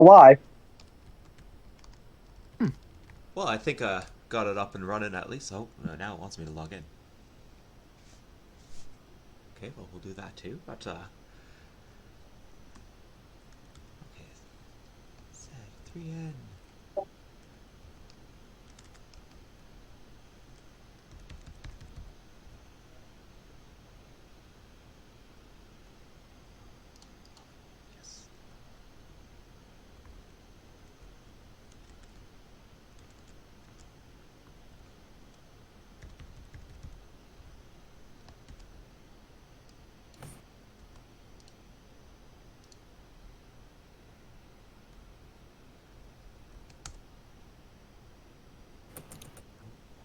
Why? Well, I think got it up and running at least. Oh, now it wants me to log in. Okay, well we'll do that too. But okay, set 3N. Yes.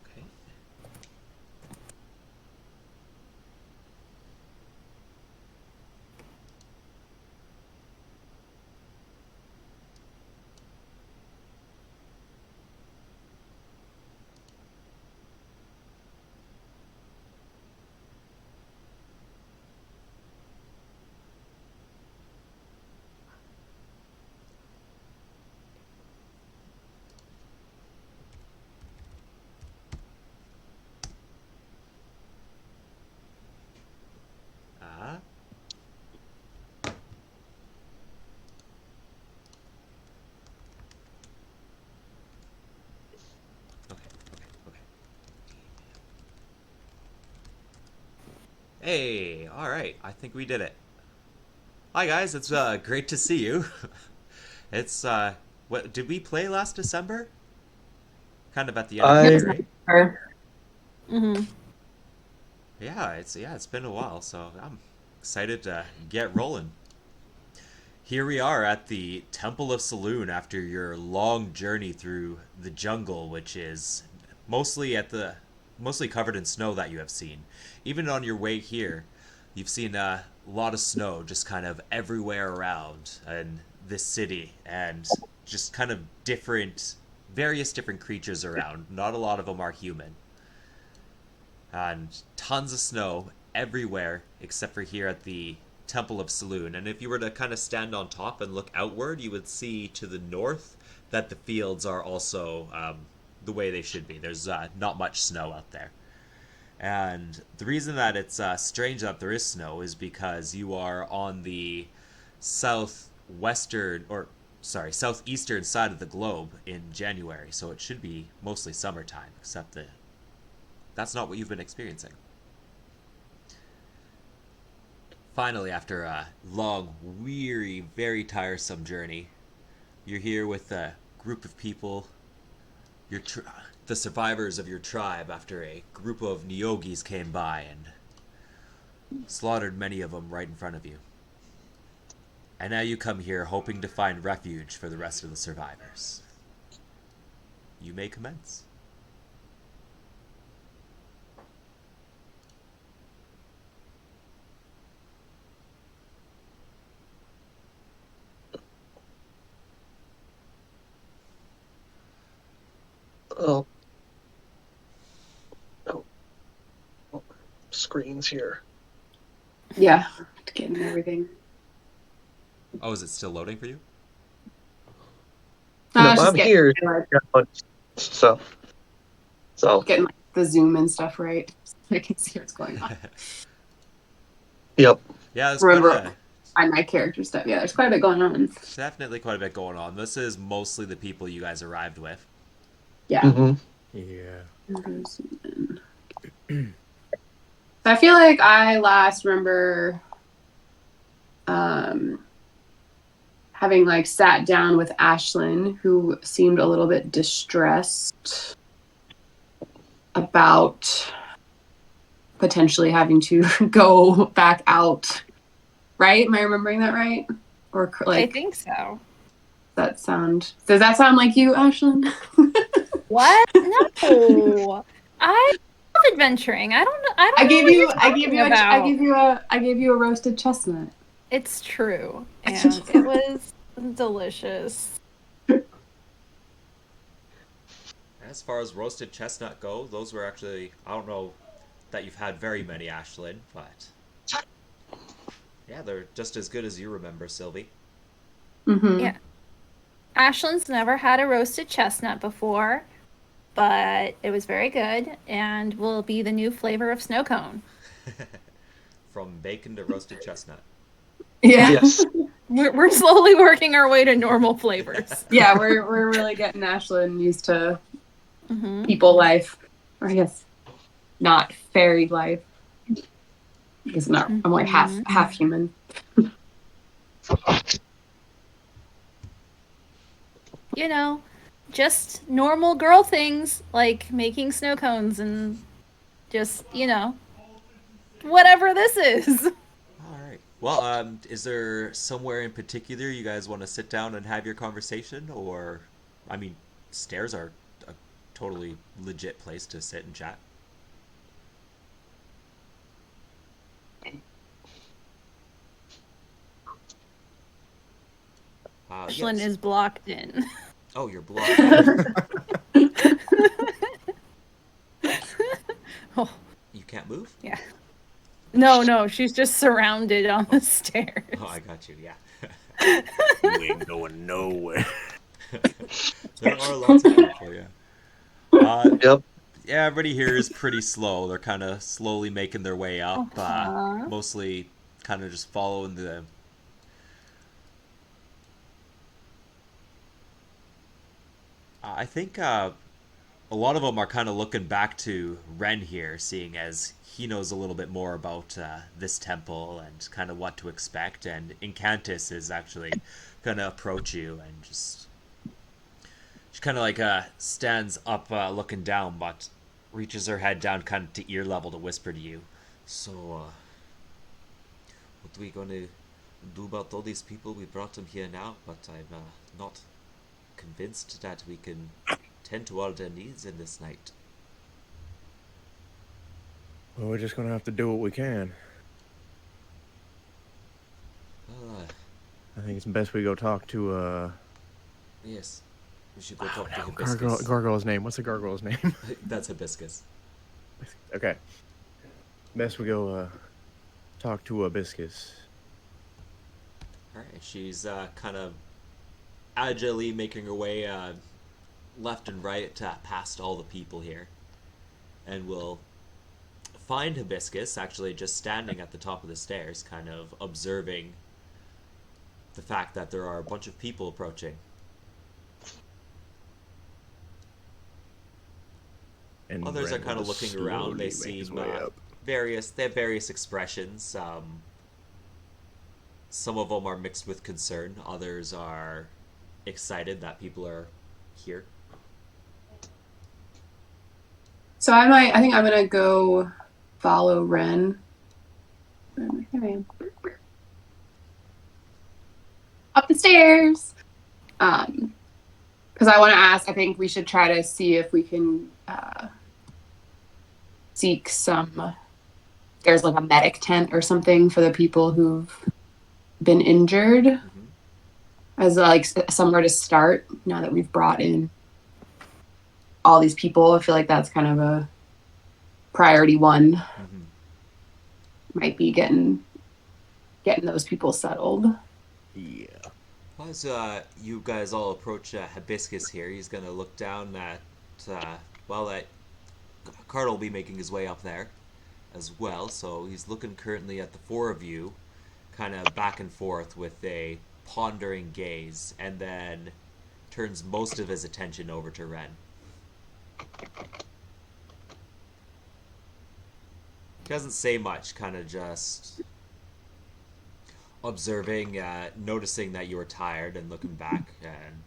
Okay. Ah. Okay. Okay. Okay. Hey. All right. I think we did it. Hi guys. It's great to see you. It's what did we play last December? Kind of at the end of I January. Mm-hmm. Yeah, it's been a while, so I'm excited to get rolling. Here we are at the Temple of Saloon after your long journey through the jungle, which is mostly covered in snow that you have seen. Even on your way here, you've seen a lot of snow just kind of everywhere around in this city, and just kind of various different creatures around. Not a lot of them are human, and tons of snow everywhere except for here at the Temple of Saloon. And if you were to kind of stand on top and look outward, you would see to the north that the fields are also the way they should be. There's not much snow out there. And the reason that it's strange that there is snow is because you are on the southwestern, or sorry, southeastern side of the globe in January, so it should be mostly summertime, except that that's not what you've been experiencing. Finally, after a long, weary, very tiresome journey, you're here with a group of people, the survivors of your tribe, after a group of Neogis came by and slaughtered many of them right in front of you. And now you come here hoping to find refuge for the rest of the survivors. You may commence. oh, oh, oh, screens here. Yeah, getting everything. Oh, is it still loading for you? I No, was just I'm getting here. like, So, so, getting like the zoom and stuff right, so I can see what's going on. yep. Yeah, there's quite Remember, a on my character stuff. Yeah, there's quite a bit going on. definitely quite a bit going on. This is mostly the people you guys arrived with. Yeah. Mm-hmm. Yeah. So I feel like I last remember um, having like sat down with Ashlyn, who seemed a little bit distressed about potentially having to go back out. Right? Am I remembering that right? Or I like think so. does that sound like you, Ashlyn? What? No. I love adventuring. I don't know what you're talking about. I gave you a roasted chestnut. It's true. And it was delicious. As far as roasted chestnut go, those were actually, I don't know that you've had very many, Ashlyn, but yeah, they're just as good as you remember, Sylvie. Mm-hmm. Yeah. Ashlyn's never had a roasted chestnut before, but it was very good and will be the new flavor of snow cone. From bacon to roasted chestnut. Yeah. Yes. We're slowly working our way to normal flavors. Yeah, we're really getting Ashlyn used to Mm-hmm. people life. Or I guess not fairy life. Because I'm only half human. You know, just normal girl things like making snow cones and just, whatever this is. All right. Well, is there somewhere in particular you guys want to sit down and have your conversation, or, I mean, stairs are a totally legit place to sit and chat. Ashlyn Yes. is blocked in. Oh, you're blocked. Oh, You can't move? yeah. No, she's just surrounded on the stairs. Oh, I got you. Yeah. You ain't going nowhere. There are lots of people. Yeah. Yep. Yeah. Everybody here is pretty slow. They're kind of slowly making their way up. Mostly, kind of just following the. I think a lot of them are kind of looking back to Renn here, seeing as he knows a little bit more about this temple and kind of what to expect. And Incantus is actually going to approach you and just. She kind of like stands up looking down, but reaches her head down kind of to ear level to whisper to you. So, what are we going to do about all these people? We brought them here now, but I'm not convinced that we can tend to all their needs in this night. Well, we're just gonna have to do what we can. Well, I think it's best we go talk to yes. We should go talk to Hibiscus. Gargoyle's name. What's the gargoyle's name? That's Hibiscus. Okay. Best we go talk to Hibiscus. Alright, she's kind of agilely making her way left and right past all the people here. And we'll find Hibiscus actually just standing at the top of the stairs, kind of observing the fact that there are a bunch of people approaching. And Others are Renn kind of will looking around. They slowly make his seem way up. they have various expressions. Some of them are mixed with concern. Others are excited that people are here. So I think I'm gonna go follow Renn. Here I am. Up the stairs. Because I want to ask. I think we should try to see if we can seek some. There's like a medic tent or something for the people who've been injured, as like somewhere to start. Now that we've brought in all these people, I feel like that's kind of a priority one. Might be getting those people settled. Yeah. As you guys all approach Hibiscus here, he's gonna look down at Card will be making his way up there as well. So he's looking currently at the four of you, kind of back and forth with a pondering gaze, and then turns most of his attention over to Renn. He doesn't say much, kind of just observing, noticing that you were tired and looking back, and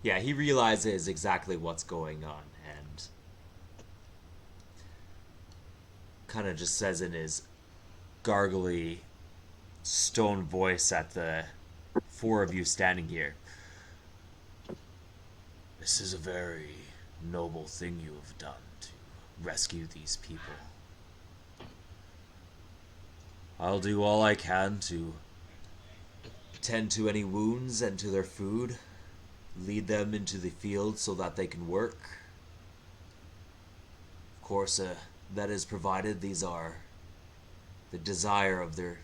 yeah, he realizes exactly what's going on, and kind of just says in his gargly stone voice at the four of you standing here, "This is a very noble thing you have done to rescue these people. I'll do all I can to tend to any wounds and to their food, lead them into the field so that they can work. Of course, that is provided these are the desire of their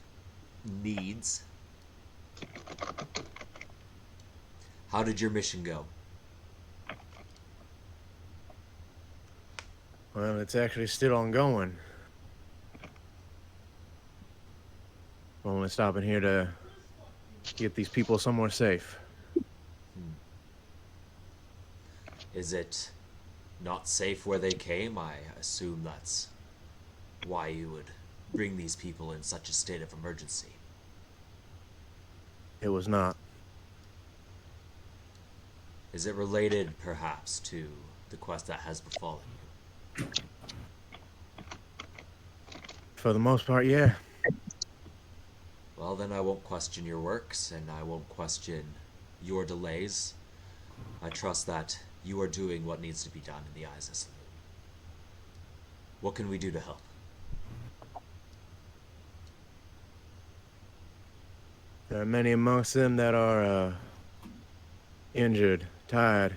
needs. How did your mission go? Well, it's actually still ongoing. We're only stopping here to get these people somewhere safe. Is it not safe where they came? I assume that's why you would bring these people in such a state of emergency. It was not. Is it related, perhaps, to the quest that has befallen you? For the most part, yeah. Well, then I won't question your works, and I won't question your delays. I trust that you are doing what needs to be done in the eyes of Saloon. What can we do to help? There are many amongst them that are injured, tired.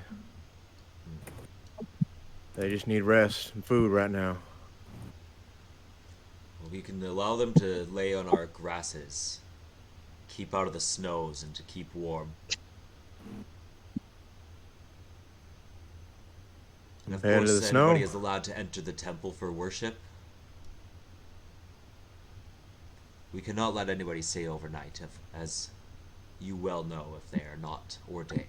They just need rest and food right now. Well, we can allow them to lay on our grasses, keep out of the snows, and to keep warm. And of Compared to course, the anybody snow? is allowed to enter the temple for worship. We cannot let anybody stay overnight, as you well know, if they are not ordained.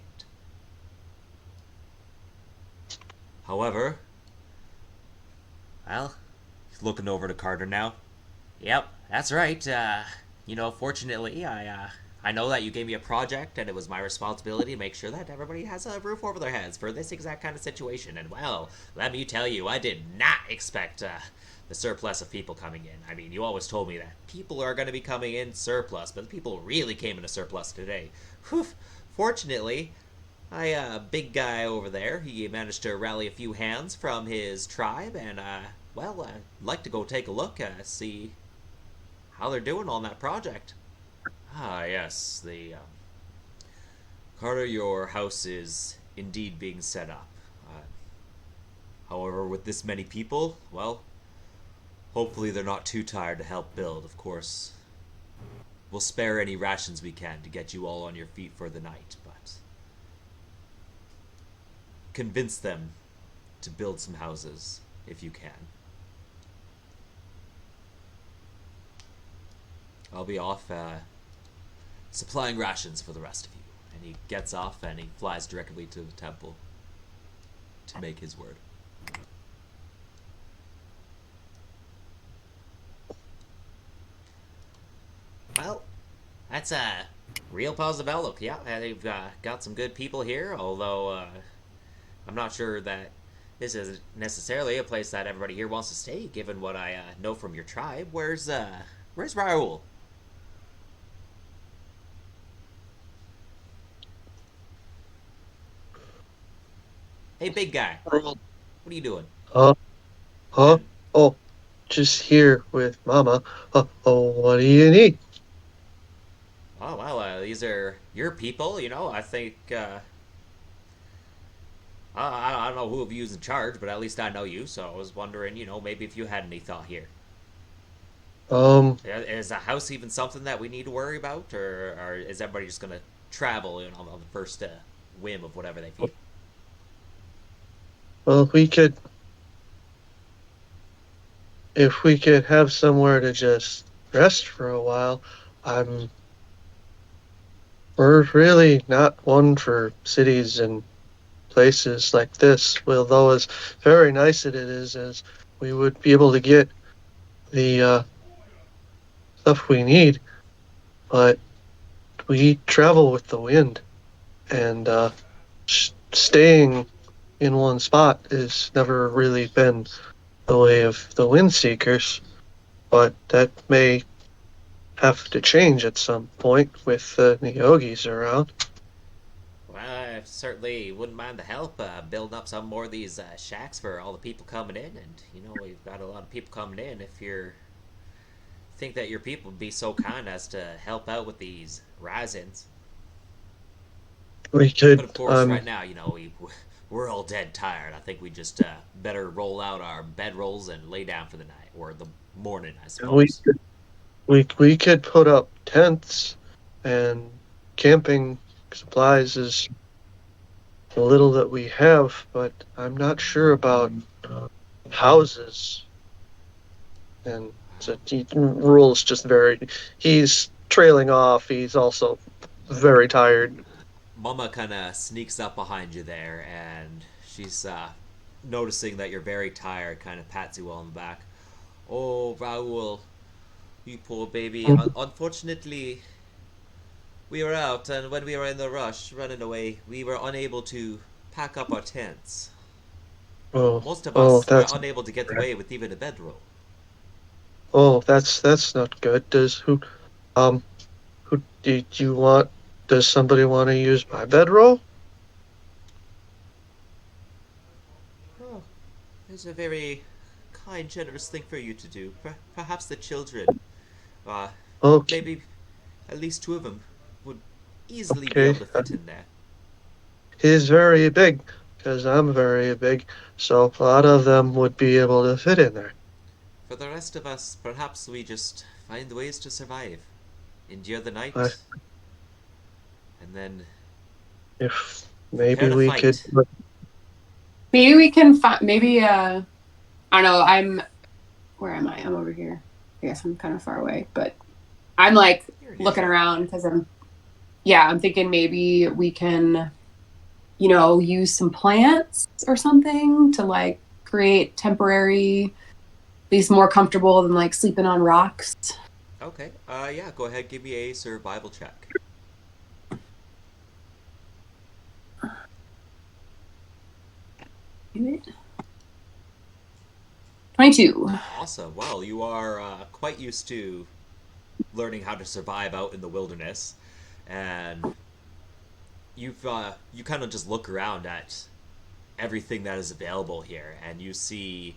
However, well, he's looking over to Carter now. Yep, that's right. Fortunately, I know that you gave me a project, and it was my responsibility to make sure that everybody has a roof over their heads for this exact kind of situation. And well, let me tell you, I did not expect the surplus of people coming in. I mean, you always told me that people are going to be coming in surplus, but the people really came in a surplus today. Whew. Fortunately, big guy over there, he managed to rally a few hands from his tribe, and I'd like to go take a look, see how they're doing on that project. Ah, yes, Carter, your house is indeed being set up. However, with this many people, well, hopefully they're not too tired to help build. Of course, we'll spare any rations we can to get you all on your feet for the night, but convince them to build some houses if you can. I'll be off supplying rations for the rest of you. And he gets off and he flies directly to the temple to make his word. Well, that's a real positive outlook. Yeah, they've got some good people here, although I'm not sure that this is necessarily a place that everybody here wants to stay, given what I know from your tribe. Where's Raoul? Hey, big guy. What are you doing? Huh? Oh, just here with Mama. What do you need? Oh, well, these are your people, I think, I don't know who of you is in charge, but at least I know you, so I was wondering, maybe if you had any thought here. Is a house even something that we need to worry about, or is everybody just gonna travel on the first whim of whatever they feel? Well, if we could have somewhere to just rest for a while, we're really not one for cities and places like this, although as very nice it is, as we would be able to get the stuff we need, but we travel with the wind, and staying in one spot has never really been the way of the wind seekers, but that may have to change at some point with the Neogis around. Well, I certainly wouldn't mind the help building up some more of these shacks for all the people coming in, and we've got a lot of people coming in. If you think that your people would be so kind as to help out with these rise-ins. We could, but of course, right now, we're all dead tired. I think we just better roll out our bedrolls and lay down for the night, or the morning, I suppose. we could put up tents, and camping supplies is the little that we have, but I'm not sure about houses. And so rules just very. He's trailing off. He's also very tired. Mama kind of sneaks up behind you there, and she's noticing that you're very tired. Kind of pats you on the back. Oh, Raoul, you poor baby. Unfortunately, we were out, and when we were in the rush, running away, we were unable to pack up our tents. Oh, Most of oh, us were that's unable to get away with even a bedroll. oh, that's not good. Um who do you want? Does somebody want to use my bedroll? Oh, it's a very kind, generous thing for you to do. Perhaps the children, uh, Okay, maybe at least two of them, would easily be okay. able to fit in there. He's very big because I'm very big, so a lot of them would be able to fit in there. For the rest of us, perhaps we just find ways to survive, endure the I, night, and then if prepare maybe to we could. fight. Maybe we can find. Maybe I don't know. Where am I? I'm over here. I guess I'm kind of far away, but I'm like You're looking nearby. around because I'm thinking maybe we can, use some plants or something to like create temporary, at least more comfortable than like sleeping on rocks. Okay. Yeah. Go ahead. Give me a survival check. 22. Awesome. Well, you are quite used to learning how to survive out in the wilderness, and you kind of just look around at everything that is available here, and you see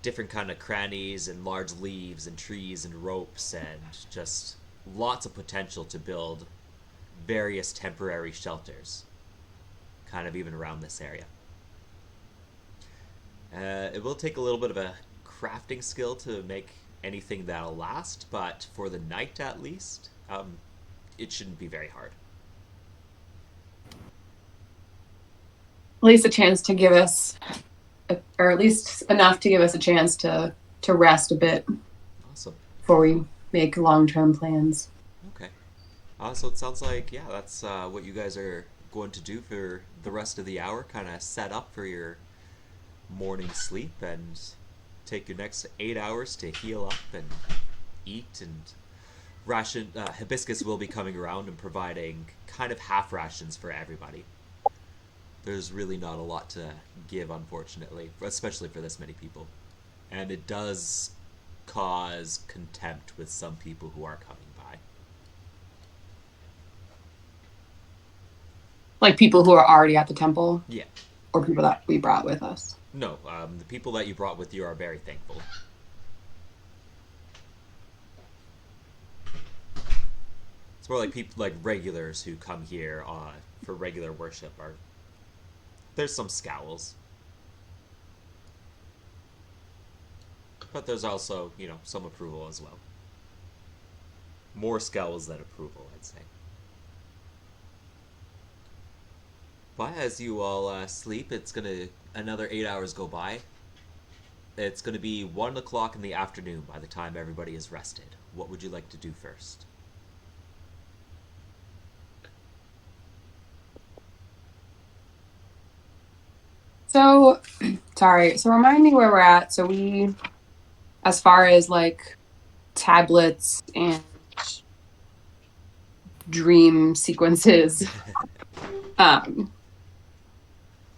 different kind of crannies and large leaves and trees and ropes and just lots of potential to build various temporary shelters, kind of even around this area. It will take a little bit of a crafting skill to make anything that'll last, but for the night at least, it shouldn't be very hard. At least a chance to give us, or at least enough to give us a chance to rest a bit Awesome. before we make long-term plans. Okay. So it sounds like, yeah, that's what you guys are going to do for the rest of the hour. Kind of set up for your morning sleep and take your next 8 hours to heal up and eat and ration. Hibiscus will be coming around and providing kind of half rations for everybody. There's really not a lot to give, unfortunately, especially for this many people. And it does cause contempt with some people who are coming by. Like people who are already at the temple, Yeah. or people that we brought with us. No, the people that you brought with you are very thankful. It's more like people, like regulars who come here for regular worship. There's some scowls, but there's also some approval as well. More scowls than approval, I'd say. But as you all sleep, it's gonna another 8 hours go by. It's gonna be 1 o'clock in the afternoon by the time everybody is rested. What would you like to do first? So, sorry. So remind me where we're at. So as far as like tablets and dream sequences, um,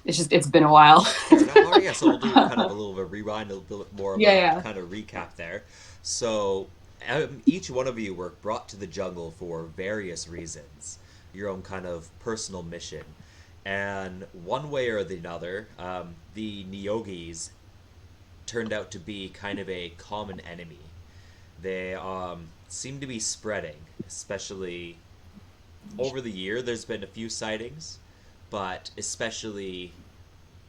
it's been a while. Fair enough. All right, yeah. So we'll do kind of a little of a rewind, a little bit more of Yeah, a yeah. kind of recap there. So each one of you were brought to the jungle for various reasons, your own kind of personal mission, and one way or the other, the Neogis turned out to be kind of a common enemy. They seem to be spreading, especially over the year. There's been a few sightings, but especially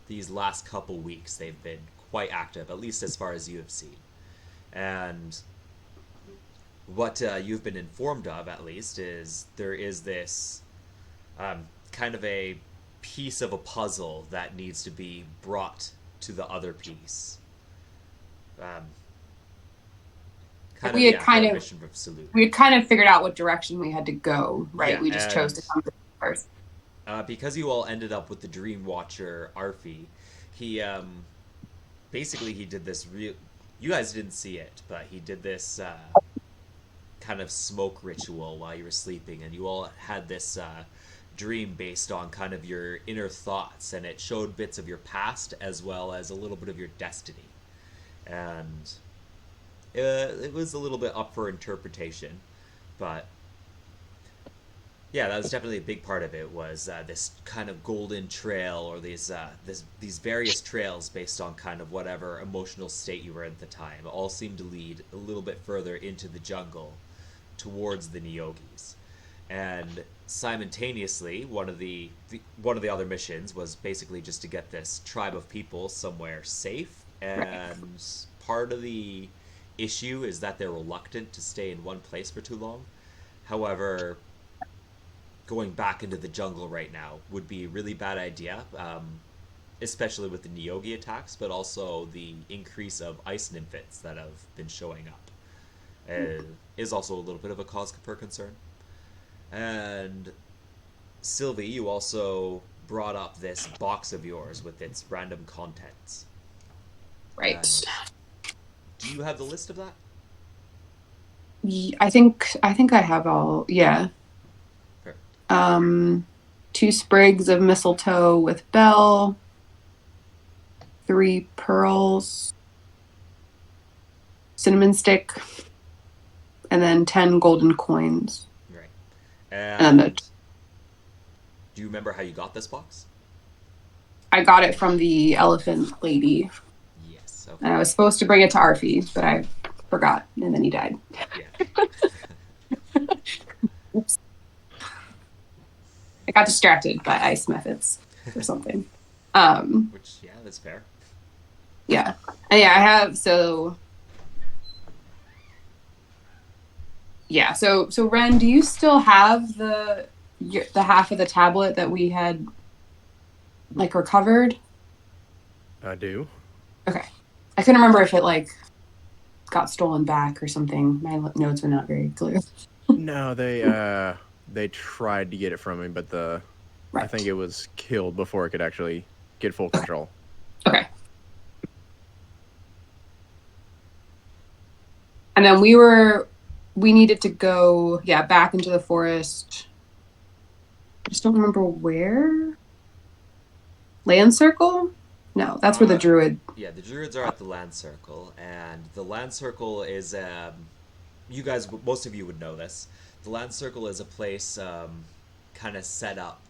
these last couple weeks, they've been quite active, at least as far as you have seen. And what you've been informed of, at least, is there is this kind of a piece of a puzzle that needs to be brought to the other piece. Um, kind of, We had yeah, for kind a of mission of Salute. we had kind of figured out what direction we had to go, right? Yeah, We just chose and to come to first. because you all ended up with the Dream Watcher Arfi, he basically he did this real. You guys didn't see it, but he did this kind of smoke ritual while you were sleeping, and you all had this dream based on kind of your inner thoughts, and it showed bits of your past as well as a little bit of your destiny, and it was a little bit up for interpretation, but yeah, that was definitely a big part of it. Was this kind of golden trail, or these various trails based on kind of whatever emotional state you were in at the time, all seemed to lead a little bit further into the jungle, towards the Neogis, and simultaneously, one of the other missions was basically just to get this tribe of people somewhere safe, and part of the issue is that they're reluctant to stay in one place for too long. However, going back into the jungle right now would be a really bad idea, especially with the Neogi attacks, but also the increase of ice nymphets that have been showing up is also a little bit of a cause for concern. And Sylvie, you also brought up this box of yours with its random contents. Right. And do you have the list of that? I think I have all. Yeah. Fair. Um, 2 sprigs of mistletoe with bell, 3 pearls, cinnamon stick, and then 10 golden coins. Right. And And do you remember how you got this box? I got it from the elephant lady. Yes. And I Okay. was supposed to bring it to Arfi, but I forgot, and then he died. Yeah. Oops. I got distracted by ice methods or something. Which, yeah, that's fair. Yeah. And yeah, I have so Ren, do you still have the half of the tablet that we had like recovered? I do. Okay. I couldn't remember if it like got stolen back or something. My notes were not very clear. No, they tried to get it from me, but I think Right. it was killed before it could actually get full control. Okay. And then we needed to go, yeah, back into the forest. I just don't remember where. Land Circle? No, that's where the druid. Yeah, the druids are at the land circle, and the land circle is you guys, most of you would know this. The land circle is a place kind of set up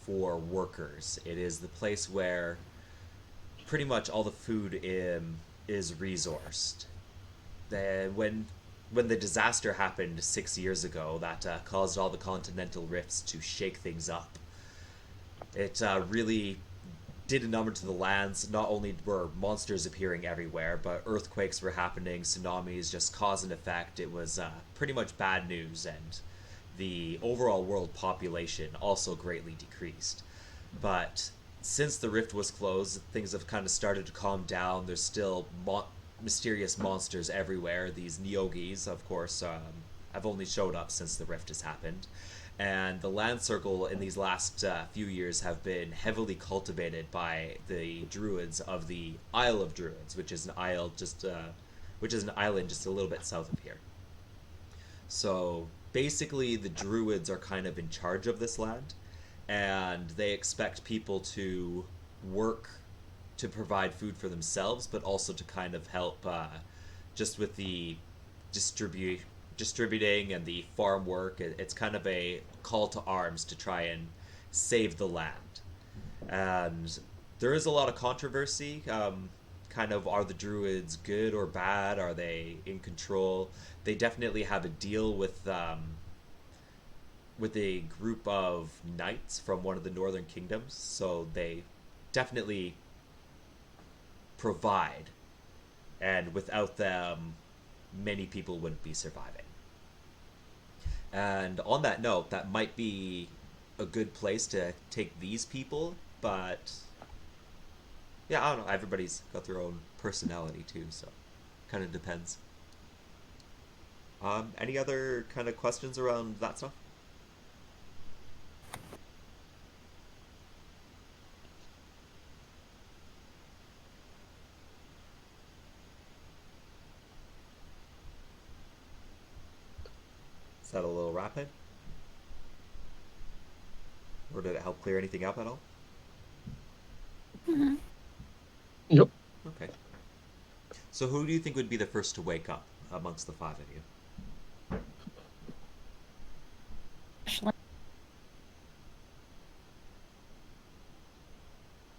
for workers. It is the place where pretty much all the food is resourced. When the disaster happened 6 years ago, that caused all the continental rifts to shake things up. It really did a number to the lands. Not only were monsters appearing everywhere, but earthquakes were happening, tsunamis, just cause and effect. It was pretty much bad news, and the overall world population also greatly decreased. But since the rift was closed, things have kind of started to calm down. There's still mysterious monsters everywhere. These Neogis, of course, have only showed up since the rift has happened. And the land circle in these last few years have been heavily cultivated by the druids of the Isle of Druids, which is an island just a little bit south of here. So basically, the druids are kind of in charge of this land, and they expect people to work to provide food for themselves, but also to kind of help just with the distributing and the farm work. It's kind of a call to arms to try and save the land. And there is a lot of controversy. Kind of, are the druids good or bad? Are they in control? They definitely have a deal with a group of knights from one of the northern kingdoms, so they definitely provide, and without them, many people wouldn't be surviving. And on that note, that might be a good place to take these people, but yeah, I don't know. Everybody's got their own personality too, so kind of depends. Any other kind of questions around that stuff? Is that a little rapid? Or did it help clear anything up at all? Mm-hmm. Yep. Okay. So who do you think would be the first to wake up amongst the five of you?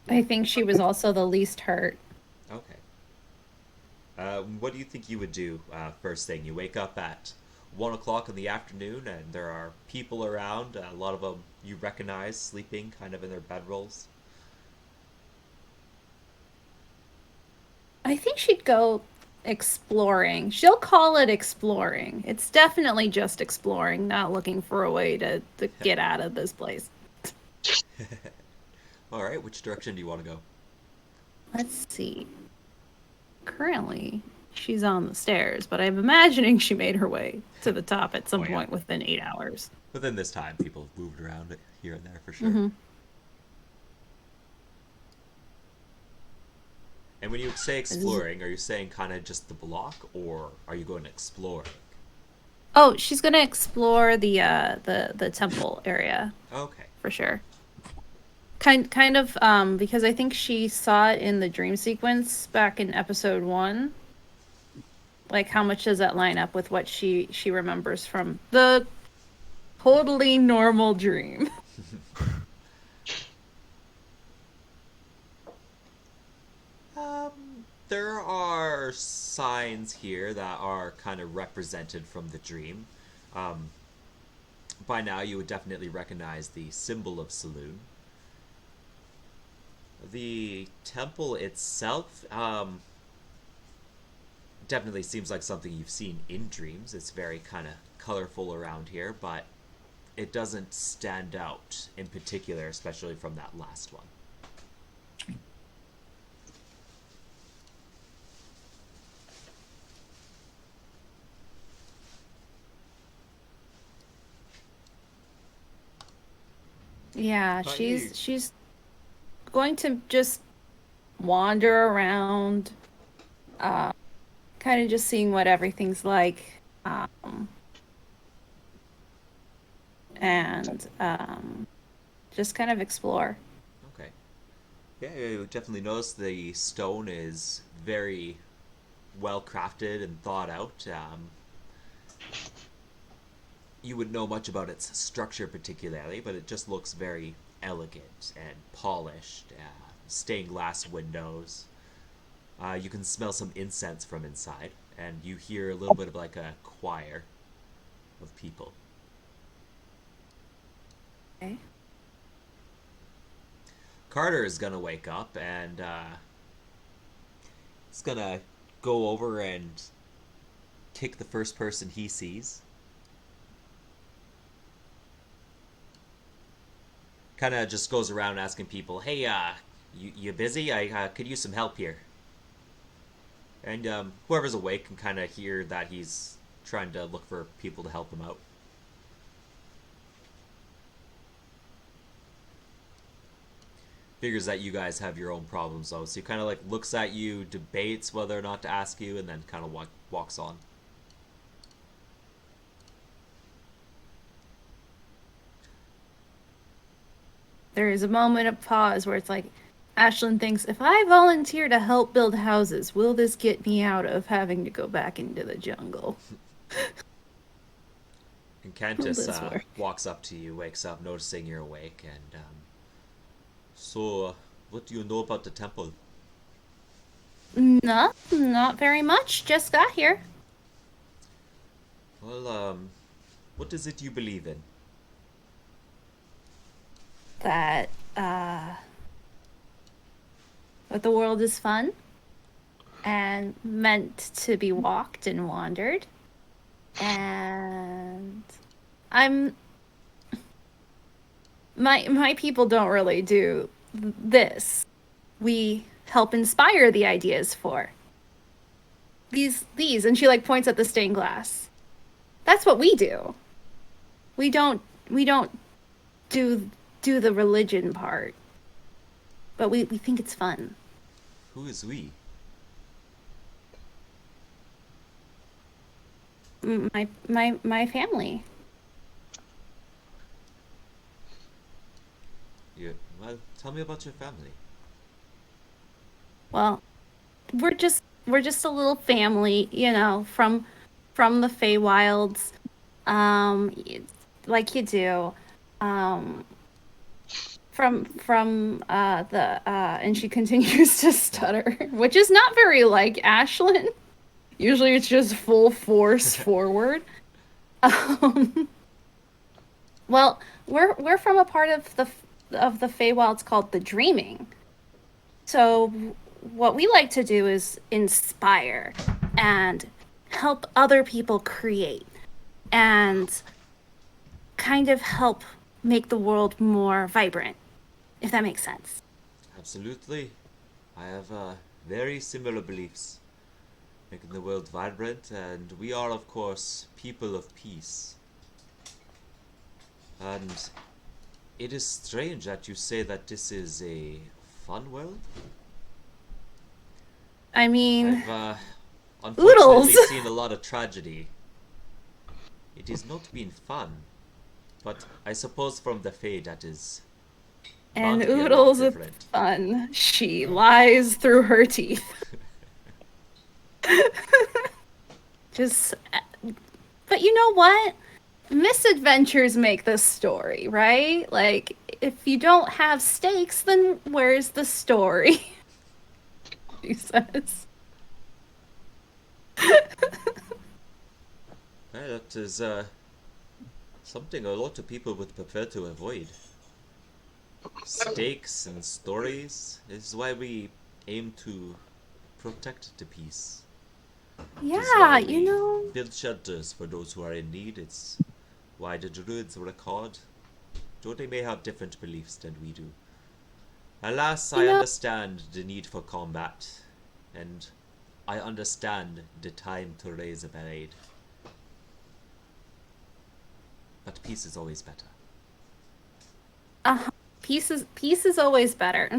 I think she was also the least hurt. Okay. What do you think you would do first thing? You wake up at 1 o'clock in the afternoon, and there are people around. A lot of them you recognize sleeping, kind of in their bedrolls. I think she'd go exploring. She'll call it exploring. It's definitely just exploring, not looking for a way to get out of this place. All right. Which direction do you want to go? Let's see. Currently, she's on the stairs, but I'm imagining she made her way to the top at some Oh, yeah. point within 8 hours. Within this time, people have moved around here and there for sure. Mm-hmm. And when you say exploring, are you saying kind of just the block, or are you going exploring? Oh, she's gonna explore the temple area Okay. for sure. Kind of because I think she saw it in the dream sequence back in episode 1. Like, how much does that line up with what she remembers from the totally normal dream? There are signs here that are kind of represented from the dream. By now, you would definitely recognize the symbol of Saloon. The temple itself definitely seems like something you've seen in dreams. It's very kind of colorful around here, but it doesn't stand out in particular, especially from that last one. Yeah, But she's going to just wander around, kind of just seeing what everything's like, and just kind of explore. Okay. Yeah, you definitely notice the stone is very well crafted and thought out. You wouldn't know much about its structure particularly, but it just looks very elegant and polished. Stained glass windows. You can smell some incense from inside, and you hear a little bit of like a choir of people. Okay. Carter is gonna wake up and he's gonna go over and take the first person he sees. Kind of just goes around asking people, "Hey, you busy? I could use some help here." And whoever's awake can kind of hear that he's trying to look for people to help him out. Figures that you guys have your own problems though, so he kind of like looks at you, debates whether or not to ask you, and then kind of walks on. There is a moment of pause where it's like, Ashlyn thinks, if I volunteer to help build houses, will this get me out of having to go back into the jungle? And Cantus This work. walks up to you, wakes up, noticing you're awake, and so, what do you know about the temple? Not very much. Just got here. Well, what is it you believe in? That, that the world is fun and meant to be walked and wandered. And I'm my people don't really do this. We help inspire the ideas for these, and she like points at the stained glass. That's what we do. We don't do the religion part, but we think it's fun. Who is we? My family. Well, tell me about your family. Well, we're just a little family, you know, from the Feywilds, y- like you do. Um, from the and she continues to stutter, which is not very like Ashlyn. Usually it's just full force forward. Um, well, we're from a part of the Feywilds called the Dreaming. So what we like to do is inspire and help other people create and kind of help make the world more vibrant, if that makes sense. Absolutely. I have very similar beliefs. Making the world vibrant, and we are, of course, people of peace. And it is strange that you say that this is a fun world. I mean, I've oodles. unfortunately seen a lot of tragedy. It is not been fun, but I suppose from the Fae that is bound And to be a lot oodles of different. fun. She lies through her teeth. Just, but you know what? Misadventures make the story, right? Like, if you don't have stakes, then where's the story? She says. That is something a lot of people would prefer to avoid. Stakes and stories is why we aim to protect the peace. It is Yeah, why you we know, build shelters for those who are in need. It's why the druids were called, though they may have different beliefs than we do. Alas, you I know, understand the need for combat, and I understand the time to raise a blade. But peace is always better. uh, peace is always better.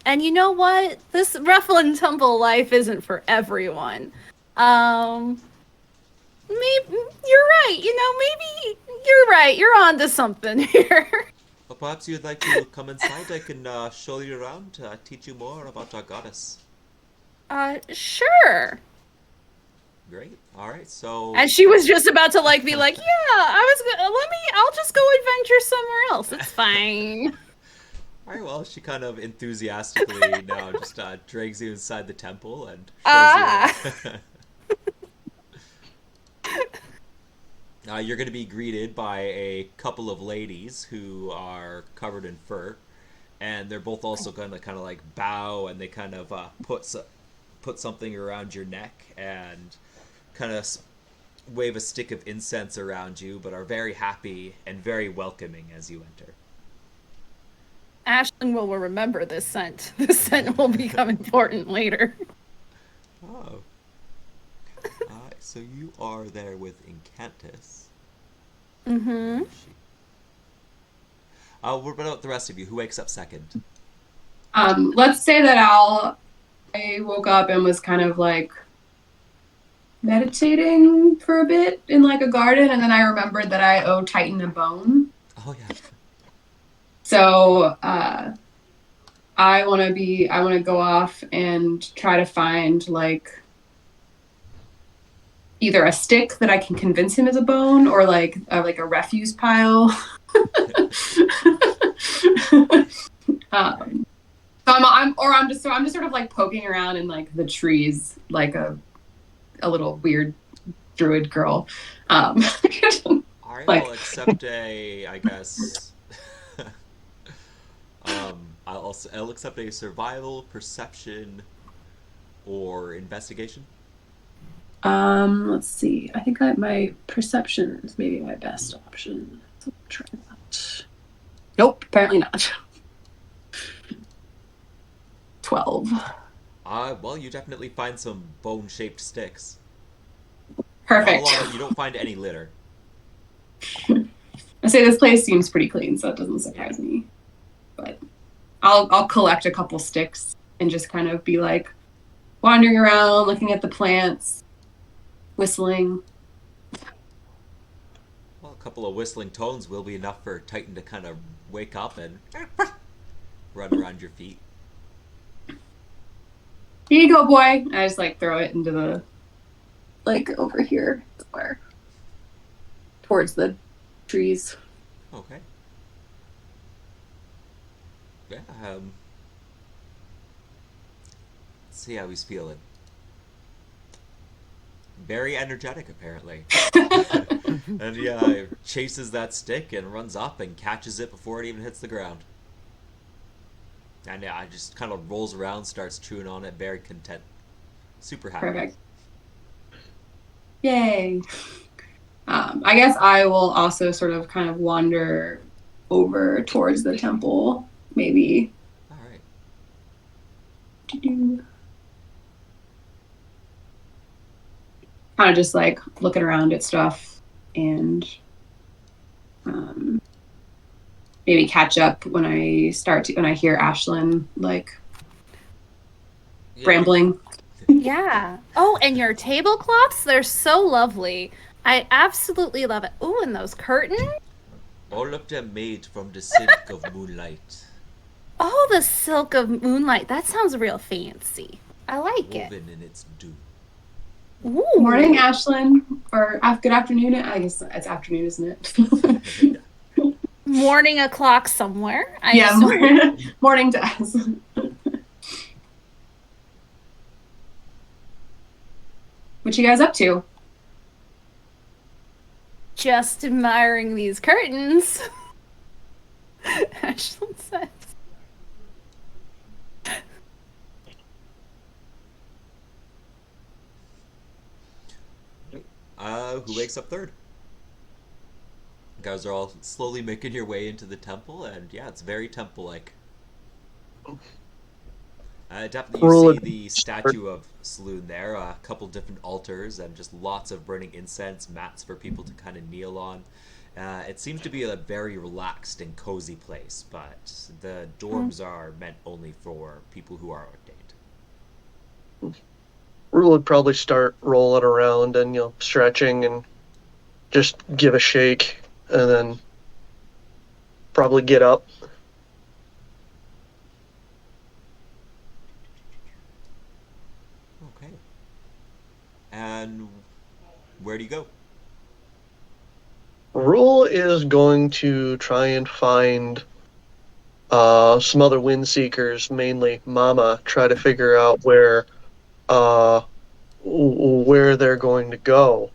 And you know what? This ruffle and tumble life isn't for everyone. Um, maybe you're right. You know, maybe you're right. You're onto something here. Or perhaps you'd like to come inside. I can show you around, teach you more about our goddess. Sure. Great. All right. So, And she was just about to like be like, yeah, I'll just go adventure somewhere else. It's fine. all right. Well, she kind of enthusiastically now just drags you inside the temple and shows you Ah. around. You're going to be greeted by a couple of ladies who are covered in fur, and they're both also going to kind of like bow, and they kind of put something around your neck and kind of wave a stick of incense around you, but are very happy and very welcoming as you enter. Ashlyn will remember this scent. This scent will become important later. Oh. So you are there with Incantus. Mm-hmm. Where is she? What about the rest of you? Who wakes up second? Let's say that I woke up and was kind of like meditating for a bit in like a garden, and then I remembered that I owe Titan a bone. Oh yeah. So I want to go off and try to find like either a stick that I can convince him is a bone, or like a refuse pile. So I'm just sort of like poking around in like the trees like a little weird druid girl. Um, All right. like I'll accept I guess. I'll accept a survival, perception, or investigation. Let's see. I think my perception is maybe my best option. So try that. Nope, apparently not. 12. Well, you definitely find some bone-shaped sticks. Not a Perfect. lot of. You don't find any litter. I say this place seems pretty clean, so it doesn't Yeah. surprise me. But I'll collect a couple sticks and just kind of be like wandering around, looking at the plants, whistling. Well, a couple of whistling tones will be enough for Titan to kind of wake up and run around your feet. Here you go, boy. I just like throw it into the over here somewhere towards the trees. Okay. Yeah. Let's see how he's feeling. Very energetic, apparently. And yeah, chases that stick and runs up and catches it before it even hits the ground. And yeah, just kind of rolls around, starts chewing on it, very content. Super happy. Perfect. Yay. I guess I will also sort of kind of wander over towards the temple, maybe. All right. Kind of just like looking around at stuff and maybe catch up when I hear Ashlyn like rambling. Yeah. Oh, and your tablecloths, they're so lovely. I absolutely love it. Oh, and those curtains. All of them made from the silk of moonlight, Oh, the silk of moonlight. That sounds real fancy. I like it. woven in its dew. Ooh. Morning, Ashlyn, or good afternoon. I guess it's afternoon, isn't it? Morning o'clock somewhere. Yeah, morning to us. What you guys up to? Just admiring these curtains. Ashlyn says. Who wakes up third? You guys are all slowly making your way into the temple, and yeah, it's very temple-like. Definitely, you see the statue of Saloon there, a couple different altars, and just lots of burning incense, mats for people to kind of kneel on. It seems to be a very relaxed and cozy place, but the dorms are meant only for people who are ordained. Rule would probably start rolling around and stretching and just give a shake, and then probably get up. Okay. And where do you go? Rule is going to try and find some other wind seekers, mainly Mama. Try to figure out where they're going to go,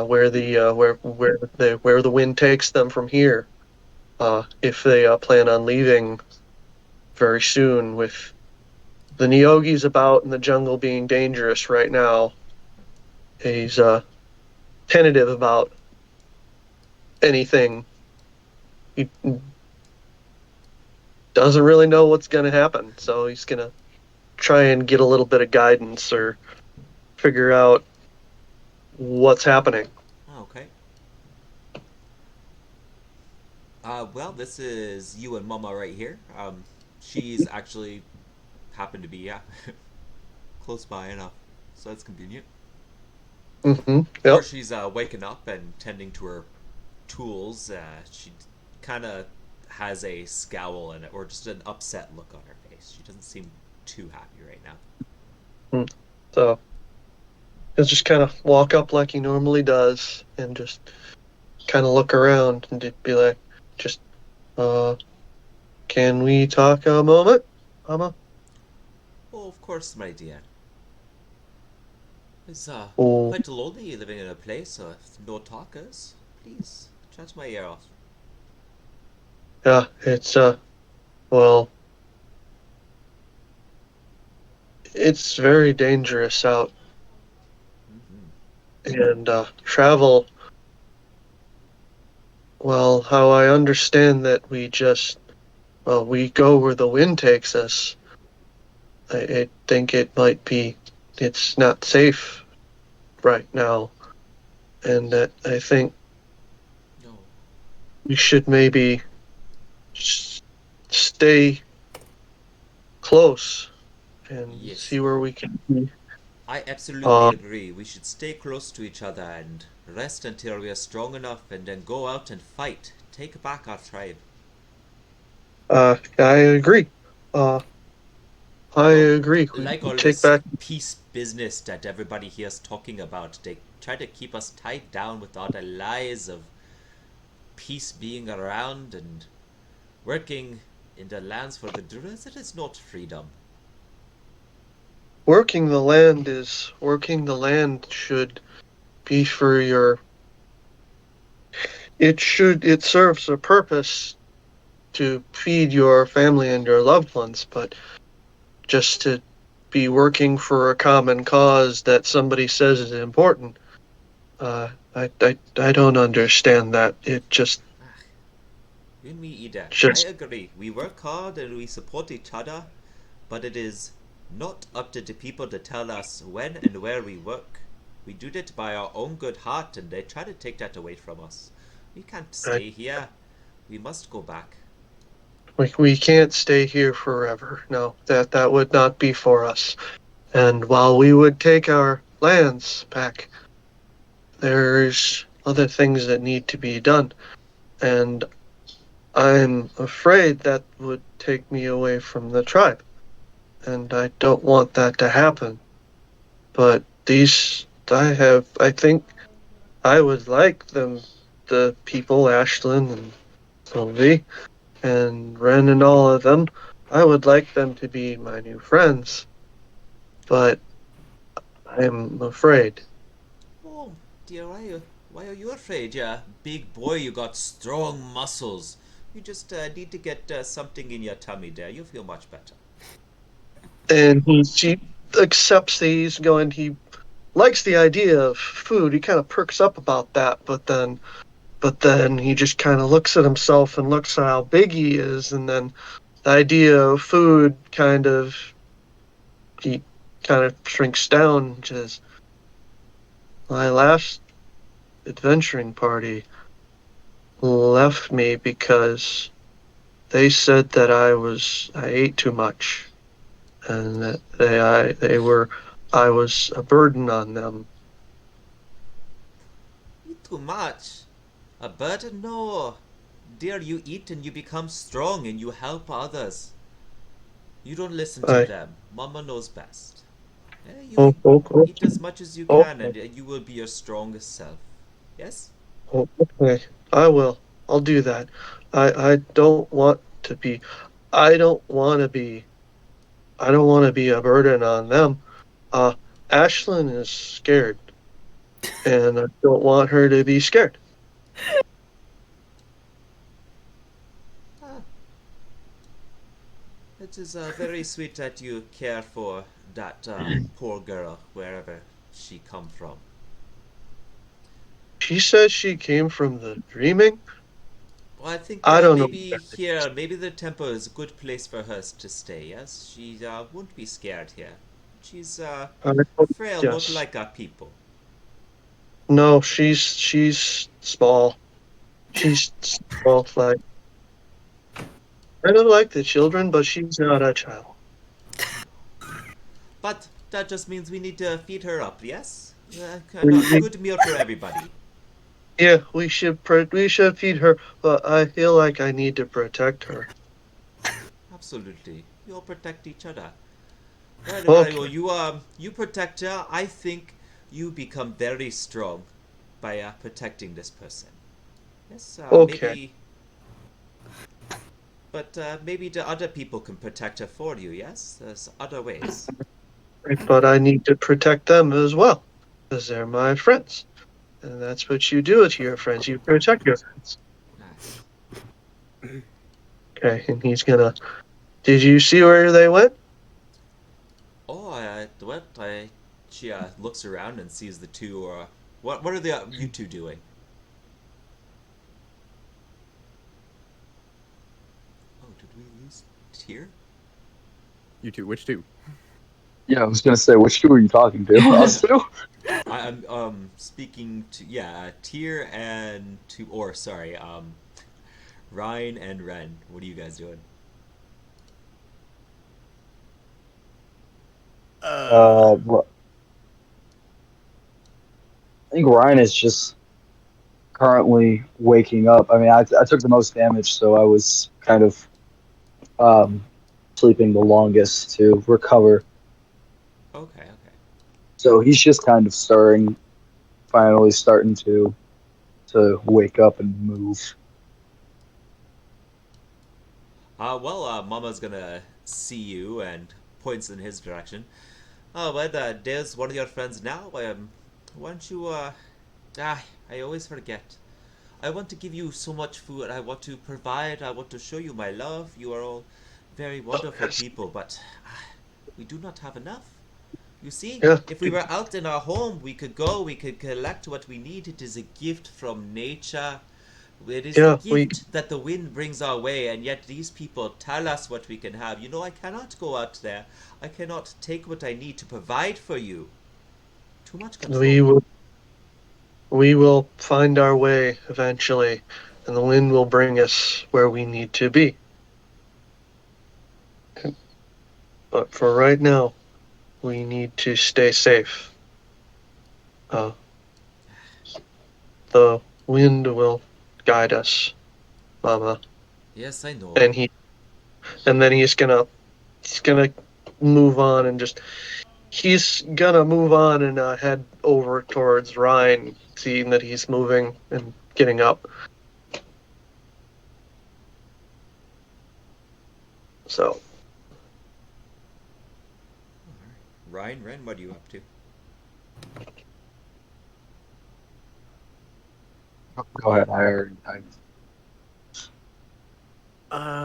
where the wind takes them from here. If they plan on leaving very soon, with the Neogis about in the jungle being dangerous right now, he's tentative about anything. He doesn't really know what's going to happen, so he's going to try and get a little bit of guidance or figure out what's happening. Okay. Well, this is you and Mama right here. She's actually happened to be, close by enough, so that's convenient. Mm-hmm. Or Yep. she's waking up and tending to her tools. She kind of has a scowl and or just an upset look on her face. She doesn't seem too happy right now. So he'll just kind of walk up like he normally does and just kind of look around and be like, just, can we talk a moment, Mama? Oh, of course, my dear. It's Oh, quite lonely living in a place with no talkers. Please, chat my ear off. yeah, it's, well, it's very dangerous out and travel. Well, how I understand that we go where the wind takes us. I think it's not safe right now, and that I think No. we should maybe stay close and Yes. see where we can be. I absolutely Uh, agree. We should stay close to each other and rest until we are strong enough and then go out and fight. Take back our tribe. I agree. Uh, I I don't agree. We like all take this back. peace business that everybody here's talking about. They try to keep us tied down with all the lies of peace being around and working in the lands for the Druids. It is not freedom. Working the land should be for your. It serves a purpose to feed your family and your loved ones, but just to be working for a common cause that somebody says is important. I don't understand that. It You and me either. I just agree. We work hard and we support each other, but it is not up to the people to tell us when and where we work. We do that by our own good heart, and they try to take that away from us. We can't I, stay here. We must go back. we can't stay here forever. No, that would not be for us. And while we would take our lands back, there's other things that need to be done. And I'm afraid that would take me away from the tribe. And I don't want that to happen. But I think I would like the people, Ashlyn and Sylvie and Renn and all of them, I would like them to be my new friends. But I'm afraid. Oh, dear, why are you afraid? Yeah, big boy, you got strong muscles. You just need to get something in your tummy there. You feel much better. And he accepts these, going, he likes the idea of food. He kind of perks up about that, but then he just kind of looks at himself and looks at how big he is, and then the idea of food he kind of shrinks down. Just my last adventuring party left me because they said that I ate too much, and that I was a burden on them. Eat too much. A burden? No. Dear, you eat and you become strong and you help others. You don't listen to I them. Mama knows best. oh, You oh, eat as much as you oh, can and you will be your strongest self. Yes? oh, okay, I will. I'll do that. I don't want to be. I don't want to be. I don't want to be a burden on them. Uh, Ashlyn is scared, and I don't want her to be scared. Ah, it is very sweet that you care for that poor girl, wherever she come from. She says she came from the dreaming. Well, I think I don't know. maybe here, maybe the temple is a good place for her to stay. Yes, she won't be scared here. She's I don't, frail, not yes. like our people. No, she's small. She's small. Like I don't like the children, but she's not a child. But that just means we need to feed her up. Yes, a We good meal for everybody. yeah, we should feed her, but I feel like I need to protect her. Absolutely, we all protect each other. Right, Mario, Okay, you protect her. I think you become very strong by protecting this person. Yes, okay, maybe, but maybe the other people can protect her for you. Yes, there's other ways. but I need to protect them as well, because they're my friends, and that's what you do to your friends. You protect your friends. Nice. Okay, and he's gonna. Did you see where they went? Oh, what? She looks around and sees the two What are the you two doing? Oh, did we lose Tyr? You two, which two? Yeah, I was gonna say, which two are you talking to? Us two? I'm speaking to Tyr and to or sorry Ryan and Ren. What are you guys doing? Uh, I think Ryan is just currently waking up. I mean, I took the most damage, so I was kind of um, sleeping the longest to recover. Okay, okay. So he's just kind of stirring, finally starting to wake up and move. Mama's gonna see you and points in his direction. Oh, but there's one of your friends now. Why don't you, I always forget. I want to give you so much food. I want to provide. I want to show you my love. You are all very wonderful people, but we do not have enough. You see, Yeah, if we were out in our home, we could go, we could collect what we need. It is a gift from nature. It is the yeah, gift that the wind brings our way, and yet these people tell us what we can have. You know, I cannot go out there. I cannot take what I need to provide for you. Too much we control. will we will find our way eventually, and the wind will bring us where we need to be. But for right now, we need to stay safe. Uh, the wind will guide us, Mama, Yes, I know. and then he's gonna move on and just he's gonna move on and head over towards Ryan, seeing that he's moving and getting up. So Ryan, Ren, what are you up to? Go ahead.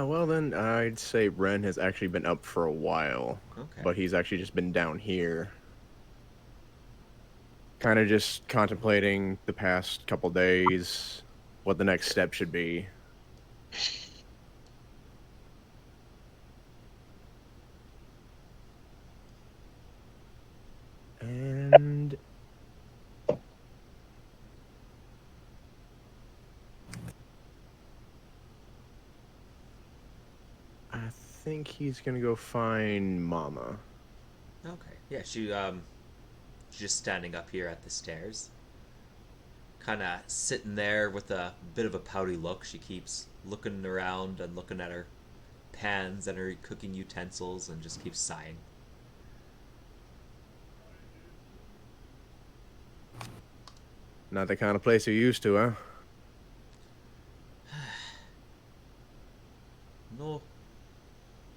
well then, I'd say Ren has actually been up for a while, Okay. but he's actually just been down here, kind of just contemplating the past couple days, what the next step should be. And I think he's gonna go find Mama. Okay. Yeah, she's just standing up here at the stairs. Kind of sitting there with a bit of a pouty look. She keeps looking around and looking at her pans and her cooking utensils and just keeps sighing. Not the kind of place you're used to, huh? No.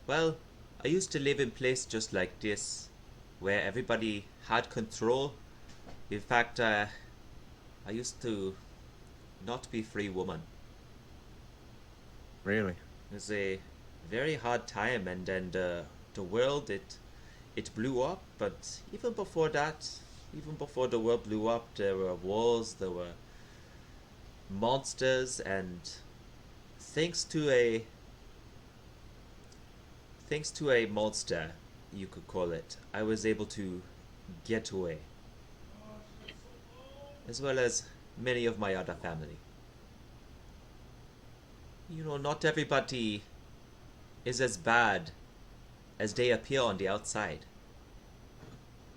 Well, I used to live in place just like this, where everybody had control. In fact, I used to not be free woman. Really? It was a very hard time, and then the world it blew up. But even before that, even before the world blew up, there were wars, there were monsters, and thanks to a thanks to a monster, you could call it, I was able to get away, as well as many of my other family. You know, not everybody is as bad as they appear on the outside.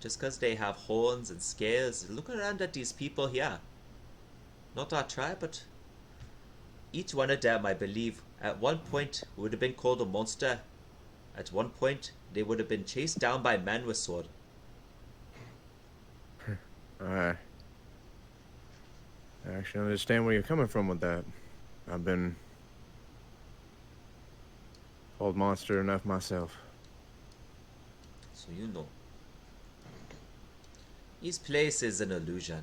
Just because they have horns and scales, look around at these people here. Not our tribe, but each one of them, I believe, at one point would have been called a monster. At one point, they would have been chased down by men with sword. I actually understand where you're coming from with that. I've been called monster enough myself. So you know. This place is an illusion.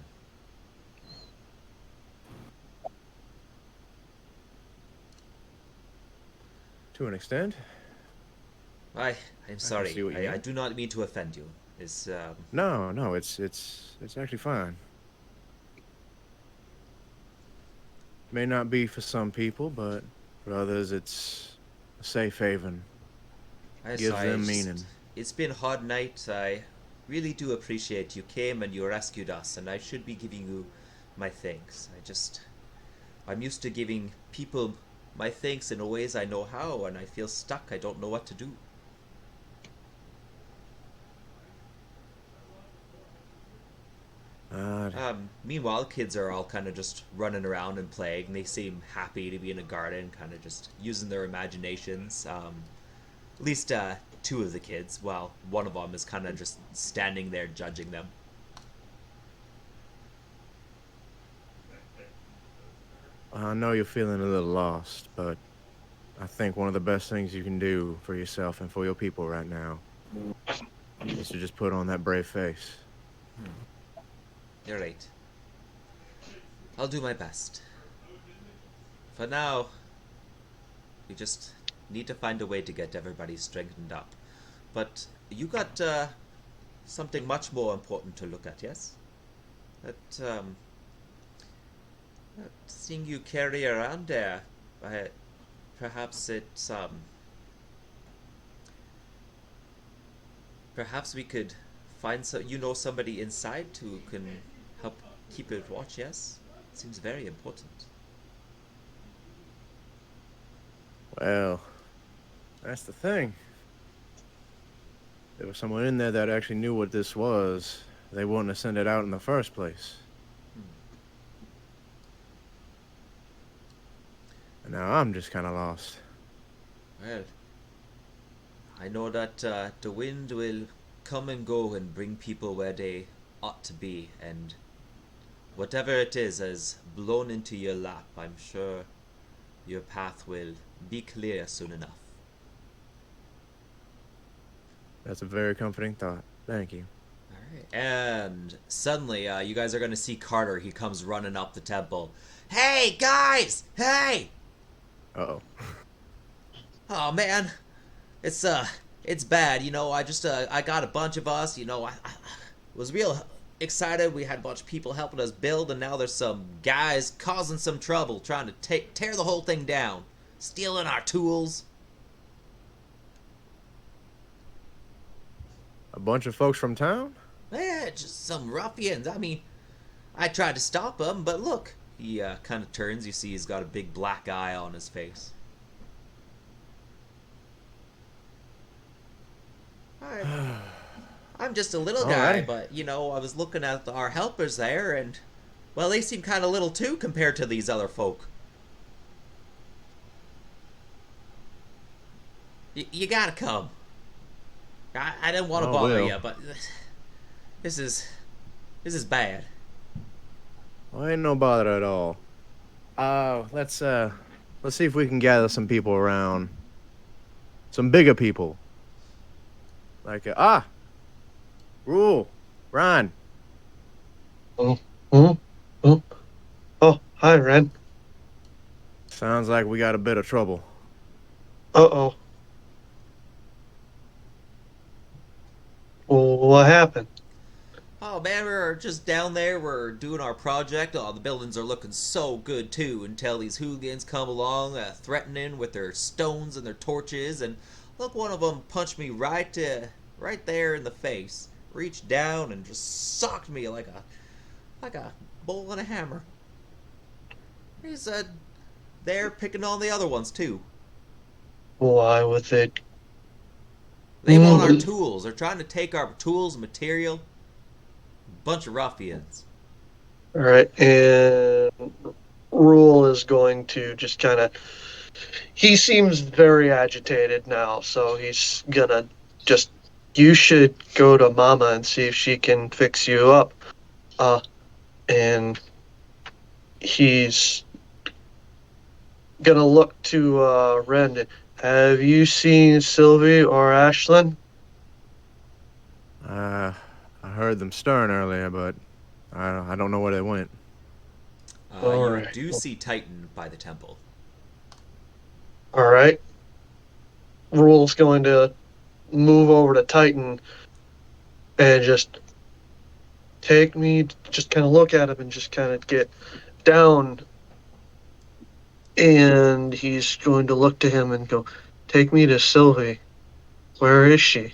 To an extent. I, I'm I can see sorry. what you I mean. do not mean to offend you. It's No, no, it's actually fine. may not be for some people, but for others, it's a safe haven. Gives them meaning. It's been a hard night. I really do appreciate you came and you rescued us, and I should be giving you my thanks. I'm used to giving people my thanks in ways I know how, and I feel stuck. I don't know what to do. Meanwhile, kids are all kind of just running around and playing. They seem happy to be in a garden, kind of just using their imaginations. At least two of the kids. Well, one of them is kind of just standing there judging them. I know you're feeling a little lost, but I think one of the best things you can do for yourself and for your people right now is to just put on that brave face. You're right. I'll do my best. For now, we just need to find a way to get everybody strengthened up. But you got something much more important to look at, yes? That thing you carry around there. Perhaps it's perhaps we could find somebody inside who can help keep it watch, yes? Seems very important. Well, that's the thing. There was someone in there that actually knew what this was. They wouldn't have sent it out in the first place. And now I'm just kind of lost. Well, I know that the wind will come and go and bring people where they ought to be, and whatever it is has blown into your lap. I'm sure your path will be clear soon enough. That's a very comforting thought. Thank you. Alright, and suddenly you guys are going to see Carter. He comes running up the temple. Hey, guys! Hey! Uh-oh. Oh, man. It's bad, you know. I got a bunch of us, you know. I was real excited. We had a bunch of people helping us build, and now there's some guys causing some trouble, trying to tear the whole thing down, stealing our tools. A bunch of folks from town? Yeah, just some ruffians. I mean, I tried to stop them, but look. He kind of turns. You see he's got a big black eye on his face. I'm just a little guy, but, you know, I was looking at our helpers there, and, well, they seem kind of little too compared to these other folk. You gotta come. I didn't want to bother you, but this is bad. Well, ain't no bother at all. Let's see if we can gather some people around. Some bigger people. Like, Rule, Renn. Oh, hi, Renn. Sounds like we got a bit of trouble. Uh-oh. What happened? Oh man, we're just down there, we're doing our project. Oh, the buildings are looking so good too, until these hooligans come along, threatening with their stones and their torches, and look, one of them punched me right there in the face. Reached down and just socked me like a bull and a hammer. He's there picking on the other ones too. Why with it? They want our tools. They're trying to take our tools and material. Bunch of ruffians. All right, and Rule is going to just kind of. He seems very agitated now, so he's gonna just. You should go to Mama and see if she can fix you up. And he's gonna look to Renn. Have you seen Sylvie or Ashlyn? I heard them stirring earlier, but I don't know where they went. You do see Titan by the temple. All right. Rule's going to move over to Titan and just just kind of look at him and just kind of get down And he's going to look to him and go, "Take me to Sylvie. Where is she?"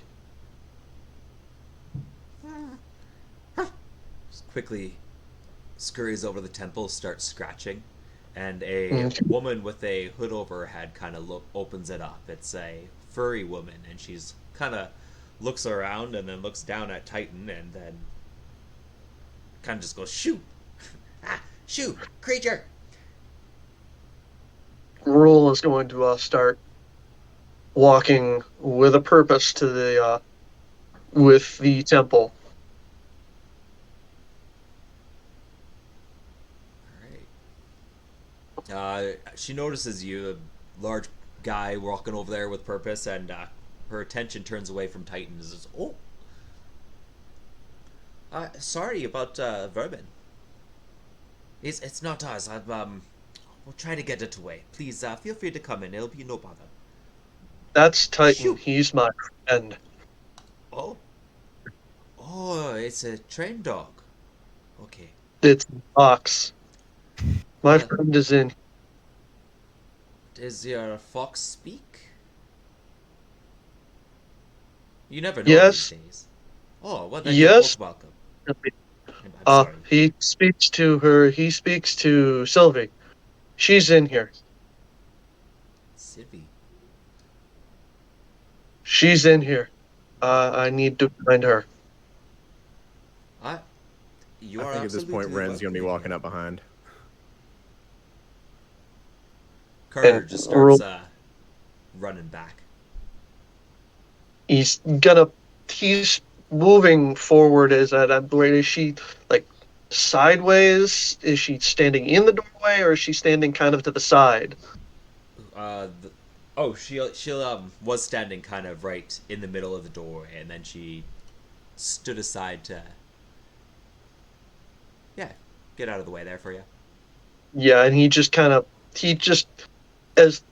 Just quickly scurries over the temple, starts scratching, and a Okay. woman with a hood over her head kind of opens it up. It's a furry woman, and she's kind of looks around and then looks down at Titan, and then kind of just goes, "Shoot! Ah, shoot, creature!" Rule is going to start walking with a purpose to the with the temple. All right. She notices you, a large guy walking over there with purpose, and her attention turns away from Titan. And says, "Oh, sorry about vermin. It's not us. We'll try to get it away. Please, feel free to come in. It'll be no bother." That's Titan. Shoot. He's my friend. Oh, oh, it's a trained dog. Okay. It's Fox. My Well, friend is in. does your fox speak? You never know these Yes, days. Oh, well then you're yes. both welcome. I'm sorry. He speaks to her. He speaks to Sylvie. She's in here. Sylvie. She's in here. I need to find her. You I are think at this point, absolutely Ren's gonna be welcome walking here. up behind. Carter And just starts Rule, running back. he's gonna. He's moving forward. Where is she? Like sideways? Is she standing in the doorway, or is she standing kind of to the side? She was standing kind of right in the middle of the doorway, and then she stood aside to get out of the way there for you. Yeah, and he just as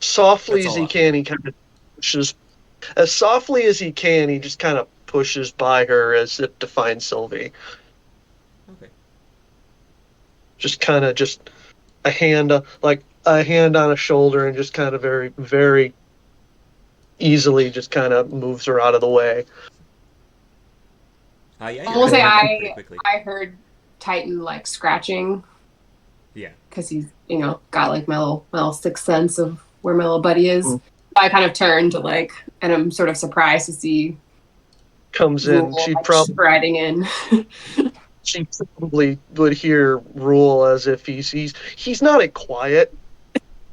softly That's as all he up to you. can. He kind of pushes as softly as he can. He just kind of pushes by her as if to find Sylvie. Okay. Just a hand, like a hand on a shoulder, and just kind of very, very easily just kind of moves her out of the way. Yeah, I you're will out of say the way And pretty quickly. I heard Titan like scratching Yeah. because he's got like my little sixth sense of where my little buddy is. So I kind of turned to and I'm sort of surprised to see comes in. Rule like striding in. She probably would hear Rule as if he's not a quiet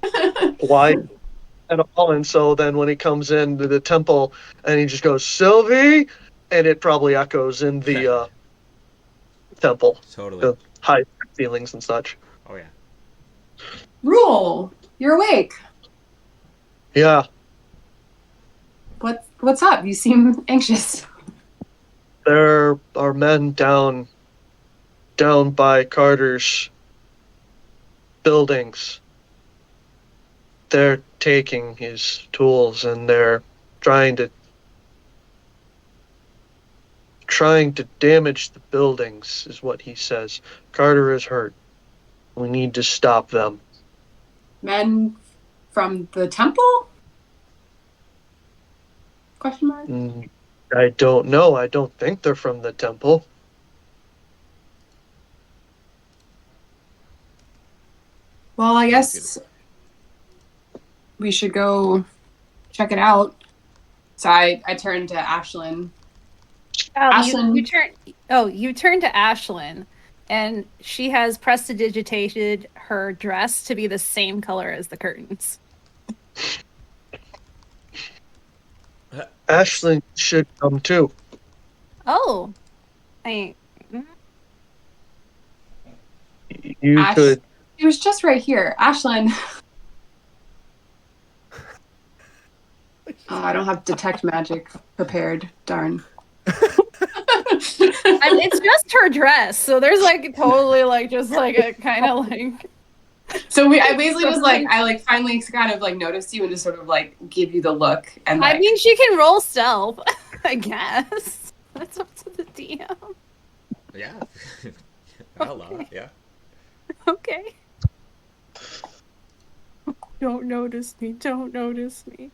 at all. And so then when he comes into the temple and he just goes, "Sylvie," and it probably echoes in the temple, Totally. the high ceilings and such. Oh yeah. Rule, you're awake. Yeah, What's up? You seem anxious. there are men down by Carter's buildings. They're taking his tools and they're trying to damage the buildings, is what he says. Carter is hurt. We need to stop them. Men from the temple? Question mark. I don't know. I don't think they're from the temple. Well, I guess we should go check it out. So I turned to Ashlyn. You Ashlyn. turn. Oh, you turn to Ashlyn, and she has prestidigitated her dress to be the same color as the curtains. Ashlyn should come too. Oh, You could. It was just right here, Ashlyn. I don't have detect magic prepared. Darn. it's just her dress, so there's totally just a kind of So I basically just I finally kind of noticed you and just sort of give you the look and I mean, she can roll stealth, I guess. That's up to the DM. Yeah. I'll allow it, yeah. Okay. Don't notice me. Don't notice me.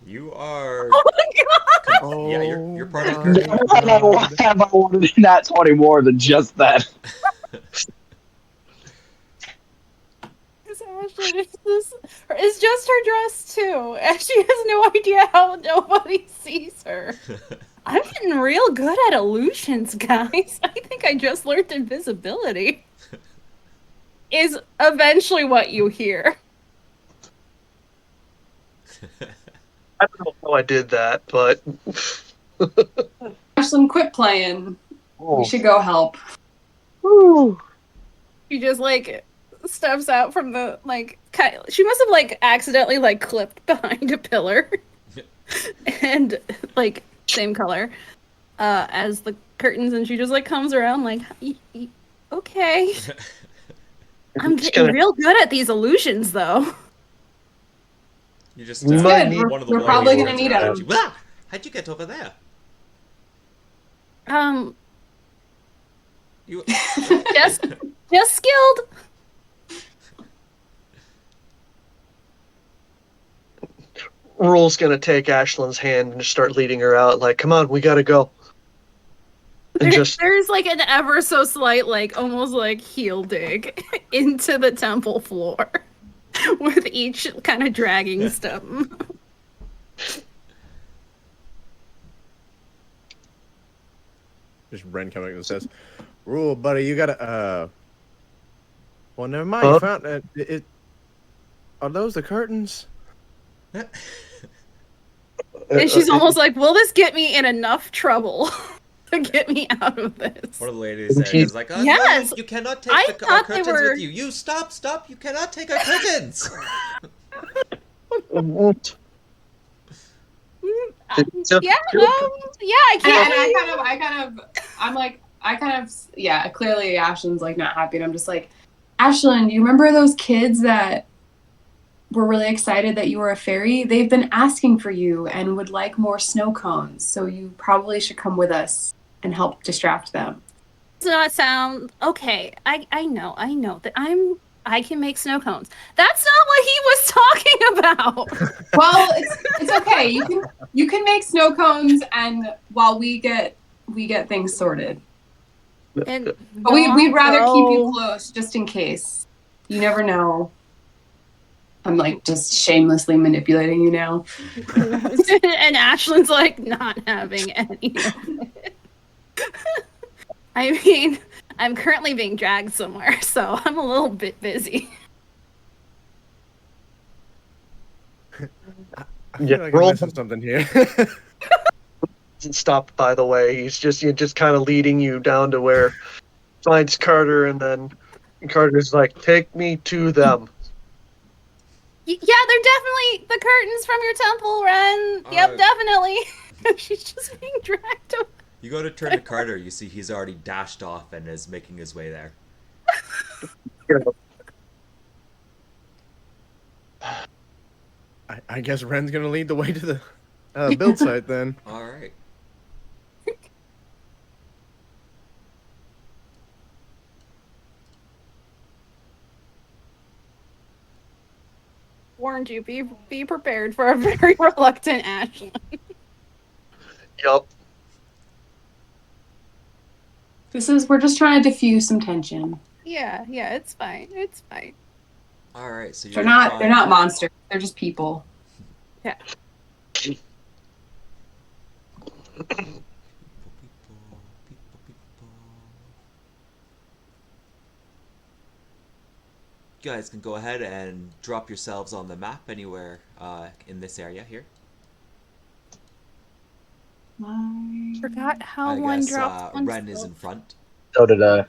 You are. Oh my god! Oh, Yeah, you're part of the my curtain. Never have I wanted that 20 more than just that. This Ashlyn is just her dress too, and she has no idea how nobody sees her. I'm getting real good at illusions, guys. I think I just learned invisibility. Is eventually what you hear. I don't know how I did that, but Ashlyn, quit playing. Oh. We should go help. Woo. She just like steps out from the she must have like accidentally like clipped behind a pillar and like same color as the curtains, and she just like comes around like okay. I'm it's getting gonna. real good at these illusions though. You just We might Good. need. one of the We're warriors probably gonna turns need around them. at you. Ah! How'd you get over there? You just skilled. Rule's gonna take Ashlyn's hand and just start leading her out. Like, come on, we gotta go. And just There's like an ever so slight, like almost like heel dig into the temple floor with each kind of dragging step. Just Renn coming and says, "Rule, buddy, you gotta." Well, never mind. Huh? You found it. Are those the curtains? And she's almost like, will this get me in enough trouble to get me out of this? One of the ladies there is like, oh, Yes! no, you cannot take I our thought they curtains were- with you. You stop, you cannot take our curtains. Yeah, I can't. Yeah, clearly Ashlyn's like not happy, and I'm just like, Ashlyn, do you remember those kids that were really excited that you were a fairy? They've been asking for you and would like more snow cones, so you probably should come with us and help distract them. Does not sound okay. I know that I can make snow cones. That's not what he was talking about. Well, it's okay. You can make snow cones, and while we get things sorted. And But we'd rather keep you also- close just in case. You never know. I'm like just shamelessly manipulating you now. And Ashlyn's like not having any of it. I mean, I'm currently being dragged somewhere, so I'm a little bit busy. I Yeah, feel like I'm roll- missing something here. doesn't stop, by the way. He's just kind of leading you down to where finds Carter, and then Carter's like, take me to them. Yeah, they're definitely the curtains from your temple, Ren. Yep, definitely. She's just being dragged away. You go to turn to Carter, you see he's already dashed off and is making his way there. I guess Ren's gonna lead the way to the build site then. All right. Warned you, be prepared for a very reluctant Ashlyn. Yup. We're just trying to diffuse some tension. Yeah, it's fine. It's fine. All right. So They're not monsters. They're just people. Yeah. You guys can go ahead and drop yourselves on the map anywhere in this area here. Forgot how I one guess drops one Renn is skill. in front. So did I.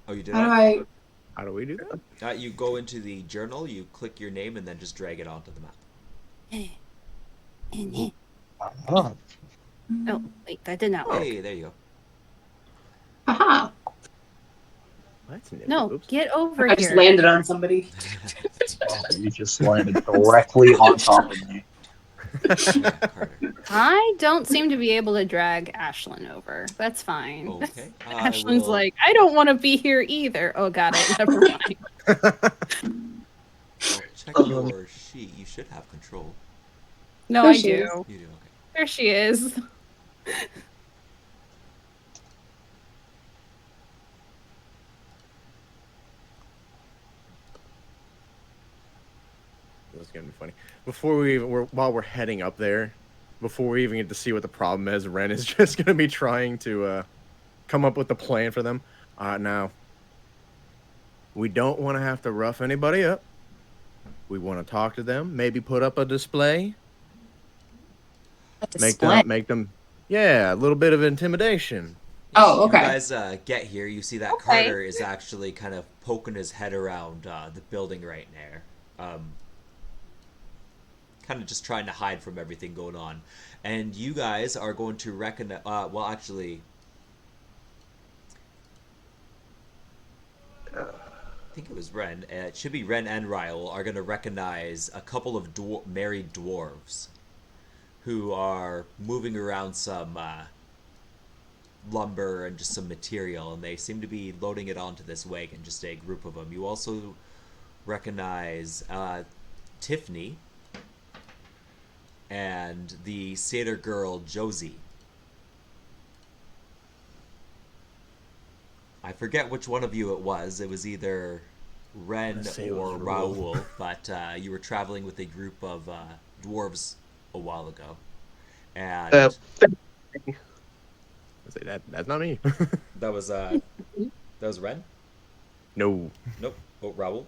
Oh, you did. How do I? How do we do that? You go into the journal, you click your name, and then just drag it onto the map. Oh, wait, that did not work. Hey, there you go. Aha! That's new. No, Oops. get over I here. just landed on somebody. Oh, you just landed directly on top of me. Yeah, Carter. I don't seem to be able to drag Ashlyn over. That's fine. Okay. Ashlyn's like, I don't want to be here either. Oh, got it. Never mind. I'll check Um, your sheet. You should have control. No, There I she do. is. You do, okay. There she is. That's gonna be funny. Before we even, while we're heading up there, before we even get to see what the problem is, Renn is just gonna be trying to come up with a plan for them. Now, we don't want to have to rough anybody up. We want to talk to them. Maybe put up a display. A display. Make them. Yeah, a little bit of intimidation. Oh, okay. You guys get here. You see that Okay. Carter is actually kind of poking his head around the building right now. Kind of just trying to hide from everything going on. And you guys are going to recognize... well, actually... I think it was Renn. It should be Renn and Ryle are going to recognize a couple of married dwarves who are moving around some lumber and just some material, and they seem to be loading it onto this wagon, just a group of them. You also recognize Tiffany and the satyr girl Josie. I forget which one of you it was. It was either Renn or Raoul, but you were traveling with a group of dwarves a while ago. And That's not me. that was Renn? No. Nope. Oh, Raoul?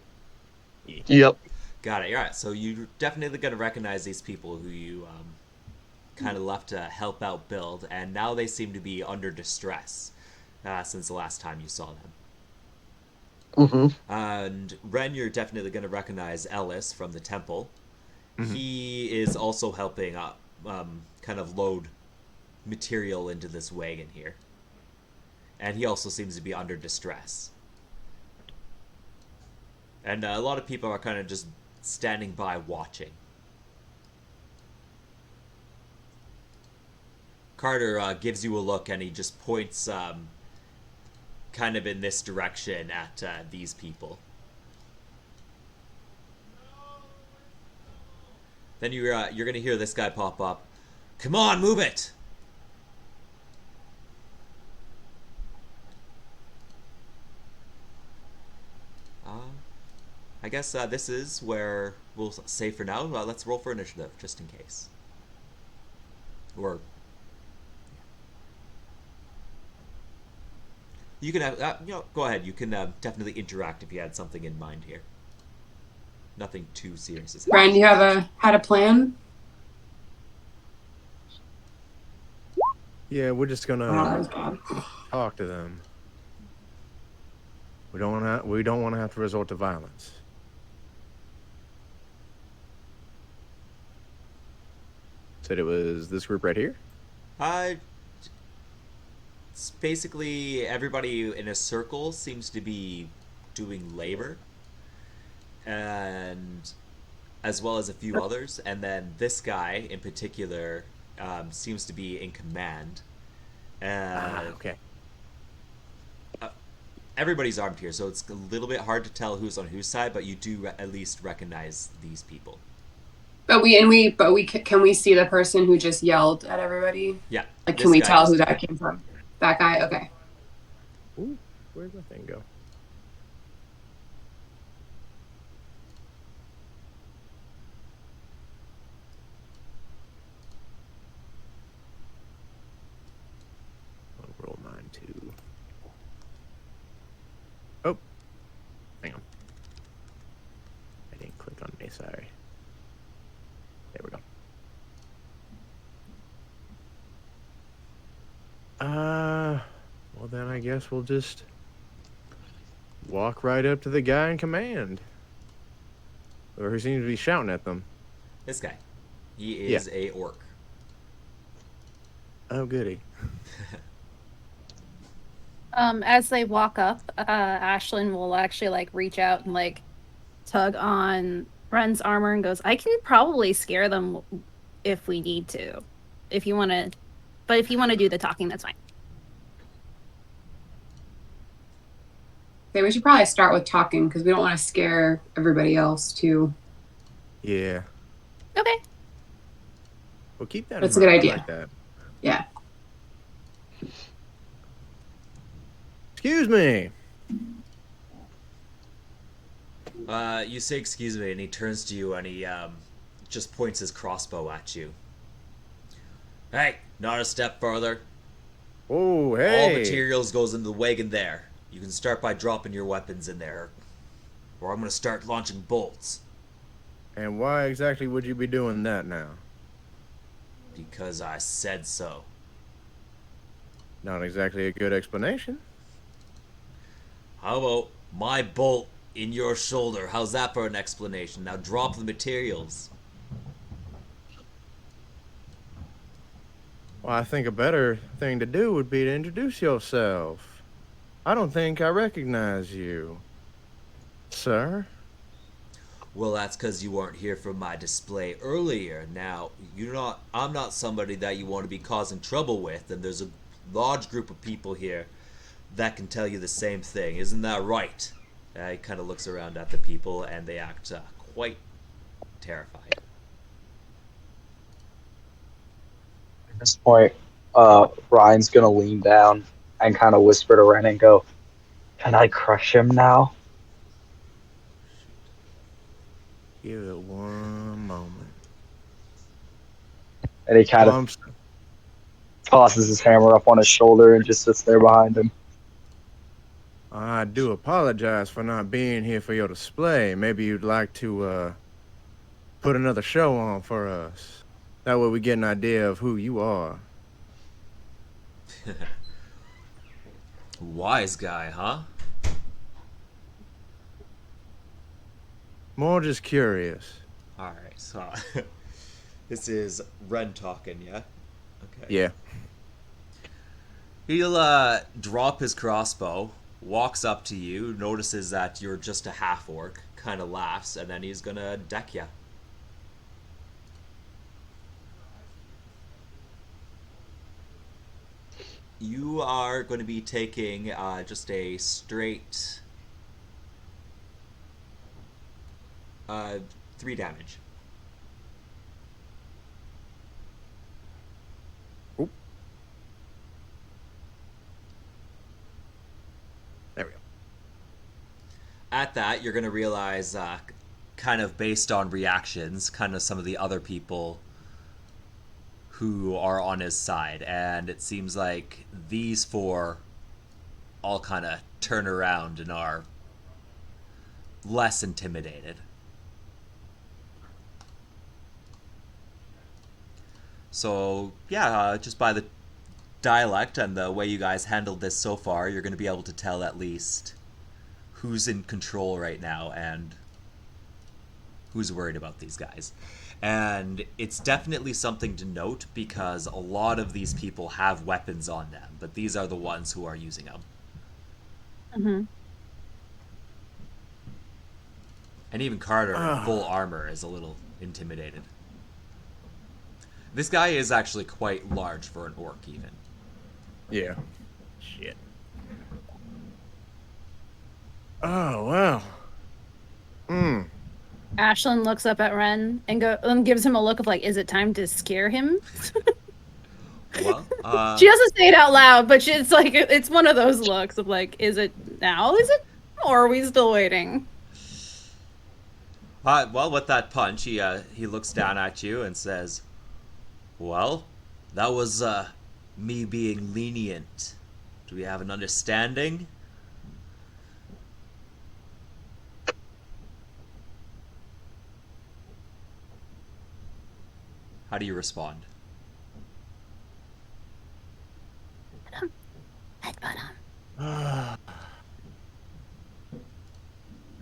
Yep. Got it. All right. So you're definitely going to recognize these people who you kind of left to help out build, and now they seem to be under distress since the last time you saw them. Mm-hmm. And Renn, you're definitely going to recognize Ellis from the temple. Mm-hmm. He is also helping kind of load material into this wagon here. And he also seems to be under distress. And a lot of people are kind of just standing by watching. Carter gives you a look, and he just points kind of in this direction at these people. Then you're going to hear this guy pop up. Come on, move it! I guess this is where we'll say for now. Let's roll for initiative, just in case. Or you can have, go ahead. You can definitely interact if you had something in mind here. Nothing too serious is happening. Renn, you had a plan? Yeah, we're just gonna talk to them. We don't want to have to resort to violence. Said it was this group right here? It's basically everybody in a circle seems to be doing labor, and as well as a few others, and then this guy in particular seems to be in command. Okay. Everybody's armed here, so it's a little bit hard to tell who's on whose side, but you do at least recognize these people. Can we see the person who just yelled at everybody? Yeah. Like, can we tell who that came from? That guy? Okay. Ooh, where'd my thing go? I'll roll mine too. Oh, hang on. I didn't click on me, sorry. There we go. Well then I guess we'll just walk right up to the guy in command. Or who seems to be shouting at them. This guy. He is a orc. Oh, goody. As they walk up, Ashlyn will actually like reach out and like tug on Renn's armor and goes, I can probably scare them if we need to. if you want to, but if you want to do the talking, that's fine. Okay, we should probably start with talking because we don't want to scare everybody else too. Yeah. Okay. Well, keep that That's in a good mind. I idea. like that. Yeah. Excuse me. You say excuse me, and he turns to you and he just points his crossbow at you. Hey, not a step farther. Oh, All hey. materials goes into the wagon there. You can start by dropping your weapons in there, or I'm gonna start launching bolts. And why exactly would you be doing that now? Because I said so. Not exactly a good explanation. How about my bolt in your shoulder? How's that for an explanation? Now drop the materials. Well, I think a better thing to do would be to introduce yourself. I don't think I recognize you, sir. Well, that's because you weren't here for my display earlier. Now, I'm not somebody that you want to be causing trouble with, and there's a large group of people here that can tell you the same thing. Isn't that right? He kind of looks around at the people, and they act quite terrified. At this point, Ryan's gonna lean down and kind of whisper to Ren and go, "Can I crush him now?" Give it one moment. And he kind Well, of tosses his hammer up on his shoulder and just sits there behind him. I do apologize for not being here for your display. Maybe you'd like to put another show on for us. That way we get an idea of who you are. Wise guy, huh? More just curious. Alright, so this is Renn talking, yeah? Okay. Yeah. He'll drop his crossbow, walks up to you, notices that you're just a half orc, kind of laughs, and then he's gonna deck ya. You are going to be taking just a straight 3 damage. Oop. There we go. At that, you're going to realize, kind of based on reactions, kind of some of the other people who are on his side, and it seems like these 4 all kind of turn around and are less intimidated. So, yeah, just by the dialect and the way you guys handled this so far, you're going to be able to tell at least who's in control right now and who's worried about these guys. And it's definitely something to note because a lot of these people have weapons on them, but these are the ones who are using them. Mm-hmm. And even Carter in full armor is a little intimidated. This guy is actually quite large for an orc, even. Yeah. Shit. Oh, wow. Ashlyn looks up at Ren and gives him a look of like, is it time to scare him? Well, She doesn't say it out loud, but it's like it's one of those looks of like, is it now? Is it, or are we still waiting? well, with that punch, he looks down at you and says, "Well, that was me being lenient. Do we have an understanding?" How do you respond?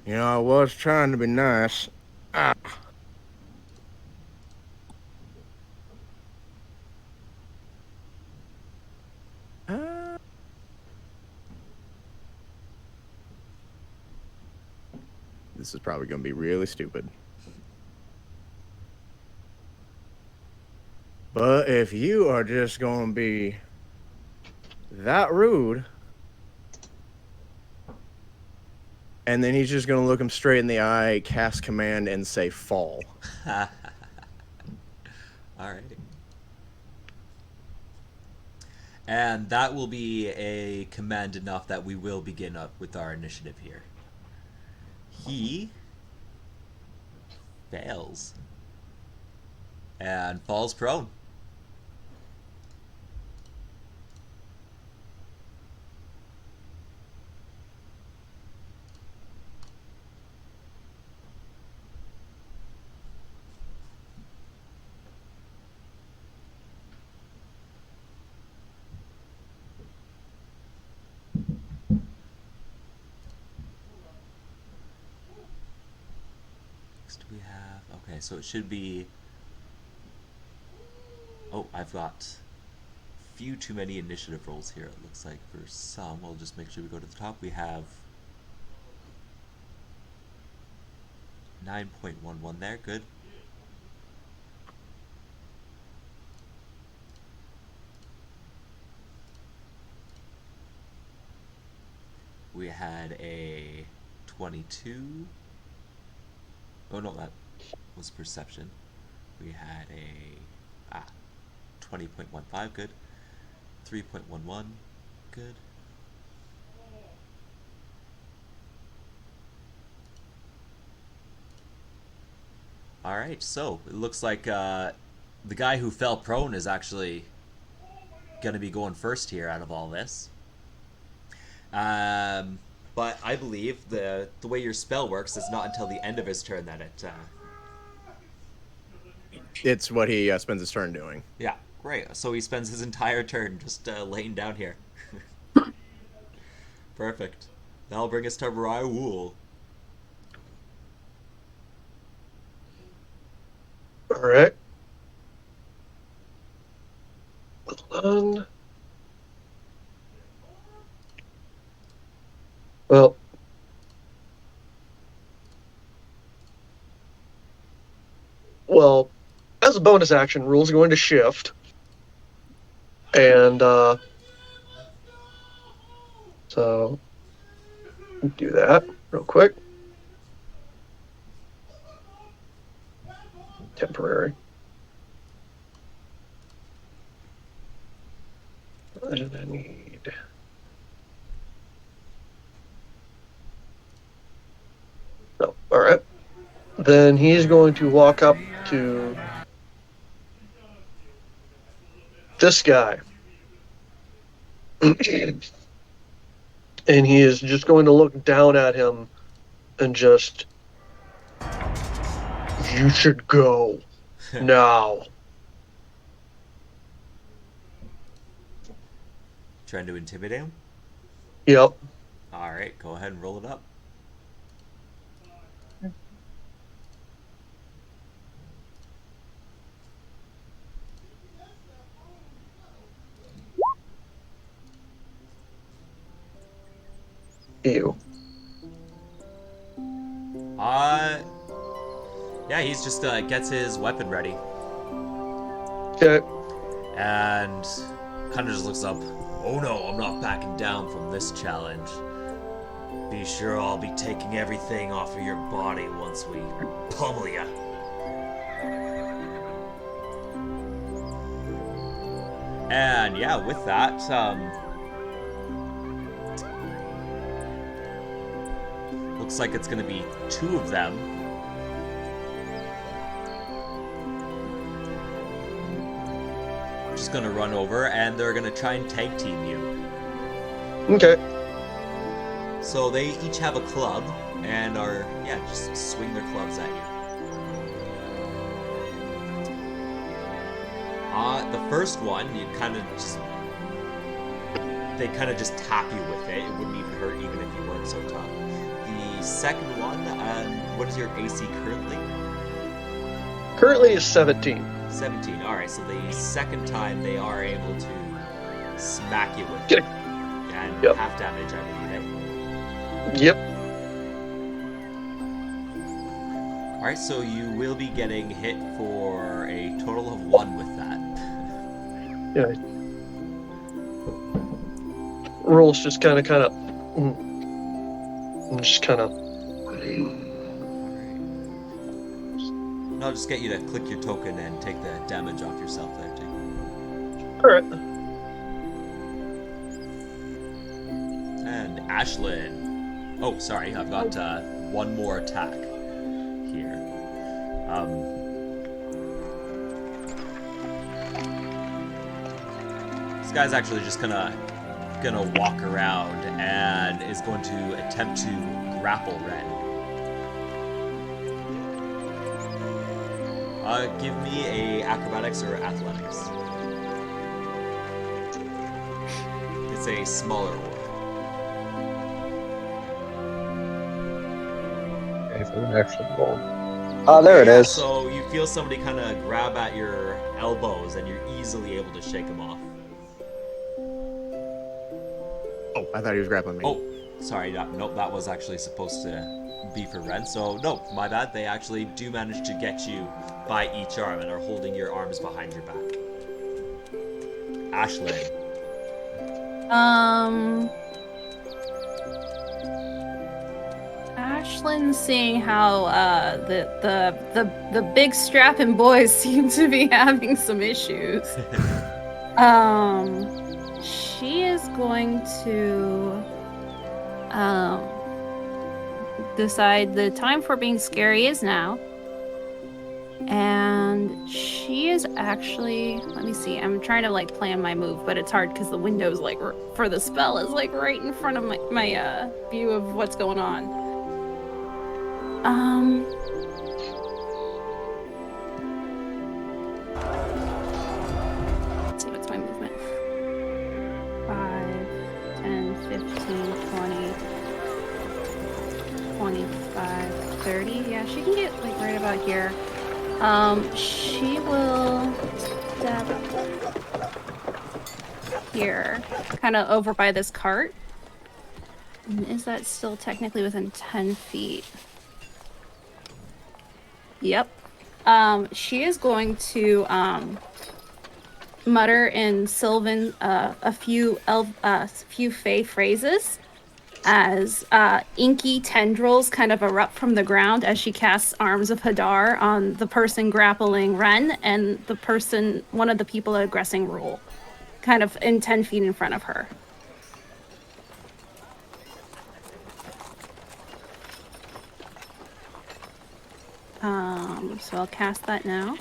You know, I was trying to be nice. This is probably going to be really stupid. But if you are just going to be that rude, and then he's just going to look him straight in the eye, cast command, and say fall. All right. And that will be a command enough that we will begin up with our initiative here. He fails and falls prone. Next we have, okay, so it should be, oh, I've got a few too many initiative rolls here, it looks like. For some, we'll just make sure we go to the top. We have 9.11 there, good. We had a 22. Oh no, that was perception. We had a 20.15, good. 3.11, good. All right, so it looks like the guy who fell prone is actually gonna be going first here out of all this. But I believe the way your spell works is not until the end of his turn that it. It's what he spends his turn doing. Yeah, great. So he spends his entire turn just laying down here. Perfect. That'll bring us to Raoul. All right. Hold on. Well, as a bonus action, Rule's going to shift. And, so, do that real quick. Temporary. And I need... No, alright. Then he's going to walk up to this guy. And he is just going to look down at him and just... You should go. Now. Trying to intimidate him? Yep. Alright, go ahead and roll it up. Ew. Yeah, he's just gets his weapon ready. Okay. And kind of just looks up. Oh no, I'm not backing down from this challenge. Be sure I'll be taking everything off of your body once we pummel ya. And yeah, with that, looks like it's gonna be two of them. Just gonna run over and they're gonna try and tag team you. Okay. So they each have a club and are, yeah, just swing their clubs at you. The first one, you kind of just, they kind of just tap you with it. It wouldn't even hurt even if you weren't so tough. The second one, what is your AC currently? Currently is 17. 17. Alright, so the second time they are able to smack you with it. And Yep. half damage, I believe, eh? Yep. Alright, so you will be getting hit for a total of 1 with that. Yeah. Rolls just kind of, just kind of. I'll just get you to click your token and take the damage off yourself there, too. All right. And Ashlyn. Oh, sorry, I've got one more attack here. This guy's actually just gonna walk around and is going to attempt to grapple Renn. Give me a acrobatics or athletics. It's a smaller orb. Okay, for the next roll. Oh, there it is. So you feel somebody kind of grab at your elbows, and you're easily able to shake them off. Oh, I thought he was grappling me. Oh, sorry. Nope, that was actually supposed to be for Renn. So, no, my bad. They actually do manage to get you by each arm and are holding your arms behind your back. Ashlyn. Ashlyn's seeing how the big strapping boys seem to be having some issues. She is going to decide the time for being scary is now. And she is actually, let me see, I'm trying to like plan my move, but it's hard because the window's like for the spell is like right in front of my view of what's going on. Let's see, what's my movement? 5, 10, 15, 20, 25, 30. Yeah, she can get like right about here. She will step here, kind of over by this cart. And is that still technically within 10 feet? Yep. She is going to mutter in Sylvan a few Fey phrases as inky tendrils kind of erupt from the ground as she casts Arms of Hadar on the person grappling Renn and one of the people aggressing Rule, kind of in 10 feet in front of her. So I'll cast that now.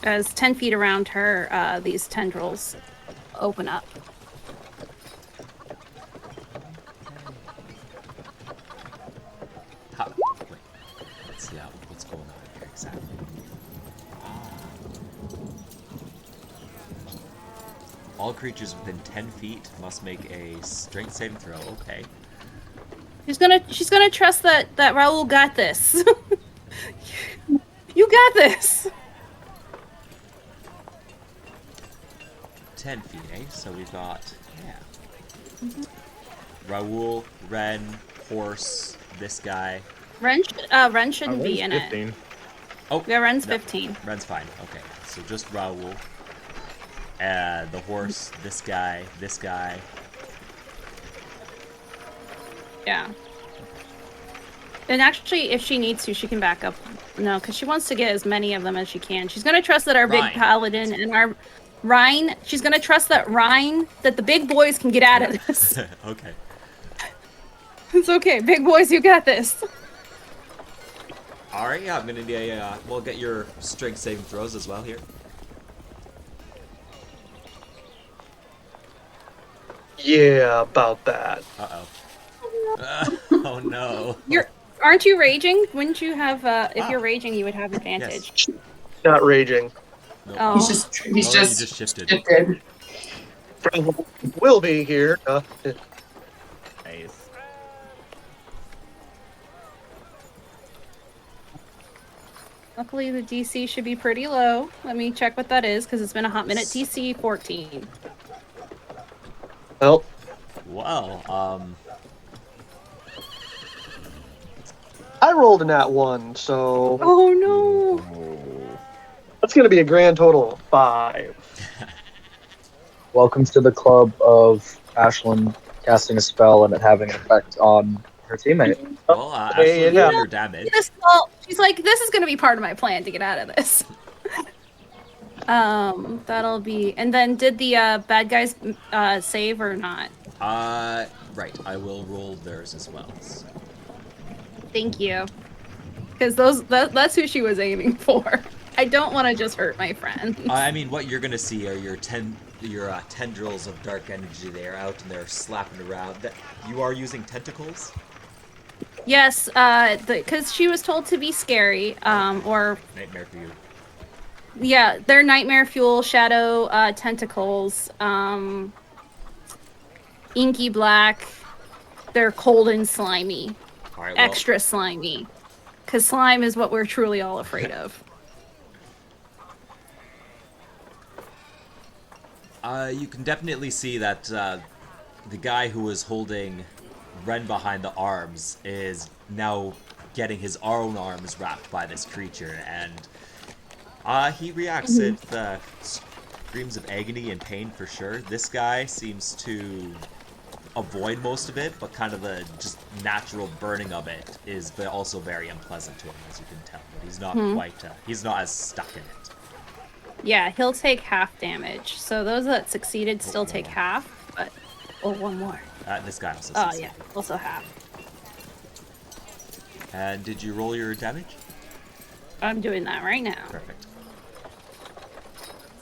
As 10 feet around her, these tendrils open up. Wait, let's see what's going on here exactly. All creatures within 10 feet must make a strength saving throw. Okay. She's gonna trust that Raoul got this. You got this. 10 feet, eh? So we've got, Raoul, Renn, horse, this guy. Renn shouldn't be in 15. it. Oh, yeah, Renn's 15. Renn's fine. Okay, so just Raoul. The horse, this guy. Yeah. And actually, if she needs to, she can back up. No, because she wants to get as many of them as she can. She's going to trust that our big paladin and our Rhine, she's going to trust that the big boys can get out of this. Okay. It's okay. Big boys, you got this. Alright, yeah, I'm going to we'll get your strength saving throws as well here. Yeah, about that. Uh-oh. Oh no. Aren't you raging? Wouldn't you have, if you're raging, you would have advantage. Yes. Not raging. Nope. Oh. He's just shifted. Will be here. Nice. Luckily, the DC should be pretty low. Let me check what that is, because it's been a hot minute. DC 14. Well, Well, I rolled a nat 1, so Oh no! That's going to be a grand total of 5. Welcome to the club of Ashlyn casting a spell and it having an effect on her teammate. Well, Hey, Ashley, it roll happened. your damage. She's like, this is gonna be part of my plan to get out of this. That'll be. And then, did the bad guys save or not? Right. I will roll theirs as well. So. Thank you, because that's who she was aiming for. I don't want to just hurt my friends. I mean, what you're gonna see are your tendrils of dark energy. They are out and they're slapping around. You are using tentacles. Yes, because she was told to be scary, or Nightmare for you. yeah, they're nightmare fuel, shadow tentacles, inky black. They're cold and slimy, All right. Well, extra slimy, because slime is what we're truly all afraid of. You can definitely see that the guy who was holding Renn behind the arms is now getting his own arms wrapped by this creature, and he reacts with screams of agony and pain for sure. This guy seems to avoid most of it, but kind of the just natural burning of it is but also very unpleasant to him, as you can tell. But he's not quite, he's not as stuck in it. Yeah, he'll take half damage. So those that succeeded still take half, but one more. This guy also Oh succeeded. yeah, also half. And did you roll your damage? I'm doing that right now. Perfect.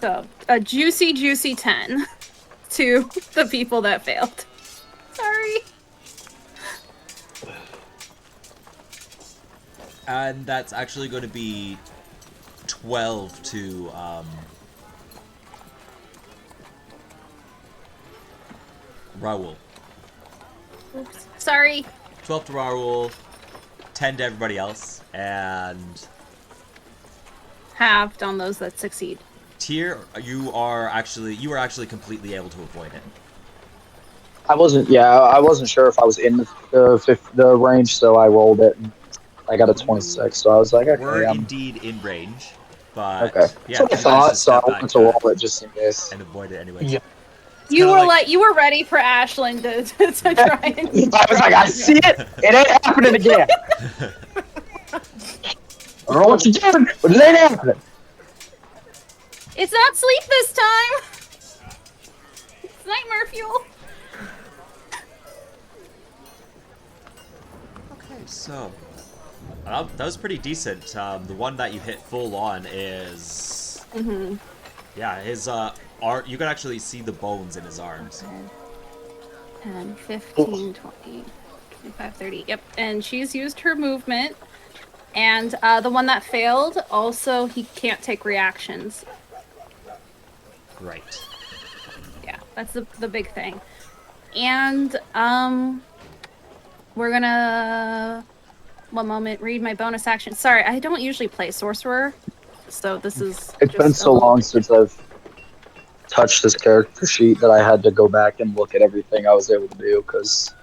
So a juicy 10 to the people that failed. Sorry. And that's actually going to be 12 to Raoul. Oops. Sorry. 12 to Raoul, 10 to everybody else, and Halved on those that succeed. Tyr, you are actually completely able to avoid it. I wasn't sure if I was in the range, so I rolled it. And I got a 26, so I was like, okay. We're indeed in range, but okay. yeah, So I you thought, managed to so I step wanted back to roll it just in case. and avoid it anyway. Yeah. You kinda were like you were ready for Ashlyn to try and. I was like, I see it. It ain't happening again. I don't know what you're doing, but it ain't happening. It's not sleep this time. It's nightmare fuel. Okay, so that was pretty decent. The one that you hit full on is yeah, his you can actually see the bones in his arms. 10, 15, 20, 25, 30. Yep, and she's used her movement. And the one that failed, also, he can't take reactions. Right. Yeah, that's the big thing. And we're gonna one moment read my bonus action. Sorry, I don't usually play sorcerer, so this is. It's been so long since I've touched this character sheet that I had to go back and look at everything I was able to do because.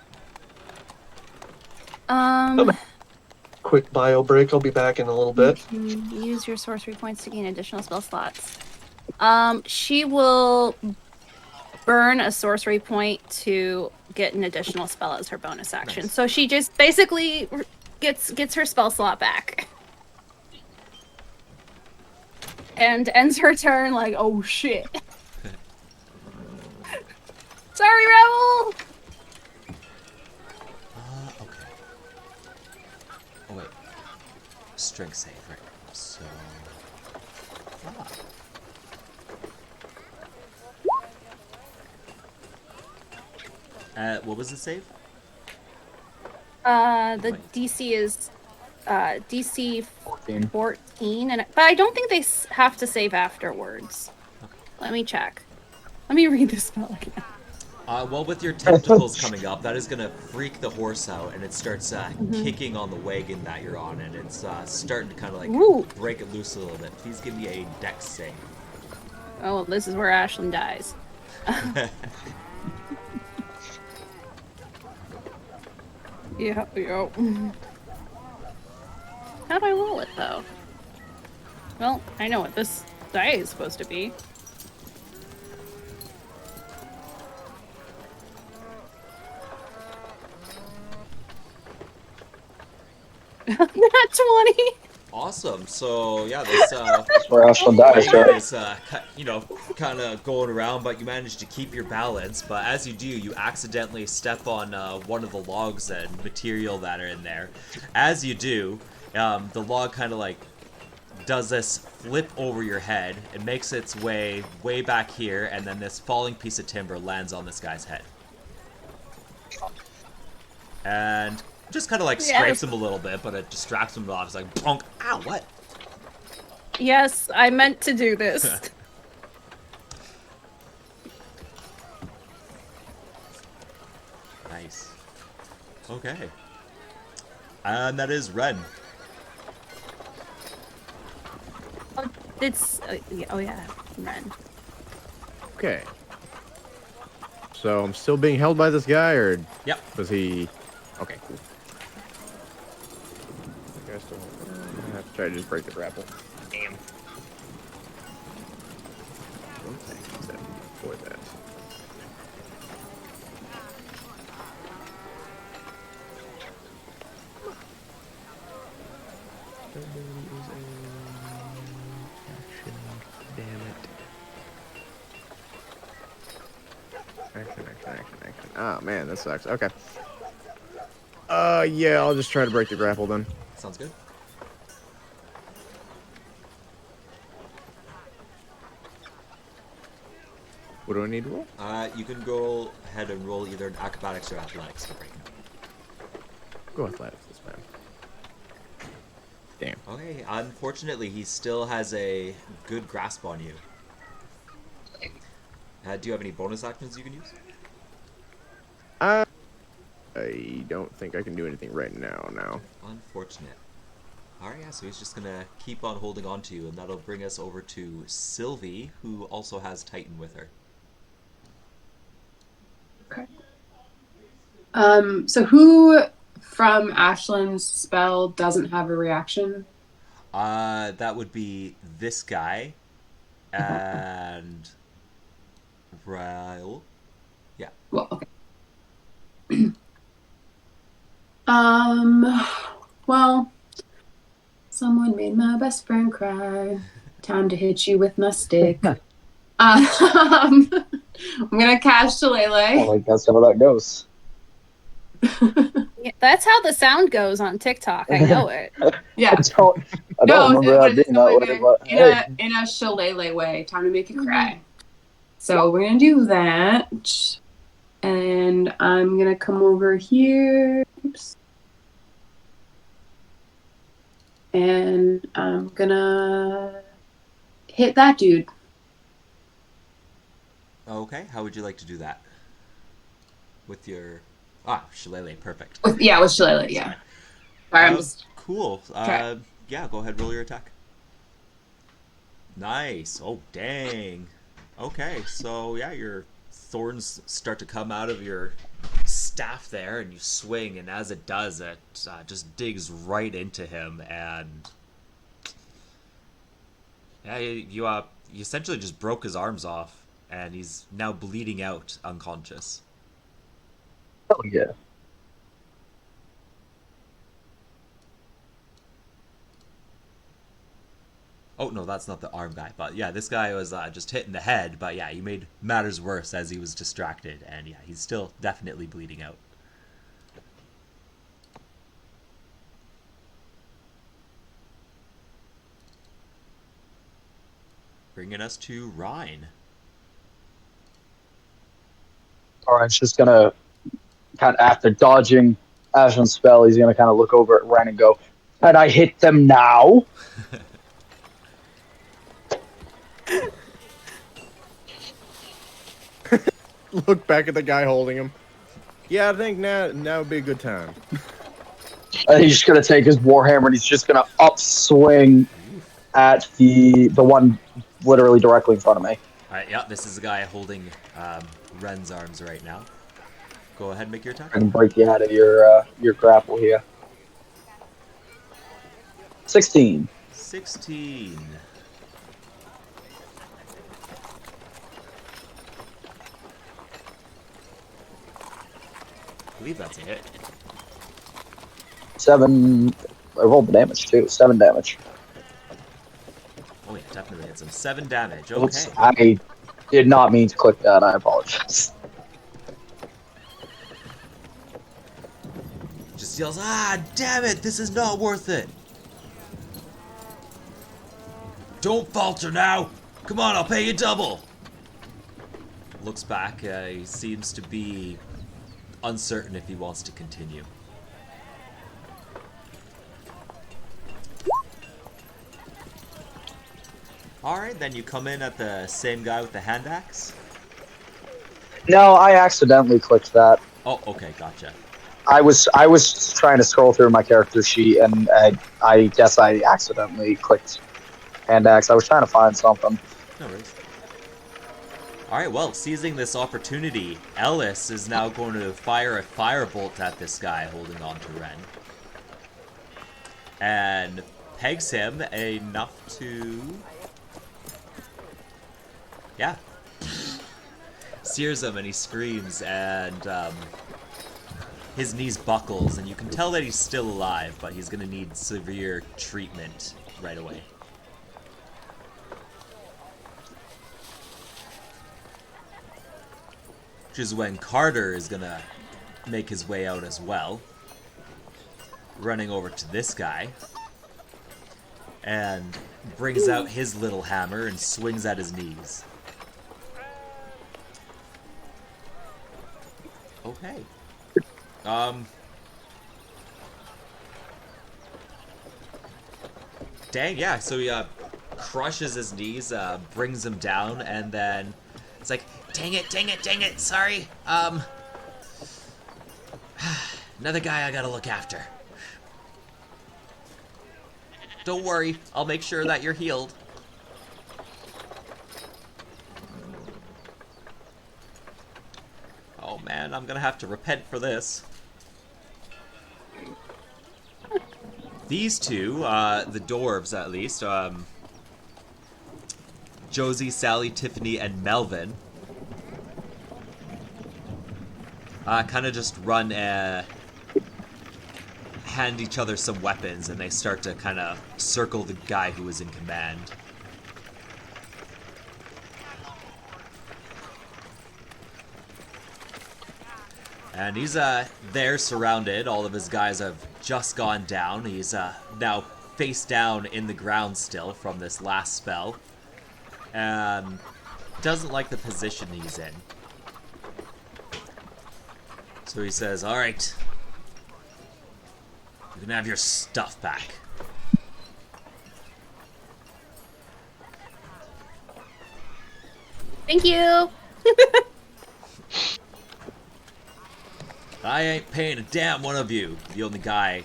Quick bio break. I'll be back in a little bit. You can use your sorcery points to gain additional spell slots. She will burn a sorcery point to get an additional spell as her bonus action. Nice. So she just basically gets her spell slot back. And ends her turn like, oh shit. Sorry, Rebel! Okay. Oh wait. Strength save, right? So. What was the save? The DC is DC 14, but I don't think they have to save afterwards. Okay. Let me check. Let me read this spell again. Well, with your tentacles coming up, that is gonna freak the horse out, and it starts kicking on the wagon that you're on, and it's starting to kind of like break it loose a little bit. Please give me a dex save. Oh, this is where Ashlyn dies. Yeah. How do I roll it though? Well, I know what this Dai is supposed to be. Not 20. Awesome. So yeah, this That's where Ashland dies, wagon right? is kind of going around, but you manage to keep your balance. But as you do, you accidentally step on one of the logs and material that are in there. As you do, the log kind of like does this flip over your head. It makes its way back here, and then this falling piece of timber lands on this guy's head. And just kind of like scrapes him a little bit, but it distracts him off. It's like, bonk, ow, what? Yes, I meant to do this. Nice. Okay. And that is Renn. Oh, it's oh yeah, Renn. Okay. So I'm still being held by this guy, or Yep. was he? Okay, cool. I guess I have to try to just break the grapple. Damn. One thing for that. Action. Oh man, that sucks. Okay. Yeah, I'll just try to break the grapple then. Sounds good. What do I need to roll? You can go ahead and roll either an acrobatics or athletics to break. Go athletics this time. Damn. Okay, unfortunately, he still has a good grasp on you. Do you have any bonus actions you can use? I don't think I can do anything right now. Now. Unfortunate. Alright, yeah, so he's just gonna keep on holding on to you, and that'll bring us over to Sylvie, who also has Titan with her. Okay. So who from Ashland's spell doesn't have a reaction? That would be this guy, and Ryle. Yeah. Well, okay. Well, someone made my best friend cry. Time to hit you with my stick. I'm gonna cast Shillelagh. Oh, like that's how that goes. Yeah, that's how the sound goes on TikTok. I know it. Yeah. I don't remember that being that way, but hey. In a Shillelagh way. Time to make you cry. So we're gonna do that. And I'm gonna come over here. Oops. And I'm gonna hit that dude. Okay, how would you like to do that? With your... Shillelagh, perfect. With Shillelagh, yeah. Sorry, I'm just... Cool. Okay. Yeah, go ahead, roll your attack. Nice. Oh, dang. Okay, so yeah, your thorns start to come out of your staff there, and you swing, and as it does, it just digs right into him, and yeah, you essentially just broke his arms off, and he's now bleeding out, unconscious. Hell yeah. Oh, no, that's not the arm guy. But yeah, this guy was just hit in the head. But yeah, you made matters worse as he was distracted. And yeah, he's still definitely bleeding out. Bringing us to Renn. Alright, just gonna kind of, after dodging Ashland's spell, he's gonna kind of look over at Renn and go, "Can I hit them now?" Look back at the guy holding him. Yeah, I think now would be a good time. And he's just gonna take his warhammer and he's just gonna upswing at the one literally directly in front of me. Alright, yeah, this is the guy holding Renn's arms right now. Go ahead and make your attack. I can break you out of your grapple here. 16. 16. believe that's a hit. 7. I rolled the damage too. 7 damage. Oh yeah, definitely hits him. 7 damage. Oops, Okay. I did not mean to click that. I apologize. Just yells, ah, damn it, this is not worth it. Don't falter now. Come on, I'll pay you double. Looks back, he seems to be uncertain if he wants to continue. Alright, then you come in at the same guy with the hand axe. No, I accidentally clicked that. Oh, okay, gotcha. I was trying to scroll through my character sheet, and I guess I accidentally clicked hand axe. I was trying to find something. No worries. Alright, well, seizing this opportunity, Ellis is now going to fire a firebolt at this guy holding on to Renn. And pegs him enough to... yeah. Sears him and he screams, and his knees buckles, and you can tell that he's still alive, but he's going to need severe treatment right away. Which is when Carter is going to make his way out as well. Running over to this guy. And brings out his little hammer and swings at his knees. Okay. Dang, yeah, so he crushes his knees, brings him down, and then it's like, dang it, sorry. Another guy I gotta look after. Don't worry, I'll make sure that you're healed. Oh man, I'm gonna have to repent for this. These two, the dwarves at least, Josie, Sally, Tiffany, and Melvin, kind of just run, hand each other some weapons, and they start to kind of circle the guy who is in command. And he's there surrounded. All of his guys have just gone down. He's now face down in the ground still from this last spell. And doesn't like the position he's in. So he says, alright, you can have your stuff back. Thank you. I ain't paying a damn one of you. The only guy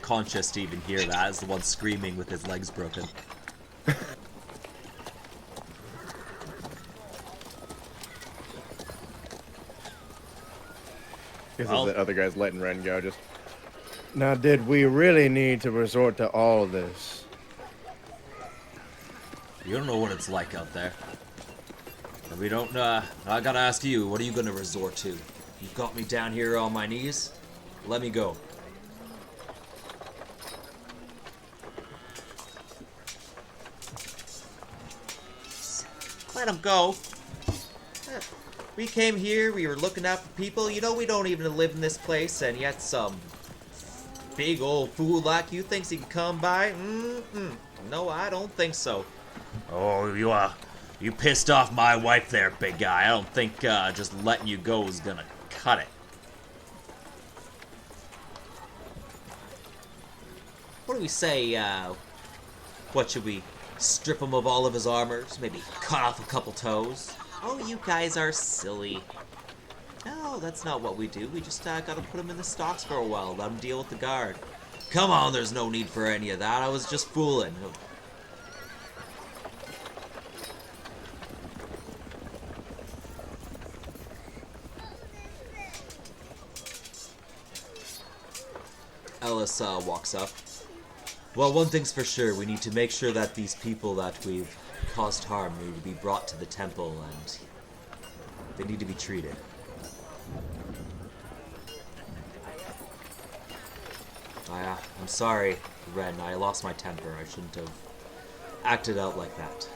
conscious to even hear that is the one screaming with his legs broken. Because Well, the other guy's letting Renn go. Just now, did we really need to resort to all this? you don't know what it's like out there. And we don't, I gotta ask you, what are you gonna resort to? You've got me down here on my knees? Let me go. Let him go. We came here, we were looking out for people. You know we don't even live in this place, and yet some big old fool like you thinks he can come by? No, I don't think so. Oh, you pissed off my wife there, big guy. I don't think just letting you go is gonna cut it. What do we say, what should we strip him of all of his armors? Maybe cut off a couple toes? Oh, you guys are silly. No, that's not what we do. We just gotta put him in the stocks for a while, let him deal with the guard. Come on, there's no need for any of that. I was just fooling. Ellis walks up. Well, one thing's for sure. We need to make sure that these people that we've caused harm need to be brought to the temple, and they need to be treated. I'm sorry, Renn. I lost my temper. I shouldn't have acted out like that.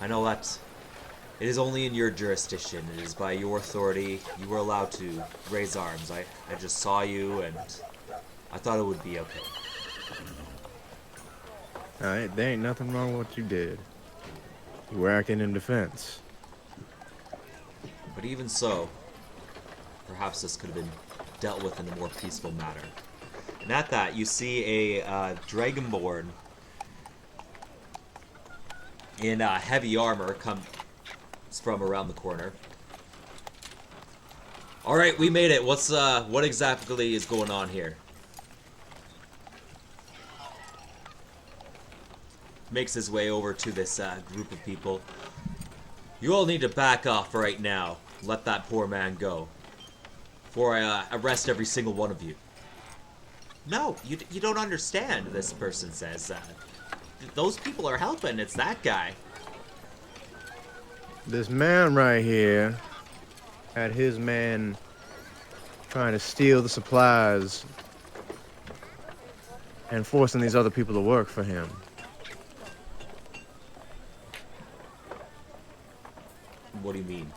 I know that it is only in your jurisdiction. It is by your authority. You were allowed to raise arms. I just saw you, and I thought it would be okay. Alright, there ain't nothing wrong with what you did. You were acting in defense. But even so, perhaps this could have been dealt with in a more peaceful manner. And at that, you see a Dragonborn in heavy armor comes from around the corner. All right, we made it. What exactly is going on here? Makes his way over to this group of people. You all need to back off right now. Let that poor man go. Before I arrest every single one of you. No, you don't understand, this person says. Those people are helping. It's that guy. This man right here had his man trying to steal the supplies and forcing these other people to work for him. What do you mean?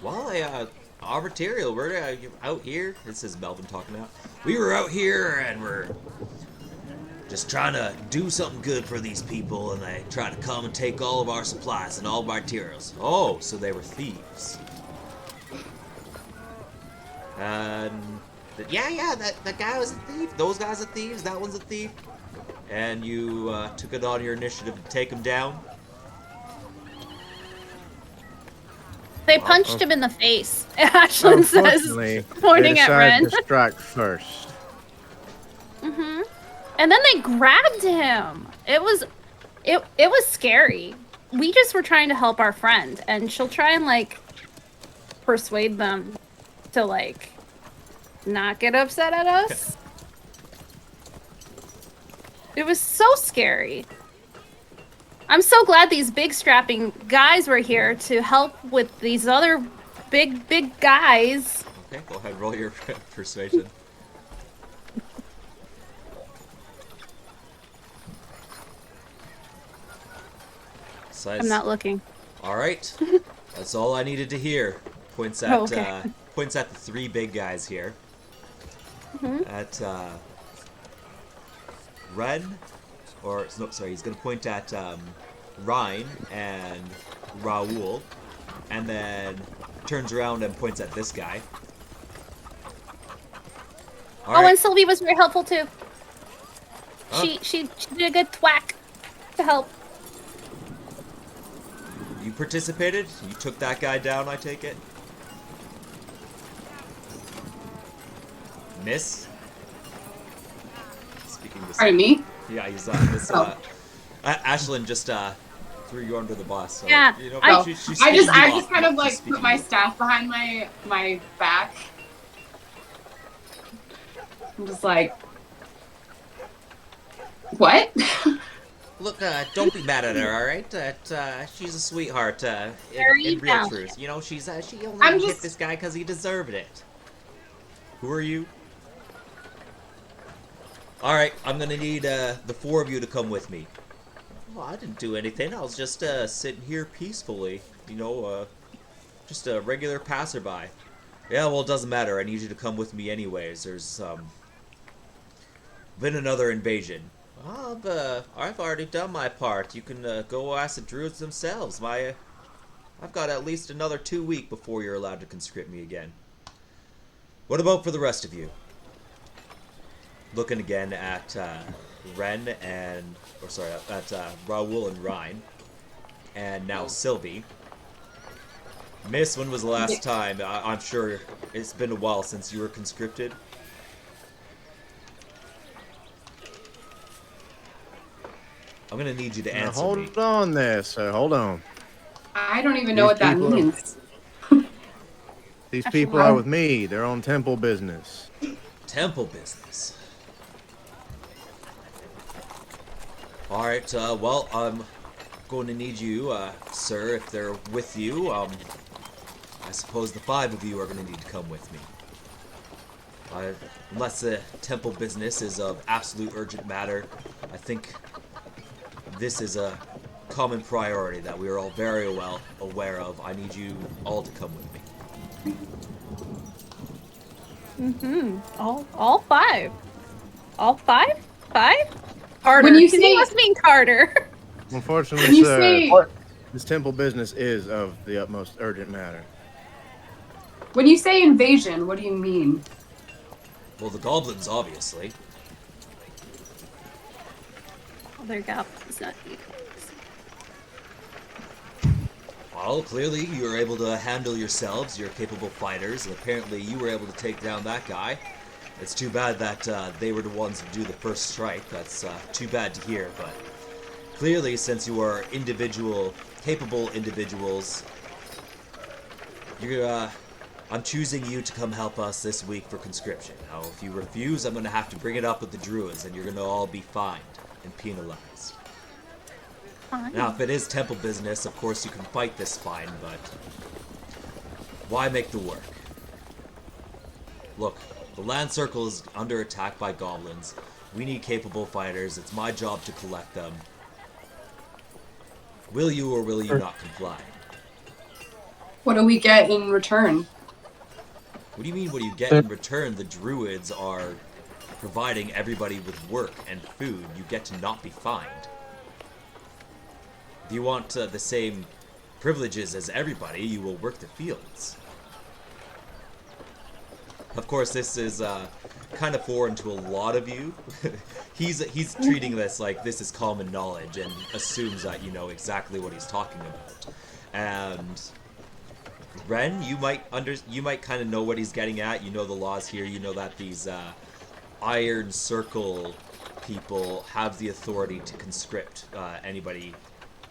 Well, our material, we're out here. This is Melvin talking now. We were out here and we're just trying to do something good for these people, and they tried to come and take all of our supplies and all of our materials. Oh, so they were thieves. Yeah, that guy was a thief. Those guys are thieves. That one's a thief. And you took it on your initiative to take him down. They punched him in the face. Ashlyn says, pointing they at decided Renn. to strike first. Mm-hmm. And then they grabbed him. It was scary. We just were trying to help our friend, and she'll try and like persuade them to like not get upset at us. It was so scary. I'm so glad these big strapping guys were here to help with these other big guys. Okay, go ahead, roll your persuasion. I'm not looking. All right, that's all I needed to hear. Points at points at the three big guys here. Mm-hmm. At Renn, or no, sorry, he's gonna point at Ryan and Raoul, and then turns around and points at this guy. All right. And Sylvie was very helpful too. Huh? She did a good thwack to help. You participated? You took that guy down, I take it? Miss? Speaking to Pardon me? Yeah, he's Ashlyn just threw you under the bus. So, Yeah, you know, I she's just kind of like put my staff behind my back. I'm just like, what? Look, don't be mad at her, all right? She's a sweetheart. In real truth, you know, she only hit this guy because he deserved it. Who are you? All right, I'm gonna need the four of you to come with me. Well, I didn't do anything. I was just sitting here peacefully. You know, just a regular passerby. Yeah, well, it doesn't matter. I need you to come with me anyways. There's been another invasion. But I've already done my part. You can go ask the druids themselves. I've got at least another 2 weeks before you're allowed to conscript me again. What about for the rest of you? Looking again at Renn at Raoul and Ryan, and now Sylvie. Miss, when was the last time? I'm sure it's been a while since you were conscripted. I'm gonna need you to answer me. Hold on there, sir. Hold on. I don't even know what that means. These people are with me. They're on temple business. Temple business. Alright, well, I'm going to need you, sir, if they're with you, I suppose the 5 of you are going to need to come with me. Unless the temple business is of absolute urgent matter, I think this is a common priority that we are all very well aware of. I need you all to come with me. All 5. All 5? 5? Carter. When you He say- must mean Carter. Unfortunately, When you sir, say this temple business is of the utmost urgent matter. when you say invasion, what do you mean? Well, the goblins, obviously. Other goblins, not you. Well, clearly you were able to handle yourselves. You're capable fighters, and apparently you were able to take down that guy. It's too bad that they were the ones to do the first strike. That's too bad to hear, but clearly, since you are capable individuals, I'm choosing you to come help us this week for conscription. Now, if you refuse, I'm going to have to bring it up with the druids, and you're going to all be fined and penalized. Fine. Now, if it is temple business, of course you can fight this fine, but why make the work? Look, the land circle is under attack by goblins. We need capable fighters. It's my job to collect them. Will you or will you not comply? What do we get in return? What do you mean, what do you get in return? The druids are providing everybody with work and food. You get to not be fined. If you want the same privileges as everybody, you will work the fields. Of course, this is kind of foreign to a lot of you. He's treating this like this is common knowledge and assumes that you know exactly what he's talking about. And Renn, you might kind of know what he's getting at. You know the laws here. You know that these Iron Circle people have the authority to conscript anybody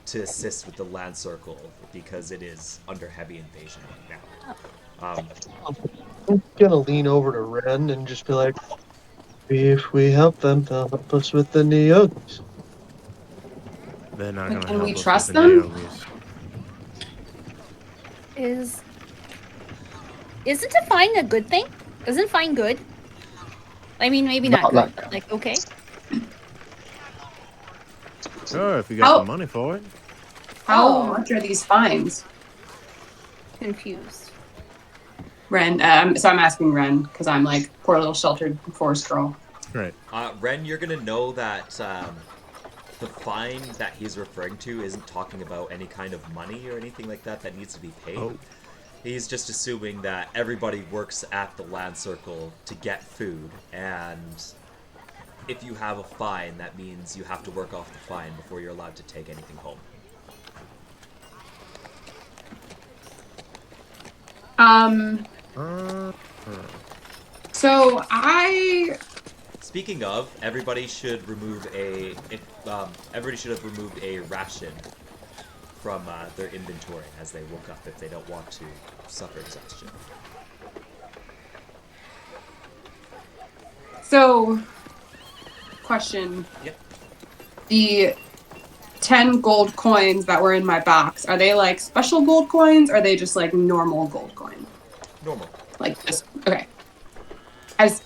to assist with the land circle because it is under heavy invasion right now. I'm gonna lean over to Ren and just be like, if we help them, they'll help us with the Neogis. They're not But gonna can help we us trust with the them? Neogis. Isn't a fine a good thing? Isn't fine good? I mean, maybe not No, good, but like okay. Sure, if you got How- the money for it. How Oh. much are these fines, Confused. Ren? So I'm asking Ren because I'm like poor little sheltered forest girl. Right. Renn, you're gonna know that the fine that he's referring to isn't talking about any kind of money or anything like that needs to be paid. Oh. He's just assuming that everybody works at the land circle to get food, and if you have a fine, that means you have to work off the fine before you're allowed to take anything home. So I Speaking of, everybody should have removed a ration from their inventory as they woke up if they don't want to suffer exhaustion. question. Yep. The 10 gold coins that were in my box, are they like special gold coins? Or are they just like normal gold coin? Normal. Like just okay.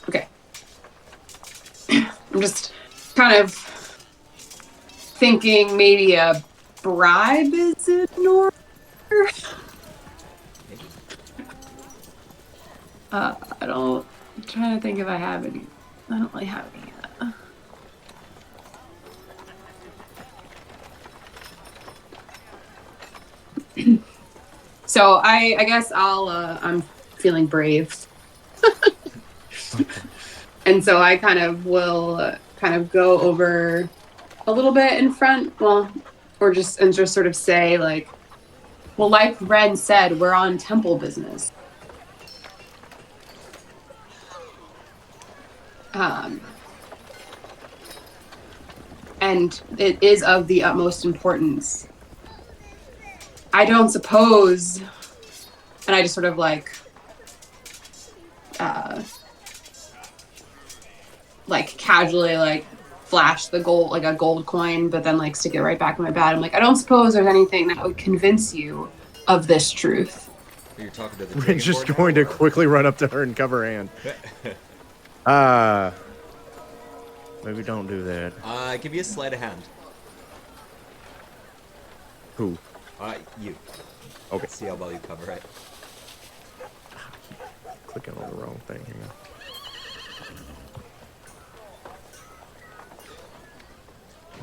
Okay. I'm just kind of thinking maybe a bribe is in order. Maybe. I'm trying to think if I have any. I don't really have any of that. So I guess I'm feeling brave. And so I kind of will kind of go over a little bit in front, or just sort of say like, well, like Renn said, we're on temple business. And it is of the utmost importance. I don't suppose, and I just sort of like casually like flash the gold, like a gold coin, but then like stick it right back in my bag. I'm like, I don't suppose there's anything that would convince you of this truth. You're talking to the Ren's just Dragonborn going now, to quickly run up to her and cover her hand. Maybe don't do that. Give me a sleight of hand. Who? You. Okay. See how well you cover it. Clicking on the wrong thing here.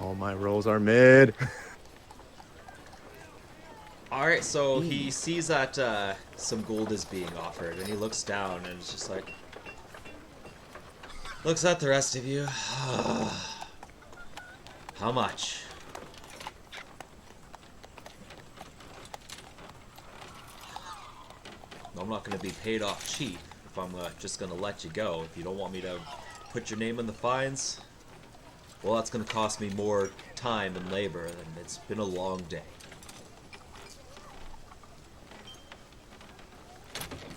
All my rolls are mid. Alright, so he sees that some gold is being offered, and he looks down and it's just like... Looks at the rest of you. How much? I'm not going to be paid off cheap if I'm just going to let you go. If you don't want me to put your name in the fines, well, that's going to cost me more time and labor, and it's been a long day.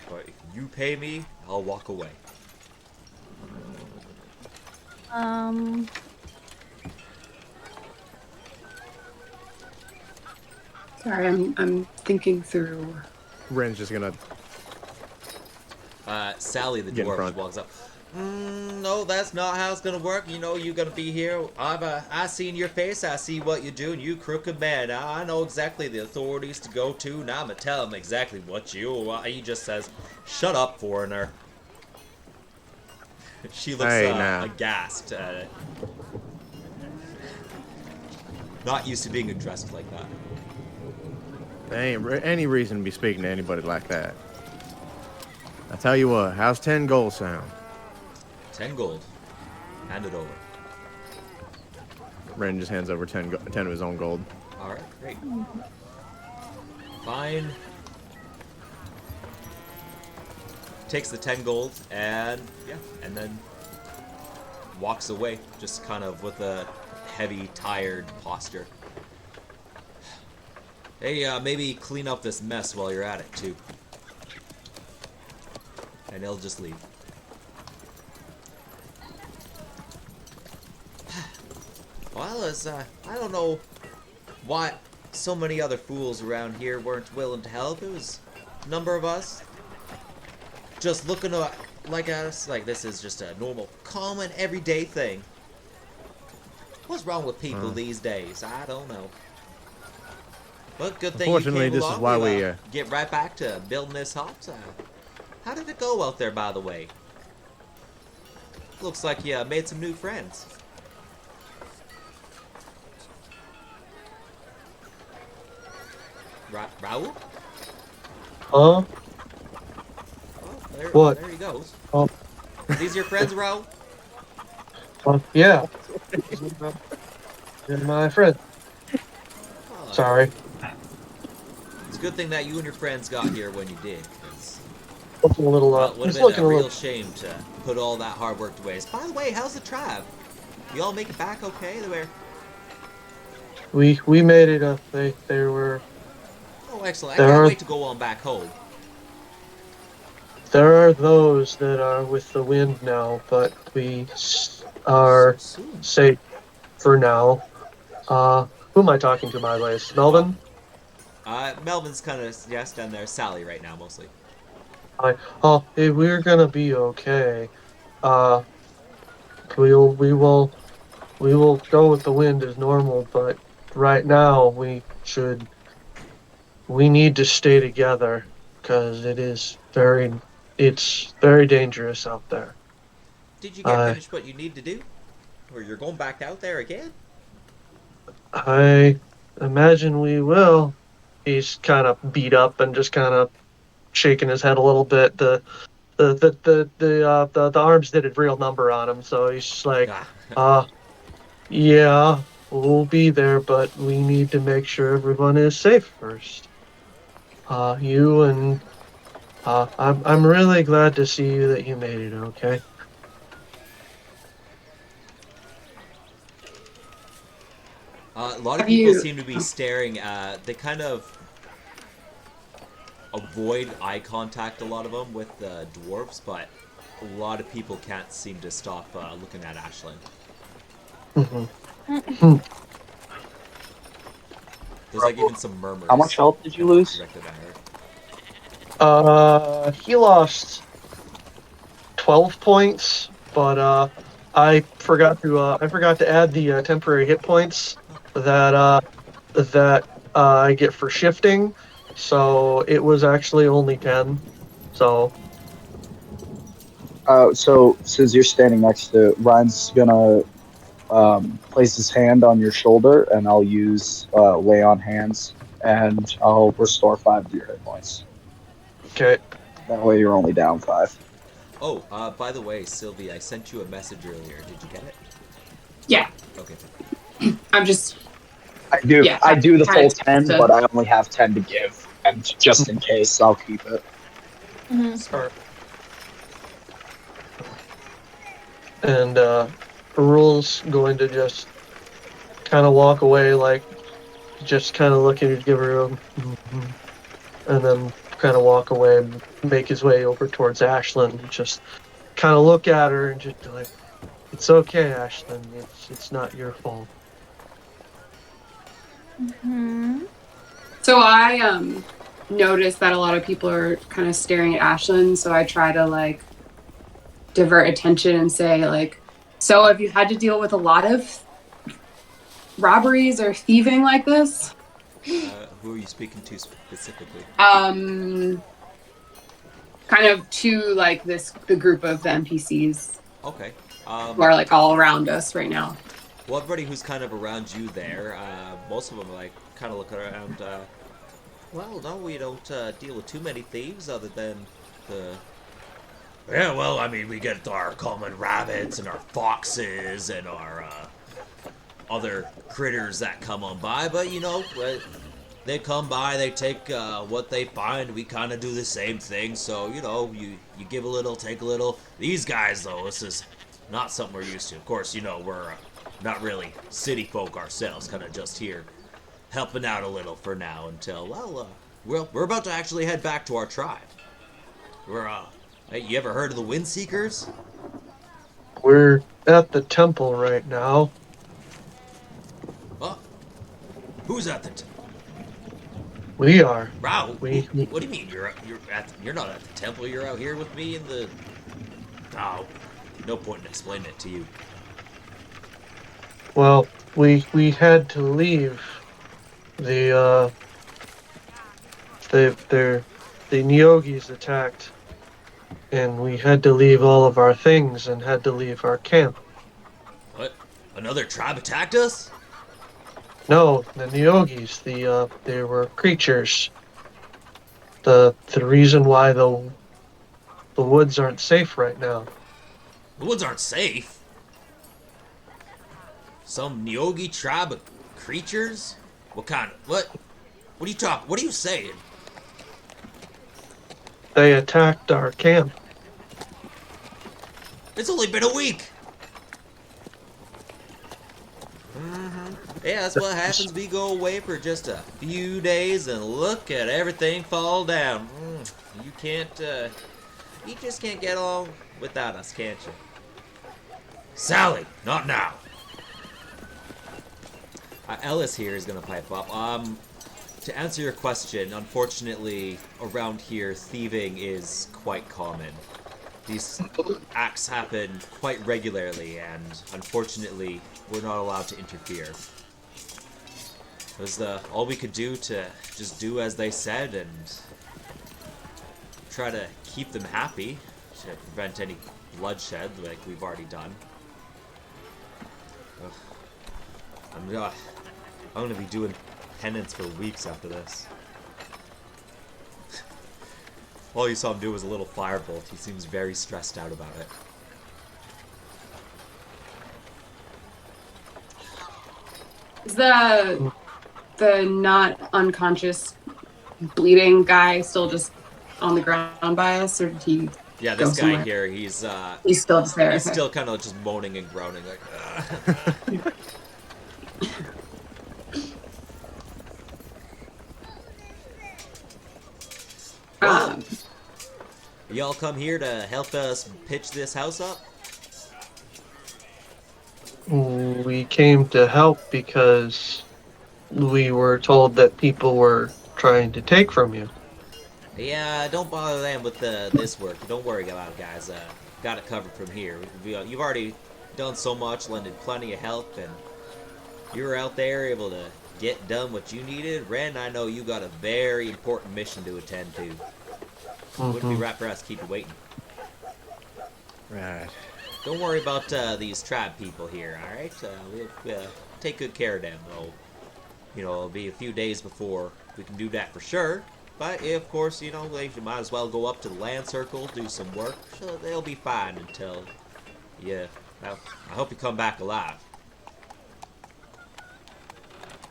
But if you pay me, I'll walk away. Sorry, I'm thinking through. Ren's just gonna. Sally the Get in dwarf front. walks up. No, that's not how it's gonna work. You know you're gonna be here. I seen your face. I see what you're doing. You crooked man. I know exactly the authorities to go to. Now I'm gonna tell him exactly what you want. He just says, "Shut up, foreigner." She looks Hey, now. aghast. Not used to being addressed like that. There ain't any reason to be speaking to anybody like that. I tell you what, how's 10 gold sound? 10 gold. Hand it over. Ren just hands over 10 of his own gold. Alright, great. Fine. Takes the 10 gold and, yeah, and then walks away, just kind of with a heavy, tired posture. Hey, maybe clean up this mess while you're at it, too. And he'll just leave. Well, I don't know why so many other fools around here weren't willing to help. It was a number of us just looking like us, like this is just a normal, common, everyday thing. What's wrong with people these days? I don't know. But good thing you came Unfortunately, this along. is why we get right back to building this hut. How did it go out there, by the way? Looks like you made some new friends. Raoul? Huh? Oh, there, What? There he goes. Oh. These your friends, Raoul? Yeah. You're my friend. Oh, Sorry. it's a good thing that you and your friends got here when you did. Looking a little, Well, it would it's have been looking a a real little. shame to put all that hard work to waste. By the way, how's the tribe? You all make it back okay? We made it up. They were. Oh, excellent. I There can't are- wait to go on back home. There are those that are with the wind now, but we are So soon. safe for now. Who am I talking to, by the way? Is Melvin? Melvin's kind of down there. Sally right now, mostly. Hey, we're gonna be okay. Uh, we will go with the wind as normal, but right now we need to stay together because it's very dangerous out there. Did you get finished what you need to do? Or you're going back out there again? I imagine we will. He's kind of beat up and just kind of shaking his head a little bit. The arms did a real number on him, so he's just like, yeah, we'll be there, but we need to make sure everyone is safe first. You and I'm really glad to see you that you made it okay. A lot of people seem to be staring at. They kind of avoid eye contact, a lot of them, with the dwarves, but a lot of people can't seem to stop looking at Ashlyn. Mm-hmm. There's like even some murmurs. How much health did you lose? Directed at her. He lost 12 points, but I forgot to add the temporary hit points that I get for shifting. So it was actually only 10. So So since you're standing next to Ryan's gonna place his hand on your shoulder, and I'll use lay on hands, and I'll restore 5 of your hit points. okay. That way, you're only down 5. Oh, by the way, Sylvie, I sent you a message earlier. Did you get it? Yeah, Okay. I'm just I do the kind full of 10, to, but I only have 10 to give, and just in case, I'll keep it. Mhm. Smart. And Rule's going to just kind of walk away, like just kind of looking at give her and then kind of walk away and make his way over towards Ashlyn. And just kind of look at her and just be like, "It's okay, Ashlyn. It's not your fault." Mhm. so I noticed that a lot of people are kind of staring at Ashlyn, so I try to like divert attention and say like, so have you had to deal with a lot of robberies or thieving like this? Who are you speaking to specifically? Kind of to like the group of the NPCs Okay. who are like all around us right now. Well, everybody who's kind of around you there, most of them like kind of look around. Well, no, we don't deal with too many thieves other than the. Yeah, well, I mean, we get our common rabbits and our foxes and our other critters that come on by, but you know, they come by, they take what they find. We kind of do the same thing, so you know, you give a little, take a little. These guys, though, this is not something we're used to. Of course, you know, we're not really city folk ourselves, kind of just here helping out a little for now until we're about to actually head back to our tribe. We're hey, you ever heard of the Wind Seekers? We're at the temple right now. Oh, who's at the We are. Wow, We what do you mean you're not at the temple? You're out here with me in the. Oh, no point in explaining it to you. well, we had to leave the the Neogis attacked, and we had to leave all of our things and had to leave our camp. What? Another tribe attacked us? No, the Neogis, they were creatures. The reason why the woods aren't safe right now. The woods aren't safe. Some Neogi tribe of creatures? What kind of what? What are you talking? What are you saying? They attacked our camp. It's only been a week. Yeah, that's what happens. We go away for just a few days and look at everything fall down. You can't, you just can't get along without us, can't you? Sally, not now. Ellis here is gonna pipe up. To answer your question, unfortunately, around here, thieving is quite common. These acts happen quite regularly, and unfortunately, we're not allowed to interfere. It was all we could do to just do as they said and try to keep them happy to prevent any bloodshed like we've already done. Ugh. I'm gonna be doing penance for weeks after this. All you saw him do was a little firebolt. He seems very stressed out about it. Is the not unconscious bleeding guy still just on the ground by us, or did he Yeah, go this guy somewhere? here, He's still just there. he's Okay. still kind of just moaning and groaning like. "Ugh." Well, Um, y'all come here to help us pitch this house up? We came to help because we were told that people were trying to take from you. Yeah, don't bother them with this work. Don't worry about it, guys. Got it covered from here. You've already done so much, lended plenty of help, and you were out there able to get done what you needed. Ren, I know you got a very important mission to attend to. Wouldn't be right for us to keep you waiting. Right. Don't worry about these tribe people here, alright? We'll take good care of them. It'll be a few days before we can do that for sure. But, of course, they might as well go up to the land circle, do some work. So they'll be fine until, I hope you come back alive.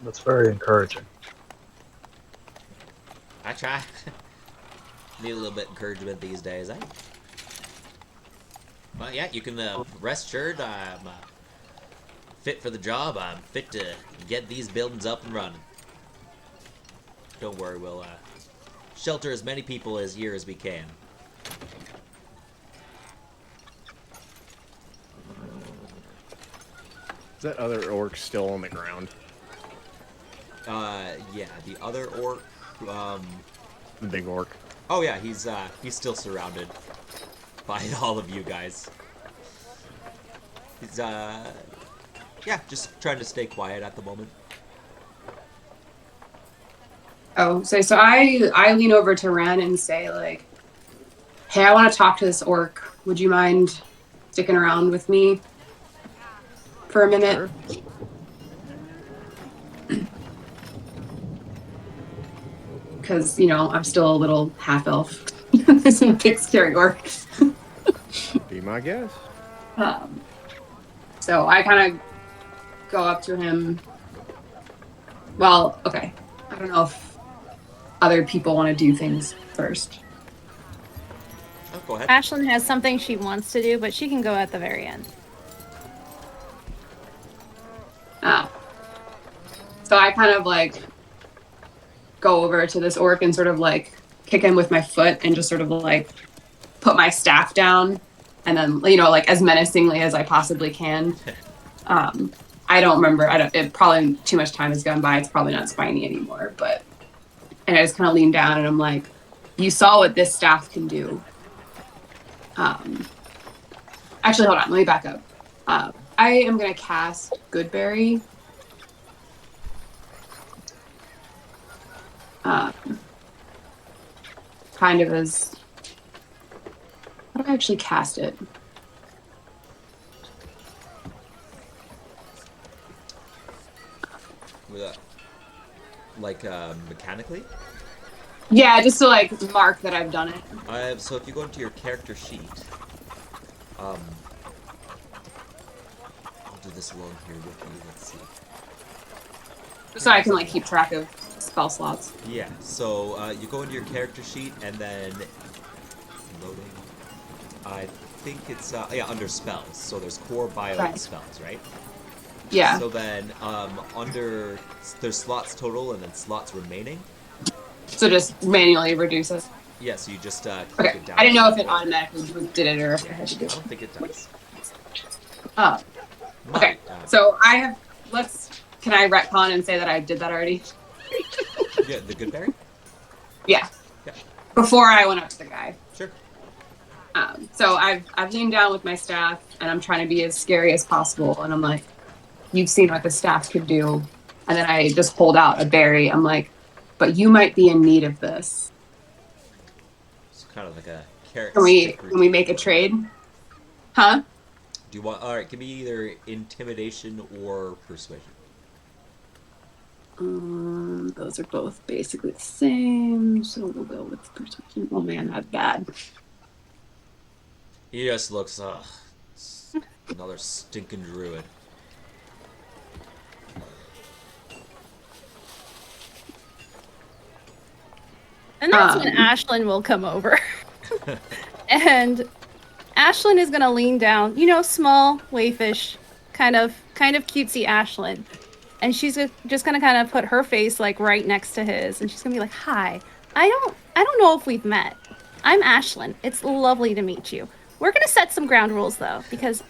That's very encouraging. I try. Need a little bit of encouragement these days, eh? But yeah, you can rest assured I'm fit for the job. I'm fit to get these buildings up and running. Don't worry, we'll shelter as many people here as we can. Is that other orc still on the ground? Yeah, the other orc, The big orc. oh yeah, he's still surrounded by all of you guys. He's, yeah, just trying to stay quiet at the moment. Oh, so I lean over to Ren and say, like, hey, I want to talk to this orc. Would you mind sticking around with me for a minute? Sure. Because, I'm still a little half-elf. This is a big scary orc. Be my guest. So I kind of go up to him. Well, okay. I don't know if other people want to do things first. Oh, go ahead. Ashlyn has something she wants to do, but she can go at the very end. So I kind of like go over to this orc and sort of like kick him with my foot and just sort of like put my staff down and then, like as menacingly as I possibly can. I don't remember. It probably too much time has gone by. It's probably not spiny anymore, and I just kind of lean down and I'm like, you saw what this staff can do. Actually, hold on. Let me back up. I am going to cast Goodberry. Kind of as... How do I actually cast it? Like, mechanically? Yeah, just to like mark that I've done it. So if you go into your character sheet, I'll do this alone here with you. Let's see. So I can like keep track of spell slots. Yeah. So you go into your character sheet and then loading. I think it's under spells. So there's core bio Right. spells, right? Yeah. So then under there's slots total and then slots remaining. So just manually reduce it. Yeah, so you just click Okay. it down. I didn't know if it automatically did it or if I had to do I it. don't think it does. Oh. Okay. Might, So I have. Can I retcon and say that I did that already? yeah, the good berry? Yeah. Yeah. Before I went up to the guy. Sure. So I've leaned down with my staff and I'm trying to be as scary as possible. And I'm like, you've seen what the staff could do. And then I just hold out a berry. I'm like, but you might be in need of this. It's kind of like a carrot. Can we stick can we make a trade? Huh? Do you want? All right, give me either intimidation or persuasion. Those are both basically the same. So we'll go with persuasion. Oh man, that's bad. He just looks, another stinking druid. And that's when Ashlyn will come over. And Ashlyn is gonna lean down, small, wayfish, kind of cutesy Ashlyn. And she's just gonna kind of put her face like right next to his, and she's gonna be like, "Hi, I don't know if we've met. I'm Ashlyn. It's lovely to meet you. We're gonna set some ground rules though, because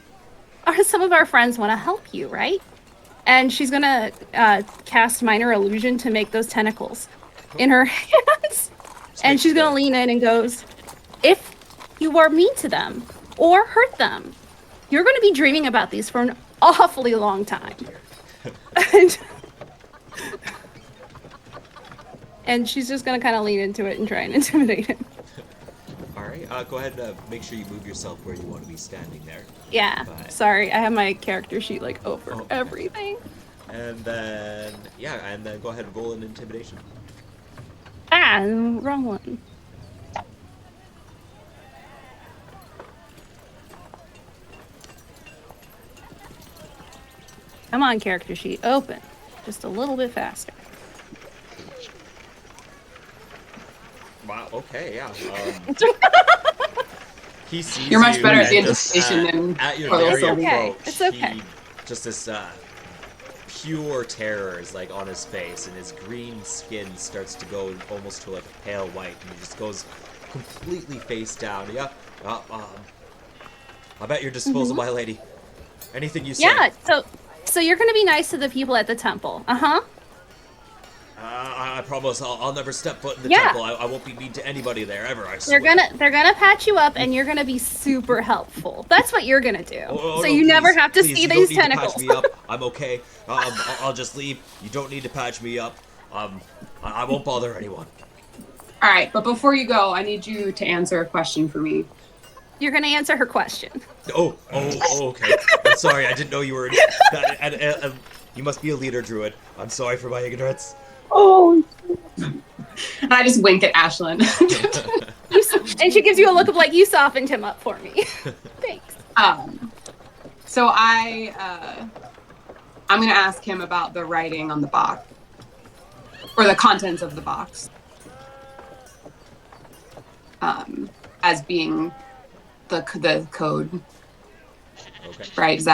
some of our friends want to help you, right?" And she's gonna cast minor illusion to make those tentacles in her hands. And she's gonna lean in and goes, if you are mean to them or hurt them, you're gonna be dreaming about these for an awfully long time. And she's just gonna kind of lean into it and try and intimidate him. All right, go ahead and make sure you move yourself where you want to be standing there. Yeah, sorry, I have my character sheet like over everything. And then, go ahead and roll an intimidation. Ah, wrong one. Come on, character sheet, open. Just a little bit faster. Wow, okay, yeah. He sees You're much you better at the and just, anticipation than at your Carlos very will be. approach, It's okay. he, just this pure terror is like on his face, and his green skin starts to go almost to like a pale white, and he just goes completely face down. Yeah, I'm at your disposal, my lady. Anything you say. Yeah, so you're gonna be nice to the people at the temple. I promise I'll never step foot in the temple. I won't be mean to anybody there ever. I swear. They're gonna patch you up, and you're gonna be super helpful. That's what you're gonna do. So you never have to see these tentacles. You don't need to patch me up. I'm okay. I'll just leave. You don't need to patch me up. I won't bother anyone. All right, but before you go, I need you to answer a question for me. You're gonna answer her question. Oh, okay. I'm sorry. I didn't know you were. You must be a leader, druid. I'm sorry for my ignorance. Oh. And I just wink at Ashlyn. And she gives you a look of like, you softened him up for me. Thanks. So I'm gonna ask him about the writing on the box, or the contents of the box, as being the code. Okay. Right?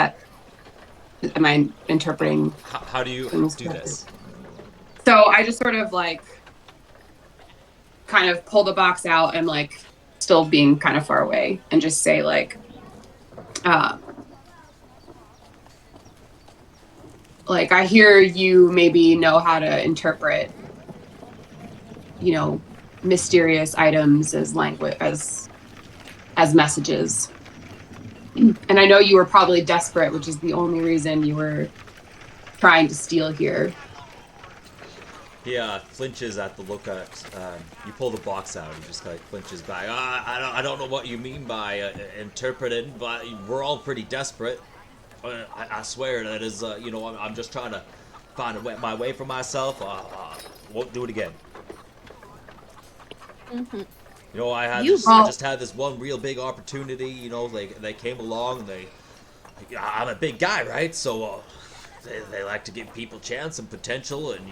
Am I interpreting? How do you do this? So I just sort of like kind of pull the box out and like still being kind of far away and just say like I hear you maybe know how to interpret, mysterious items as language, as messages. And I know you were probably desperate, which is the only reason you were trying to steal here. He flinches at the look at you pull the box out. He just kind of flinches back. I don't know what you mean by interpreted, but we're all pretty desperate. I swear that is, I'm just trying to find my way for myself. Won't do it again. Mm-hmm. I just had this one real big opportunity. They came along. I'm a big guy, right? So they like to give people chance and potential, and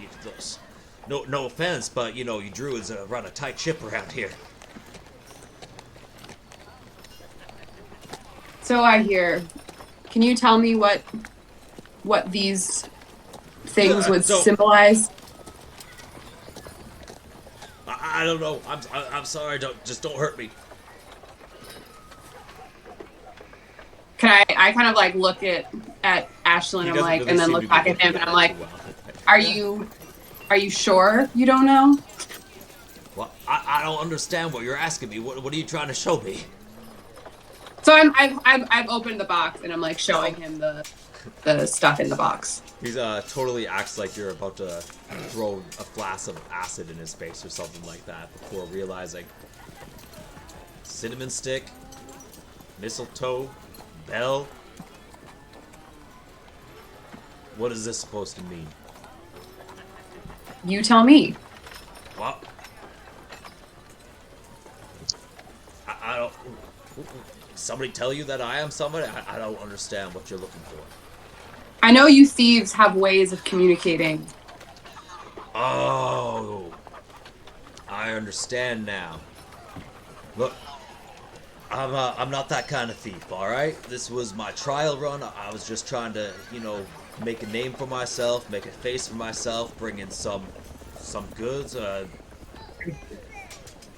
no offense, but you druids run a tight ship around here. So I hear. Can you tell me what these things would symbolize? I don't know. I'm sorry. Don't hurt me. Can I kind of like look at Ashlyn and like, and then look back at him and I'm like, are you sure you don't know? Well, I don't understand what you're asking me. What are you trying to show me? So I've opened the box and I'm like showing him the stuff in the box. He's totally acts like you're about to throw a flask of acid in his face or something like that before realizing. Cinnamon stick, mistletoe, bell. What is this supposed to mean? You tell me. What? I don't. Somebody tell you that I am somebody? I don't understand what you're looking for. I know you thieves have ways of communicating. Oh, I understand now. Look, I'm not that kind of thief, all right? This was my trial run. I was just trying to, make a name for myself, make a face for myself, bring in some goods.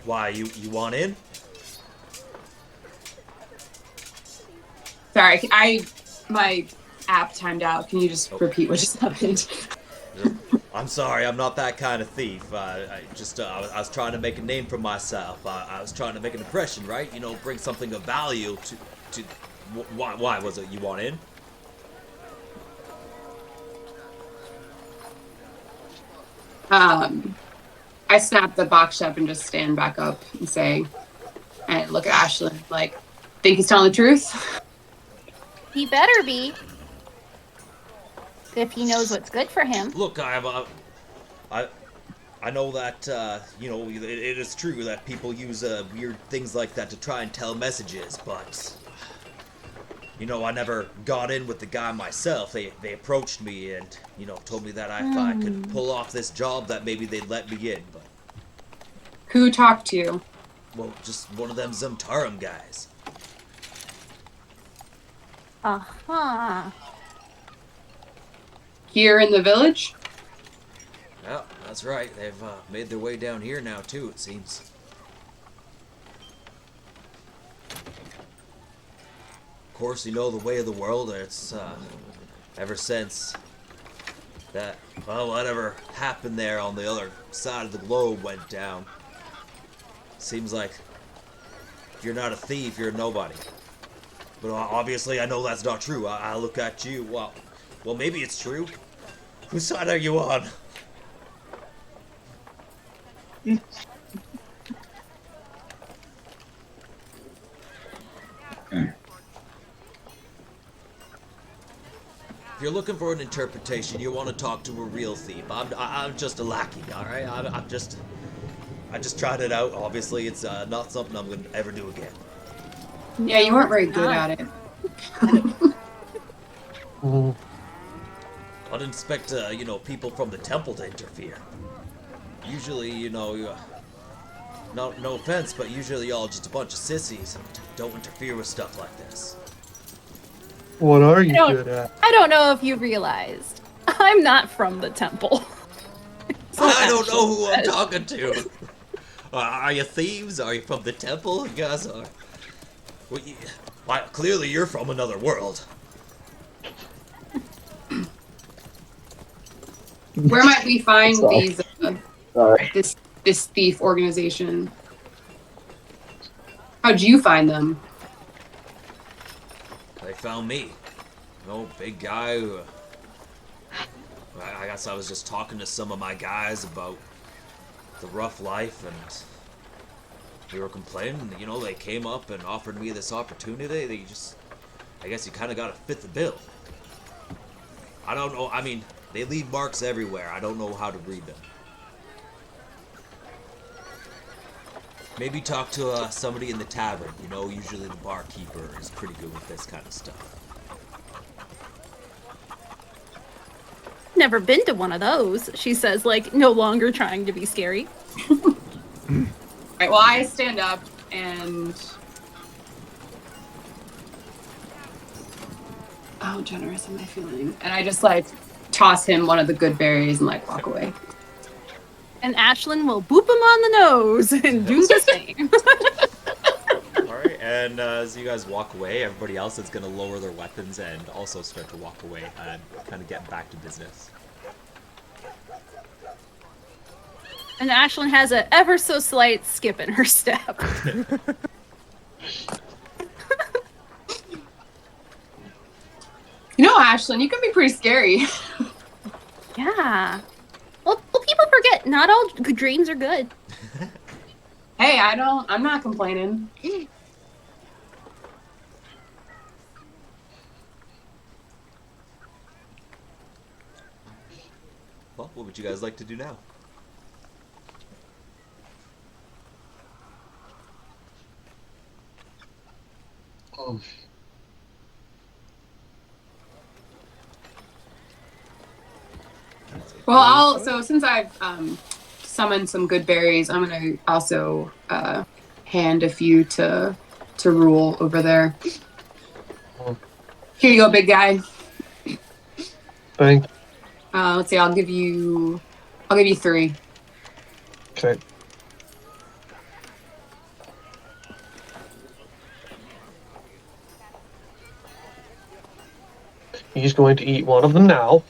Why, you want in? Sorry, my app timed out. Can you just repeat what just happened? I'm sorry, I'm not that kind of thief. I was trying to make a name for myself. I was trying to make an impression, right? You know, bring something of value to. Why was it you want in? I snap the box shut and just stand back up and say, and look at Ashlyn like, think he's telling the truth? He better be. If he knows what's good for him. Look, I, I know that it is true that people use weird things like that to try and tell messages, but I never got in with the guy myself. They approached me and told me that if I could pull off this job, that maybe they'd let me in. But Who talked to you? well, just one of them Zumtarum guys. Uh-huh. Here in the village? Yeah, that's right. They've made their way down here now too. It seems. Of course, you know the way of the world. It's ever since that whatever happened there on the other side of the globe went down. Seems like if you're not a thief, you're a nobody. But obviously, I know that's not true. I look at you. Well, maybe it's true. Whose side are you on? If you're looking for an interpretation, you want to talk to a real thief. I'm just a lackey, all right? I just tried it out. Obviously, it's not something I'm gonna ever do again. Yeah, you weren't very good at it. Mm, I didn't expect people from the temple to interfere. Usually, no offense, but usually y'all just a bunch of sissies and don't interfere with stuff like this. what are you don't- good at? I don't know if you realized. I'm not from the temple. I don't know who I'm talking to. Are you thieves? Are you from the temple? You guys are. Well, clearly you're from another world. Where might we find Sorry. these Sorry. this thief organization? How'd you find them? They found me. Big guy who. I guess I was just talking to some of my guys about the rough life, and we were complaining. They came up and offered me this opportunity. I guess you kind of got to fit the bill. I don't know. I mean, they leave marks everywhere. I don't know how to read them. Maybe talk to somebody in the tavern. Usually the barkeeper is pretty good with this kind of stuff. Never been to one of those, she says, like, no longer trying to be scary. Right, well, I stand up and... Oh, generous am I feeling? And I just, toss him one of the good berries and, walk away. And Ashlyn will boop him on the nose and do the same. Alright, and as you guys walk away, everybody else is going to lower their weapons and also start to walk away and kind of get back to business. And Ashlyn has a ever so slight skip in her step. Ashlyn, you can be pretty scary. Yeah. Well, people forget, not all good dreams are good. Hey, I'm not complaining. Well, what would you guys like to do now? Um, Well, since I've summoned some good berries, I'm gonna also hand a few to Rule over there. Here you go, big guy. Thank. Let's see. I'll give you 3. Okay. He's going to eat one of them now.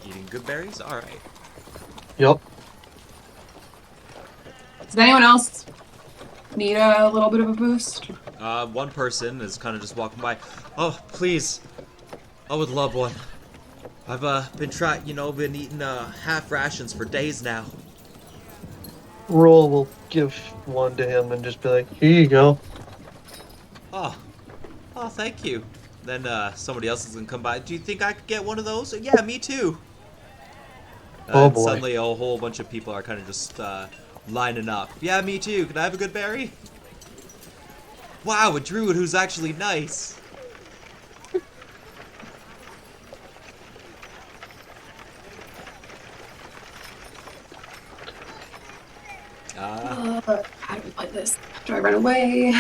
Eating good berries? Alright. Yup. Does anyone else need a little bit of a boost? One person is kind of just walking by. Oh, please. I would love one. I've been eating half rations for days now. Roll will give one to him and just be like, here you go. Oh, thank you. Then somebody else is gonna come by. Do you think I could get one of those? Yeah, me too. Oh And boy. suddenly a whole bunch of people are kind of just lining up. Yeah, me too. Can I have a good berry? Wow, a druid who's actually nice. How do we play this? Do I run away?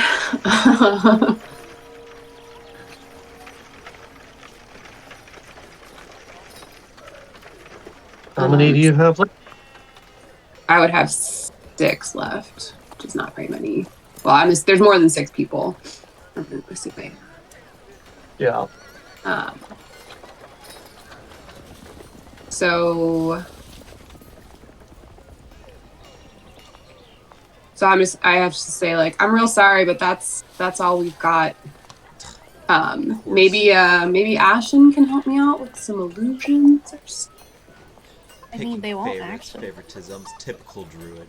How many do you have left? I would have 6 left, which is not very many. Well, there's more than 6 people. I'm assuming. Yeah. So I have to say, like, I'm real sorry, but that's all we've got. Maybe Ashen can help me out with some illusions or something. I mean, they won't actually. Favoritisms, typical druid.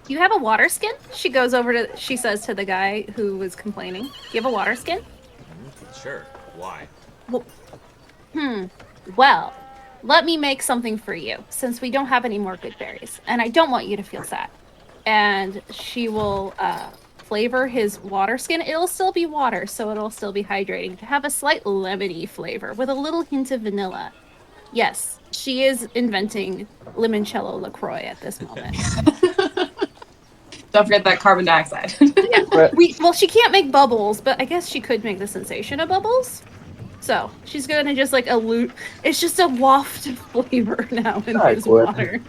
You have a water skin? She says to the guy who was complaining. You have a water skin? Sure. Why? Well, let me make something for you, since we don't have any more good berries. And I don't want you to feel sad. And she will flavor his water skin. It'll still be water, so it'll still be hydrating. To have a slight lemony flavor with a little hint of vanilla. Yes, she is inventing limoncello LaCroix at this moment. Don't forget that carbon dioxide. Yeah. She can't make bubbles, but I guess she could make the sensation of bubbles. So she's gonna just like elute. It's just a waft of flavor now in his water.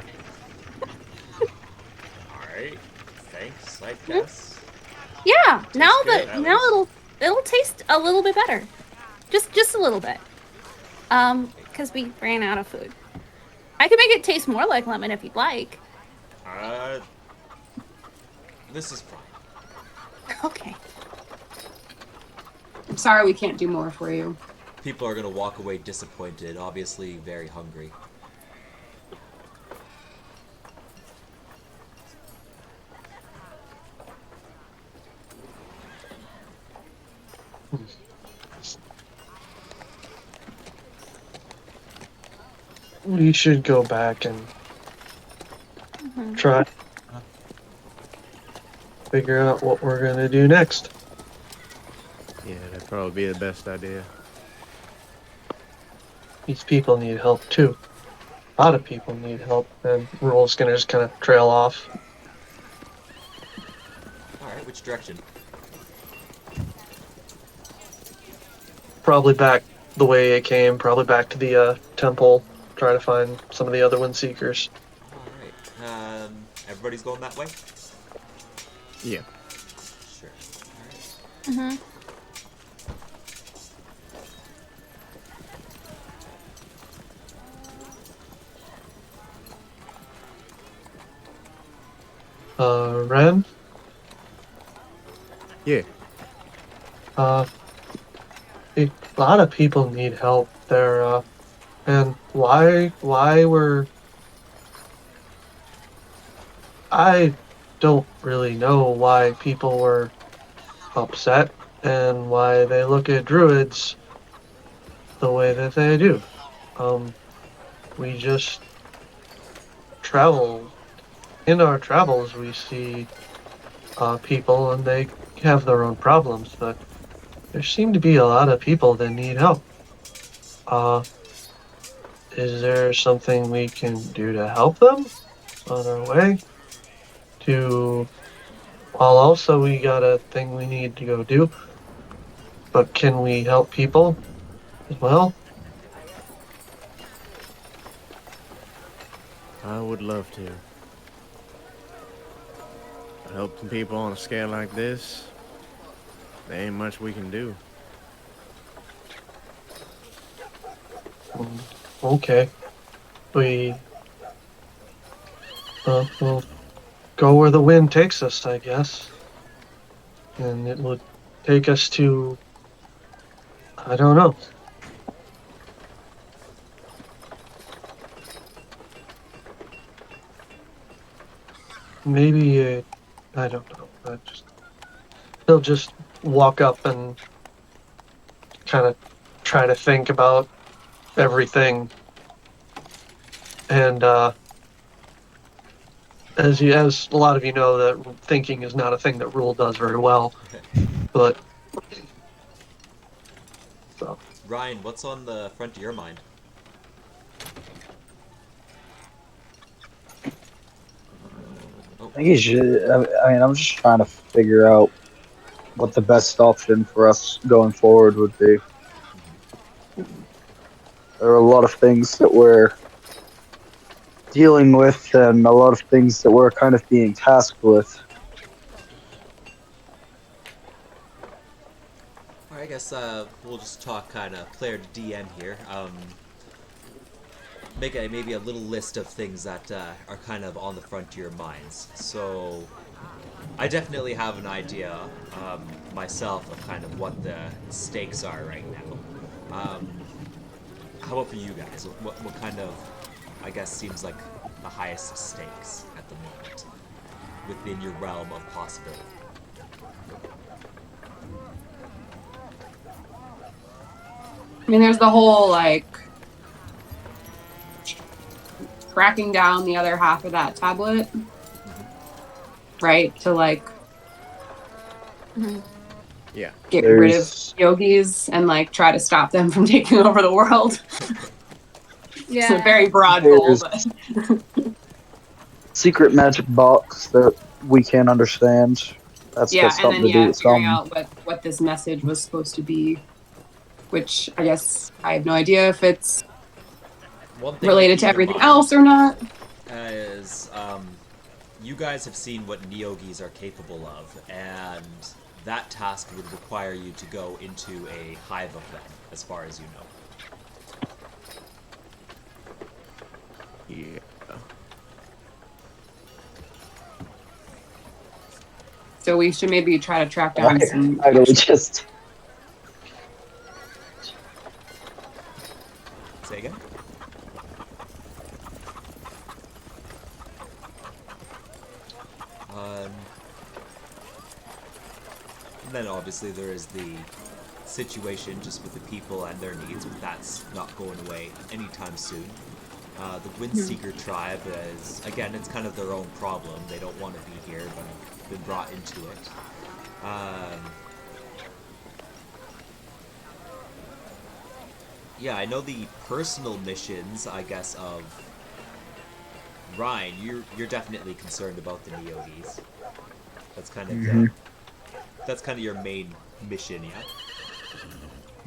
Alright. Thanks, I guess. Yeah. Now good, it'll taste a little bit better. Just a little bit. Because we ran out of food. I can make it taste more like lemon if you'd like. This is fine. Okay. I'm sorry we can't do more for you. People are gonna walk away disappointed, obviously very hungry. We should go back and try figure out what we're gonna do next. Yeah, that'd probably be the best idea. These people need help too. A lot of people need help, and Roll's gonna just kind of trail off. Alright, which direction? Probably back the way it came, probably back to the temple, try to find some of the other Wind Seekers. Alright. Everybody's going that way? Yeah. Sure. Alright. Renn? Yeah. A lot of people need help there, and why were... I don't really know why people were upset and why they look at druids the way that they do. We just travel. In our travels, we see people and they have their own problems, but there seem to be a lot of people that need help. Is there something we can do to help them on our way? Well, also we got a thing we need to go do, but can we help people as well? I would love to. But helping people on a scale like this, there ain't much we can do. Okay. We'll go where the wind takes us, I guess. And it would take us to, I don't know. Maybe, I don't know. He'll just walk up and kind of try to think about everything. And as a lot of you know, that thinking is not a thing that Rule does very well. But so Ryan, what's on the front of your mind? Oh, I think he should. I mean, I'm just trying to figure out what the best option for us going forward would be. There are a lot of things that we're dealing with, and a lot of things that we're kind of being tasked with. I guess we'll just talk kind of player to DM here. Make maybe a little list of things that are kind of on the front of your minds. So I definitely have an idea myself of kind of what the stakes are right now. How about for you guys? What kind of, I guess, seems like the highest stakes at the moment within your realm of possibility? I mean, there's the whole like tracking down the other half of that tablet, right? To like Yeah. get rid of There's yogis and like try to stop them from taking over the world. It's a Yeah. very broad goal, there's but secret magic box that we can't understand. That's yeah, got and something then to do with figuring some. out what this message was supposed to be, which I guess I have no idea if it's One thing related to keep in everything mind else or not. is you guys have seen what Neogis are capable of, and that task would require you to go into a hive of them, as far as you know. Yeah. So we should maybe try to track down some. I don't just. Say again? And then obviously there is the situation just with the people and their needs, but that's not going away anytime soon. The Windseeker tribe is, again, it's kind of their own problem. They don't want to be here, but have been brought into it. Yeah, I know the personal missions, I guess, of Ryan. You're definitely concerned about the Neogis. That's kind of that's kind of your main mission, yeah.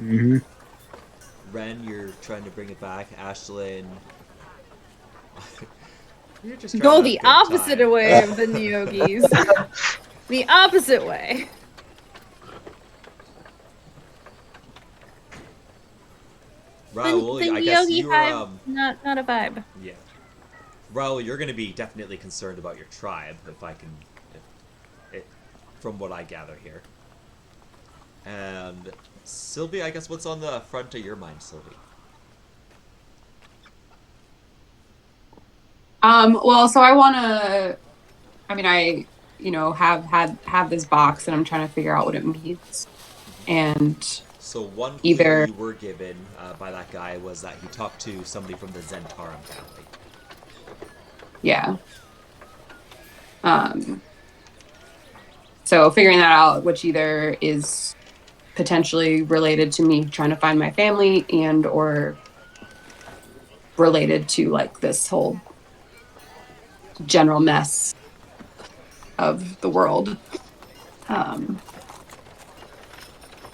Mm-hmm. Renn, you're trying to bring it back. Ashlyn, you're just trying Go to the have a good opposite time. way of the Neogis. The opposite way. Raul, The I guess Neogi you're hive, not a vibe. yeah. Raul, you're going to be definitely concerned about your tribe, if I can, from what I gather here. And Sylvie, I guess what's on the front of your mind, Sylvie? Well, so I want to. I mean, I have this box, and I'm trying to figure out what it means, and So one clue either you were given by that guy was that he talked to somebody from the Zentarum family. yeah. So figuring that out, which either is potentially related to me trying to find my family and or related to like this whole general mess of the world.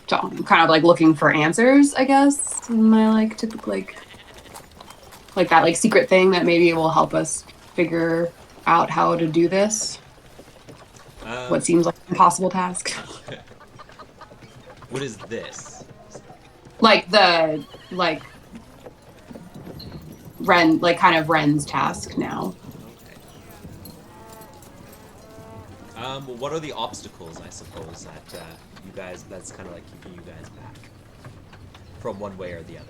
So I'm kind of like looking for answers, I guess. My like typical like that like secret thing that maybe will help us figure out how to do this? What seems like an impossible task. What is this? Like Renn, like kind of Renn's task now. Okay. What are the obstacles, I suppose, that you guys, that's kind of like keeping you guys back from one way or the other?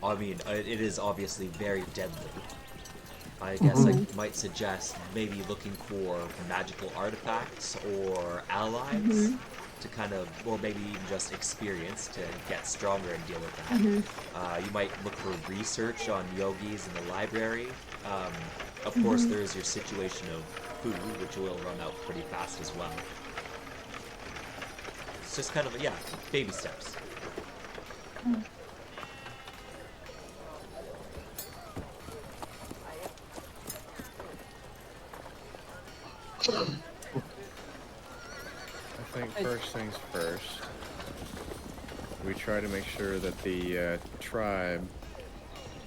I mean, it is obviously very deadly. I guess I might suggest maybe looking for magical artifacts or allies to kind of, or maybe even just experience to get stronger and deal with that. You might look for research on Neogis in the library. Of course, there is your situation of food, which will run out pretty fast as well. It's just kind of, yeah, baby steps. I think first things first, we try to make sure that the tribe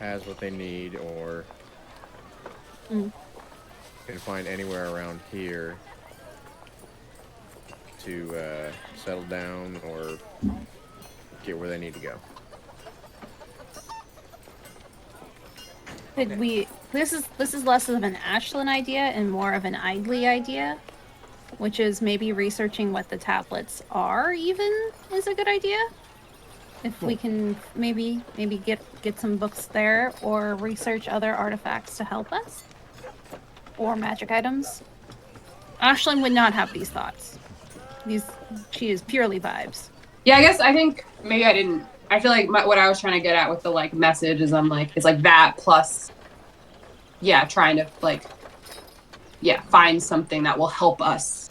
has what they need or can find anywhere around here to settle down or get where they need to go. Could we? This is less of an Ashlyn idea and more of an Idley idea, which is maybe researching what the tablets are. Even is a good idea. If we can maybe get some books there or research other artifacts to help us, or magic items. Ashlyn would not have these thoughts. She is purely vibes. Yeah, I think maybe I didn't. I feel like what I was trying to get at with the like message is it's like that plus, yeah, trying to like, yeah, find something that will help us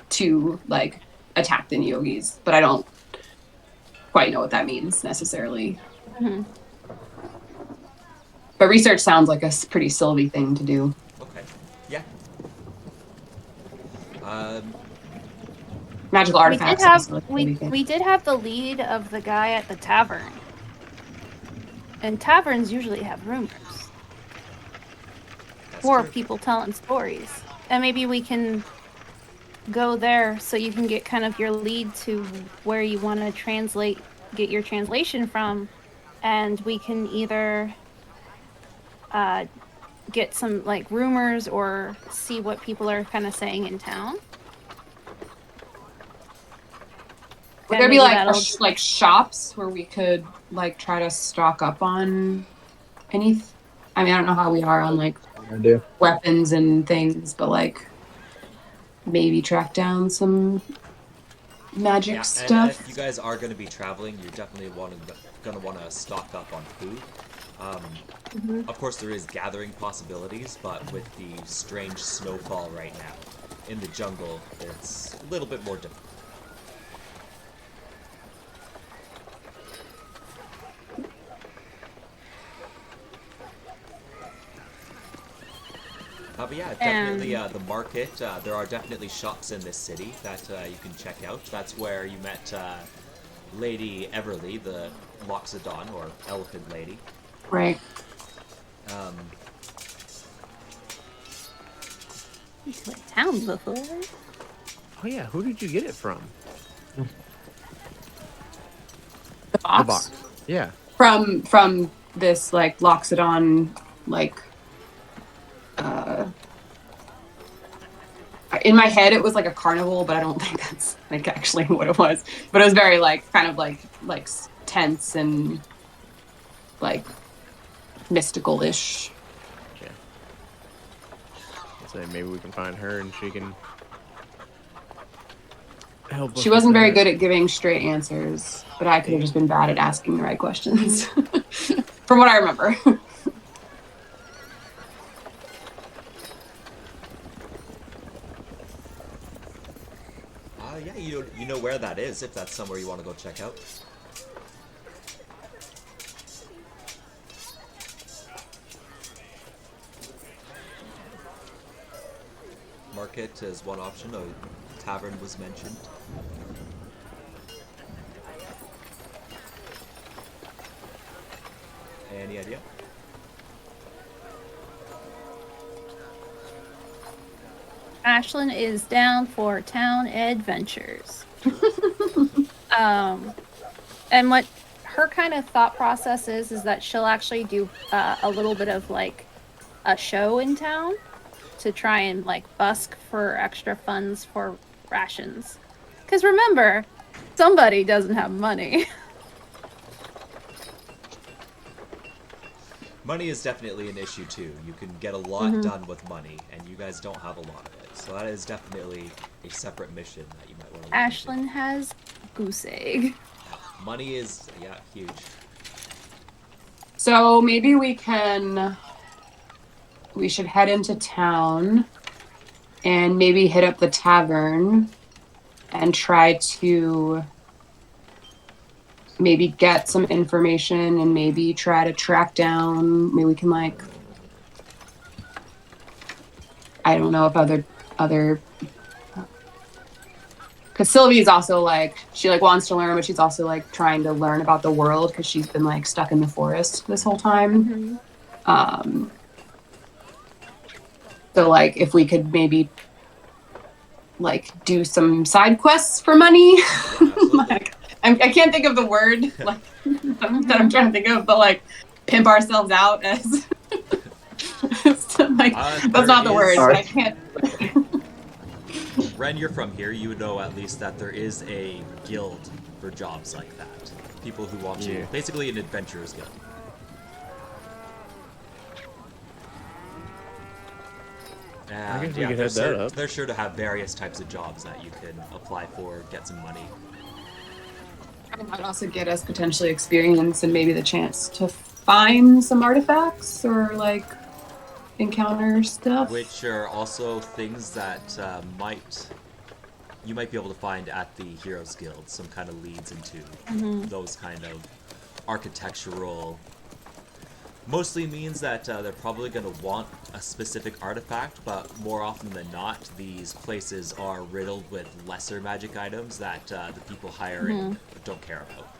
to like attack the Neogis, but I don't quite know what that means necessarily. But research sounds like a pretty Sylvie thing to do. Okay. Yeah. Magical artifacts. We did have the lead of the guy at the tavern, and taverns usually have rumors or people telling stories, and maybe we can go there so you can get kind of your lead to where you want to get your translation from, and we can either get some like rumors or see what people are kind of saying in town. Would there be like shops where we could like try to stock up on any? I mean, I don't know how we are on like weapons and things, but like maybe track down some magic stuff. And if you guys are going to be traveling, you're definitely going to want to stock up on food. Of course, there is gathering possibilities, but with the strange snowfall right now in the jungle, it's a little bit more difficult. But yeah, definitely the market. There are definitely shops in this city that you can check out. That's where you met Lady Everly, the Loxodon, or Elephant Lady. Right. Been to a town before. Oh yeah, who did you get it from? The box? The box. Yeah. From this like Loxodon like in my head it was like a carnival, but I don't think that's like actually what it was. But it was very like kind of like tense and like mystical-ish. Yeah. So maybe we can find her and she can help us. She wasn't very good at giving straight answers, but I could have just been bad at asking the right questions. From what I remember. Yeah, you know where that is, if that's somewhere you want to go check out. Market is one option. A tavern was mentioned. Any idea? Ashlyn is down for town adventures. And what her kind of thought process is that she'll actually do a little bit of like a show in town to try and like busk for extra funds for rations. Because remember, somebody doesn't have money. Money is definitely an issue too. You can get a lot done with money, and you guys don't have a lot of it. So that is definitely a separate mission that you might want to look Ashlyn into. has goose egg. Money is, yeah, huge. So maybe we should head into town and maybe hit up the tavern and try to maybe get some information and maybe try to track down, maybe we can like, I don't know if other because Sylvie's also like, she like wants to learn, but she's also like trying to learn about the world because she's been like stuck in the forest this whole time. So like if we could maybe like do some side quests for money. Like I can't think of the word like that I'm trying to think of, but like pimp ourselves out as like that's not the word. But I can't. Renn, you're from here. You would know at least that there is a guild for jobs like that. People who want you, basically an adventurers guild. I guess And we could head that up. they're sure to have various types of jobs that you can apply for, get some money. It might also get us potentially experience and maybe the chance to find some artifacts or like encounter stuff. Which are also things that you might be able to find at the Heroes Guild. Some kind of leads into those kind of architectural. Mostly means that they're probably going to want a specific artifact, but more often than not, these places are riddled with lesser magic items that the people hiring don't care about.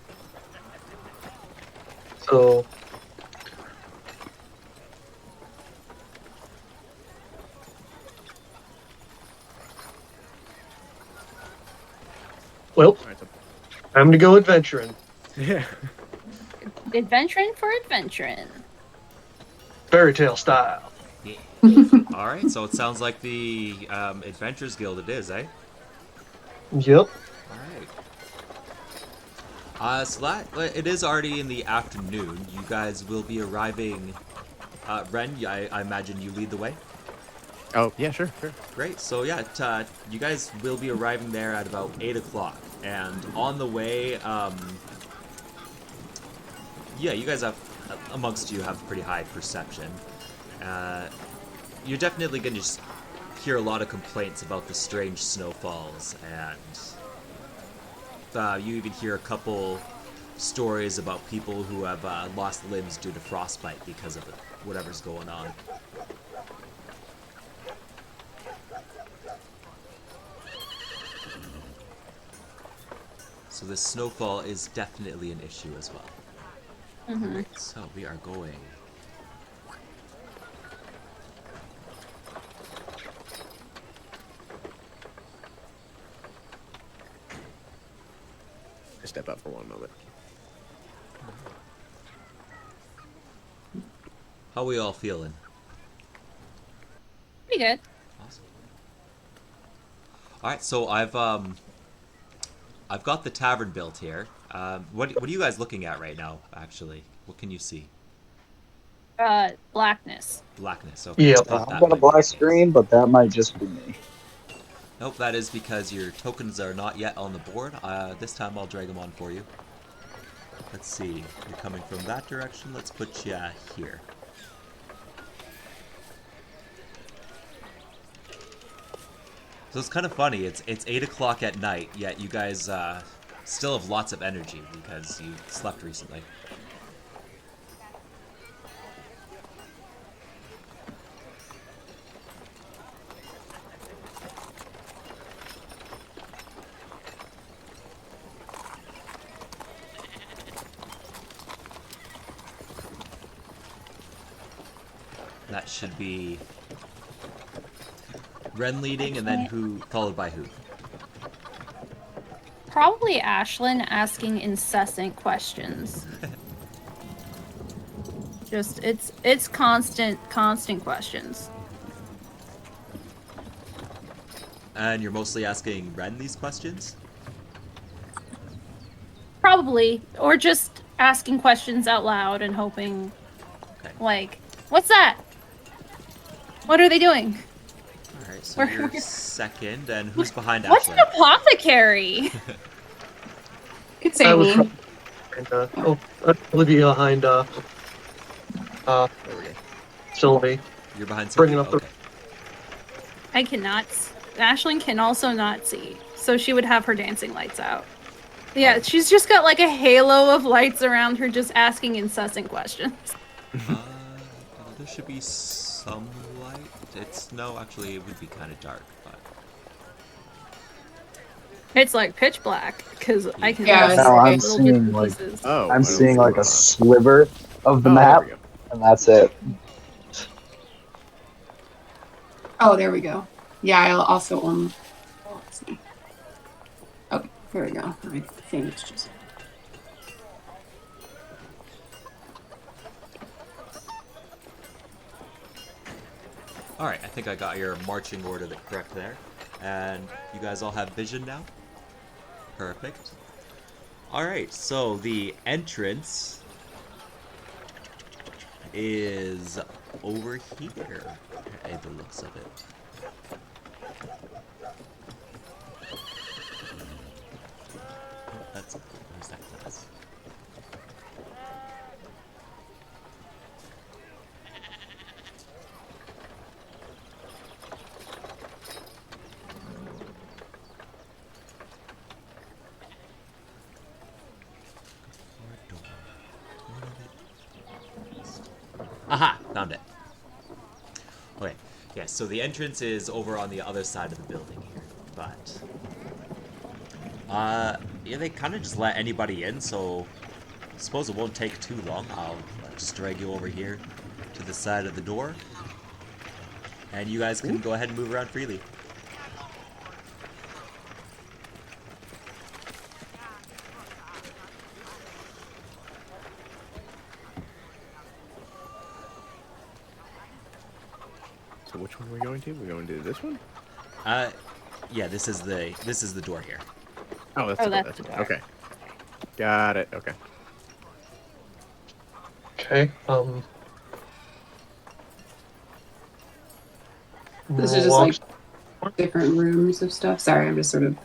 So, well, time to go adventuring. Yeah. Adventuring for adventuring. Fairy tale style. Yeah. Alright, so it sounds like the Adventurers Guild it is, eh? Yep. Alright. So that, it is already in the afternoon. You guys will be arriving. Renn, I imagine you lead the way? Oh, yeah, sure. Great. So yeah, you guys will be arriving there at about 8 o'clock. And on the way, yeah, you guys have, amongst you, have pretty high perception. You're definitely going to just hear a lot of complaints about the strange snowfalls, and you even hear a couple stories about people who have lost limbs due to frostbite because of whatever's going on. So the snowfall is definitely an issue as well. Alright, so we are going. Step up for one moment. How we all feeling? Pretty good. Awesome. Alright, so I've got the tavern built here. What are you guys looking at right now, actually? What can you see? Blackness. Blackness, okay. Yeah. I've got a black screen, but that might just be me. Nope, that is because your tokens are not yet on the board. This time I'll drag them on for you. Let's see. You're coming from that direction. Let's put you here. So it's kind of funny. It's 8 o'clock at night, yet you guys still have lots of energy because you slept recently. that should be Renn leading, and then who followed by who? Probably Ashlyn asking incessant questions. Just it's constant questions. And you're mostly asking Renn these questions? Probably, or just asking questions out loud and hoping, Okay. like, what's that? What are they doing? Alright, so you're second, and who's behind What's an Ashlyn? apothecary? Could say I would me. I'd probably be behind Sylvie, You're behind Sylvie? bringing up the. Okay. I cannot. Ashlyn can also not see, so she would have her dancing lights out. Yeah, she's just got like a halo of lights around her, just asking incessant questions. There should be some light. No, actually, it would be kind of dark, but It's like pitch black because I can Yeah, only no, see I'm little bits seeing, and like- pieces. Oh, I'm I seeing see like a what- sliver of the Oh, there map, we go. and that's it. Oh, there we go. Yeah, I'll also let's see. Okay, there we go. I think it's just. alright, I think I got your marching order correct there. And you guys all have vision now? Perfect. Alright, so the entrance is over here, at the looks of it. Where's that class? Aha! Found it. Okay. Yeah, so the entrance is over on the other side of the building here, but yeah, they kind of just let anybody in, so I suppose it won't take too long. I'll just drag you over here to the side of the door, and you guys can go ahead and move around freely. So which one are we going to? We're going to this one? Yeah, this is the door here. Oh, that's Oh, the door. that's the That's door. okay. Got it. Okay. Okay. This is just walks- like different rooms of stuff. Sorry, I'm just sort of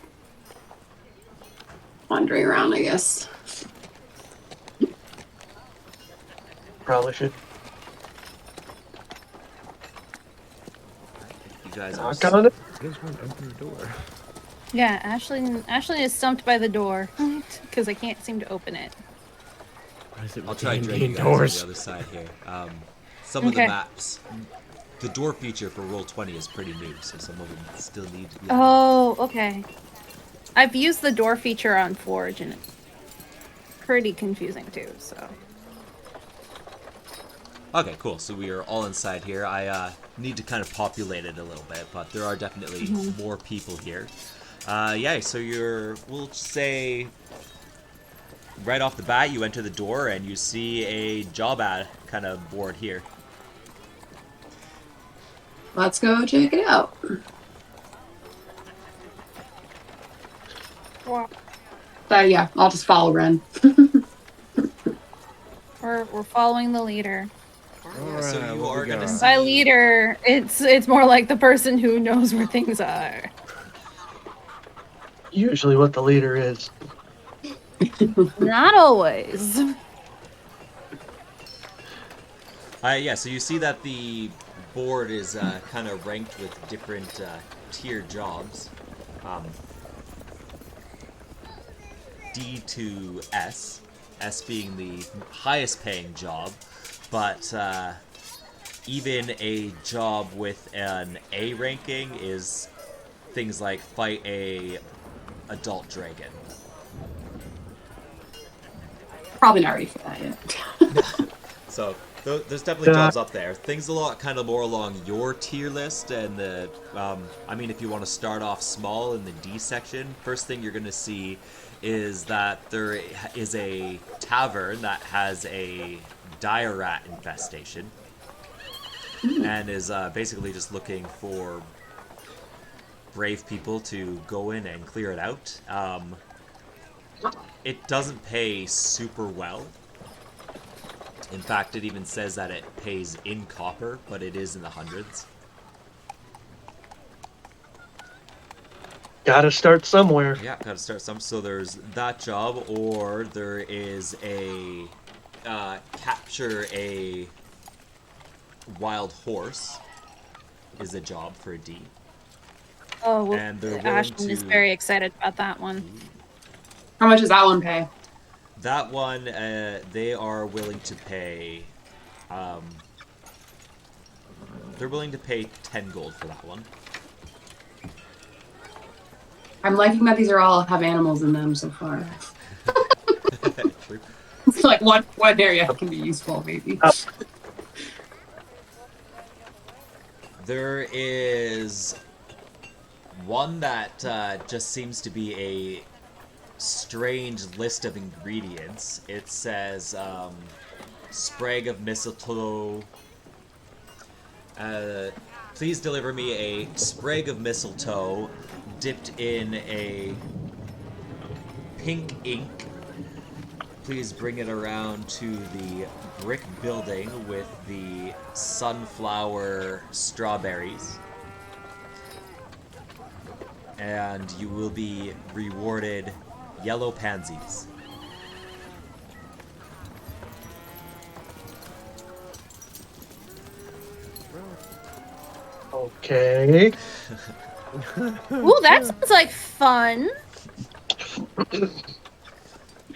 wandering around, I guess. probably should You guys knock are on it. I just want to open the door. Yeah, Ashlyn is stumped by the door because I can't seem to open it. Why is it I'll with try and the drag you Indian guys on doors? the other side here. Some of the Okay. maps, the door feature for Roll20 is pretty new, so some of them still need to be. Oh, okay. I've used the door feature on Forge and it's pretty confusing too, so. Okay, cool. So we are all inside here. I need to kind of populate it a little bit, but there are definitely more people here. Yeah, so we'll say, right off the bat, you enter the door and you see a job ad kind of board here. Let's go check it out. So yeah, I'll just follow Ren. We're following the leader. Yeah, so Alright, you what we are gonna got? see. By leader, it's more like the person who knows where things are. Usually, what the leader is. Not always. Yeah, so you see that the board is kind of ranked with different tier jobs. D to S, S being the highest paying job, but even a job with an A ranking is things like fight a adult dragon. Probably not ready for that yet. So There's definitely jobs up there. Things a lot kind of more along your tier list, and the I mean, if you want to start off small in the D section, first thing you're going to see is that there is a tavern that has a dire rat infestation, and is basically just looking for brave people to go in and clear it out. It doesn't pay super well. In fact, it even says that it pays in copper, but it is in the hundreds. Gotta start somewhere. Yeah, gotta start some. So there's that job, or there is a capture a wild horse is a job for a D. Oh, And they're willing Ashton is to- very excited about that one. How much does that one pay? That one, they are willing to pay. They're willing to pay 10 gold for that one. I'm liking that these are all have animals in them so far. True. It's like one area can be useful, maybe. There is one that just seems to be a strange list of ingredients. It says sprig of mistletoe. Please deliver me a sprig of mistletoe dipped in a pink ink. Please bring it around to the brick building with the sunflower strawberries. And you will be rewarded yellow pansies. Okay. Ooh, that sounds like fun.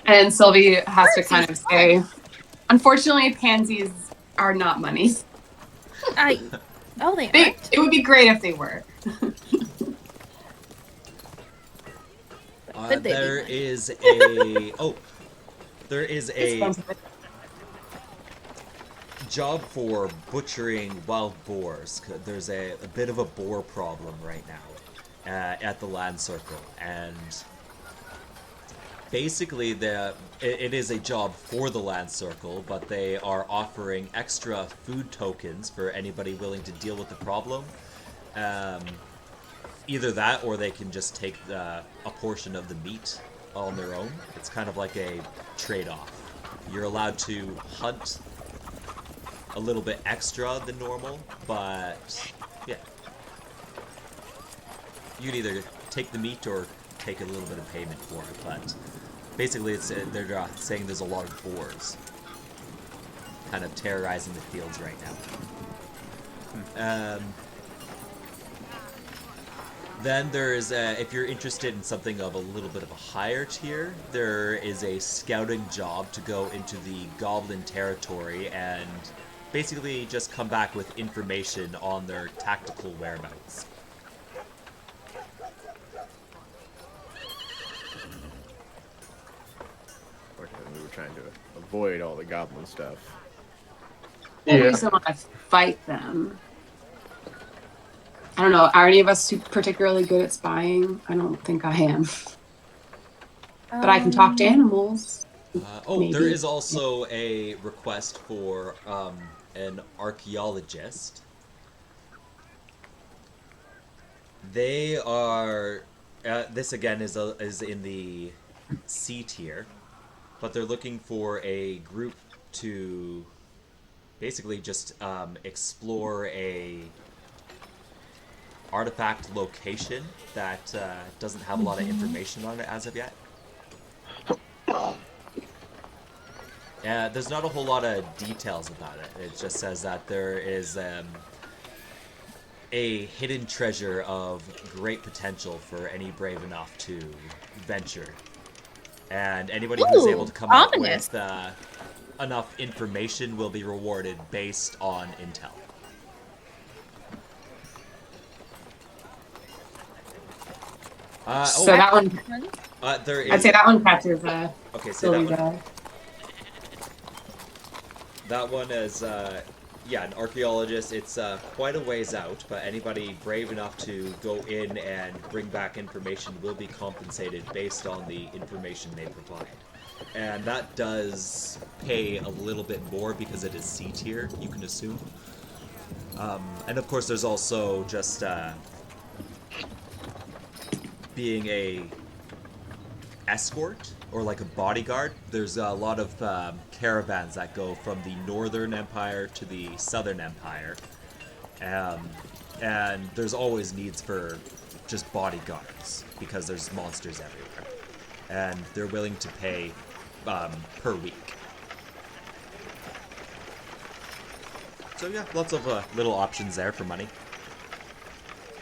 And Sylvie has to kind of say, unfortunately, pansies are not money. Oh, they They, aren't? it would be great if they were. Could they be There money? is a there is a job for butchering wild boars. There's a bit of a boar problem right now at the land circle, and basically it is a job for the land circle, but they are offering extra food tokens for anybody willing to deal with the problem. Either that, or they can just take a portion of the meat on their own. It's kind of like a trade-off. You're allowed to hunt a little bit extra than normal, but yeah. You can either take the meat or take a little bit of payment for it, but basically it's they're saying there's a lot of boars kind of terrorizing the fields right now. Then there is, if you're interested in something of a little bit of a higher tier, there is a scouting job to go into the Goblin territory and basically just come back with information on their tactical whereabouts. Okay, we were trying to avoid all the goblin stuff. Well, we Yeah. just don't want to fight them. I don't know. Are any of us particularly good at spying? I don't think I am. But I can talk to animals. Maybe. There is also a request for an archaeologist. They are. This again is in the C tier, but they're looking for a group to basically just explore a artifact location that doesn't have a lot of information on it as of yet. There's not a whole lot of details about it. It just says that there is a hidden treasure of great potential for any brave enough to venture. And anybody who's Ooh, able to come up ominous. with enough information will be rewarded based on intel. So that one, There is. I'd say that one catches Okay, say that Sylvie's one. eye. That one is, yeah, an archaeologist. It's quite a ways out, but anybody brave enough to go in and bring back information will be compensated based on the information they provide. And that does pay a little bit more because it is C tier, you can assume. And of course, there's also just being a escort or like a bodyguard. There's a lot of caravans that go from the Northern Empire to the Southern Empire, and there's always needs for just bodyguards because there's monsters everywhere, and they're willing to pay per week. So yeah, lots of little options there for money.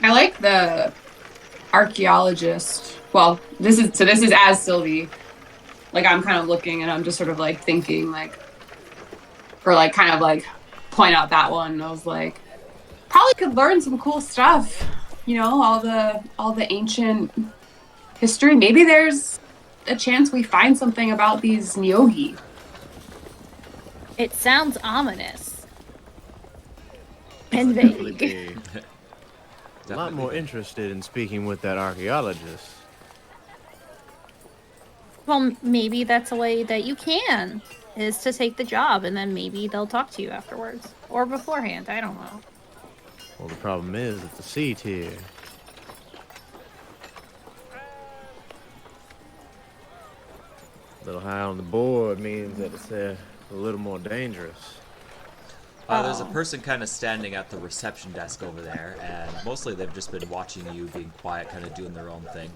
I like the archaeologist. Well, this is as Sylvie. Like I'm kind of looking and I'm just sort of like thinking like, or like kind of like point out that one. I was like, probably could learn some cool stuff. You know, all the ancient history. Maybe there's a chance we find something about these Neogi. It sounds ominous and Definitely vague. be a lot more interested in speaking with that archaeologist. Well, maybe that's a way that you can, is to take the job, and then maybe they'll talk to you afterwards. Or beforehand, I don't know. Well, the problem is it's a C tier. A little high on the board means that it's a little more dangerous. There's a person kind of standing at the reception desk over there, and mostly they've just been watching you, being quiet, kind of doing their own thing.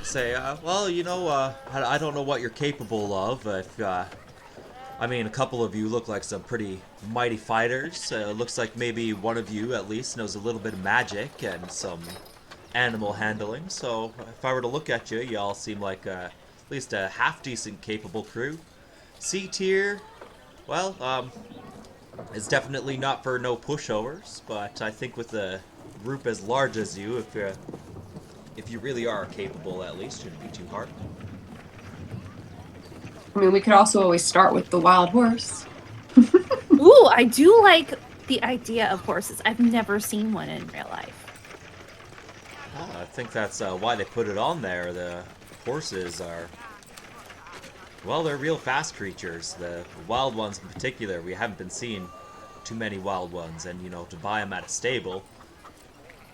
Say, well, you know, I don't know what you're capable of. If I mean, a couple of you look like some pretty mighty fighters. Looks like maybe one of you at least knows a little bit of magic and some animal handling. So if I were to look at you, y'all seem like at least a half-decent capable crew. C tier, well, it's definitely not for no pushovers, but I think with a group as large as you, if you really are capable, at least, shouldn't be too hard. I mean, we could also always start with the wild horse. Ooh, I do like the idea of horses. I've never seen one in real life. Oh, I think that's why they put it on there. The horses are, well, they're real fast creatures. The wild ones in particular, we haven't been seeing too many wild ones, and, you know, to buy them at a stable.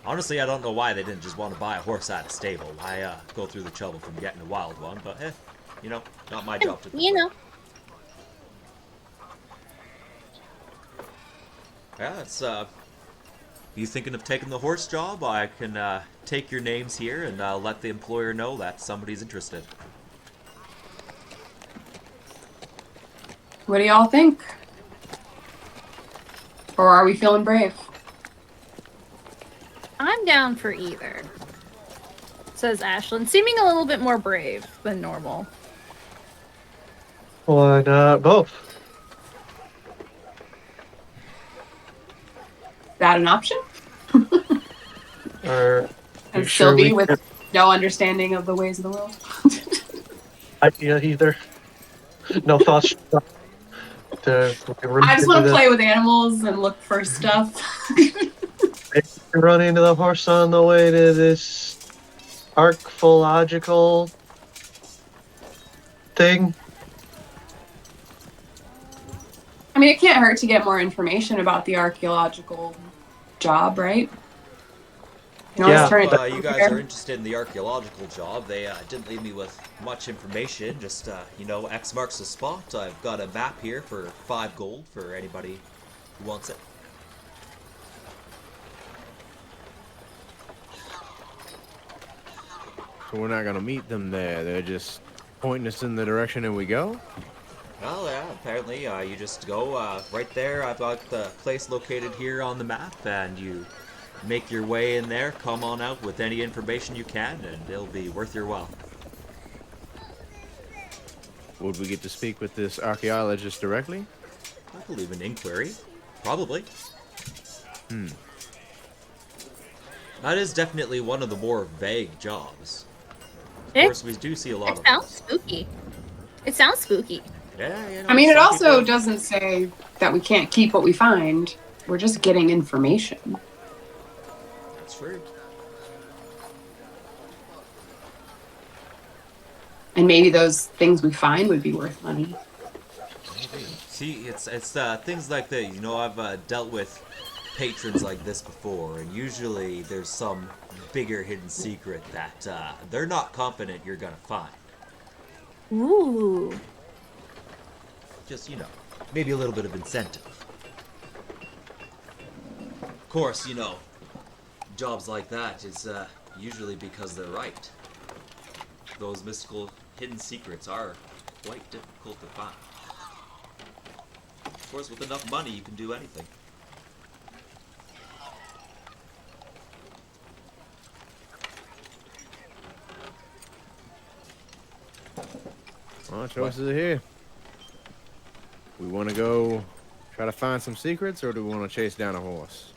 Honestly, I don't know why they didn't just want to buy a horse at a stable. Why go through the trouble from getting a wild one, but you know, not my job to You know. Yeah, it's, you thinking of taking the horse job? I can take your names here and let the employer know that somebody's interested. What do y'all think? Or are we feeling brave? I'm down for either, says Ashlyn, seeming a little bit more brave than normal. Why not both? Is that an option? Or And you sure Sylvie we with can no understanding of the ways of the world. idea either? No thoughts. To I just want to play with animals and look for stuff. run into the horse on the way to this archaeological thing. I mean, it can't hurt to get more information about the archaeological job, right? You know, Yeah. let's turn it If you guys are interested in the archaeological job, they didn't leave me with much information. Just, you know, X marks the spot. I've got a map here for 5 gold for anybody who wants it. So we're not gonna meet them there. They're just pointing us in the direction and we go. Well, yeah, apparently you just go right there. I've got the place located here on the map, and you make your way in there, come on out with any information you can, and it'll be worth your while. Would we get to speak with this archaeologist directly? I believe an inquiry. Probably. That is definitely one of the more vague jobs. Of course, we do see a lot It of sounds those. spooky. It sounds spooky. Yeah, you know. I mean, it some also people- doesn't say that we can't keep what we find. We're just getting information. That's true. And maybe those things we find would be worth money. Maybe. See, it's things like this. You know, I've dealt with patrons like this before, and usually there's some bigger hidden secret that they're not confident you're gonna find. Ooh. Just, maybe a little bit of incentive. Of course, jobs like that is usually because they're right. Those mystical hidden secrets are quite difficult to find. Of course, with enough money, you can do anything. Well, choices are here. We want to go try to find some secrets, or do we want to chase down a horse?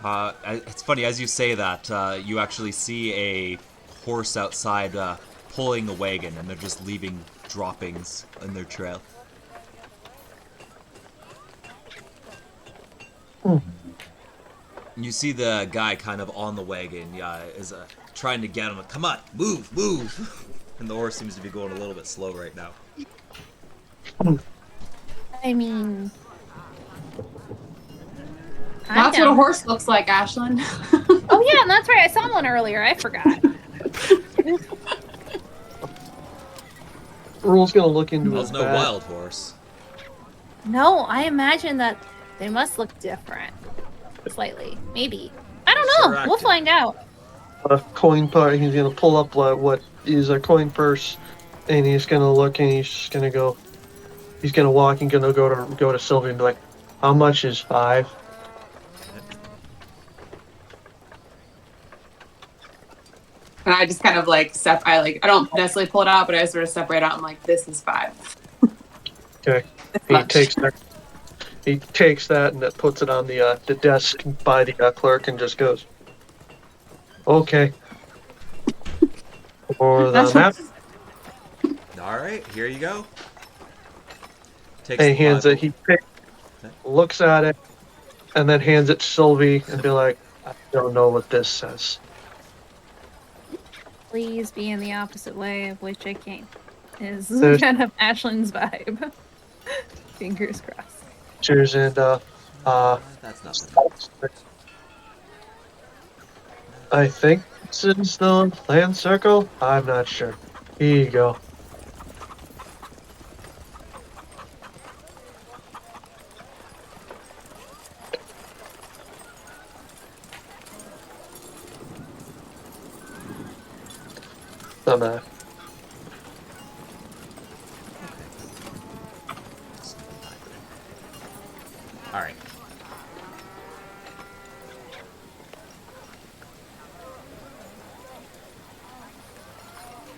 It's funny, as you say that, you actually see a horse outside pulling a wagon, and they're just leaving droppings in their trail. You see the guy kind of on the wagon, is trying to get him. Come on, move, move! And the horse seems to be going a little bit slow right now. I mean, I'm That's what down. a horse looks like, Ashlyn. Oh yeah, and that's right. I saw one earlier. I forgot. Earl's gonna look into That his was no bag. wild horse. No, I imagine that they must look different. Slightly. Maybe. I don't know. Sure We'll acted. find out. A coin part. He's gonna pull up what is a coin purse, and he's gonna look, and he's just gonna go. He's gonna walk and gonna go to Sylvia and be like, "How much is 5?" And I just kind of like I don't necessarily pull it out, but I sort of separate out. I'm like, this is 5. Okay. He takes that. He takes that and puts it on the desk by the clerk and just goes, "Okay." For the That's map, All right, here you go. Takes and the he hands five it. He looks at it, and then hands it to Sylvie and be like, "I don't know what this says." Please be in the opposite way of which I came. Is There's- kind of Ashlyn's vibe. Fingers crossed. Cheers and That's not I think this is the land circle. I'm not sure. Here you go. The map. All right.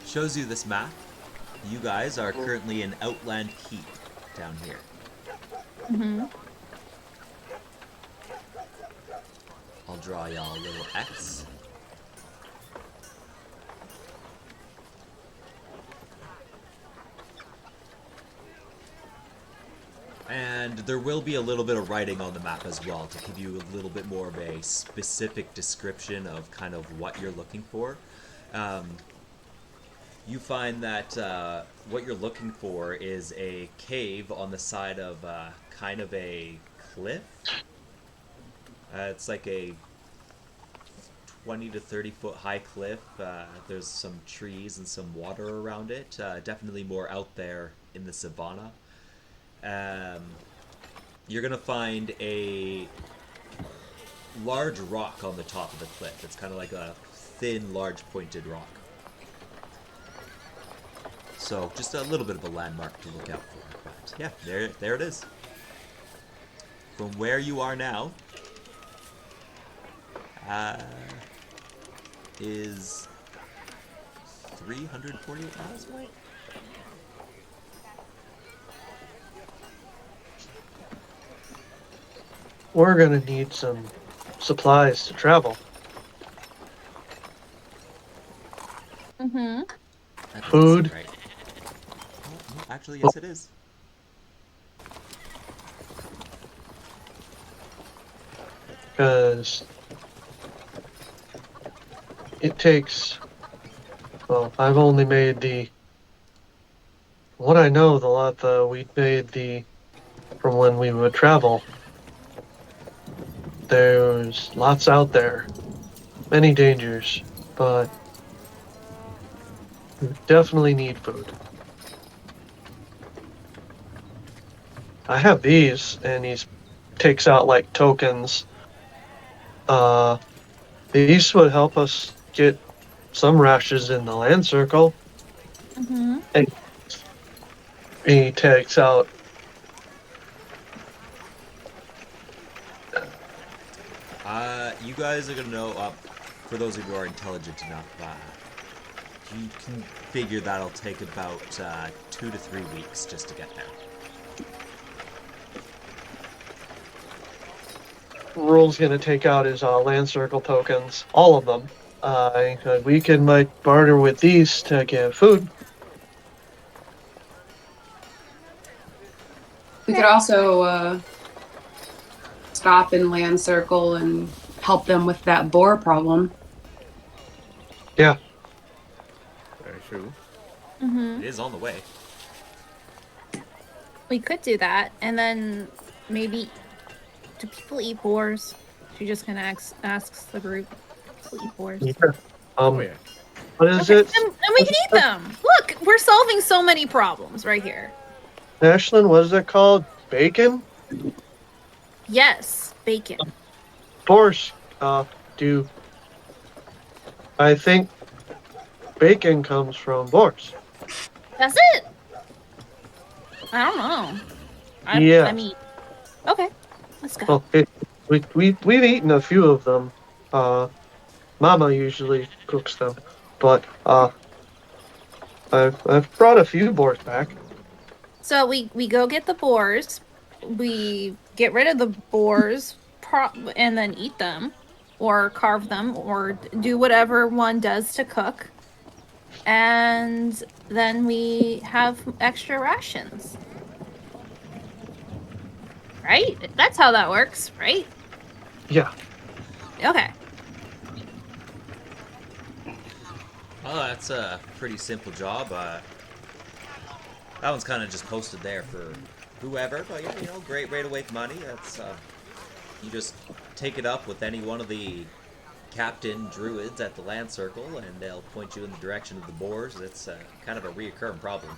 Shows you this map. You guys are currently in Outland Keep down here. Mm-hmm. I'll draw y'all a little X. And there will be a little bit of writing on the map as well to give you a little bit more of a specific description of kind of what you're looking for. You find that what you're looking for is a cave on the side of kind of a cliff. It's like a 20 to 30 foot high cliff. There's some trees and some water around it. Definitely more out there in the savannah. You're gonna find a large rock on the top of the cliff. It's kind of like a thin, large, pointed rock. So just a little bit of a landmark to look out for. But yeah, there it is. From where you are now, is 348 miles away. We're gonna need some supplies to travel. Mm-hmm. That doesn't Food. seem right. Oh, no, actually, yes, it is. Because it takes. Well, I've only made the. What I know, the lot we made the from when we would travel. There's lots out there, many dangers, but we definitely need food. I have these, and he takes out like tokens. Uh, these would help us get some rashes in the land circle. Mm-hmm. And he takes out. You guys are gonna know. For those of you who are intelligent enough, you can figure that'll take about 2 to 3 weeks just to get there. Rule's gonna take out his land circle tokens, all of them. We can might barter with these to get food. We could also stop in Land Circle and help them with that boar problem. Yeah, Very true. Mm-hmm. It is on the way. We could do that, and then maybe. Do people eat boars? She just kind of asks the group. People eat boars. yeah. Oh yeah. What is Okay, it? and we can eat them. Look, we're solving so many problems right here. Ashlyn, what is it called? Bacon? Yes, bacon. Boars. Do I think bacon comes from boars? Does it? I don't know. I Yeah. mean, okay, let's go. Well, we've eaten a few of them. Mama usually cooks them, but I've brought a few boars back. So we go get the boars. We get rid of the boars and then eat them, or carve them, or do whatever one does to cook. And then we have extra rations. Right? That's how that works, right? Yeah. Okay. Oh, that's a pretty simple job. That one's kind of just posted there for whoever, but yeah, great way to make money. That's you just take it up with any one of the captain druids at the land circle, and they'll point you in the direction of the boars. It's kind of a reoccurring problem.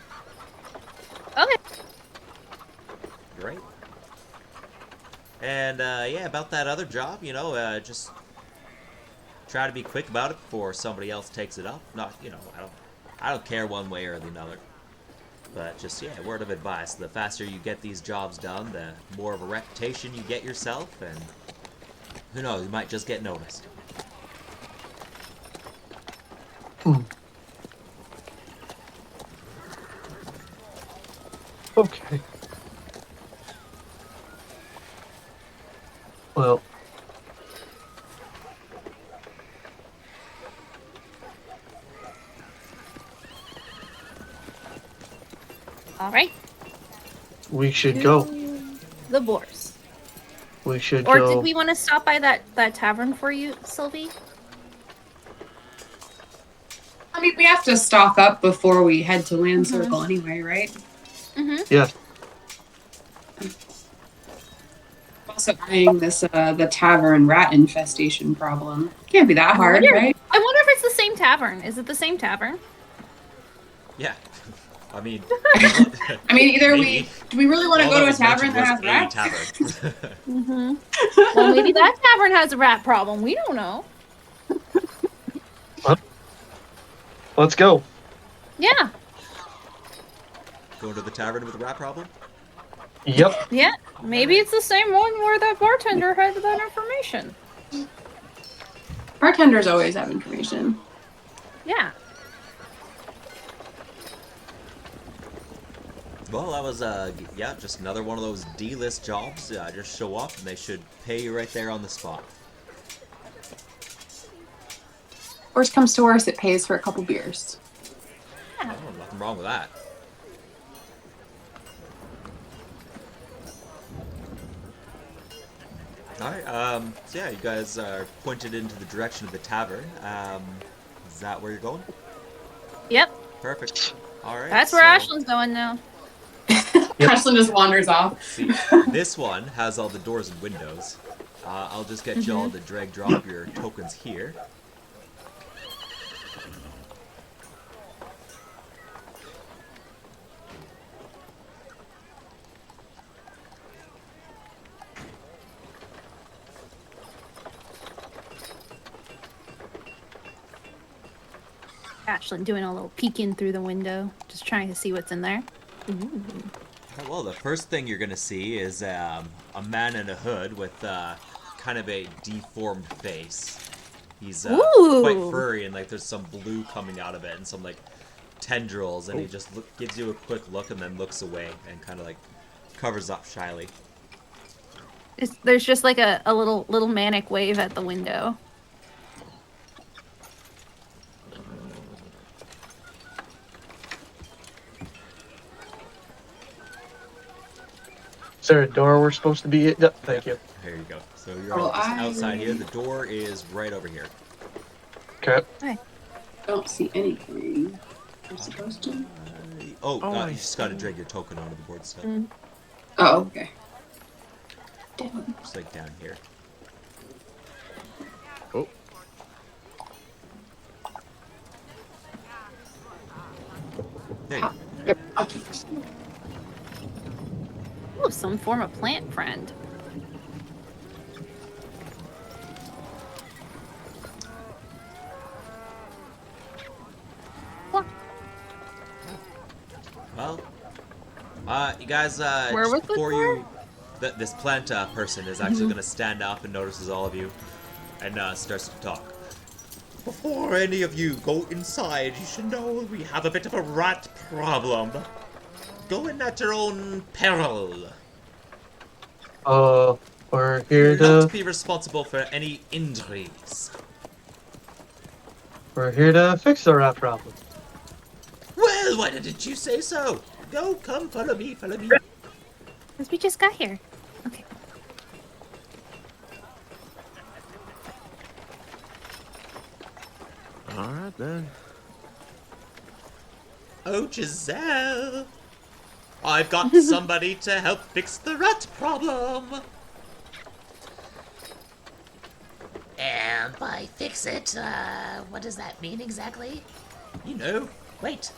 Okay. Right. And yeah, about that other job, just try to be quick about it before somebody else takes it up. Not, I don't care one way or the other. But just, yeah, word of advice. The faster you get these jobs done, the more of a reputation you get yourself, and who knows, you might just get noticed. Okay. Well, All right. we should go. The boars. We should Or go. did we want to stop by that tavern for you, Sylvie? I mean, we have to stock up before we head to Land Circle anyway, right? Mm-hmm. Yes. Also eyeing this the tavern rat infestation problem. Can't be that hard, right? I wonder if it's the same tavern. Is it the same tavern? Yeah. I mean, I mean, either maybe. do we really want to All go to a was tavern mentioned that has was a rats? tavern. Mm-hmm. Well, maybe that tavern has a rat problem. We don't know. Let's go. Yeah. Going to the tavern with a rat problem? Yep. Yeah. Maybe it's the same one where that bartender had that information. Bartenders always have information. Yeah. Well, that was, yeah, just another one of those D-list jobs. Just show up and they should pay you right there on the spot. Worst comes to worst, it pays for a couple beers. Oh, nothing wrong with that. Alright, so yeah, you guys are pointed into the direction of the tavern. Is that where you're going? Yep. Perfect. Alright, That's where Ashland's going now. Yep. Ashlyn just wanders off. See, this one has all the doors and windows. I'll just get you all to drag drop your tokens here. Ashland doing a little peeking through the window, just trying to see what's in there. Ooh. Well, the first thing you're gonna see is a man in a hood with kind of a deformed face. He's quite Ooh. furry and like there's some blue coming out of it and some like tendrils, and he just gives you a quick look and then looks away and kind of like covers up shyly. There's just like a little manic wave at the window. Is there a door we're supposed to be at? Yep, thank you. There you go. So you're Oh, just I- outside here. The door is right over here. Okay. Don't see anything. I'm supposed to. You just gotta drag your token onto the board still. Oh, okay. Just like down here. Oh, There you go. Ooh, some form of plant friend. Well, you guys, Where just was the before door? this plant person is actually gonna stand up and notices all of you, and starts to talk. Before any of you go inside, you should know we have a bit of a rat problem. Go in at your own peril. We're here You're not to to be responsible for any injuries. fix the rat problem. Well, why didn't you say so? Come, follow me, follow me. Because we just got here. Okay. all right then. Oh, Giselle. I've got somebody to help fix the rat problem. And by fix it, what does that mean exactly? You know, wait.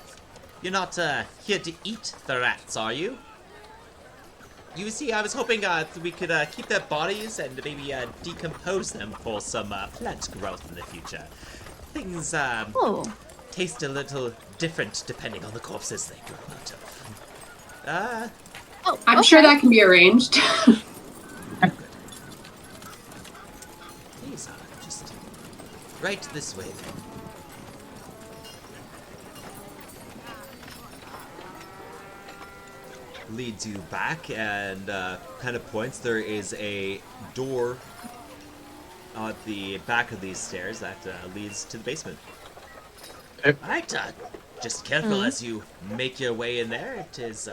You're not here to eat the rats, are you? You see, I was hoping we could keep their bodies and maybe decompose them for some plant growth in the future. Things Oh. taste a little different depending on the corpses they grow out of. Oh, I'm sure that can be arranged. These are just right this way then. Leads you back and kind of points. There is a door at the back of these stairs that leads to the basement. Alright, just careful as you make your way in there. It is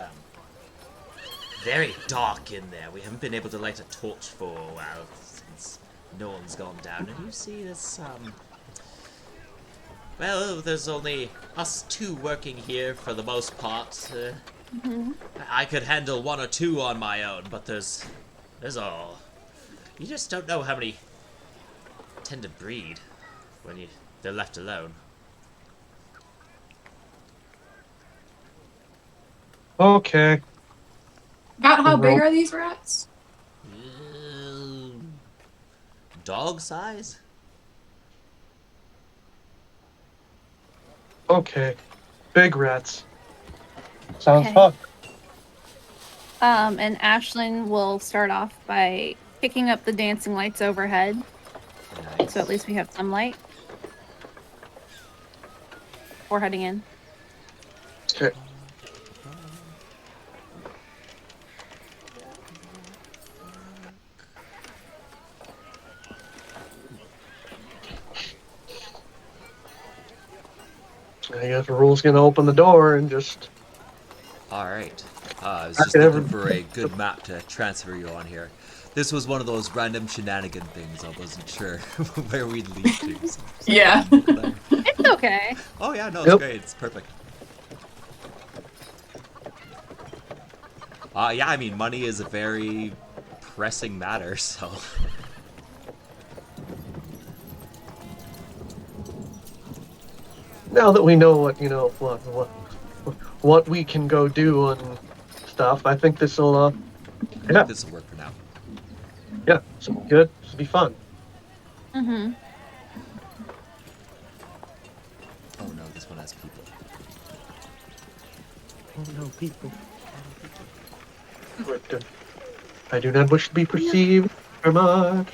very dark in there. We haven't been able to light a torch for a while since no one's gone down. And you see this, well, there's only us two working here for the most part. I could handle one or two on my own, but there's all. You just don't know how many tend to breed when they're left alone. Okay. About how big are these rats? Dog size? Okay. Big rats. Sounds Okay. fun. And Ashlyn will start off by picking up the dancing lights overhead, Nice. so at least we have some light. Before heading in. Okay. I guess the rule's gonna open the door and just All right. I was I just could looking ever. for a good map to transfer you on here. This was one of those random shenanigan things. I wasn't sure where we'd lead to. So just Yeah. over there. It's okay. Oh yeah, no, it's Yep. great. It's perfect. Yeah, I mean, money is a very pressing matter, so. Now that we know what we can go do and stuff, I think this'll yeah, This will work for now. yeah, this will be good. This will be fun. Mm-hmm. Oh no, this one has people. Oh no, people. But, I do not wish to be perceived very much.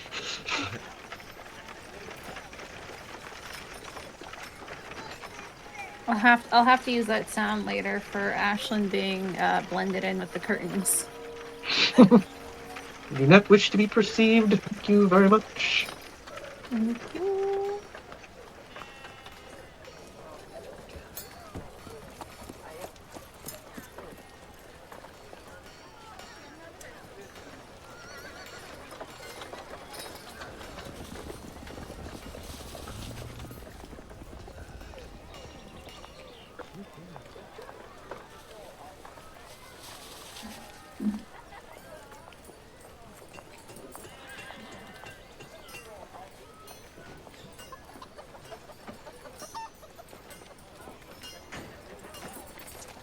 I'll have to use that sound later for Ashlyn being blended in with the curtains. I do not wish to be perceived. Thank you very much. Thank you.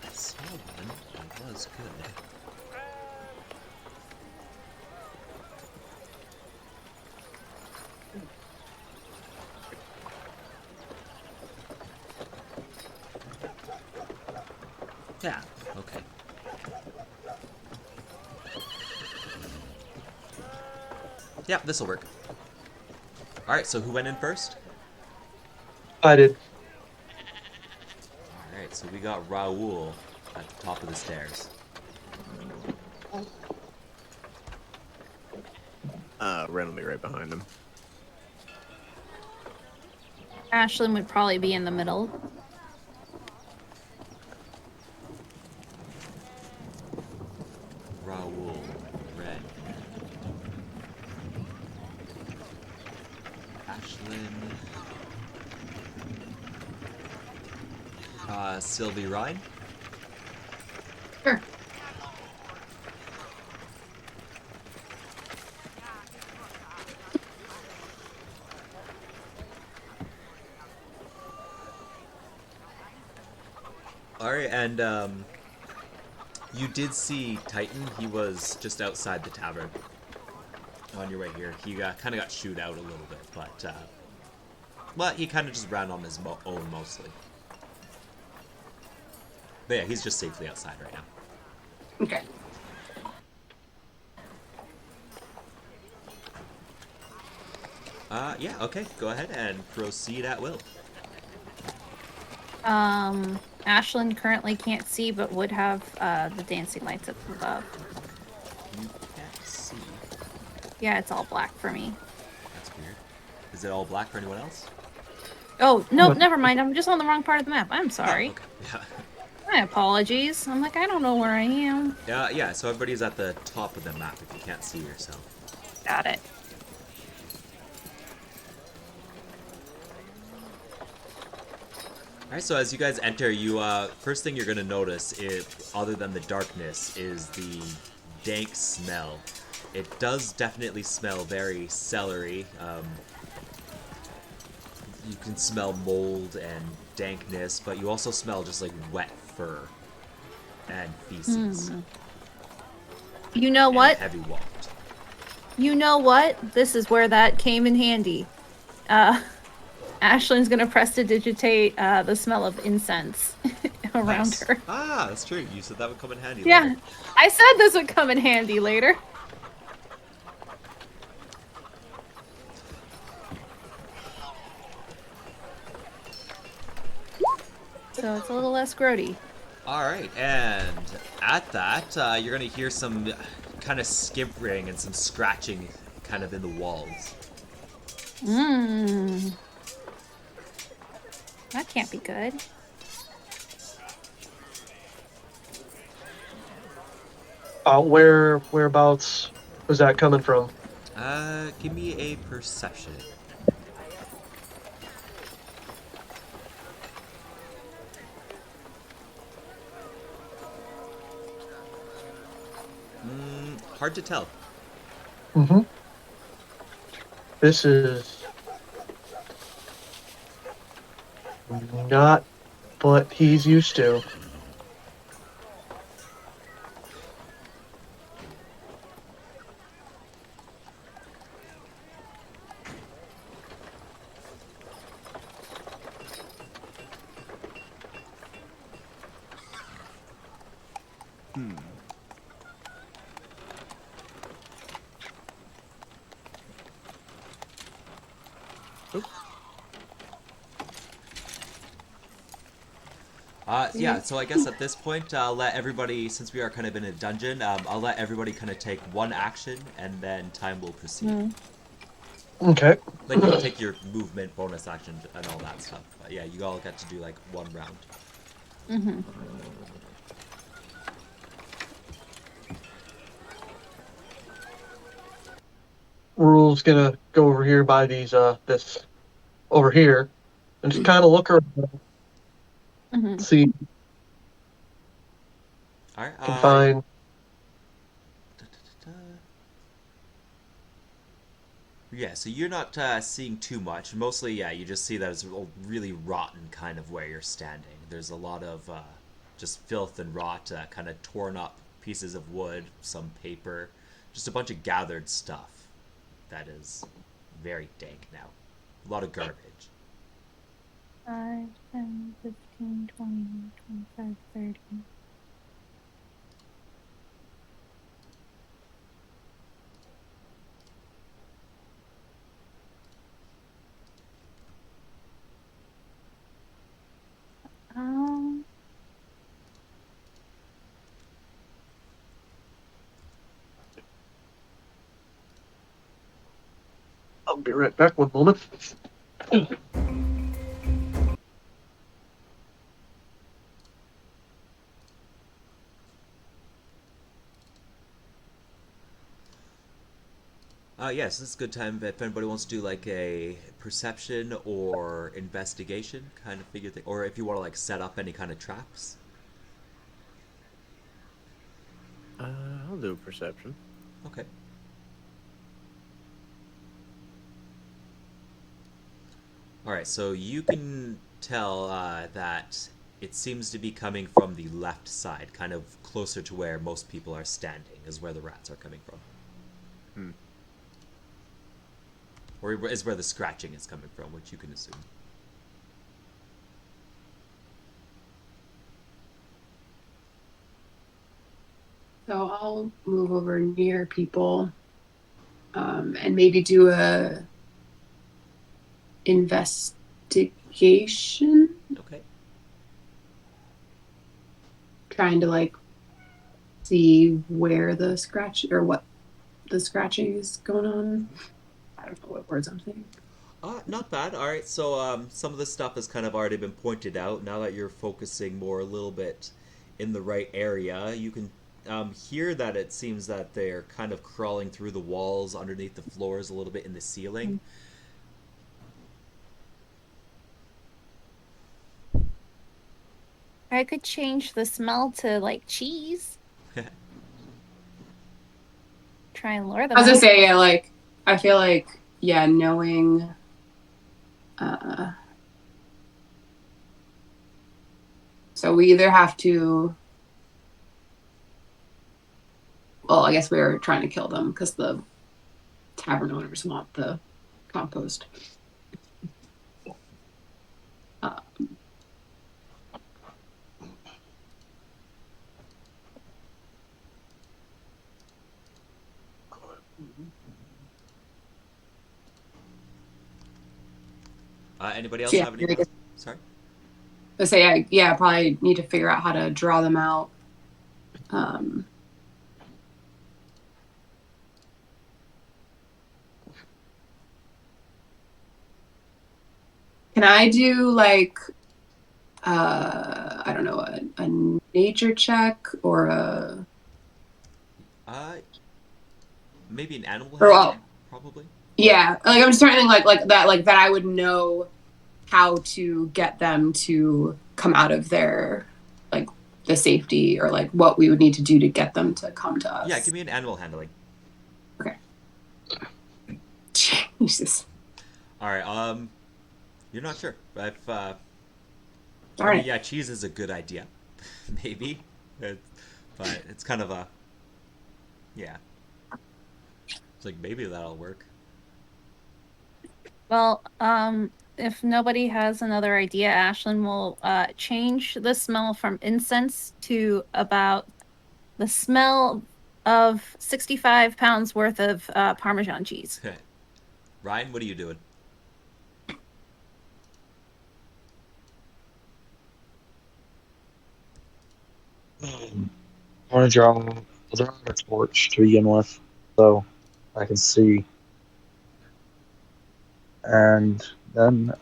I saw one. It was good. Yeah, okay. Yeah, this'll work. Alright, so who went in first? I did. Alright, so we got Raoul at the top of the stairs. Ren will be right behind him. Ashlyn would probably be in the middle. Raoul, Renn, Ashlyn, Sylvie Ryan. Sure. Alright, and you did see Titan. He was just outside the tavern on your way here. He kind of got shooed out a little bit, but he kind of just ran on his own mostly. But yeah, he's just safely outside right now. Okay. Yeah, okay, go ahead and proceed at will. Ashlyn currently can't see, but would have the dancing lights up above. You can't see. Yeah, it's all black for me. That's weird. Is it all black for anyone else? Oh, no, never mind. I'm just on the wrong part of the map. I'm sorry. Oh, okay. Yeah. My apologies. I'm like, I don't know where I am. Yeah, so everybody's at the top of the map if you can't see yourself. Got it. Alright, so as you guys enter, you first thing you're gonna notice, other than the darkness, is the dank smell. It does definitely smell very celery. You can smell mold and dankness, but you also smell just like wet fur and feces. You know and what? Heavy waft. You know what? This is where that came in handy. Ashlyn's gonna prestidigitate the smell of incense around Nice. her. Ah, that's true. You said that would come in handy. Yeah, later. I said this would come in handy later. So it's a little less grody. Alright, and at that, you're gonna hear some kind of skippering and some scratching kind of in the walls. Mmm. That can't be good. Whereabouts was that coming from? Give me a perception. Hard to tell. Mm-hmm. This is not what he's used to. Hmm. Oop. Yeah, so I guess at this point, I'll let everybody, since we are kind of in a dungeon, I'll let everybody kind of take one action, and then time will proceed. Mm. Okay. Like, you'll take your movement, bonus action, and all that stuff. But yeah, you all get to do, like, one round. Mm-hmm. Rule's gonna go over here by these this over here and just kind of look around, Mm-hmm. see if Alright, I can find. Yeah, so you're not seeing too much. Mostly, yeah, you just see that it's a really rotten kind of where you're standing. There's a lot of just filth and rot, kind of torn up pieces of wood, some paper, just a bunch of gathered stuff that is very dank now. A lot of garbage. 5, 10, 15, 20, 25, 30. Um, I'll be right back. One moment. Yes, this is a good time if anybody wants to do like a perception or investigation kind of figure thing, or if you want to like set up any kind of traps. I'll do perception. Okay. All right, so you can tell that it seems to be coming from the left side, kind of closer to where most people are standing, is where the rats are coming from. Hmm. Or is where the scratching is coming from, which you can assume. So I'll move over near people, and maybe do a investigation, Okay. trying to like see where the scratch or what the scratching is going on. I don't know what words I'm saying. Not bad. All right, so some of the stuff has kind of already been pointed out. Now that you're focusing more a little bit in the right area, you can hear that it seems that they're kind of crawling through the walls, underneath the floors, a little bit in the ceiling. I could change the smell to like cheese. Try and lure them As I out. say, like I feel like knowing uh so we either have to, well, I guess we were trying to kill them because the tavern owners want the compost. Uh, Anybody so else yeah, have any I more? guess Sorry. I say I probably need to figure out how to draw them out. Um, can I do like I don't know, a nature check or a Maybe an animal Or handler, well, probably. yeah, like I'm just trying to think like that I would know how to get them to come out of their like the safety or like what we would need to do to get them to come to Yeah, us. give me an animal handling. Okay. Jesus. All right. You're not sure. If All I mean, right. yeah, cheese is a good idea, maybe, but it's kind of a yeah. It's like maybe that'll work. Well, if nobody has another idea, Ashlyn will change the smell from incense to about the smell of 65 pounds worth of Parmesan cheese. Ryan, what are you doing? I want to draw a torch to begin with, so I can see, and then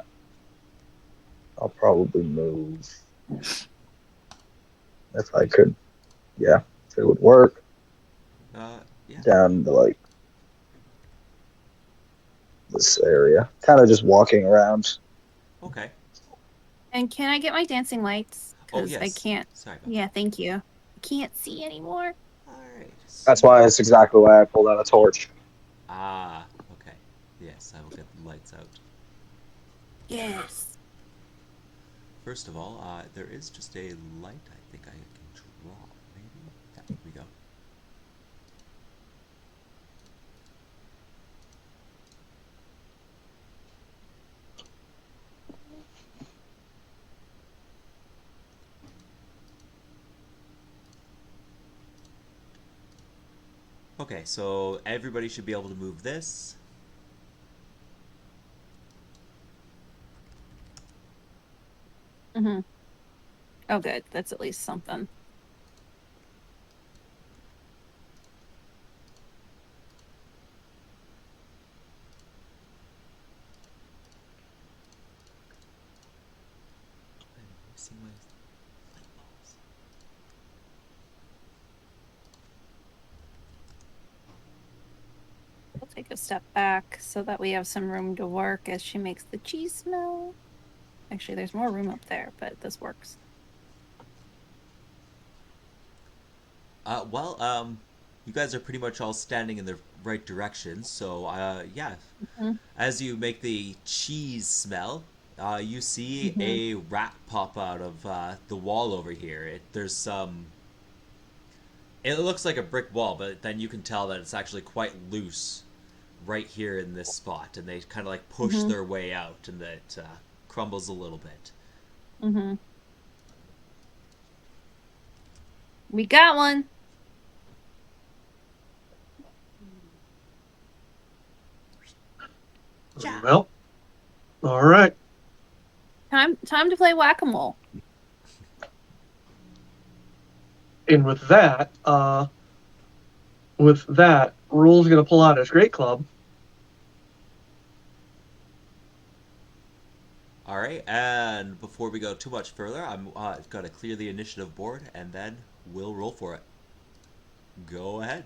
I'll probably move if I could. Yeah, if it would work Yeah. down to like this area, kind of just walking around. Okay. And can I get my dancing lights? Oh Because I yes. can't. Sorry about Yeah, thank you. I can't see anymore. that. All right. That's why it's exactly why I pulled out a torch. Ah. Okay. Yes, I will get the lights out. Yes. First of all, there is just a light I think I can draw. Maybe. Yeah, here we go. Okay, so everybody should be able to move this. Mm-hmm. Oh, good. That's at least something. I'm missing my light bulbs. We'll take a step back so that we have some room to work as she makes the cheese smell. Actually, there's more room up there, but this works. You guys are pretty much all standing in the right direction. So, yeah, Mm-hmm. as you make the cheese smell, you see Mm-hmm. a rat pop out of the wall over here. There's some. It looks like a brick wall, but then you can tell that it's actually quite loose right here in this spot, and they kind of like push Mm-hmm. their way out, and it crumbles a little bit. Mm-hmm. We got one. Well, all right. Time to play whack-a-mole. And with that, Rule's gonna pull out his great club. All right, and before we go too much further, I'm got to clear the initiative board, and then we'll roll for it. Go ahead.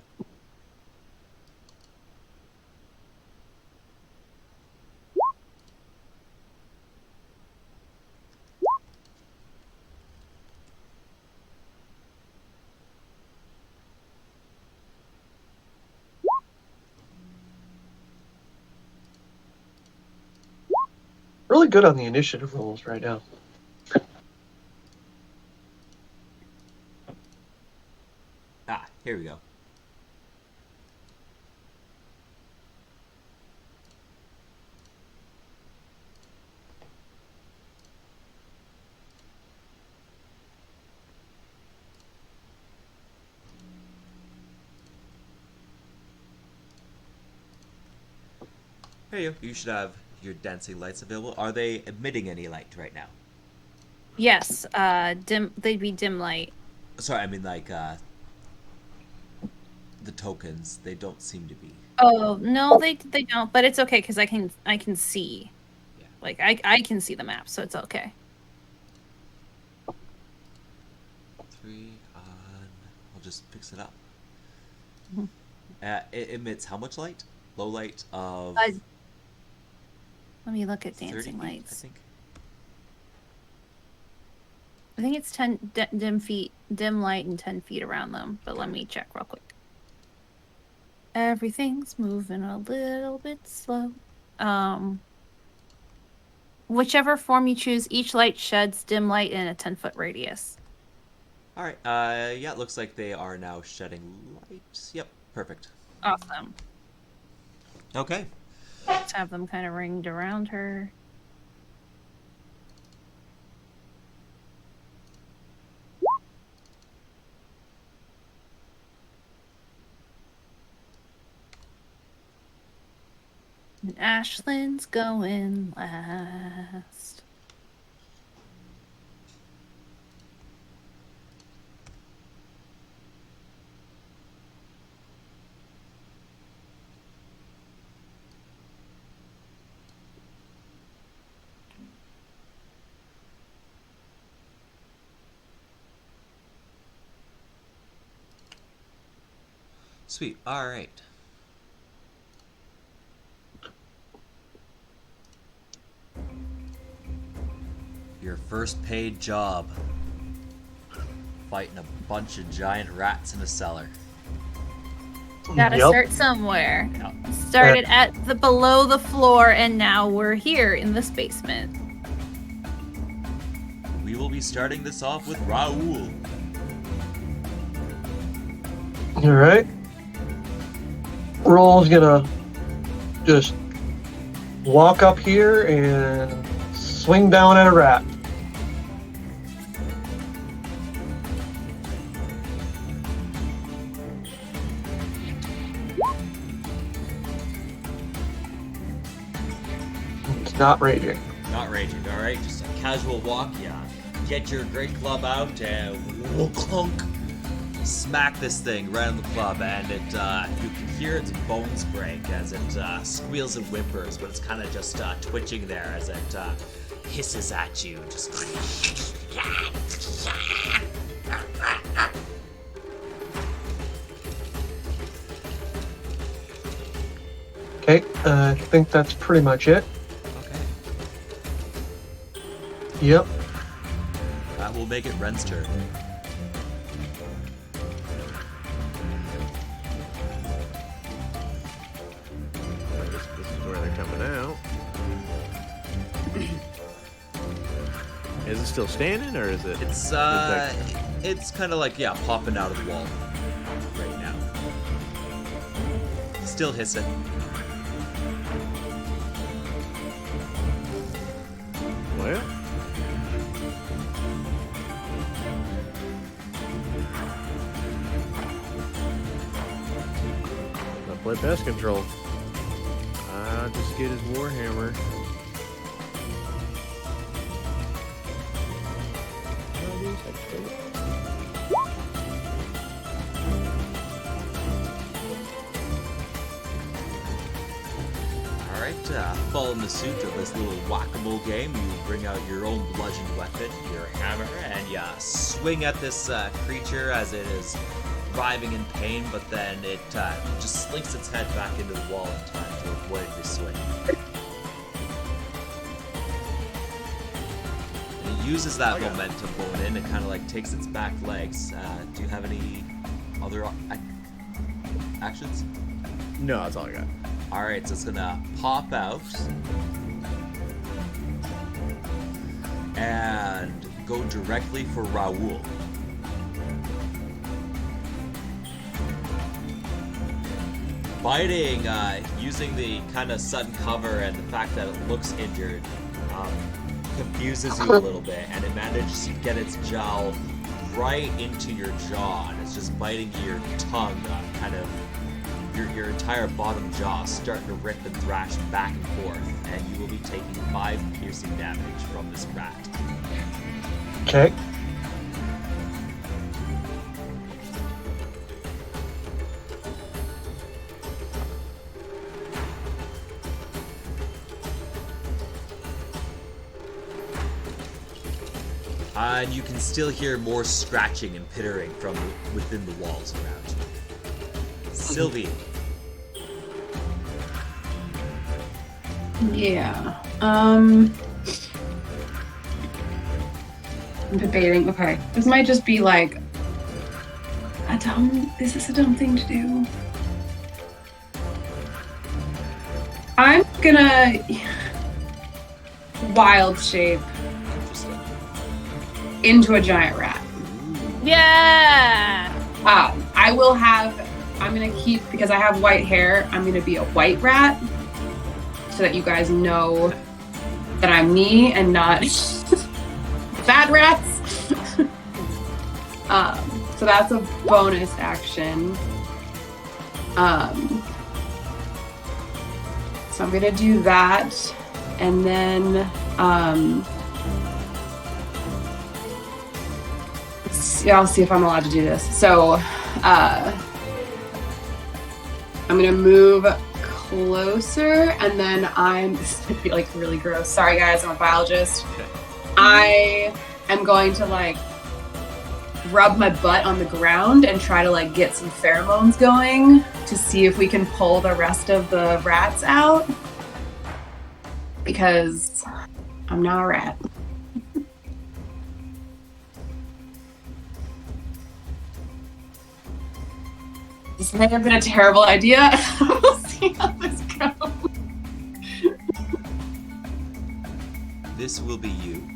Really good on the initiative rolls right now. Here we go. Here you should have your dancing lights available. Are they emitting any light right now? Yes. Dim. They'd be dim light. Sorry, I mean like the tokens. They don't seem to be. Oh no, they don't. But it's okay because I can see. Yeah. Like I can see the map, so it's okay. 3 on. I'll just fix it up. It emits how much light? Low light of Let me look at 30 dancing feet, I lights. think. I think it's 10 dim light and 10 feet around them. But let me check real quick. Everything's moving a little bit slow. Whichever form you choose, each light sheds dim light in a 10-foot radius. All right. Yeah, it looks like they are now shedding light. Yep, perfect. Awesome. Okay. Let's have them kind of ringed around her. And Ashlyn's going last. Sweet. All right. Your first paid job. Fighting a bunch of giant rats in a cellar. Gotta Yep. start somewhere. Yep. Started at the below the floor, and now we're here in this basement. We will be starting this off with Raoul. All right. Roll's gonna just walk up here and swing down at a rat. It's not raging. Not raging, all right? Just a casual walk. Yeah. Get your great club out and clunk. Smack this thing right on the club, and it you can hear its bones break as it squeals and whimpers, but it's kind of just twitching there as it hisses at you. Just Okay, I think that's pretty much it. okay. Yep. That will make it Renn's turn. This is where they're coming out. Is it still standing, or is it? It's kind of like popping out of the wall right now. Still hissing. Well, I play pest control. I'll just get his warhammer. All right, following the suit of this little whack-a-mole game, you bring out your own bludgeon weapon, your hammer, and you swing at this creature as it is writhing in pain, but then it just slinks its head back into the wall in time to avoid your swing. And it uses that momentum going in. It kind of like takes its back legs. Do you have any other actions? No, that's all I got. All right, so it's gonna pop out and go directly for Raoul. Biting, using the kind of sudden cover and the fact that it looks injured, confuses you a little bit, and it manages to get its jowl right into your jaw, and it's just biting your tongue, kind of your entire bottom jaw starting to rip and thrash back and forth, and you will be taking 5 piercing damage from this rat. Okay. And you can still hear more scratching and pittering from within the walls around you. Sylvie. Yeah. I'm debating. Okay, this might just be like a dumb. Is this a dumb thing to do? I'm gonna wild shape Interesting. into a giant rat. Yeah. I will have. I'm gonna keep because I have white hair. I'm gonna be a white rat, so that you guys know that I'm me and not bad rats. So that's a bonus action. So I'm gonna do that, and then I'll see if I'm allowed to do this. So I'm gonna move closer, and then this would be like really gross. Sorry guys, I'm a biologist. Okay. I am going to like rub my butt on the ground and try to like get some pheromones going to see if we can pull the rest of the rats out, because I'm not a rat. This may have been a terrible idea. We'll see how this goes. This will be you.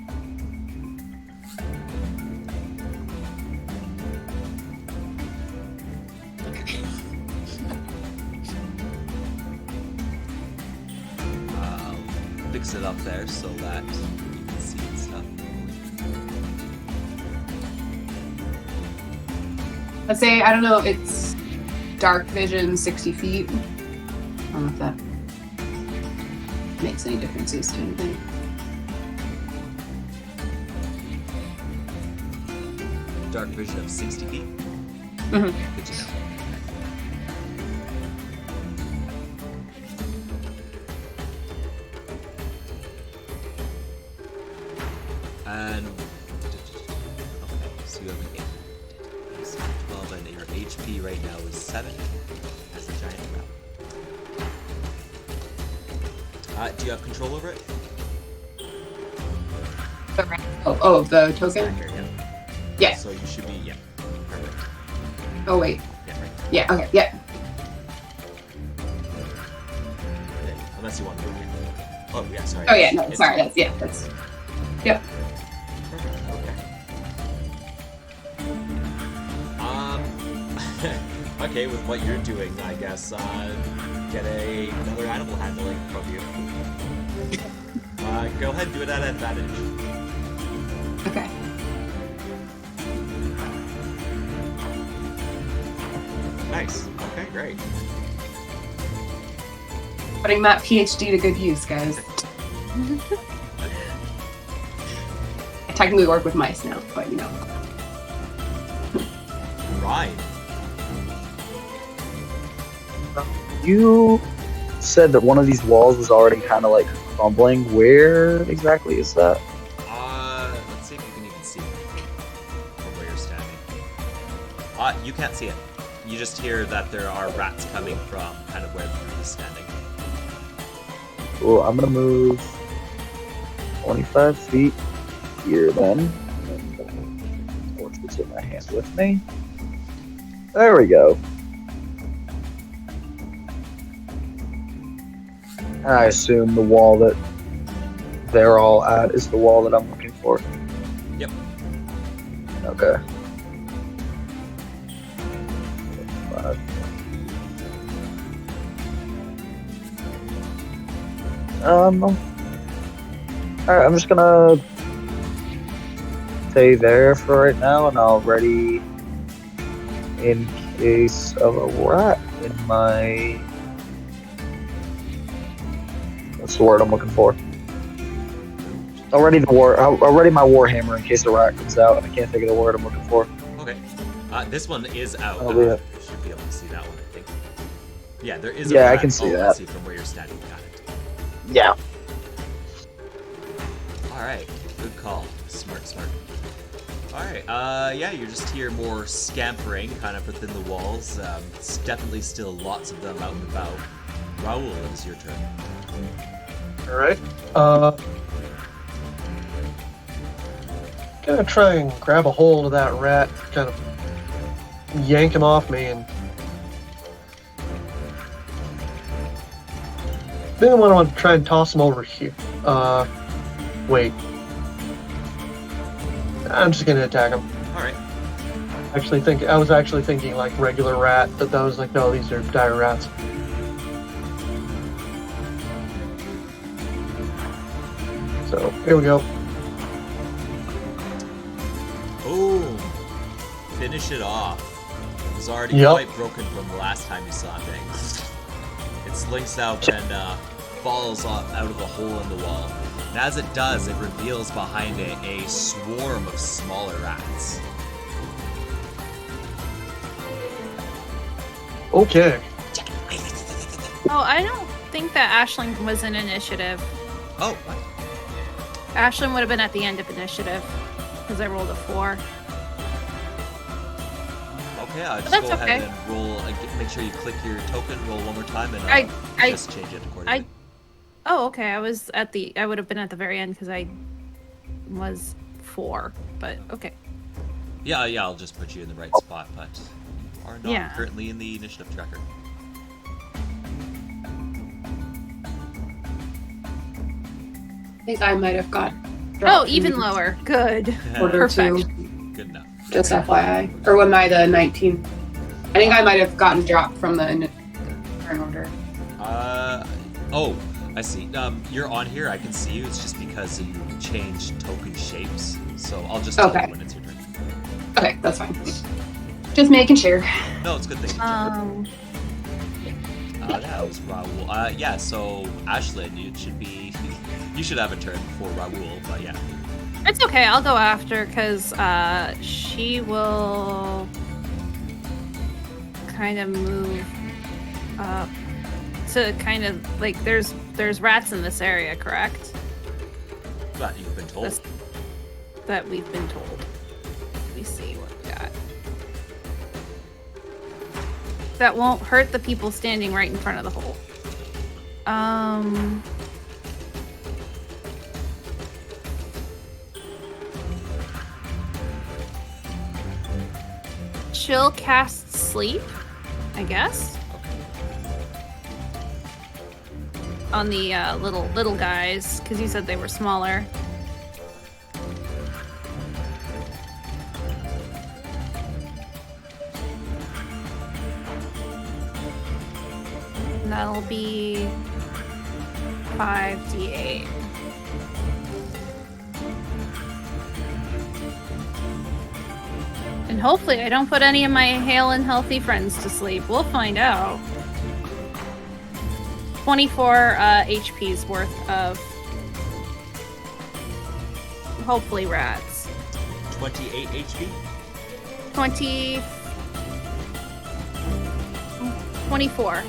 Fix it up there so that you can see and stuff. Let's say, I don't know, it's dark vision 60 feet. I don't know if that makes any differences to anything. Dark vision of 60 feet. Mhm. Good to know. And okay, so you have an 8, 12, and your HP right now is 7 as a giant rat. Do you have control over it? The token? Here, yeah. Yeah. So you should be, yeah. Perfect. Oh wait. Yeah, right. Yeah. Okay. Yeah. Yeah, unless you want to do it here. Oh, yeah, sorry. Oh yeah. No. It's- Sorry. That's. Yep. Perfect, okay. Okay, with what you're doing, I guess, get another animal handling from you. Go ahead, do it at advantage. Okay. Nice. Okay, great. Putting that PhD to good use, guys. I technically work with mice now, but you know. Right. You said that one of these walls was already kind of like crumbling. Where exactly is that? Let's see if you can even see it from where you're standing. You can't see it. You just hear that there are rats coming from kind of where the group is standing. Well, I'm gonna move 25 feet here then. I'll take my hand with me. There we go. I assume the wall that they're all at is the wall that I'm looking for. Yep. Okay. Alright, I'm just gonna stay there for right now, and I'll ready in case of a rat in my. What's the word I'm looking for? I'll ready my warhammer in case a rat comes out, and I can't think of the word I'm looking for. Okay. This one is out. Oh, yeah. You should be able to see that one, I think. Yeah, there is a Yeah, I rat. can see I that. see from where you're standing. Got it. Yeah. Alright. Good call. Smart. Alright, yeah, you just hear more scampering kind of within the walls. It's definitely still lots of them out and about. Raoul, it is your turn. All right. Gonna try and grab a hold of that rat, kind of yank him off me, and then I want to try and toss him over here. Wait. I'm just gonna attack him. Alright. I was actually thinking like regular rat, but that was like, no, these are dire rats. So here we go. Boom! Finish it off. It was already Yep. quite broken from the last time you saw things. It slinks out and falls out of the hole in the wall. And as it does, it reveals behind it a swarm of smaller rats. Okay. Oh, I don't think that Aisling was in initiative. Oh, what? Aisling would have been at the end of initiative because I rolled a 4. Okay, I'll just That's go ahead okay. and roll. Make sure you click your token, roll one more time, and I- just change it accordingly. Oh, okay. I would have been at the very end because I was 4, but okay. Yeah, I'll just put you in the right spot, but you are not Yeah. currently in the initiative tracker. I think I might have got. Oh, dropped even in lower. Good. Order Perfect. 2, Good enough. just FYI. Or am I the 19? I think I might have gotten dropped from the turn order. Oh, I see. You're on here. I can see you. It's just because you changed token shapes. So I'll just tell Okay. you when it's your turn. Okay, that's fine. Just making sure. No, it's a good thing. That was Raoul. Yeah. So Ashlyn, you should have a turn before Raoul. But yeah. It's okay. I'll go after because she will kind of move up to kind of like there's rats in this area, correct? But you've been told. That we've been told. Let me see what we got. That won't hurt the people standing right in front of the hole. She'll cast sleep, I guess. On the little guys, because you said they were smaller. And that'll be 5d8. And hopefully I don't put any of my hale and healthy friends to sleep. We'll find out. 24 HP's worth of hopefully rats. 28 HP. 24.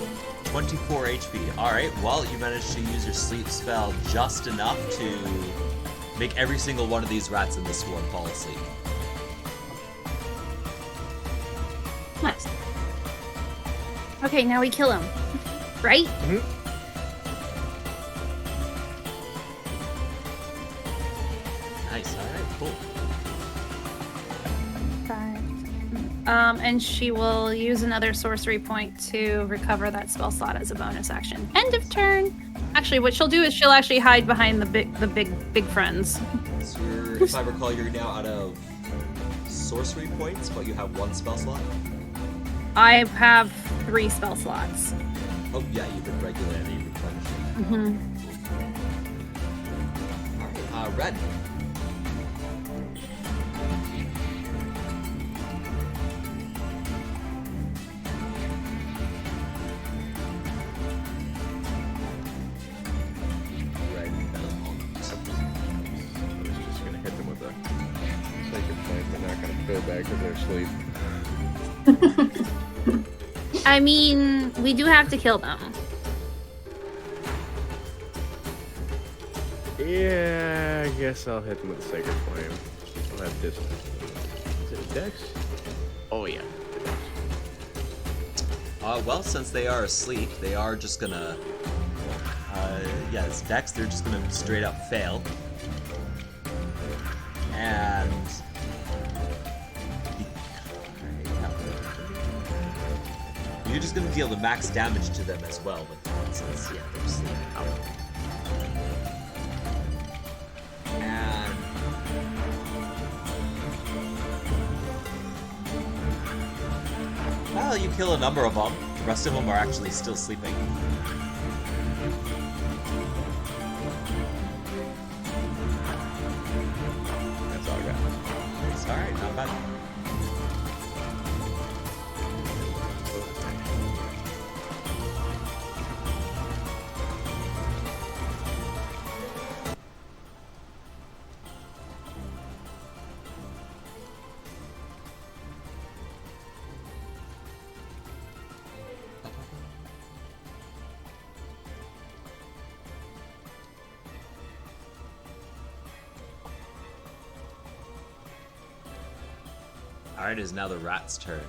24 HP. Alright, well, you managed to use your sleep spell just enough to make every single one of these rats in the swarm fall asleep. Nice. Okay, now we kill him. Right? Nice, alright, cool. 5. And she will use another sorcery point to recover that spell slot as a bonus action. End of turn. Actually, what she'll do is she'll actually hide behind the big friends. So if I recall, you're now out of sorcery points, but you have one spell slot? I have 3 spell slots. Oh, yeah, you've been regular and you replenished it. Mm-hmm. Alright, Renn. Just gonna hit them with a sacred flame. They're not gonna feel bad because they're asleep. I mean, we do have to kill them. Yeah, I guess I'll hit them with a sacred flame. We'll have this. Is it a dex? Oh yeah. Well, since they are asleep, they are just gonna. Yeah, it's Dex. They're just gonna straight up fail. And. You're just gonna deal the max damage to them as well with that, since, yeah, they're asleep. And. Well, you kill a number of them. The rest of them are actually still sleeping. That's all I got. It's alright, not bad. Alright, it is now the rat's turn.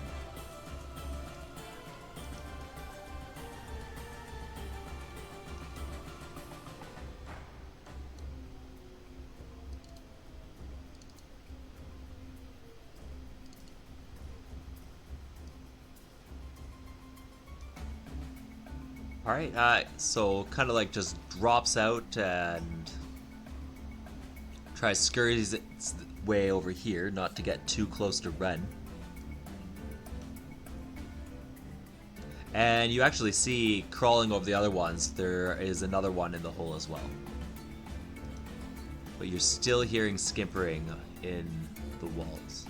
Alright, so kind of like just drops out and tries scurries its way over here, not to get too close to Renn. And you actually see, crawling over the other ones, there is another one in the hole as well. But you're still hearing skimpering in the walls.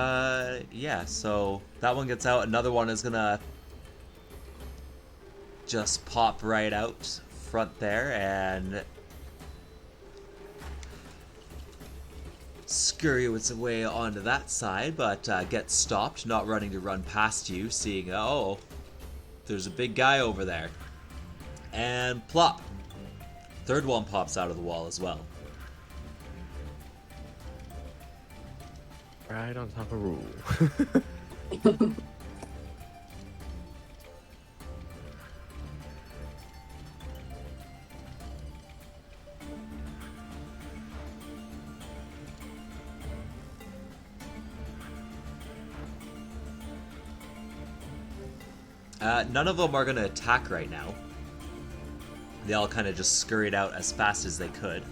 Okay, yeah, so that one gets out. Another one is gonna just pop right out front there and scurry its way onto that side, but gets stopped, not running to run past you, seeing, oh, there's a big guy over there. And plop! Third one pops out of the wall as well. Right on top of rule. None of them are going to attack right now. They all kind of just scurried out as fast as they could.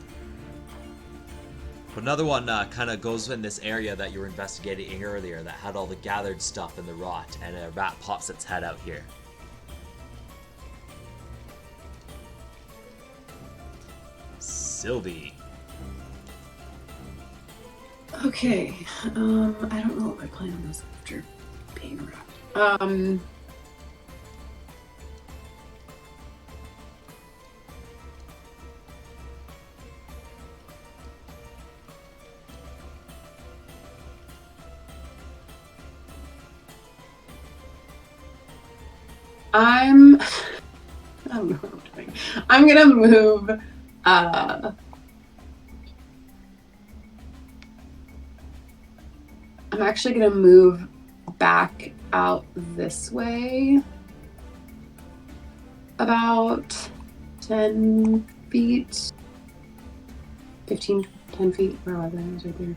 But another one kind of goes in this area that you were investigating earlier that had all the gathered stuff in the rot, and a rat pops its head out here. Sylvie. Okay. I don't know what my plan was after being wrapped. I don't know what I'm doing. I'm gonna move. I'm actually gonna move back out this way about 10 feet. 10 feet. Where was I? I was right there.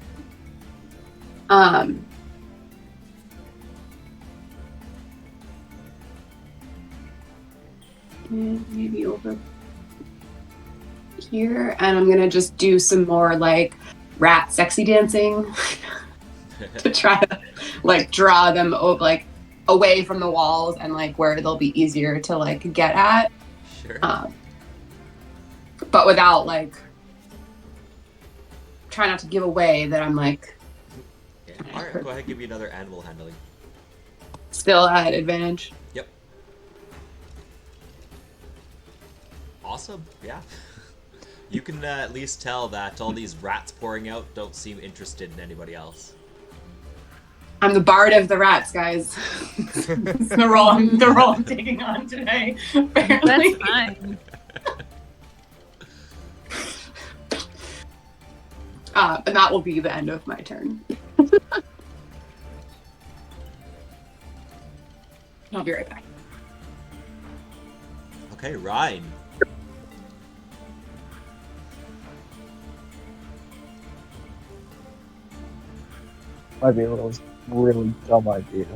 And maybe over here, and I'm gonna just do some more like rat sexy dancing to try to like draw them like away from the walls and like where they'll be easier to like get at. Sure. But without like try not to give away that I'm like. Yeah. Alright, go ahead and give me another animal handling. Still at advantage. Yep. Awesome. Yeah. You can at least tell that all these rats pouring out don't seem interested in anybody else. I'm the bard of the rats, guys. It's the role I'm taking on today. Apparently. That's fine. And that will be the end of my turn. I'll be right back. Okay, Ryan. Might be a really dumb idea.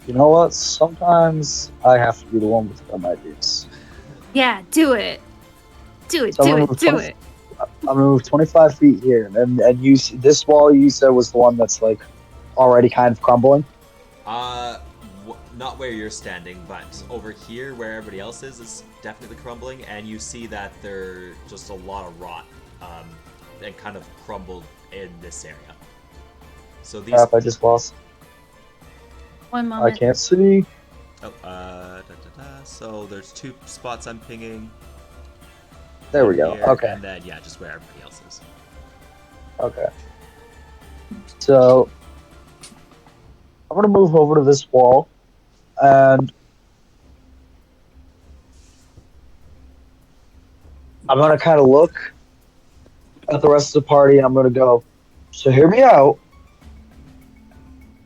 You know what? Sometimes I have to be the one with dumb ideas. Yeah, do it. Do it, So do I'm it, gonna do move it. I'm gonna move 25 feet here, and this wall you said was the one that's like already kind of crumbling. Not where you're standing, but over here where everybody else is definitely crumbling, and you see that there's just a lot of rot, and kind of crumbled in this area. So these. Crap! I just lost. One I moment. can't see. So there's 2 spots I'm pinging. There we go. Here, Okay. And then yeah, just where everybody else is. Okay. So I'm gonna move over to this wall, and I'm gonna kind of look at the rest of the party, and I'm gonna go. So hear me out.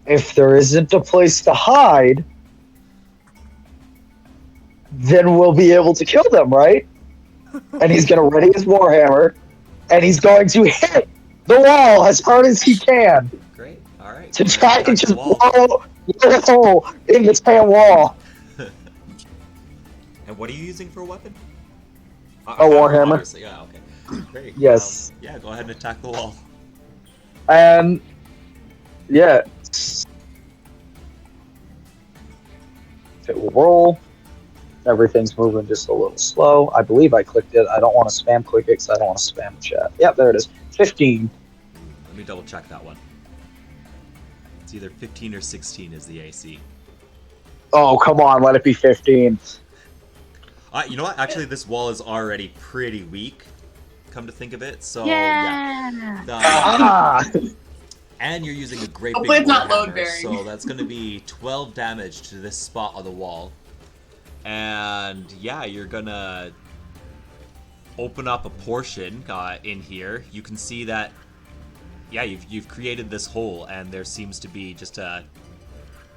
If there isn't a place to hide, then we'll be able to kill them, right? And he's gonna ready his warhammer, and he's going to hit the wall as hard as he can Great. All right. to Go try ahead, and attack just the wall. blow a hole in this damn wall. And what are you using for a weapon? A warhammer. Obviously. Yeah. Okay. Great. Yes. Yeah. Go ahead and attack the wall. And yeah, it will roll. Everything's moving just a little slow. I believe I clicked it. I don't want to spam click it because I don't want to spam the chat. Yep, there it is. 15. Let me double check that one. It's either 15 or 16 is the AC. Oh, come on. Let it be 15. You know what? Actually, this wall is already pretty weak. Come to think of it, so Yeah. Ah! And you're using a great big Hopefully it's not warhammer, load-bearing. so that's going to be 12 damage to this spot on the wall. And yeah, you're gonna open up a portion in here. You can see that, yeah, you've created this hole, and there seems to be just a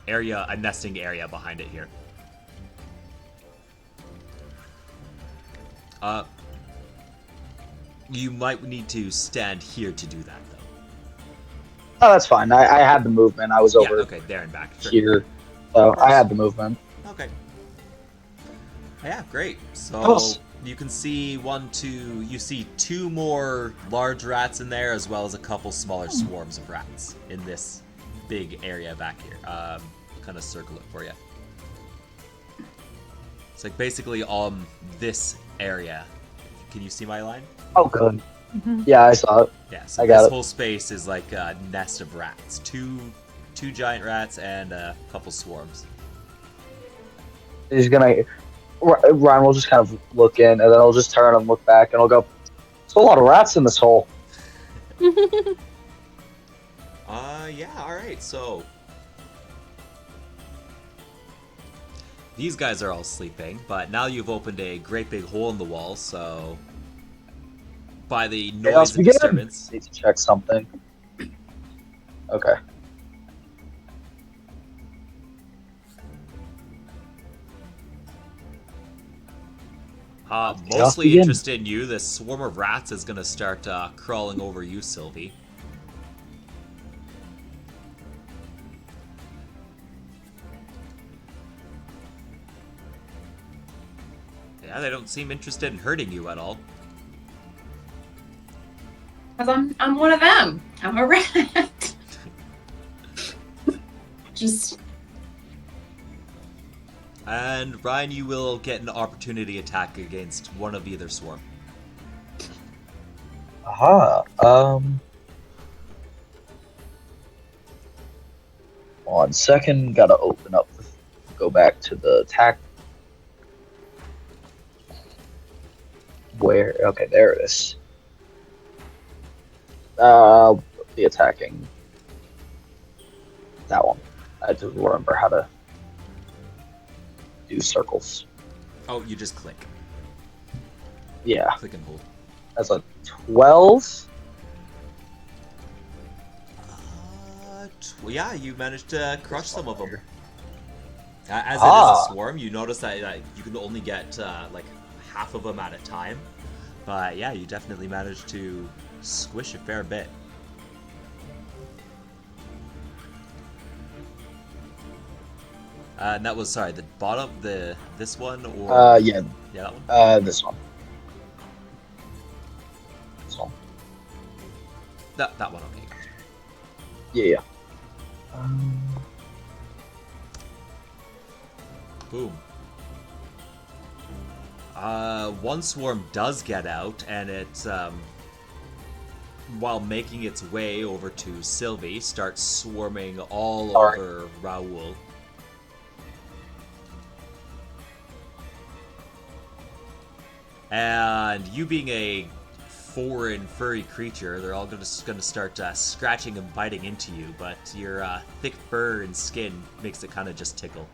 nesting area behind it here. You might need to stand here to do that, though. Oh, that's fine. I had the movement. I was Yeah, over okay, there and back. Sure. here. So I had the movement. Okay. Yeah, great. So Awesome. you can see you see 2 more large rats in there, as well as a couple smaller swarms of rats in this big area back here. Kind of circle it for you. It's like basically this area. Can you see my line? Oh, good. Yeah, I saw it. Yeah, so I got this it. whole space is like a nest of rats. Two giant rats and a couple swarms. He's gonna. Ryan will just kind of look in, and then I'll just turn and look back, and I'll go. There's a lot of rats in this hole. Yeah, alright, so these guys are all sleeping, but now you've opened a great big hole in the wall, so by the Chaos noise and begin. disturbance. Need to check something. Okay. Mostly begin. interested in you. This swarm of rats is gonna start crawling over you, Sylvie. Yeah, they don't seem interested in hurting you at all. Because I'm one of them. I'm a rat. Just And Ryan, you will get an opportunity attack against one of either swarm. Aha. 1 second. Gotta open up. Go back to the attack. Where? Okay, there it is. The attacking. That one. I had to remember how to do circles. Oh, you just click. Yeah, Click and hold. that's a 12. Yeah, you managed to crush some of them. As it is a Ah, swarm, you notice that you can only get like half of them at a time. But yeah, you definitely managed to squish a fair bit. And that was, sorry, the bottom, this one, or yeah, yeah, that one. this one. This one. That one. Okay, gotcha. Yeah, yeah. Boom. One swarm does get out, and it, while making its way over to Sylvie, starts swarming all Sorry. over Raoul. And you being a foreign furry creature, they're all gonna start scratching and biting into you, but your thick fur and skin makes it kind of just tickle.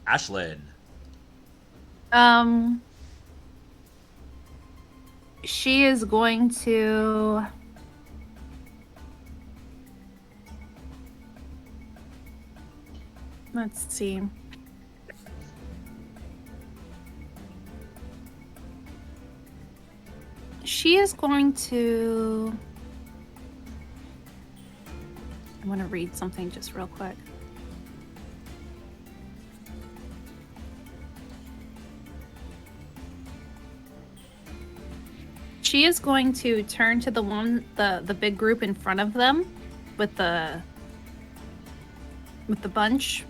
Ashlyn. She is going to. Let's see. She is going to. I want to read something just real quick. She is going to turn to the big group in front of them with the bunch,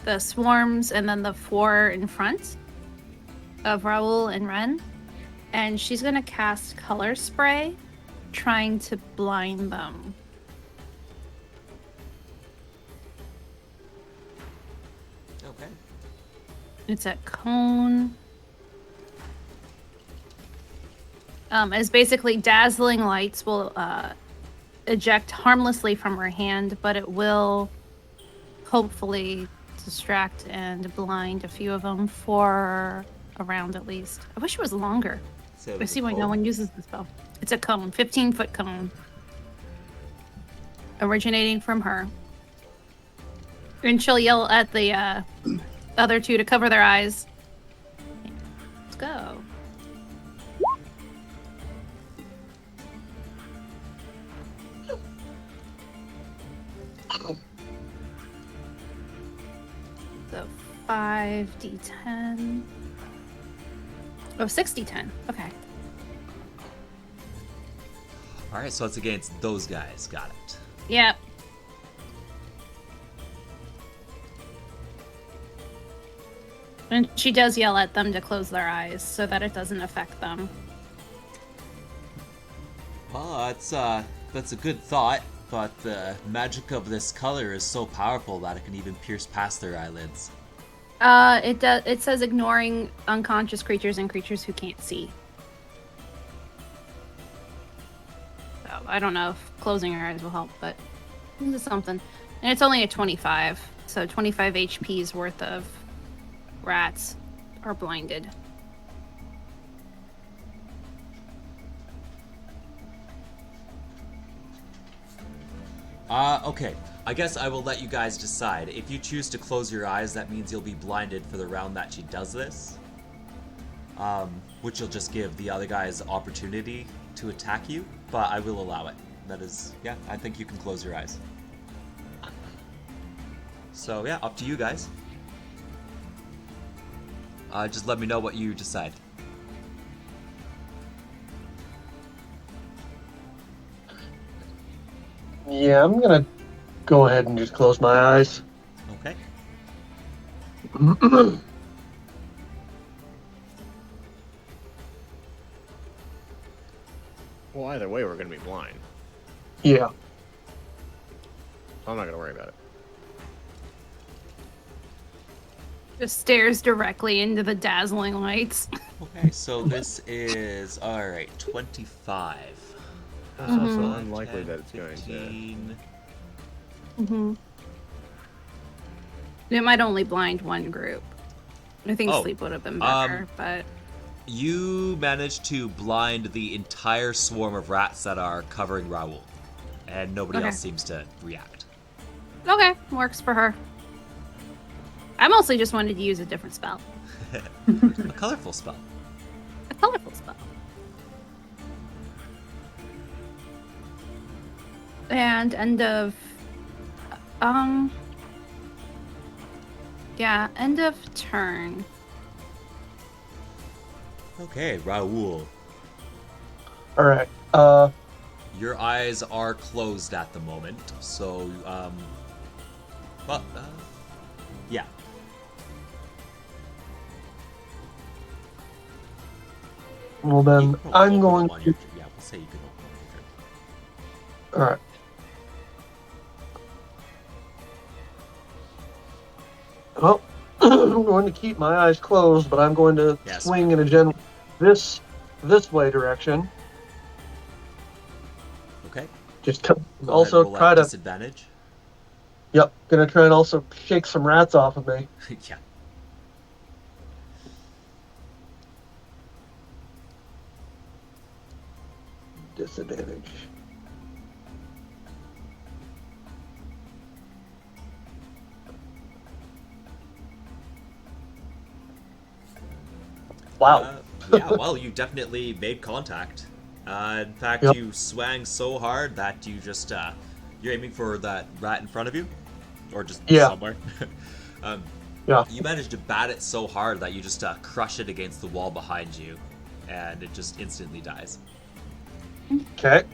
the swarms, and then the 4 in front of Raoul and Renn. And she's going to cast Color Spray, trying to blind them. Okay. It's at cone. As basically dazzling lights will eject harmlessly from her hand, but it will hopefully distract and blind a few of them for a round at least. I wish it was longer. So I see why no one uses this spell. It's a cone, 15-foot cone, originating from her. And she'll yell at the other 2 to cover their eyes. Let's go. So 5d10. Oh, 6d10. Okay. Alright, so it's against those guys. Got it. Yep. And she does yell at them to close their eyes so that it doesn't affect them. Well, that's a good thought, but the magic of this color is so powerful that it can even pierce past their eyelids. It says ignoring unconscious creatures and creatures who can't see. So I don't know if closing your eyes will help, but this is something. And it's only a 25, so 25 HP's worth of rats are blinded. Okay. I guess I will let you guys decide. If you choose to close your eyes, that means you'll be blinded for the round that she does this. Which will just give the other guys opportunity to attack you, but I will allow it. That is, yeah, I think you can close your eyes. So yeah, up to you guys. Just let me know what you decide. Yeah, I'm gonna go ahead and just close my eyes. Okay. Well, either way, we're gonna be blind. Yeah. So I'm not gonna worry about it. Just stares directly into the dazzling lights. Okay, so this is alright, 25. It's also Mhm. unlikely 10, that it's going to. 15. Mm-hmm. It might only blind one group. I think Oh, sleep would have been better, but You managed to blind the entire swarm of rats that are covering Raoul, and nobody Okay. else seems to react. okay, works for her. I mostly just wanted to use a different spell, A colorful spell. a colorful spell. And end of, yeah, end of turn. Okay, Raoul. All right. Your eyes are closed at the moment, so, well, yeah. Well You then, can I'm open going them on to. your, yeah, we'll say you can open them on your turn. All right. Well, I'm going to keep my eyes closed, but I'm going to Yes. swing in a general this way direction. Okay. Just Go ahead and also roll try at to. disadvantage. Yep, gonna try and also shake some rats off of me. Yeah. Disadvantage. Wow. Yeah, well, you definitely made contact. In fact, Yep. you swang so hard that you just, you're aiming for that rat in front of you? Or just Yeah. somewhere? um, Yeah. you managed to bat it so hard that you just crush it against the wall behind you, and it just instantly dies. Okay.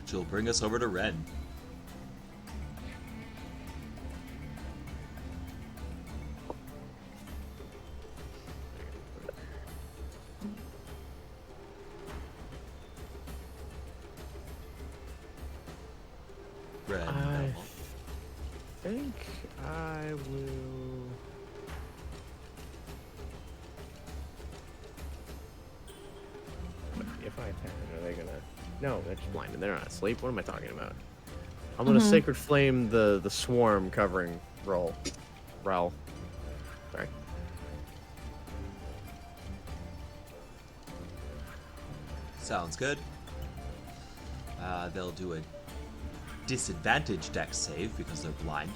Which will bring us over to Renn. Renn. I think I will. If I attack, are they gonna? No, they're just blinded. They're not asleep. What am I talking about? I'm gonna sacred flame the swarm covering Rel. Sorry. Sounds good. They'll do a disadvantage dex save because they're blind.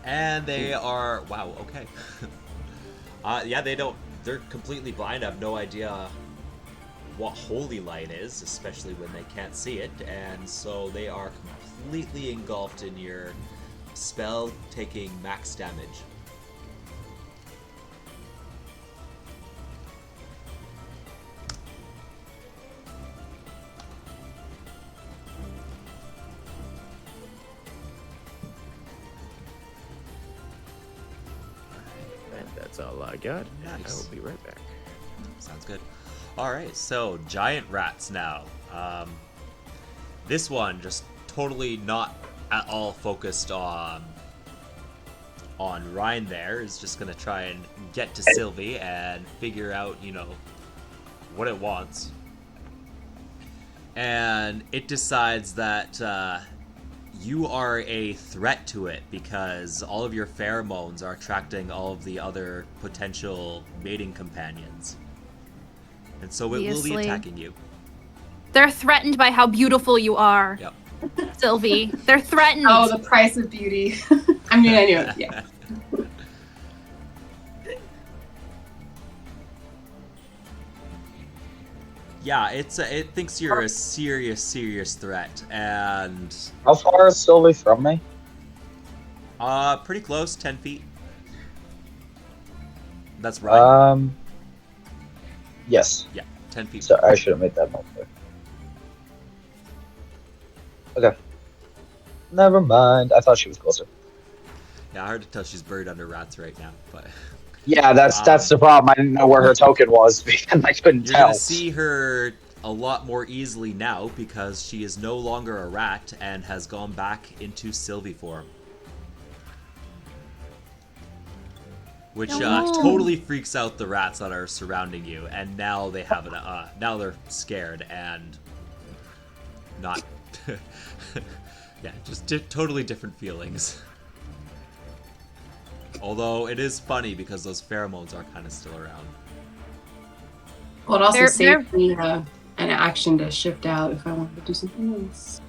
And they are... Wow, okay. Yeah, they're completely blind. I have no idea what holy light is, especially when they can't see it. And so they are completely engulfed in your spell, taking max damage. And that's all I got. I Nice. will be right back. Sounds good. All right, so giant rats now. This one just totally not at all focused on Ryan. There is just gonna try and get to Sylvie and figure out, what it wants. And it decides that you are a threat to it because all of your pheromones are attracting all of the other potential mating companions. And so it will be Obviously. attacking you. They're threatened by how beautiful you are, Yep. Sylvie. They're threatened. Oh, the price of beauty. I mean, I knew it. Yeah. Yeah, it thinks you're a serious threat, and How far is Sylvie from me? pretty close, 10 feet. That's right. Yes. Yeah, 10 feet. So I should have made that more clear. Okay. Never mind. I thought she was closer. Yeah, hard to tell she's buried under rats right now, but Yeah, that's the problem. I didn't know where her token was because I couldn't You're gonna tell. see her a lot more easily now because she is no longer a rat and has gone back into Sylvie form. Which No. totally freaks out the rats that are surrounding you, and now they have now they're scared and not. Yeah, just totally different feelings. Although it is funny because those pheromones are kind of still around. Well, it also They're saved me an action to shift out if I wanted to do something else.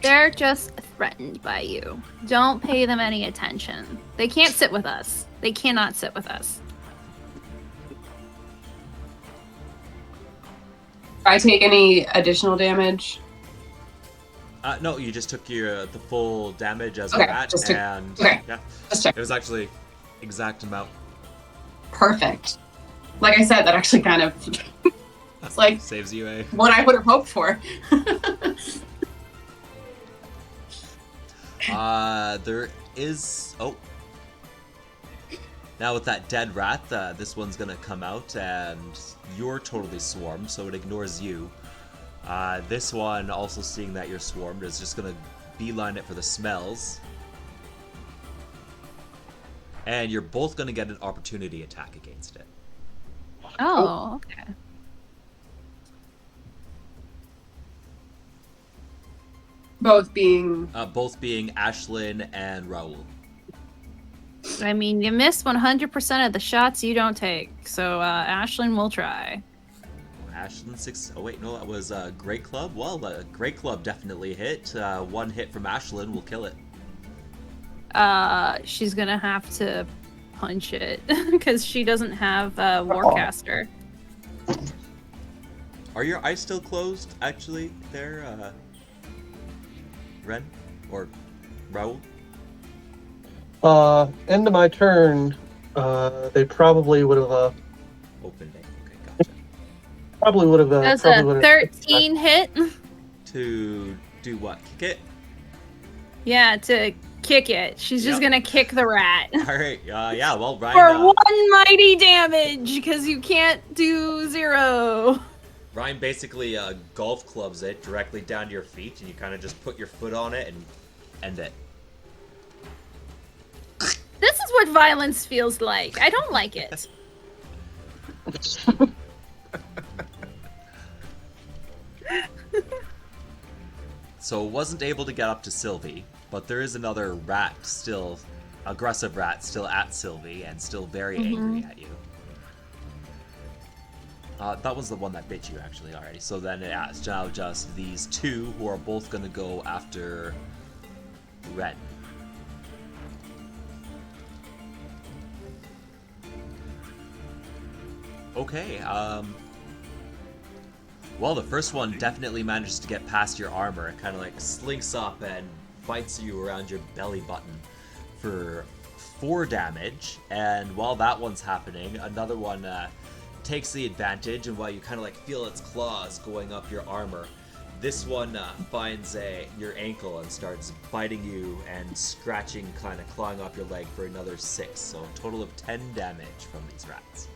they're just threatened by you. Don't pay them any attention. They can't sit with us. They cannot sit with us. I take any additional damage? No, you just took the full damage as a Okay, rat, just took. and Okay, yeah, just check. it was actually exact amount. Perfect. Like I said, that actually kind of it's like Saves you a. what I would have hoped for. There is. Oh. Now with that dead rat, this one's gonna come out, and you're totally swarmed, so it ignores you. This one, also seeing that you're swarmed, is just gonna beeline it for the smells. And you're both gonna get an opportunity attack against it. Oh, okay. Both being Both being Ashlyn and Raul. I mean, you miss 100% of the shots you don't take, so Ashlyn will try. Ashlyn 6. Oh wait, no, that was Great Club. Well, Great Club definitely hit. One hit from Ashlyn will kill it. She's gonna have to punch it because she doesn't have Warcaster. Are your eyes still closed? Actually, there, Renn or Raul. End of my turn, they probably would have, Open day. Okay, gotcha. probably would have, That's probably a would have. 13 hit. To do what? Kick it? Yeah, to kick it. She's just Yep. gonna kick the rat. Alright, yeah, well, For Ryan, one mighty damage, because you can't do 0. Ryan basically golf clubs it directly down to your feet, and you kind of just put your foot on it and end it. This is what violence feels like. I don't like it. So wasn't able to get up to Sylvie, but there is another rat still, aggressive rat still at Sylvie and still very angry at you. That was the one that bit you actually already. So then it's now just these two who are both gonna go after Renn. Okay, well, the first one definitely manages to get past your armor. It kind of like slinks up and bites you around your belly button for 4 damage. And while that one's happening, another one takes the advantage, and while you kind of like feel its claws going up your armor, this one finds your ankle and starts biting you and scratching, kind of clawing up your leg for another 6. So a total of 10 damage from these rats.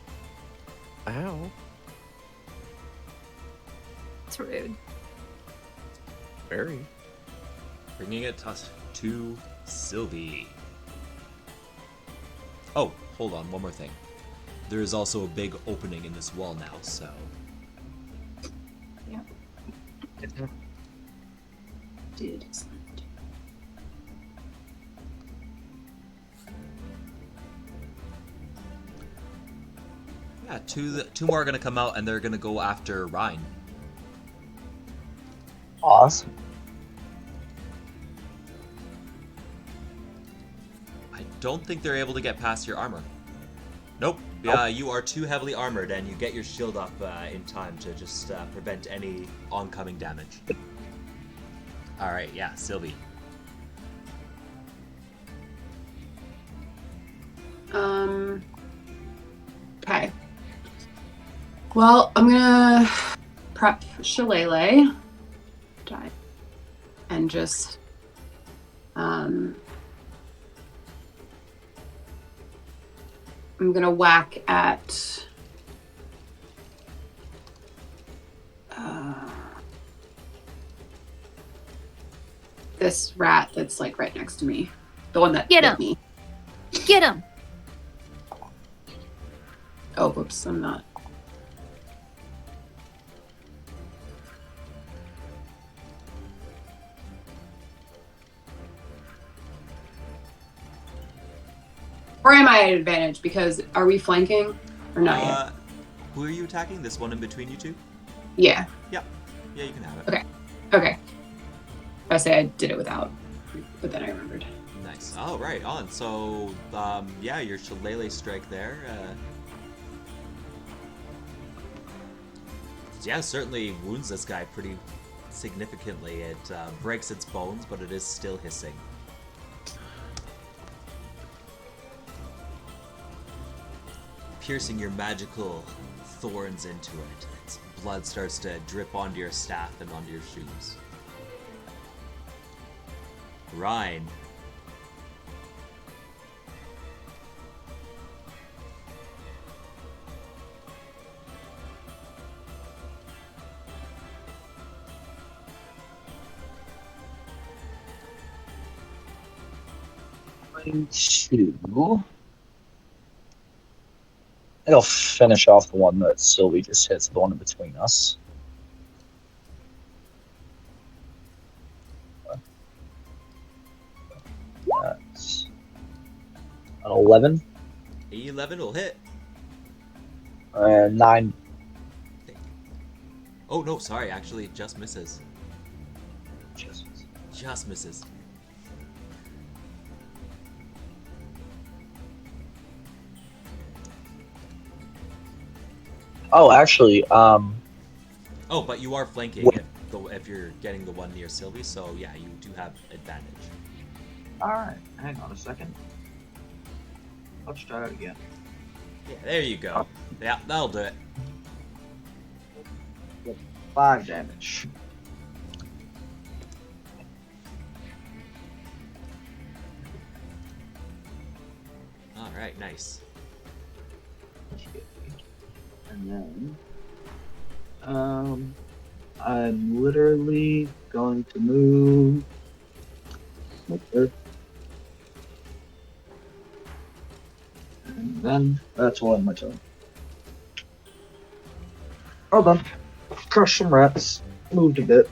Ow. It's rude. Very. Bringing it to Sylvie. Oh, hold on, one more thing. There is also a big opening in this wall now, so... yeah. Dude, excellent. Yeah, two more are going to come out, and they're going to go after Ryan. Awesome. I don't think they're able to get past your armor. Nope. You are too heavily armored, and you get your shield up in time to just prevent any oncoming damage. Alright, yeah, Sylvie. Okay. Well, I'm gonna prep Shillelagh. Die. And just I'm gonna whack at this rat that's like right next to me. The one that Get bit him. me. Get him. Oh, whoops, I'm not. Or am I at advantage? Because are we flanking or not yet? Who are you attacking? This one in between you two? Yeah. Yeah. Yeah, you can have it. Okay. Okay. I say I did it without, but then I remembered. Nice. Oh, right on. So, yeah, your shillelagh strike there. Yeah, certainly wounds this guy pretty significantly. It breaks its bones, but it is still hissing. Piercing your magical thorns into it. Its blood starts to drip onto your staff and onto your shoes. Renn. Going to. I think I'll finish off the one that Sylvie just hits, the one in between us. That's an 11 A11 will hit. and 9. Oh, no, sorry. Actually, it just misses. Just Just misses. Oh, actually, Oh, but you are flanking if you're getting the one near Sylvie, so yeah, you do have advantage. Alright, hang on a second. Let's try that again. Yeah, there you go. Yeah, that'll do it. 5 damage. Alright, nice. And then, I'm literally going to move. Okay. And then that's all on my turn. All done. Crushed some rats. Moved a bit.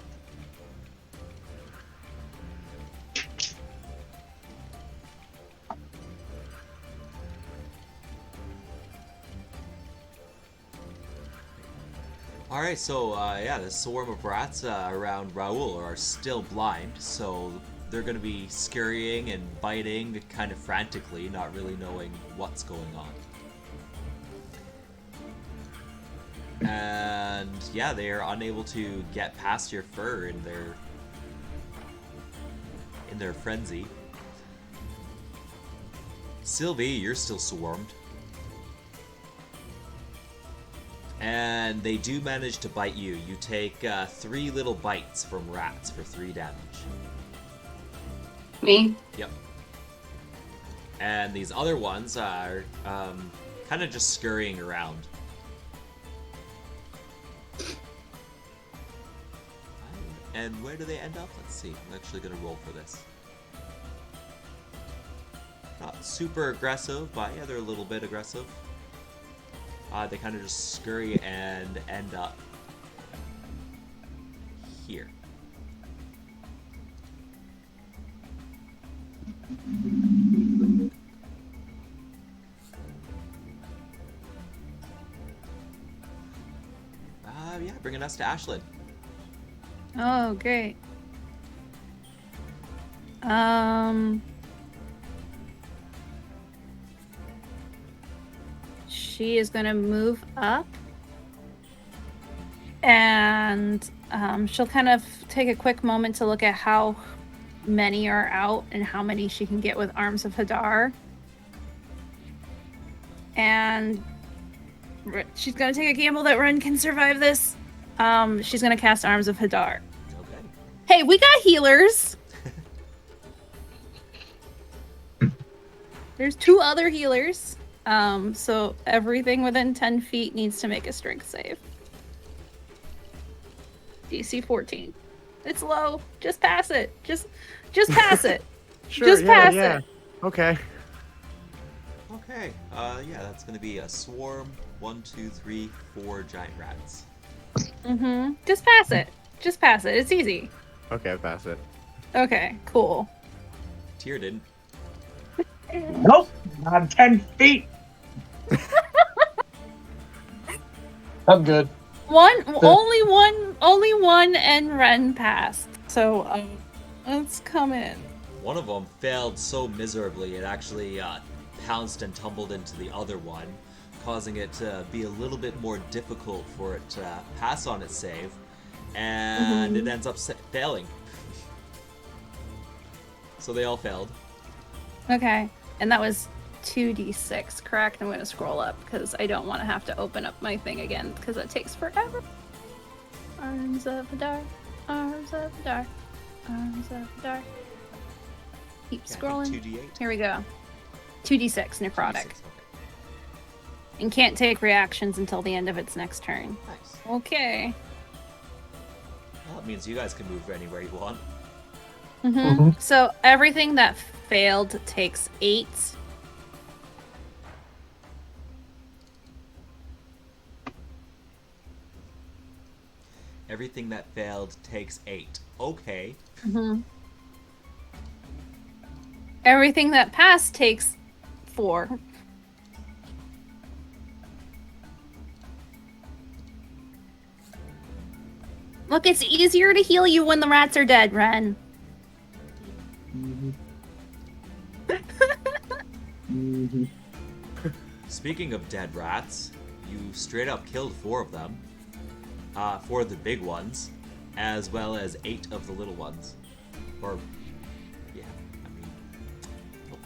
Alright, so yeah, the swarm of rats around Raoul are still blind, so they're going to be scurrying and biting kind of frantically, not really knowing what's going on. And yeah, they are unable to get past your fur in their frenzy. Sylvie, you're still swarmed. And they do manage to bite you. You take 3 little bites from rats for 3 damage. Me? Yep. And these other ones are kind of just scurrying around. And where do they end up? Let's see. I'm actually going to roll for this. Not super aggressive, but yeah, they're a little bit aggressive. They kind of just scurry and end up here. Yeah, bringing us to Ashlyn. Oh, great. She is gonna move up, and she'll kind of take a quick moment to look at how many are out and how many she can get with Arms of Hadar. And she's gonna take a gamble that Renn can survive this. She's gonna cast Arms of Hadar. Okay. Hey, we got healers. There's 2 other healers. So everything within 10 feet needs to make a strength save. DC 14. It's low. Just pass it. Just pass it. Sure, Just pass yeah. it. Okay. Okay. Yeah, that's gonna be a swarm. 1, 2, 3, 4 giant rats. Mm-hmm. Just pass it. Just pass it. It's easy. Okay, pass it. Okay, cool. Tyr didn't. Nope, I'm 10 feet. I'm good. Only one, and Renn passed. So, let's come in. One of them failed so miserably it actually pounced and tumbled into the other one, causing it to be a little bit more difficult for it to pass on its save, and it ends up failing. So they all failed. Okay, and that was 2d6, correct? I'm going to scroll up because I don't want to have to open up my thing again because that takes forever. Arms of the dark, arms of the dark, arms of the dark. Keep scrolling. 2d8. Here we go. 2d6 necrotic. 2d6, okay. And can't take reactions until the end of its next turn. Nice. Okay. Well, that means you guys can move anywhere you want. So everything that failed takes 8. Everything that failed takes 8. Okay. Everything that passed takes 4. Look, it's easier to heal you when the rats are dead, Renn. Speaking of dead rats, you straight up killed 4 of them. 4 of the big ones, as well as 8 of the little ones. Or, yeah, I mean, nope.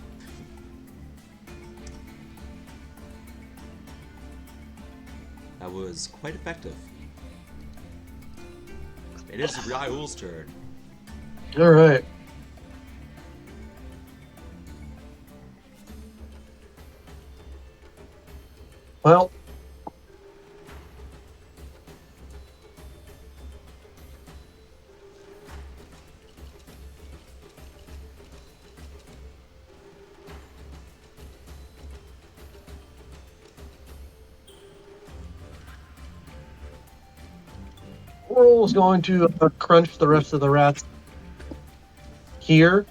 That was quite effective. It is Raoul's turn. All right. Well, Roll's going to crunch the rest of the rats here.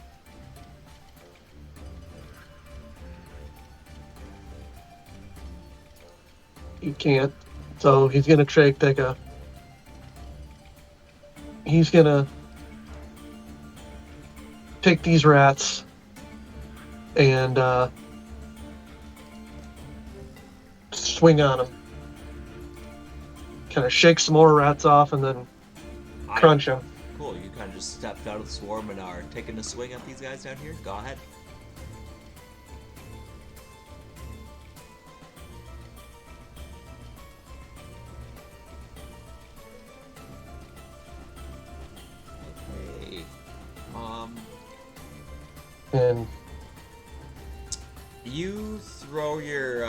He can't. So he's going to take a... He's going to take these rats and swing on them. Kind of shake some more rats off and then crunch them. Cool, you kind of just stepped out of the swarm and are taking a swing at these guys down here? Go ahead. Okay. And You throw your,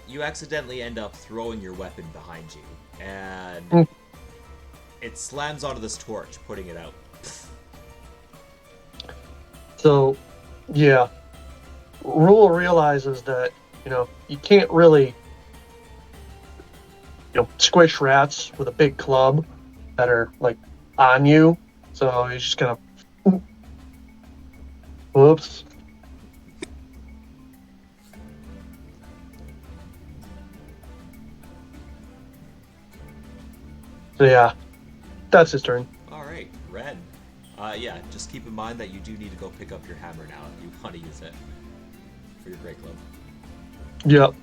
you accidentally end up throwing your weapon behind you, and it slams onto this torch, putting it out. so, yeah. Rule realizes that, you can't really, squish rats with a big club that are, like, on you. So he's just gonna... Whoops. So yeah, that's his turn. Alright, Renn. Yeah, just keep in mind that you do need to go pick up your hammer now if you want to use it for your great club. Yep.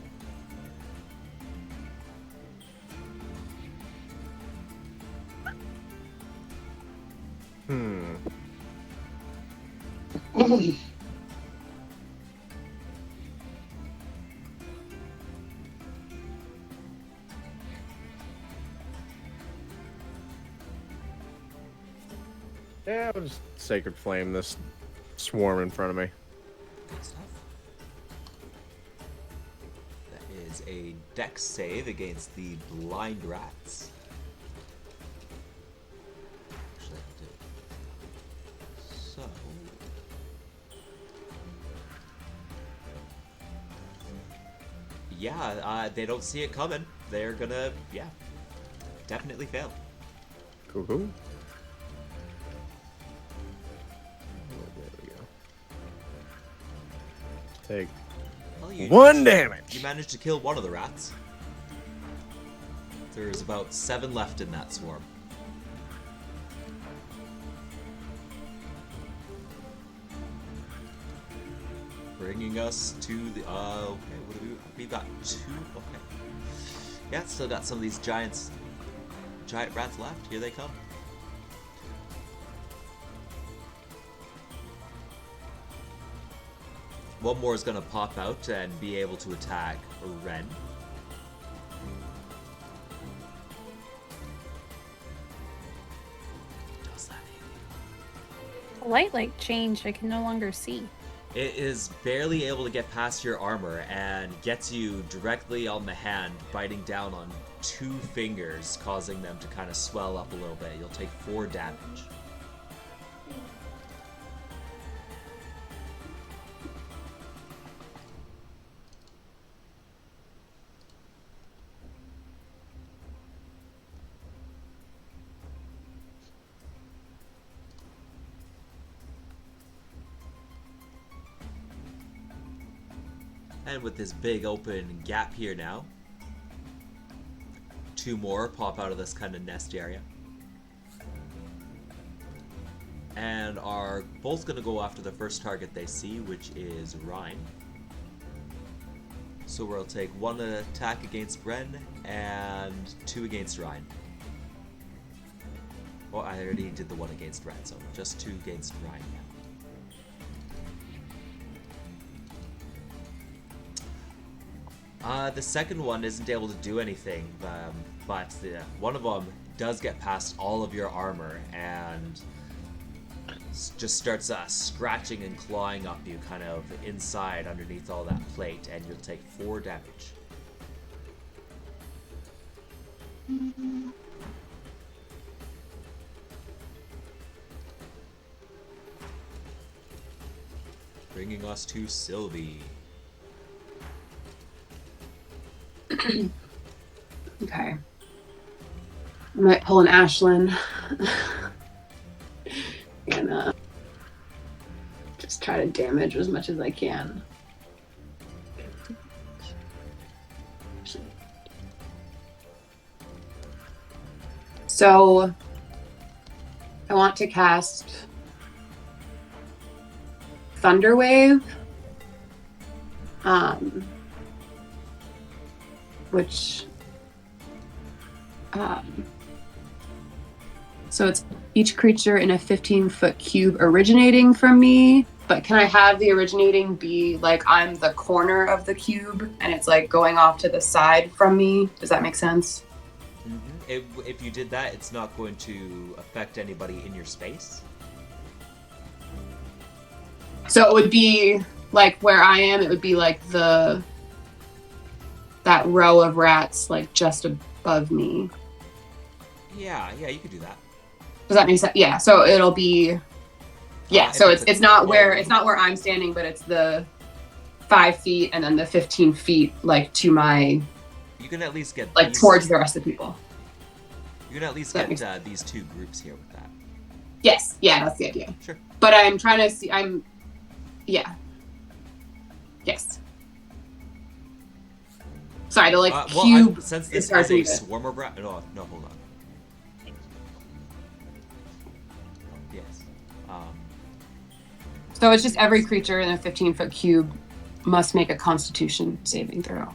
Yeah, I'll just Sacred Flame this swarm in front of me. Good stuff. a dex save against the blind rats. Actually, I did. So. Yeah, they don't see it coming. They're gonna, yeah, definitely fail. Cool, cool. Oh, there we go. Take Well, you 1 damage. You managed to kill one of the rats. There's about 7 left in that swarm. Bringing us to the, okay, what do we've got 2, okay. Yeah, still got some of these giant rats left. Here they come. One more is going to pop out and be able to attack Renn. Does that hit? The light changed. I can no longer see. It is barely able to get past your armor and gets you directly on the hand, biting down on 2 fingers, causing them to kind of swell up a little bit. You'll take 4 damage. And with this big open gap here now, 2 more pop out of this kind of nest area. And are both going to go after the first target they see, which is Renn. So we'll take 1 attack against Renn and 2 against Renn. Well, I already did the 1 against Renn, so just 2 against Renn now. The second one isn't able to do anything, but one of them does get past all of your armor and just starts scratching and clawing up you kind of inside underneath all that plate, and you'll take 4 damage. Bringing us to Sylvie. Okay. I might pull an Ashlyn. And just try to damage as much as I can. So I want to cast Thunder Wave. Which so it's each creature in a 15-foot cube originating from me, but can I have the originating be like I'm the corner of the cube and it's like going off to the side from me? Does that make sense? Mm-hmm. If you did that, it's not going to affect anybody in your space. So it would be like where I am, it would be like that row of rats like just above me. Yeah, you could do that. Does that make sense? Yeah, so it'll be so it's not where I'm standing, but it's the 5 feet and then the 15 feet like to my you can at least get like towards the rest of the people. You can at least get these 2 groups here with that. Yes, yeah, that's the idea. Sure. But I'm trying to see yes. Sorry, the cube. Since this is a swarm of rats. No, hold on. Yes. So it's just every creature in a 15-foot cube must make a Constitution saving throw.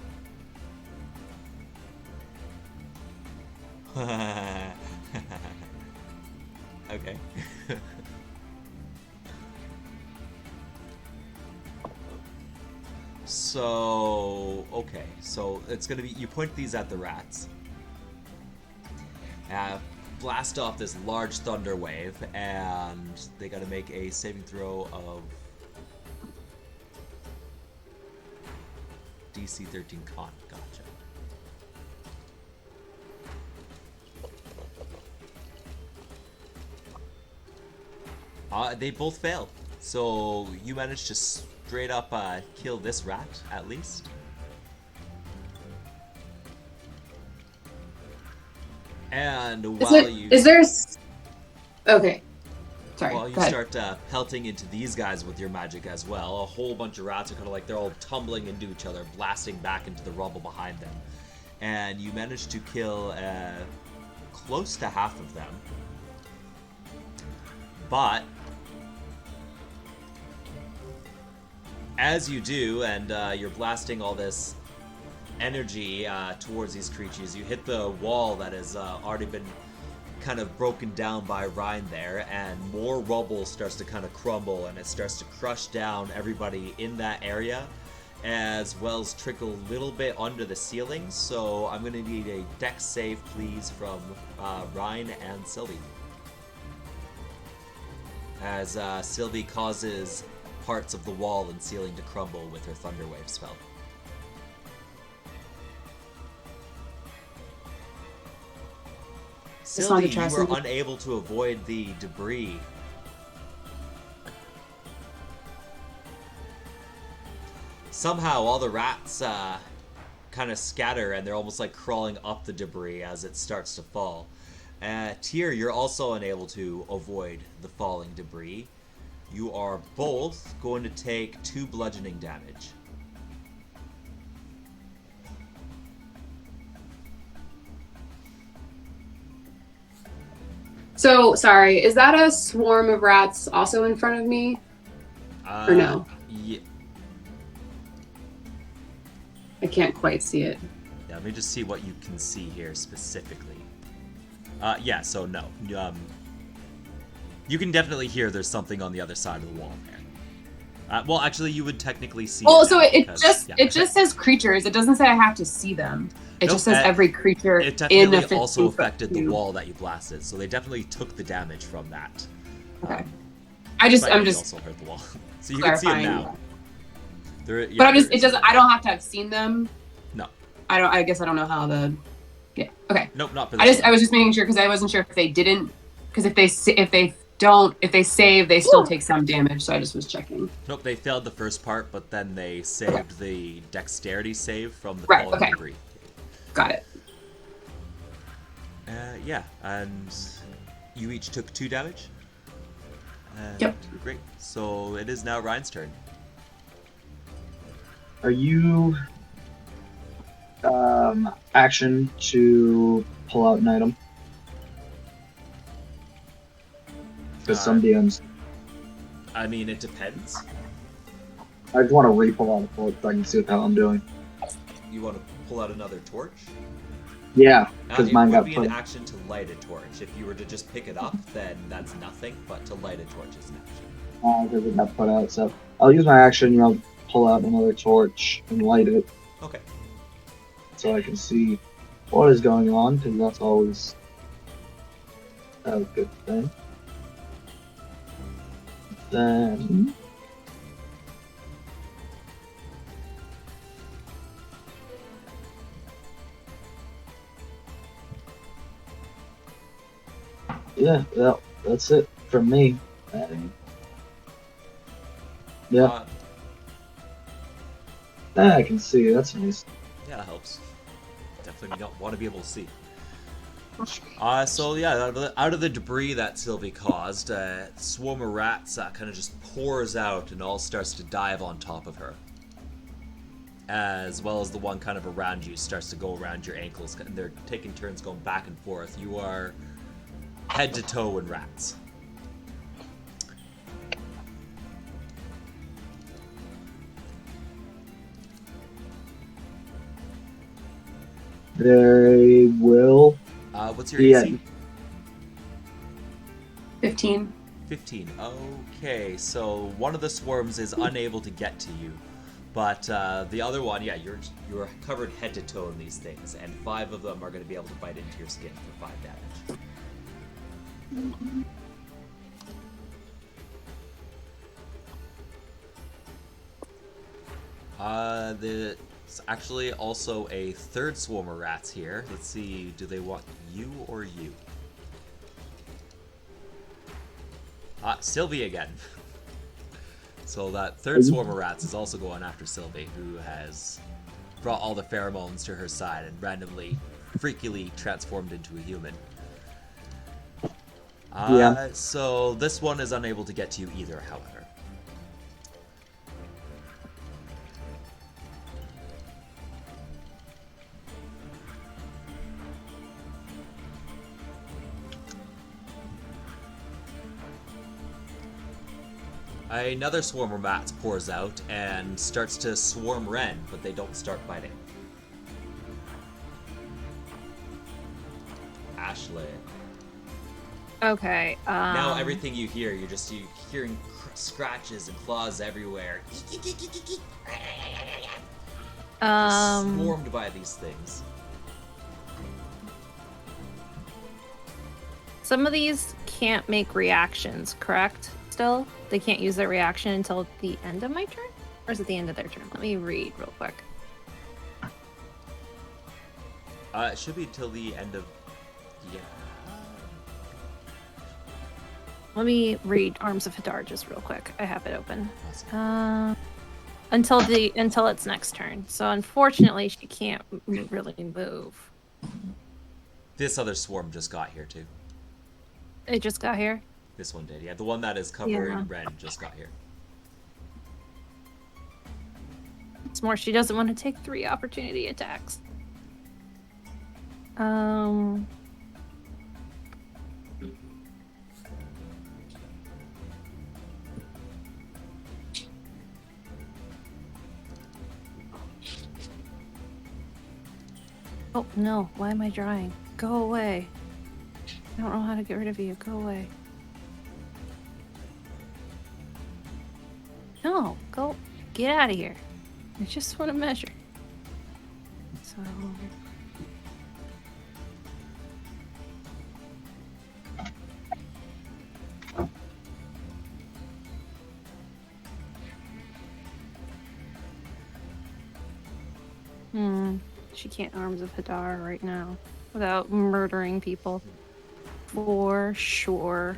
Okay. So it's gonna be, you point these at the rats. Blast off this large thunder wave, and they gotta make a saving throw of DC 13 con. Gotcha. They both fail. So you managed to straight up kill this rat, at least. And Okay. Sorry, while you go ahead. start pelting into these guys with your magic as well, a whole bunch of rats are kind of like they're all tumbling into each other, blasting back into the rubble behind them. And you manage to kill close to half of them. But as you do, and you're blasting all this energy towards these creatures, you hit the wall that has already been kind of broken down by Ryan there, and more rubble starts to kind of crumble, and it starts to crush down everybody in that area, as well as trickle a little bit under the ceiling. So I'm going to need a dex save, please, from Ryan and Sylvie. As Sylvie causes parts of the wall and ceiling to crumble with her Thunderwave spell. Sylvie, you were unable to avoid the debris. Somehow all the rats kind of scatter, and they're almost like crawling up the debris as it starts to fall. Tyr, you're also unable to avoid the falling debris. You are both going to take 2 bludgeoning damage. So, sorry, is that a swarm of rats also in front of me? Or no? Yeah. I can't quite see it. Yeah, let me just see what you can see here specifically. Yeah, so no. You can definitely hear there's something on the other side of the wall there. Well, actually, you would technically see. Well, it so it just says creatures. It doesn't say I have to see them. It just says every creature. It definitely also affected the wall that you blasted, so they definitely took the damage from that. Okay. I'm just also heard the wall, so you can see them now. But it doesn't. I don't have to have seen them. No. I guess I don't know how the. Yeah. Okay. Nope, not for this. I was just making sure because I wasn't sure if they didn't. Because if they save, they still take some damage. So I just was checking. Nope, they failed the first part, but then they saved the dexterity save from the falling debris. Got it. Yeah, and you each took 2 damage. Yep. Great. So it is now Ryan's turn. Are you action to pull out an item? Because some DMs. I mean, it depends. I just want to re-pull out a torch so I can see what the hell I'm doing. You want to pull out another torch? Yeah, because mine got put. It would be an action to light a torch. If you were to just pick it up, then that's nothing. But to light a torch is an action. Because it got put out. So I'll use my action. Pull out another torch and light it. Okay. So I can see what is going on, because that's always a good thing. Then yeah, that's it from me. Yeah. I can see. That's nice. Yeah, that helps. Definitely, you don't want to be able to see. So yeah, out of the debris that Sylvie caused, a swarm of rats kind of just pours out and all starts to dive on top of her. As well as the one kind of around you starts to go around your ankles, and they're taking turns going back and forth. You are head to toe in rats. They will. What's your AC? 15. 15. Okay, so one of the swarms is unable to get to you, but the other one, yeah, you're covered head to toe in these things, and 5 of them are going to be able to bite into your skin for 5 damage. There's actually also a third swarm of rats here. Let's see, do they want you or you? Sylvie again. So that third swarm of rats is also going after Sylvie, who has brought all the pheromones to her side and randomly, freakily transformed into a human. Yeah. So this one is unable to get to you either, however. Another swarm of rats pours out and starts to swarm Renn, but they don't start biting. Ashley. Okay. Now everything you hear, you're hearing scratches and claws everywhere. Swarmed by these things. Some of these can't make reactions, correct? Still? They can't use their reaction until the end of my turn? Or is it the end of their turn? Let me read real quick. It should be till the end of... Yeah. Let me read Arms of Hadar just real quick. I have it open. Awesome. Until its next turn. So unfortunately, she can't really move. This other swarm just got here too. It just got here. This one did, yeah. The one that is covering Renn just got here. It's more she doesn't want to take 3 opportunity attacks. Oh no, why am I drawing? Go away. I don't know how to get rid of you. Go away. No, go. Get out of here. I just want to measure. So. She can't Arms of Hadar right now without murdering people. For sure.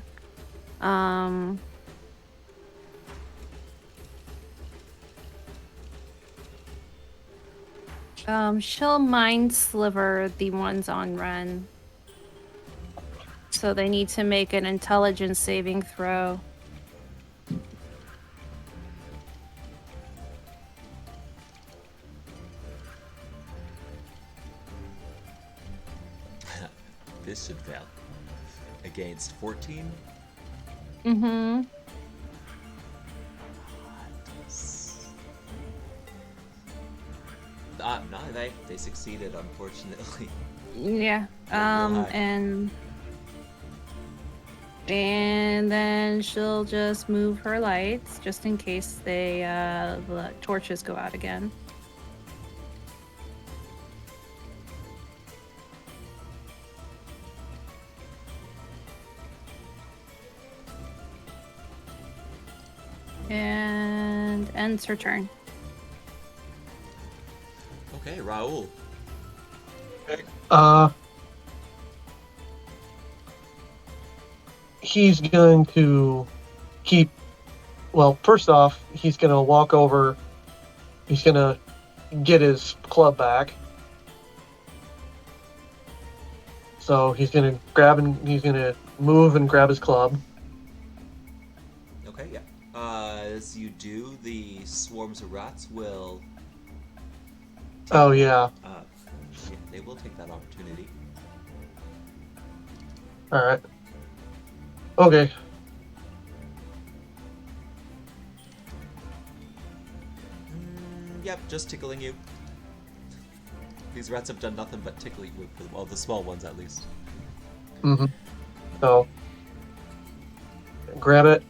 She'll Mind Sliver the ones on Renn. So they need to make an intelligence saving throw. This should fail. Against 14? Mm-hmm. No, they succeeded, unfortunately. Yeah. And then she'll just move her lights just in case the torches go out again. And ends her turn. Okay, Raul. He's going to keep. Well, first off, he's going to walk over. He's going to get his club back. So he's going to he's going to move and grab his club. Okay, yeah. As you do, the swarms of rats will... Oh, yeah. Yeah, they will take that opportunity. Alright. Okay. Yep, just tickling you. These rats have done nothing but tickle you, well, the small ones at least. Mm-hmm. So, grab it.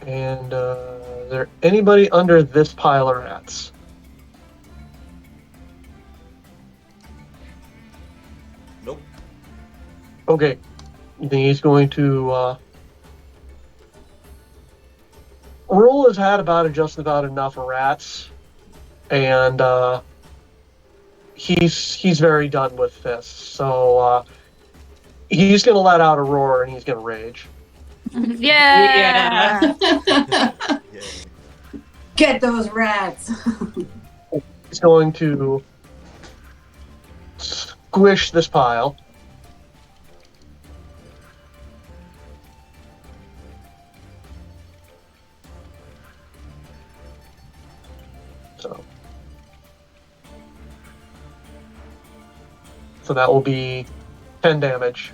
And, is there anybody under this pile of rats? Nope. Okay. Then he's going to, Roll has had just about enough rats, and he's very done with this. So He's gonna let out a roar and he's gonna rage. Yeah. Yay. Get those rats. He's going to squish this pile. So that will be 10 damage.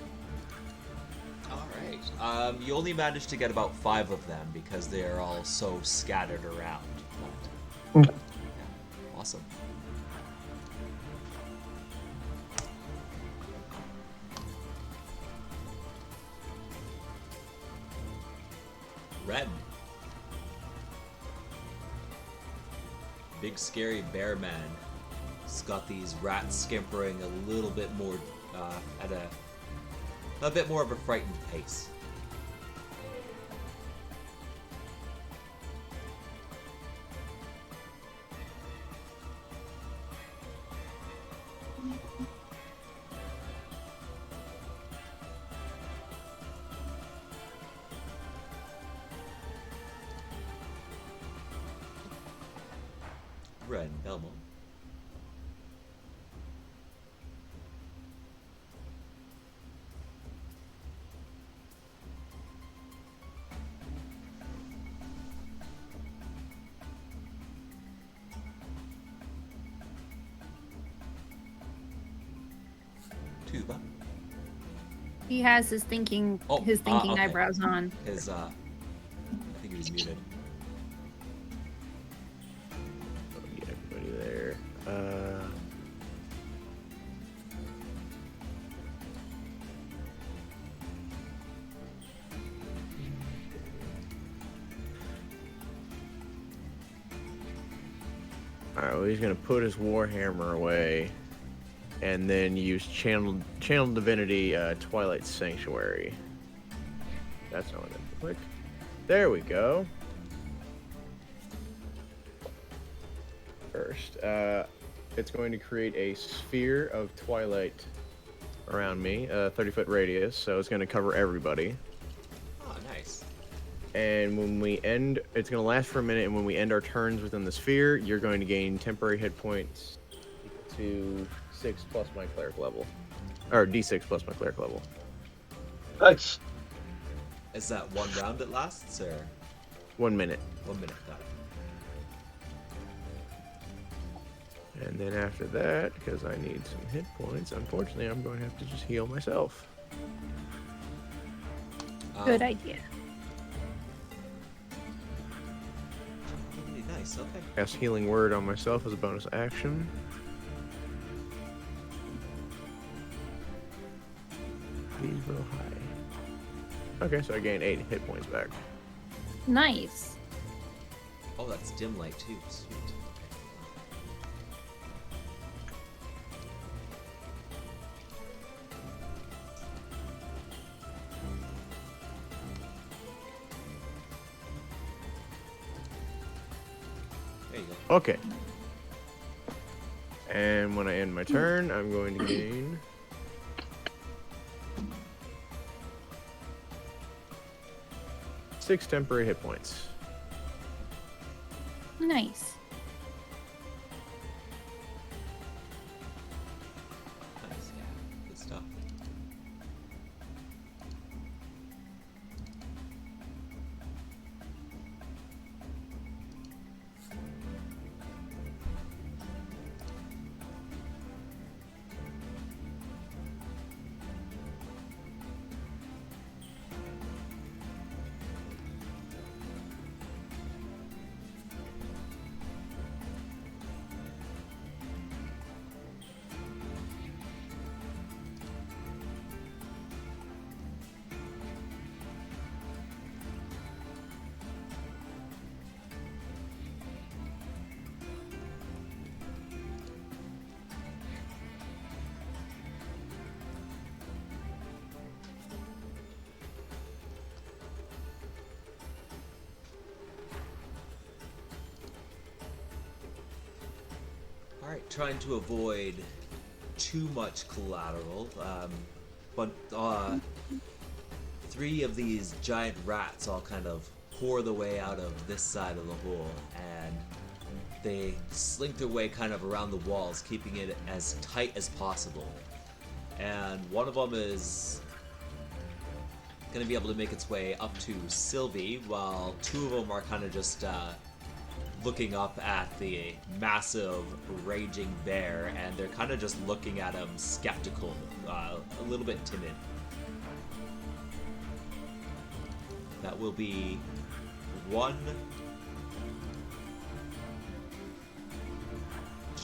All right. You only managed to get about 5 of them because they are all so scattered around. But, yeah, awesome. Renn. Big scary bear man. He's got these rats scampering a little bit more at a bit more of a frightened pace. Renn, Belmont. Tuba. He has his thinking Okay. eyebrows on. His I think he was muted. Get everybody there. Alright, well, he's gonna put his warhammer away and then use channel divinity Twilight Sanctuary. That's not what I click. There we go. First, it's going to create a sphere of twilight around me, 30-foot radius, so it's going to cover everybody. Oh, nice. And when we end, it's going to last for a minute, and when we end our turns within the sphere, you're going to gain temporary hit points to 6 plus my cleric level. Or D6 plus my cleric level. Nice. Is that one round it lasts, or 1 minute. 1 minute? Got it. And then after that, because I need some hit points, unfortunately, I'm going to have to just heal myself. Good idea. Really nice. Okay. Cast Healing Word on myself as a bonus action. Please roll high. Okay, so I gained 8 hit points back. Nice. Oh, that's dim light too. Sweet. There you go. Okay. And when I end my turn, I'm going to gain 6 temporary hit points. Nice. Nice. Yeah. Good stuff. Alright, trying to avoid too much collateral. but 3 of these giant rats all kind of pour the way out of this side of the hole, and they slink their way kind of around the walls, keeping it as tight as possible. And one of them is going to be able to make its way up to Sylvie, while 2 of them are kind of just looking up at the massive raging bear, and they're kind of just looking at him skeptical, a little bit timid. That will be 1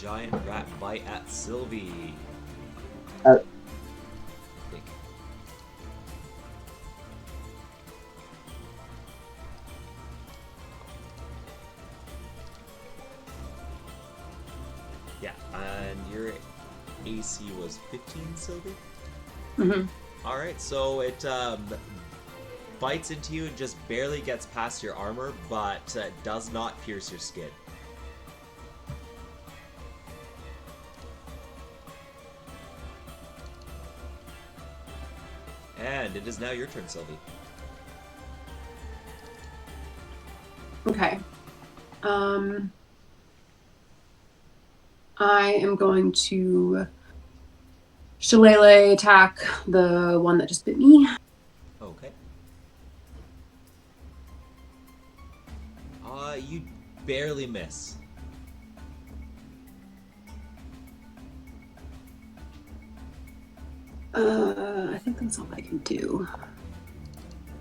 giant rat bite at Sylvie. Uh, I think. Yeah, and your AC was 15, Sylvie? Mm-hmm. Alright, so it bites into you and just barely gets past your armor, but does not pierce your skin. And it is now your turn, Sylvie. Okay. I am going to shillelagh attack the one that just bit me. Okay. You barely miss. I think that's all I can do.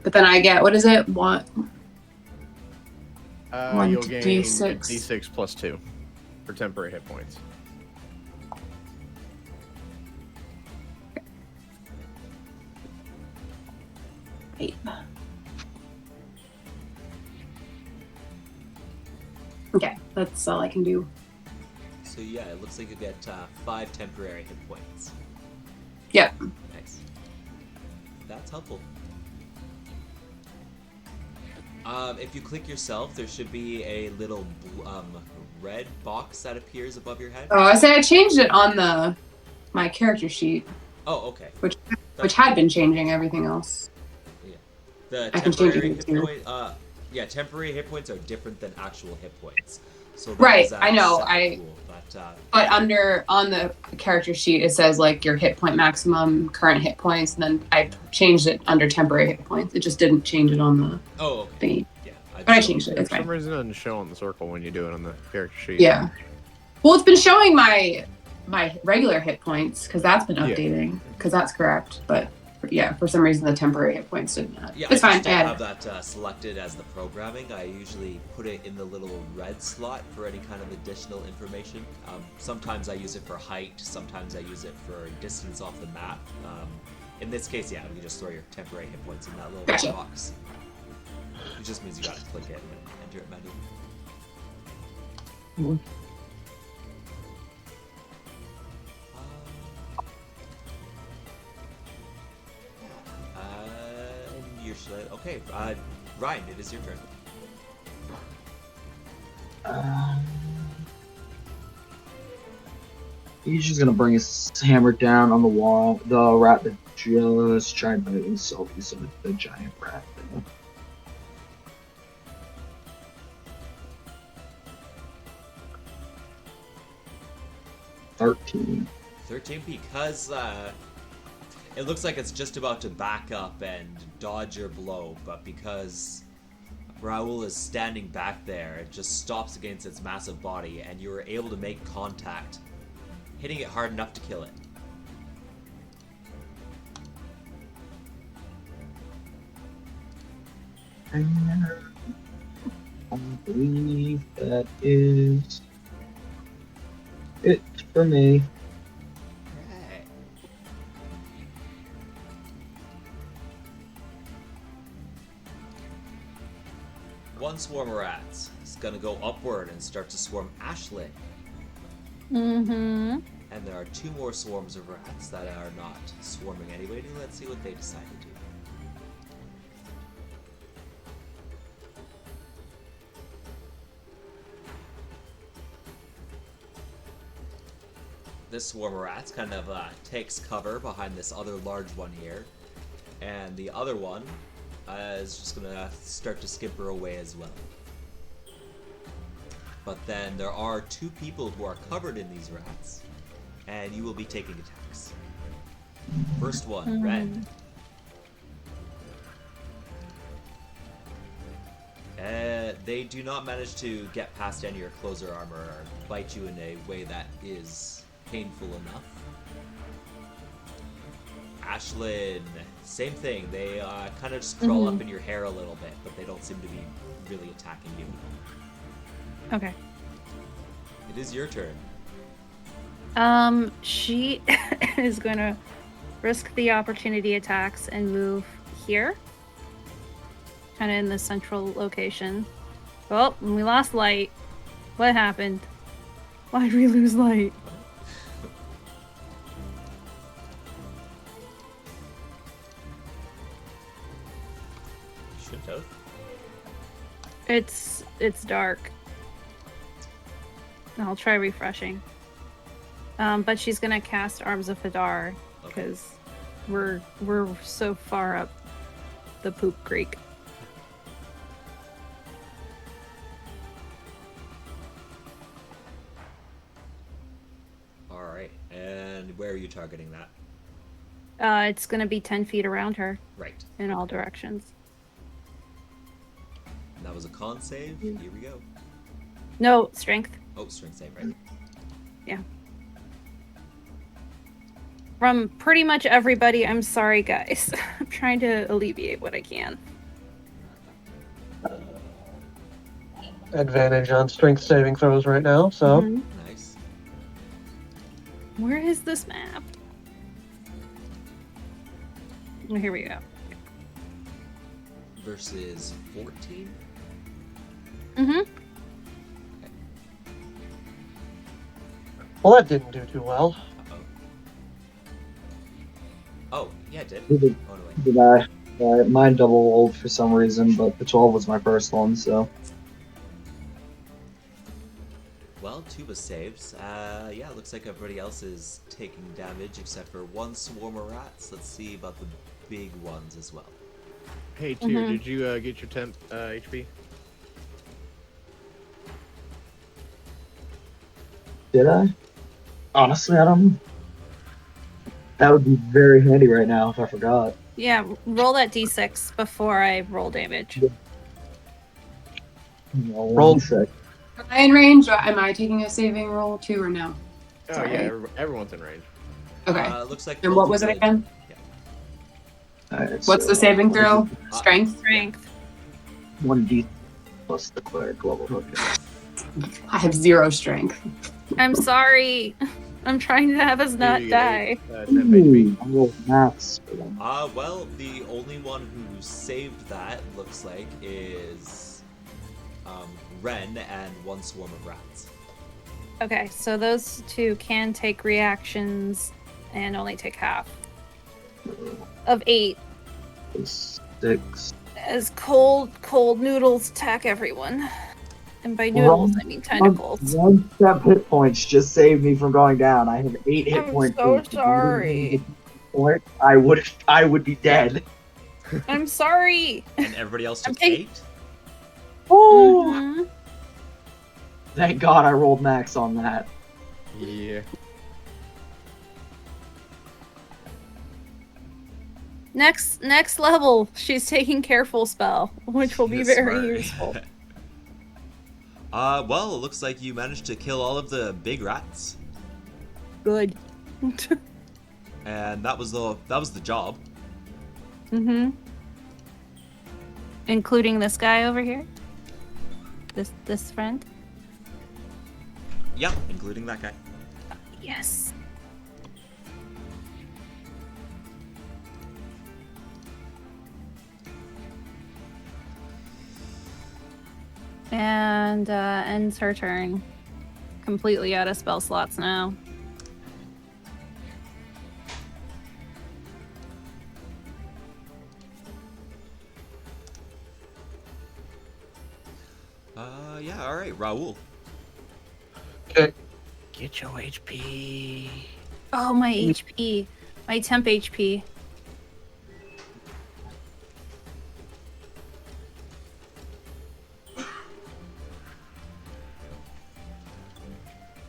But then I get, what is it? What? You'll gain D6. D6 plus 2 for temporary hit points. Eight. Okay, that's all I can do. So yeah, it looks like you get 5 temporary hit points. Yep. Nice. That's helpful. If you click yourself, there should be a little red box that appears above your head. Oh, I say I changed it on my character sheet, Oh, okay. which had been changing everything else. Yeah. The I can change temporary it hit too. point. Yeah, temporary hit points are different than actual hit points. So that Right, is, I know, separate pool, but But on the character sheet, it says like your hit point maximum, current hit points, and then I changed it under temporary hit points. It just didn't change it on the oh, okay. thingy. Yeah, But I changed it. For It's some fine. reason, it doesn't show on the circle when you do it on the character sheet. Yeah. Well, it's been showing my regular hit points because that's been Yeah. updating because that's correct. But yeah, for some reason the temporary hit points didn't. Yeah, It's I fine. just don't I have that selected as the programming. I usually put it in the little red slot for any kind of additional information. Sometimes I use it for height, sometimes I use it for distance off the map. In this case, yeah, you just throw your temporary hit points in that little red Gotcha. box. It just means you gotta click it and enter it manually. Okay, Ryan, it is your turn. He's just gonna bring his hammer down on the wall. The rat that just tried to bite himself. He's the giant rat thing. $13. 13, because it looks like it's just about to back up and dodge your blow, but because Raoul is standing back there, it just stops against its massive body, and you are able to make contact, hitting it hard enough to kill it. I believe that is it for me. Okay. One swarm of rats is gonna go upward and start to swarm Ashley. Mm-hmm. And there are 2 more swarms of rats that are not swarming anyway. Let's see what they decide to do. this swarm of rats kind of takes cover behind this other large one here, and the other one is just gonna start to skimper away as well. But then there are two people who are covered in these rats, and you will be taking attacks. First one, Renn. They do not manage to get past any of your closer armor or bite you in a way that is painful enough. Ashlyn, same thing. They kind of just crawl up in your hair a little bit, but they don't seem to be really attacking you. Okay. It is your turn. She is gonna risk the opportunity attacks and move here. Kind of in the central location. Oh, and we lost light. What happened? Why did we lose light? Should have. It's dark. I'll try refreshing. But she's gonna cast Arms of Hadar because we're so far up the poop creek. All right, and where are you targeting that? It's gonna be 10 feet around her Right. in all directions. And that was a con save. Here we go. No, strength. Oh, strength save, right? Yeah. From pretty much everybody, I'm sorry, guys. I'm trying to alleviate what I can. Advantage on strength saving throws right now, so. Mhm. Nice. Where is this map? Oh, here we go. Versus 14? Mm-hmm. Well, that didn't do too well. Uh-oh. Oh, yeah, it did. Did it- Oh, no, wait. Did I? Mine double rolled for some reason, but the 12 was my first one, so. Well, two was saved. Yeah, it looks like everybody else is taking damage except for one swarm of rats. Let's see about the big ones as well. Hey, Tyr, did you get your temp HP? Did I? Honestly, I don't know. That would be very handy right now if I forgot. Yeah, roll that d6 before I roll damage. No, Roll. 1 sec. Am I in range? Or am I taking a saving roll too, or no? Oh Sorry. yeah, everyone's in range. Okay. Looks like. And what was it again? Alright, What's the saving throw? Strength? Strength. 1d plus the cleric level hook. I have 0 strength. I'm sorry. I'm trying to have us not You die. get temp HP. I rolled maths for them. Well, the only one who saved that looks like is Renn and one swarm of rats. Okay, so those two can take reactions and only take half of 8 6. as cold noodles attack everyone. And by noodles, I mean tentacles. 1 step hit points just saved me from going down. I have 8 hit I'm points. so left. If I didn't sorry. have the point, I would be dead. I'm sorry. And everybody else took Okay. 8? Oh! Mhm. Thank God I rolled max on that. Yeah. Next level, she's taking careful spell, which will be very Smart. useful. Well, it looks like you managed to kill all of the big rats, Good. and that was the job. Mm-hmm. Including this guy over here. This friend. Yeah, including that guy. Yes. And ends her turn. Completely out of spell slots now. Yeah, all right, Raul. Okay. Get your HP. Oh, my HP. My temp HP.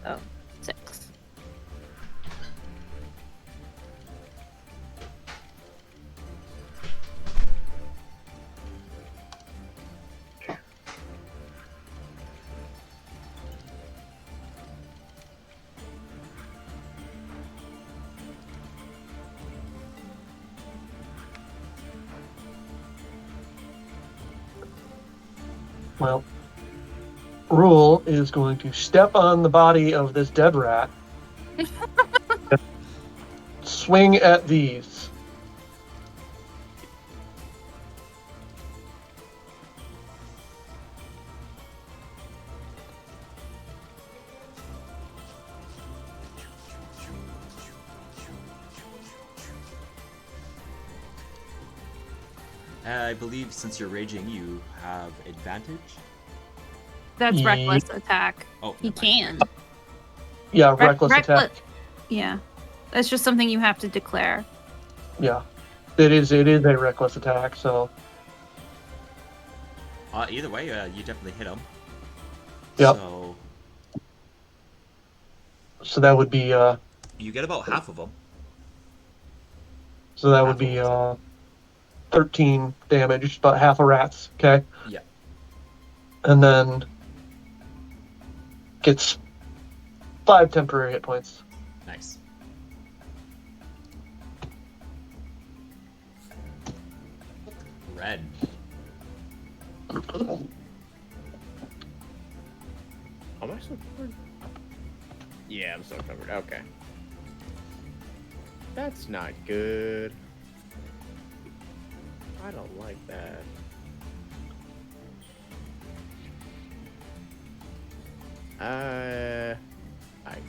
Oh, 6. Well, Rule is going to step on the body of this dead rat, swing at these. I believe since you're raging, you have advantage. That's Ye- reckless attack. Oh, He never mind. can. Yeah, reckless attack. Yeah. That's just something you have to declare. Yeah, it is a reckless attack. So Either way, you definitely hit him. Yep. So that would be you get about half of them. so that Half would be of 13 damage, about half a rat's. Okay. Yeah. And then gets 5 temporary hit points. Nice. Red. Am I still covered? Yeah, I'm still covered. Okay. That's not good. I don't like that. I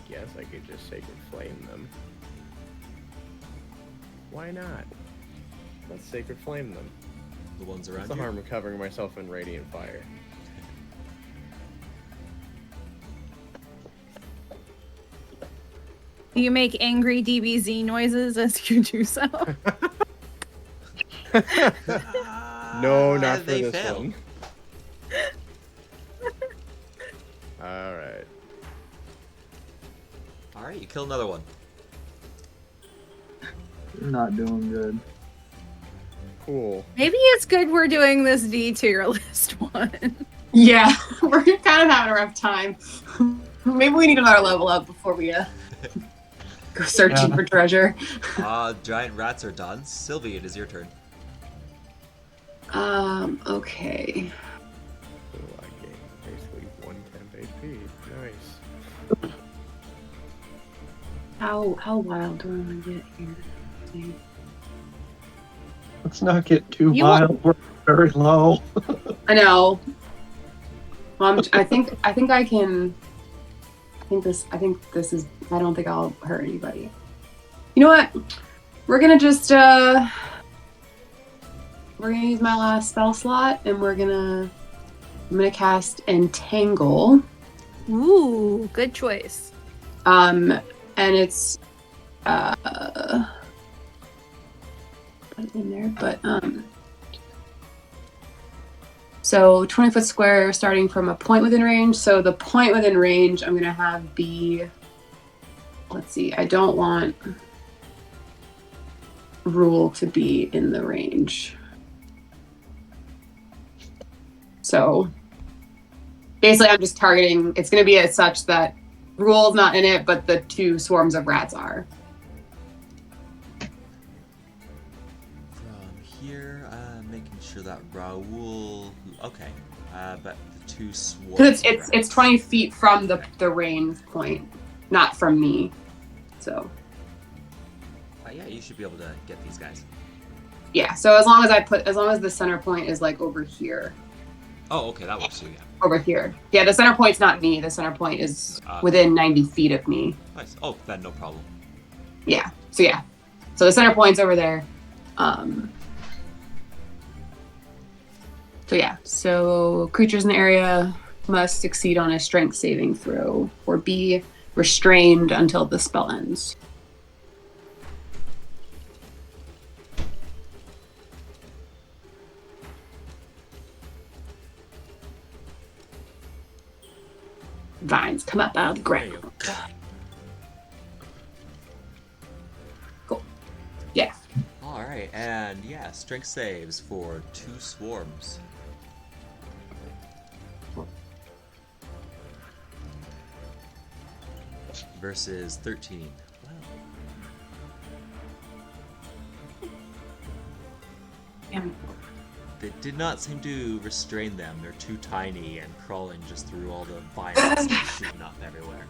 guess I could just Sacred Flame them. Why not? Let's Sacred Flame them. The ones What's around the you. harm of covering myself in Radiant Fire? You make angry DBZ noises as you do so. No, not And for they this fail. one. Alright. All right, you kill another one. Not doing good. Cool. Maybe it's good we're doing this D tier list one. Yeah, we're kind of having a rough time. Maybe we need another level up before we go searching Yeah. for treasure. Giant rats are done. Sylvie, it is your turn. Okay. So I gain basically 1 temp HP. Nice. How wild do I want to get here? Let's see. Let's not get too You wild. We're very low. I know. I think I can. I think this is. I don't think I'll hurt anybody. You know what? We're gonna just we're gonna use my last spell slot, and I'm gonna cast Entangle. Ooh, good choice. And it's put it in there, but so 20-foot square starting from a point within range. So the point within range I'm gonna have be, let's see, I don't want Rule to be in the range. So basically I'm just targeting, it's gonna be as such that Rule's not in it, but the 2 swarms of rats are. From here, making sure that Raoul. Okay, but the 2 swarms. Because of it's 20 feet from the range point, not from me. So Yeah, you should be able to get these guys. yeah, so as long as the center point is like over here. Oh, okay, that works too. Yeah. Over here. Yeah, the center point's not me. The center point is Okay. within 90 feet of me. Nice. Oh, then no problem. Yeah. So the center point's over there. So creatures in the area must succeed on a strength saving throw or be restrained until the spell ends. Vines come up out of the There you ground. go. Cool. Yeah. All right, and yeah, strength saves for 2 swarms. Versus 13. Wow. Damn. They did not seem to restrain them. They're too tiny and crawling just through all the vines shooting up everywhere.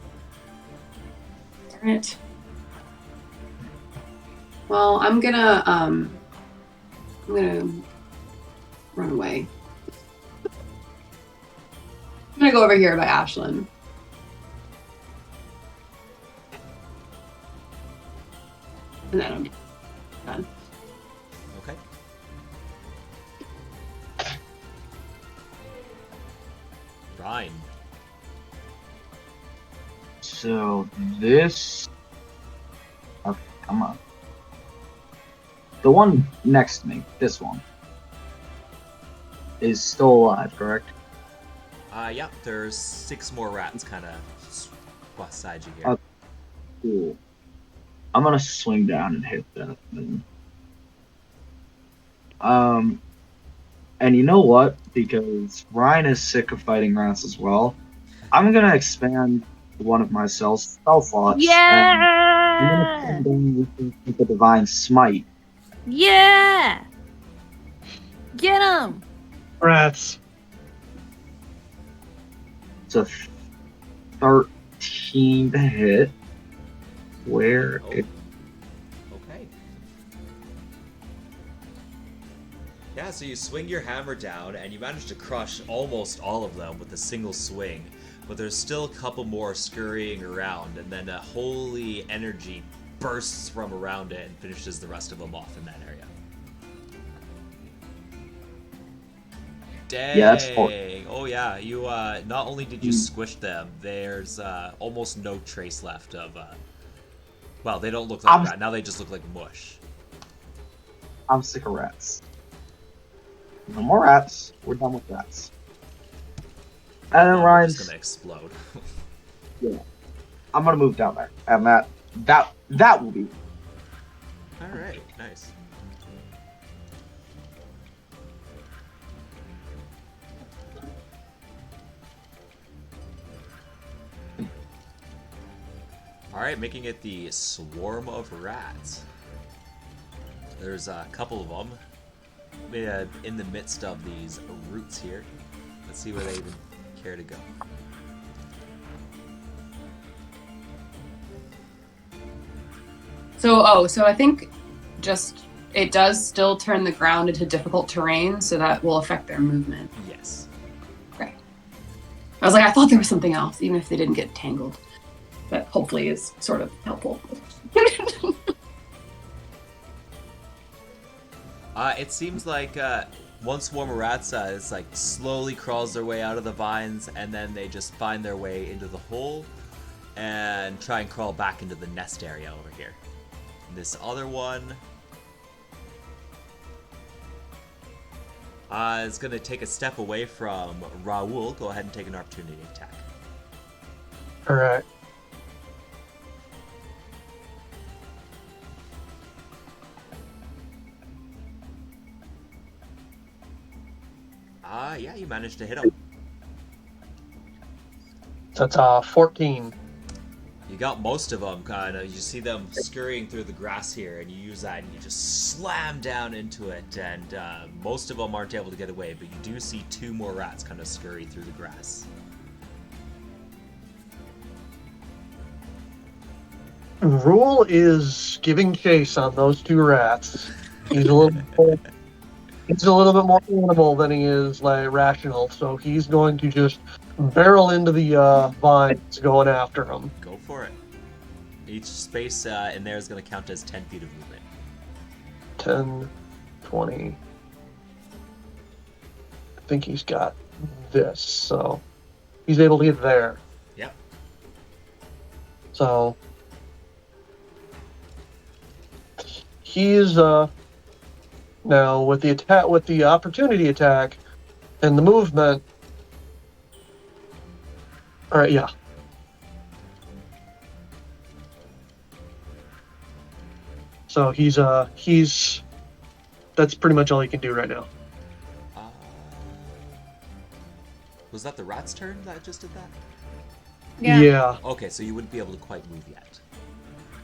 Darn it. Well, I'm gonna run away. I'm gonna go over here by Ashlyn. And then I'm done. Okay. Fine. So this. Okay, come on. The one next to me, this one, is still alive, correct? Yeah, there's 6 more rats kind of beside you here. Okay. Cool. I'm gonna swing down and hit that thing. And you know what? Because Ryan is sick of fighting rats as well, I'm gonna expand one of my spell slots. And I'm gonna Yeah! send in with the divine smite. Yeah! Get him! Rats. It's a 13 to hit. Where Oh. it Okay. Yeah, so you swing your hammer down and you manage to crush almost all of them with a single swing, but there's still a couple more scurrying around, and then a holy energy bursts from around it and finishes the rest of them off in that area. Dang. Yeah, that's four. Oh yeah, you not only did you squish them, there's almost no trace left of well, they don't look like rat. Now they just look like mush. I'm sick of rats. No more rats. We're done with rats. And then Now they're Ryan's. just gonna explode. Yeah. I'm gonna move down there, and that will be. All right, nice. All right, making it the swarm of rats. There's a couple of them in the midst of these roots here. Let's see where they even care to go. So I think just it does still turn the ground into difficult terrain, so that will affect their movement. Yes. Okay. I was like, I thought there was something else, even if they didn't get tangled. That hopefully is sort of helpful. It seems like one swarm of rats is like slowly crawls their way out of the vines, and then they just find their way into the hole and try and crawl back into the nest area over here. And this other one is going to take a step away from Raoul. Go ahead and take an opportunity attack. All right. Yeah, you managed to hit him. That's 14. You got most of them, kind of. You see them scurrying through the grass here, and you use that, and you just slam down into it, and most of them aren't able to get away, but you do see 2 more rats kind of scurry through the grass. Rule is giving chase on those 2 rats. He's a little bit more animal than he is like rational, so he's going to just barrel into the vines going after him. Go for it. Each space in there is going to count as 10 feet of movement. 10, 20. I think he's got this, so he's able to get there. Yep. So he's now with the attack, with the opportunity attack, and the movement. All right, yeah. So he's that's pretty much all he can do right now. Was that the rat's turn that just did that? Yeah. Okay, so you wouldn't be able to quite move yet.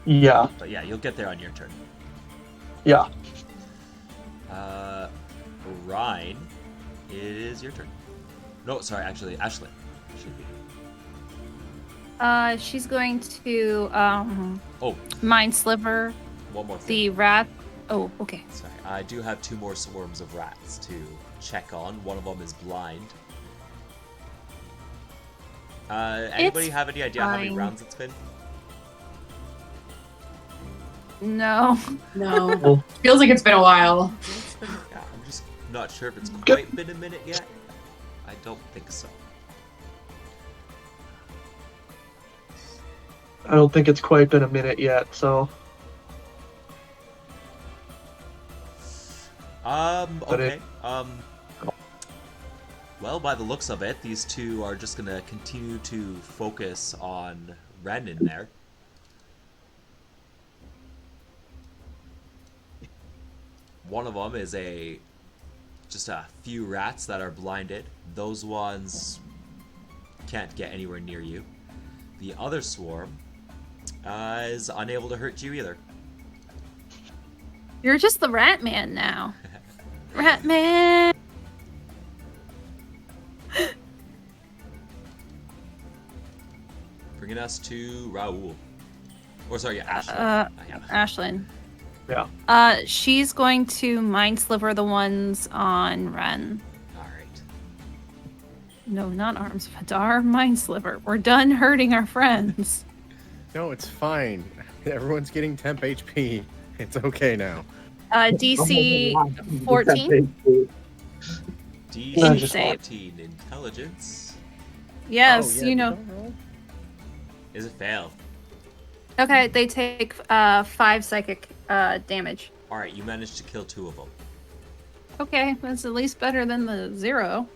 Yeah. But yeah, you'll get there on your turn. Yeah. Ryan, it is your turn. No, sorry, actually, Ashlyn should be. She's going to Oh, mind sliver one more thing. the rat. Oh, okay. Sorry, I do have 2 more swarms of rats to check on. One of them is blind. Anybody It's have any idea how many fine. rounds it's been? No. Well, Feels like it's been a while. Yeah, I'm just not sure if it's quite been a minute yet. I don't think so. I don't think it's quite been a minute yet. So. Okay. Well, by the looks of it, these two are just gonna continue to focus on Renn in there. One of them is just a few rats that are blinded. Those ones can't get anywhere near you. The other swarm is unable to hurt you either. You're just the rat man now. Rat man. Bringing us to Raoul. Or sorry, yeah, Ashley. Yeah. Ashlyn. Yeah. She's going to mind sliver the ones on Renn. Alright. No, not arms of Hadar. Mind sliver. We're done hurting our friends. No, it's fine. Everyone's getting temp HP. It's okay now. DC 14. DC Save. 14 intelligence. Yes, Oh, yeah, you know. don't roll. Is it fail? Okay, they take 5 psychic damage. Alright, you managed to kill 2 of them. Okay, that's at least better than the 0.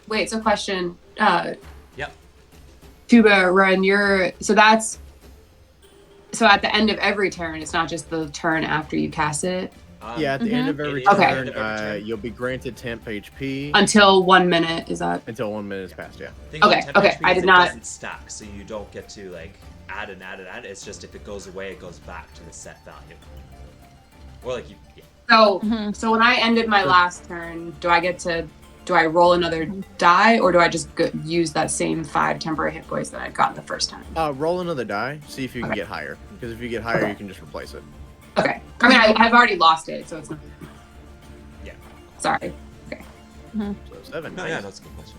Wait, so question. Yep. Tuba, Run, so at the end of every turn, it's not just the turn after you cast it. Yeah, at the end of every it is Okay. turn, the end of every turn. you'll be granted temp HP Until 1 minute, is that? until 1 minute has passed. Yeah. Thing about Okay, temp okay, HP I is did it not- doesn't stack, so you don't get to like add and add and add. It's just if it goes away, it goes back to the set value. Or like you, yeah. So, Mhm. so when I ended my last turn, do I roll another die, or do I just use that same 5 temporary hit points that I got the first time? Roll another die. See if you can Okay. get higher. Because if you get higher, Okay. you can just replace it. Okay. I mean, I've already lost it, so it's not. Yeah. Sorry. So 7. No, nice. yeah, that's a good question.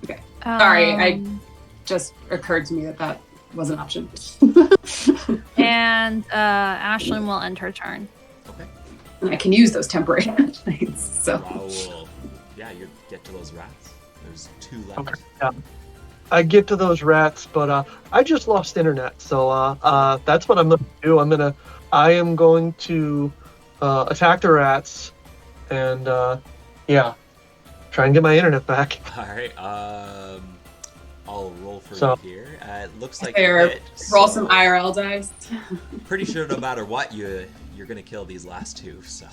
Okay. Sorry, I just occurred to me that was an option. And Ashlyn will end her turn. Okay. And I can use those temporary hit points. So. Raoul. Yeah, you get to those rats. There's 2 left. Okay. Yeah. I get to those rats, but I just lost internet, so that's what I'm going to do. I am going to attack the rats, and try and get my internet back. Alright, I'll roll for So- you here. It looks like Fair. you hit, Roll so some IRL dice. pretty sure no matter what, you're gonna kill these last 2, so.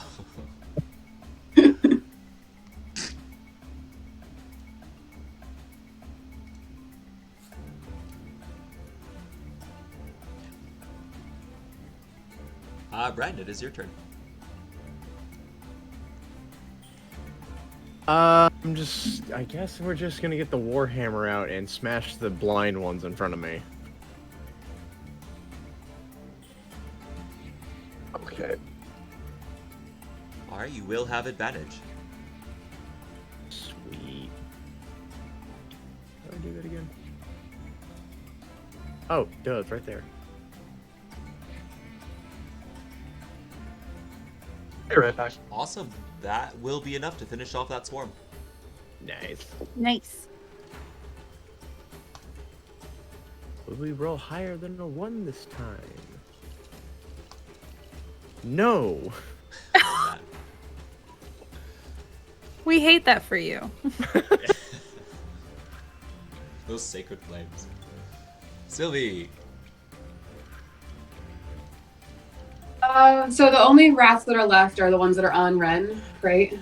Brandon, it is your turn. I guess we're just gonna get the Warhammer out and smash the blind ones in front of me. Okay. Alright, you will have advantage. Sweet. How do I do that again? Oh, duh, it's right there. Be right back. Awesome. That will be enough to finish off that swarm. Nice. Nice. Will we roll higher than a 1 this time? No. We hate that for you. Those sacred flames. Sylvie. So the only rats that are left are the ones that are on Renn, right?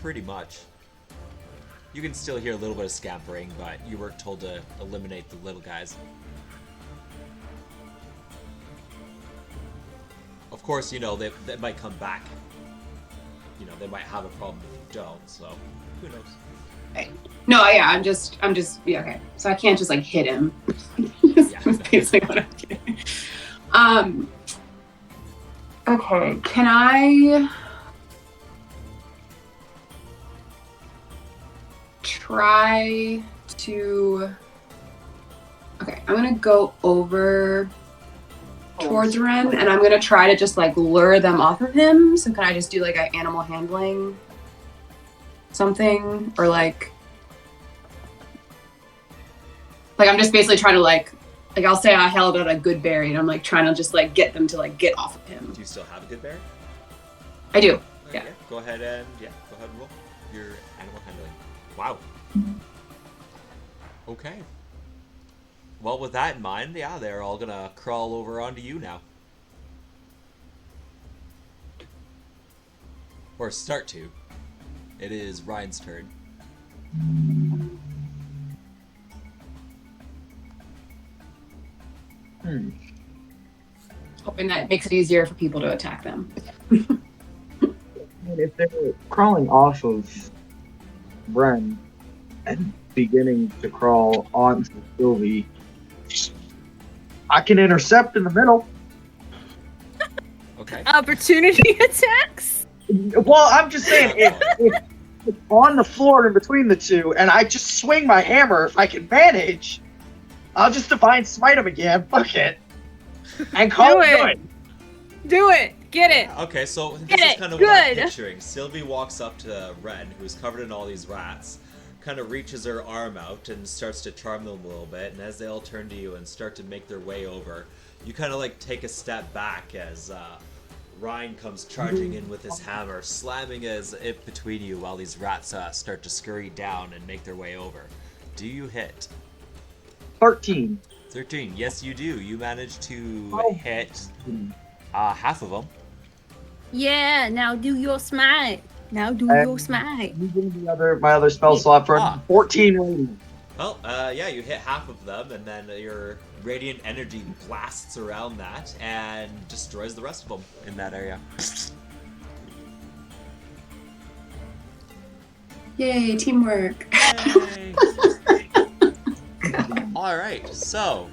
Pretty much. You can still hear a little bit of scampering, but you weren't told to eliminate the little guys. Of course, you know, they might come back. You know, they might have a problem if you don't, so who knows? Right. No, yeah, I'm just, yeah, okay. So I can't just like hit him. That's basically what I'm doing. Okay, can I try to, okay, I'm gonna go over towards Renn and I'm gonna try to just like lure them off of him. So can I just do like an animal handling something, or like I'm just basically trying to like I'll say I held out a good berry and I'm like trying to just like get them to like get off of him. Do you still have a good bear? I do. Yeah. Go ahead and roll your animal handling. Wow. Okay. Well, with that in mind, yeah, they're all gonna crawl over onto you now. Or start to. It is Ryan's turn. Hoping that makes it easier for people to attack them. If they're crawling off of Renn and beginning to crawl onto Sylvie, I can intercept in the middle. Okay. Opportunity attacks? Well, I'm just saying, if it's on the floor in between the two, and I just swing my hammer, if I can manage, I'll just divine smite him again. Fuck it. And call it good. Do it. Get it. Okay, so this Get is it. kind of Good. what I'm picturing. Sylvie walks up to Renn, who's covered in all these rats, kind of reaches her arm out and starts to charm them a little bit, and as they all turn to you and start to make their way over, you kind of like take a step back as Ryan comes charging in with his hammer, slamming it between you while these rats start to scurry down and make their way over. Do you hit? 13. 13. Yes, you do. You manage to hit half of them. Yeah, now do your smite. Now do your smite. You give me my other spell slot for 14 radiant. Well, yeah, you hit half of them, and then your radiant energy blasts around that and destroys the rest of them in that area. Yay, teamwork. Yay. Alright, so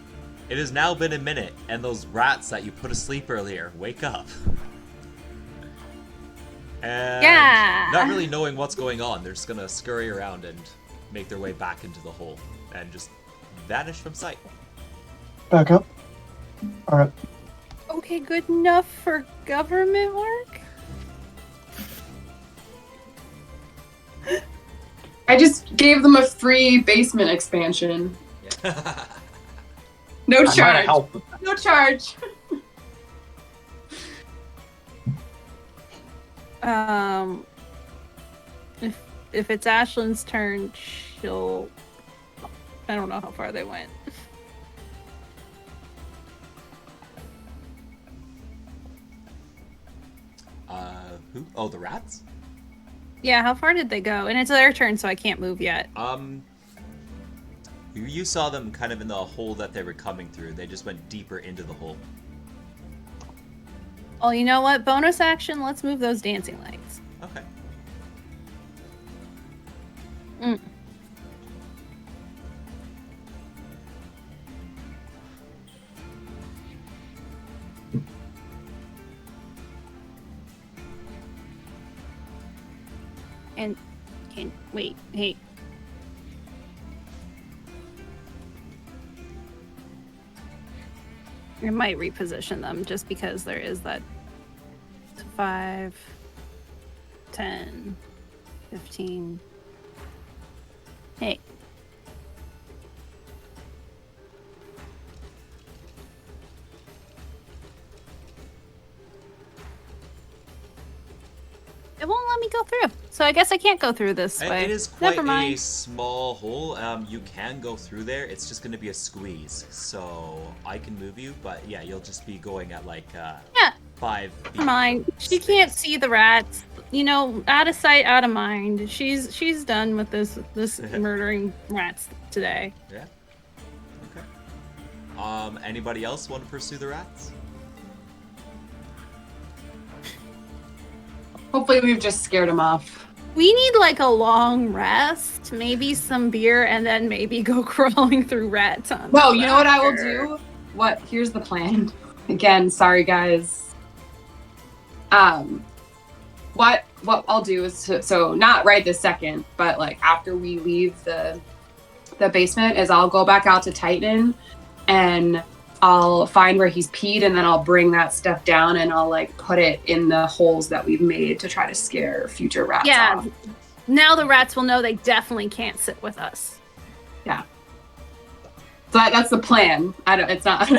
it has now been a minute, and those rats that you put asleep earlier wake up. And not really knowing what's going on, they're just gonna scurry around and make their way back into the hole and just vanish from sight. Back up. Alright. Okay, good enough for government work? I just gave them a free basement expansion. Yeah. No I'm trying to charge. help with that. No charge. If it's Ashlyn's turn, she'll. I don't know how far they went. Who? Oh, the rats? Yeah, how far did they go? And it's their turn, so I can't move yet. You saw them kind of in the hole that they were coming through. They just went deeper into the hole. Oh, you know what? Bonus action, let's move those dancing lights. Okay. Mm. And can wait, hey. I might reposition them just because there is that 5, 10, 15. Hey. It won't let me go through. So I guess I can't go through this way. It is quite Never a mind. small hole. You can go through there. It's just going to be a squeeze. So I can move you, but yeah, you'll just be going at like Yeah. 5 feet. Never mind. She can't see the rats. You know, out of sight, out of mind. She's done with this murdering rats today. Yeah. Okay. Anybody else want to pursue the rats? Hopefully we've just scared him off. We need like a long rest, maybe some beer, and then maybe go crawling through rats on. No, you know what I will do? Here's the plan. Again, sorry guys. What I'll do is so not right this second, but like after we leave the basement, is I'll go back out to Titan and I'll find where he's peed, and then I'll bring that stuff down and I'll like put it in the holes that we've made to try to scare future rats off. Now the rats will know they definitely can't sit with us. Yeah. So that's the plan. It's not.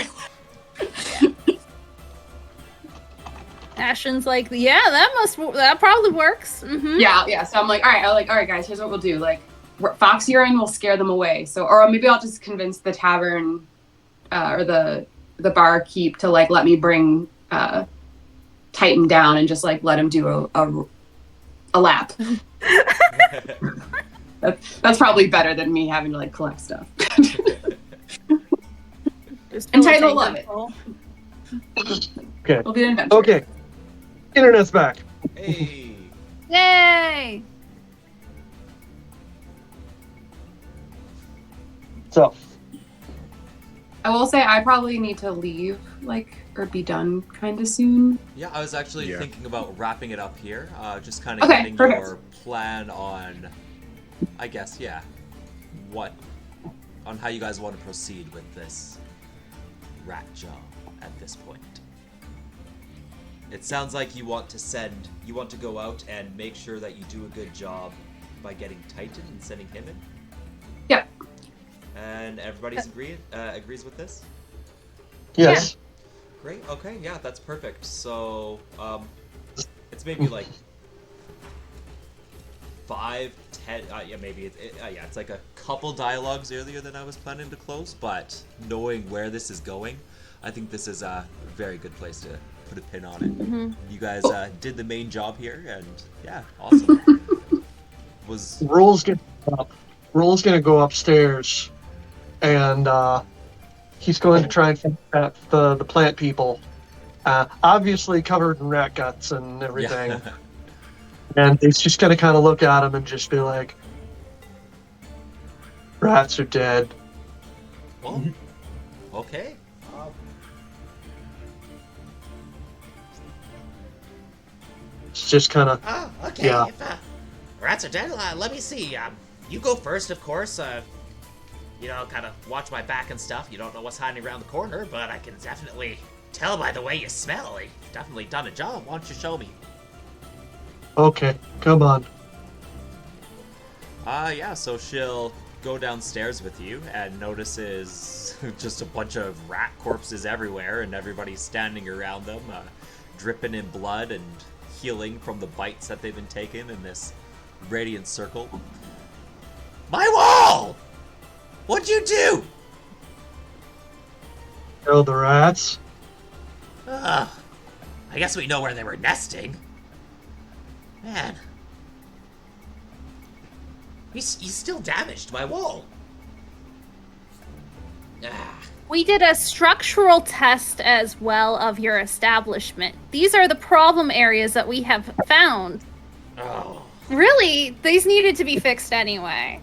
Ashton's like, yeah, that probably works. Mm-hmm. Yeah. So I'm like, all right, guys. Here's what we'll do. Like, fox urine will scare them away. So, or maybe I'll just convince the tavern, or the barkeep to like let me bring Titan down and just like let him do a lap. That's probably better than me having to like collect stuff. And Titan will love it. Okay. It'll be an adventure. Okay. Internet's back. Hey. Yay! So, I will say I probably need to leave, like, or be done kind of soon. Yeah, I was actually thinking about wrapping it up here. Just kind of Okay, getting perfect. your plan on, I guess, on how you guys want to proceed with this rat job at this point. It sounds like you want to go out and make sure that you do a good job by getting Titan and sending him in. Yep. And everybody's agrees with this? yes. Great. Okay. Yeah, that's perfect. So, it's maybe like 5, 10. Maybe it's like a couple dialogues earlier than I was planning to close. But knowing where this is going, I think this is a very good place to put a pin on it. Mm-hmm. You guys did the main job here, and yeah, awesome. Roll's gonna go upstairs, and he's going to try and find the plant people, obviously covered in rat guts and everything. Yeah. And he's just gonna kind of look at him and just be like, "Rats are dead." Well, okay. It's just kind of Oh, okay. Yeah. If rats are dead, let me see. You go first, of course. Kind of watch my back and stuff. You don't know what's hiding around the corner, but I can definitely tell by the way you smell. You've definitely done a job. Why don't you show me? okay. Come on. Yeah, so she'll go downstairs with you and notices just a bunch of rat corpses everywhere, and everybody's standing around them, dripping in blood and healing from the bites that they've been taking in this radiant circle. My wall! What'd you do? Kill the rats. I guess we know where they were nesting. Man. You still damaged my wall. We did a structural test as well of your establishment. These are the problem areas that we have found. Oh. Really, these needed to be fixed anyway.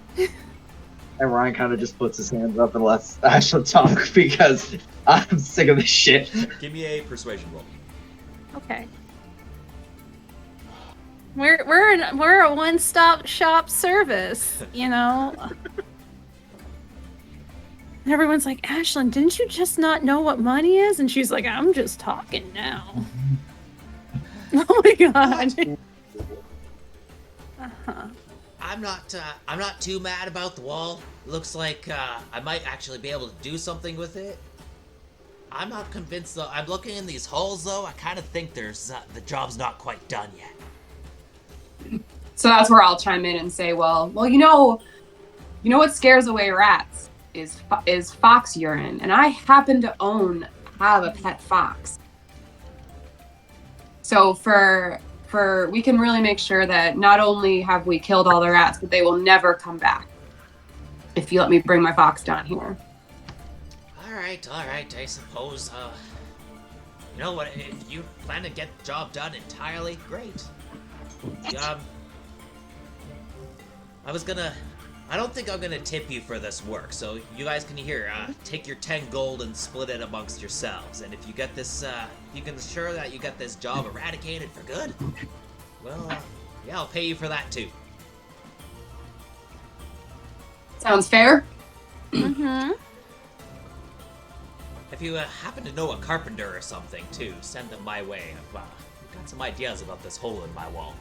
And Ryan kind of just puts his hands up and lets Ashley talk because I'm sick of this shit. Give me a persuasion roll. Okay. We're a one-stop shop service, you know. And everyone's like, Ashlyn, didn't you just not know what money is? And she's like, I'm just talking now. Oh my god. Uh-huh. I'm not too mad about the wall. Looks like I might actually be able to do something with it. I'm not convinced though. I'm looking in these holes though. I kind of think the job's not quite done yet. So that's where I'll chime in and say, well, you know what scares away rats is fox urine, and I happen to have a pet fox. So for we can really make sure that not only have we killed all the rats, but they will never come back. If you let me bring my fox down here. All right. I suppose. You know what? If you plan to get the job done entirely, great. I don't think I'm gonna tip you for this work, so you guys can take your 10 gold and split it amongst yourselves. And if you get this, you can ensure that you get this job eradicated for good, well, yeah, I'll pay you for that too. Sounds fair? Mm-hmm. If you happen to know a carpenter or something too, send them my way. I've got some ideas about this hole in my wall.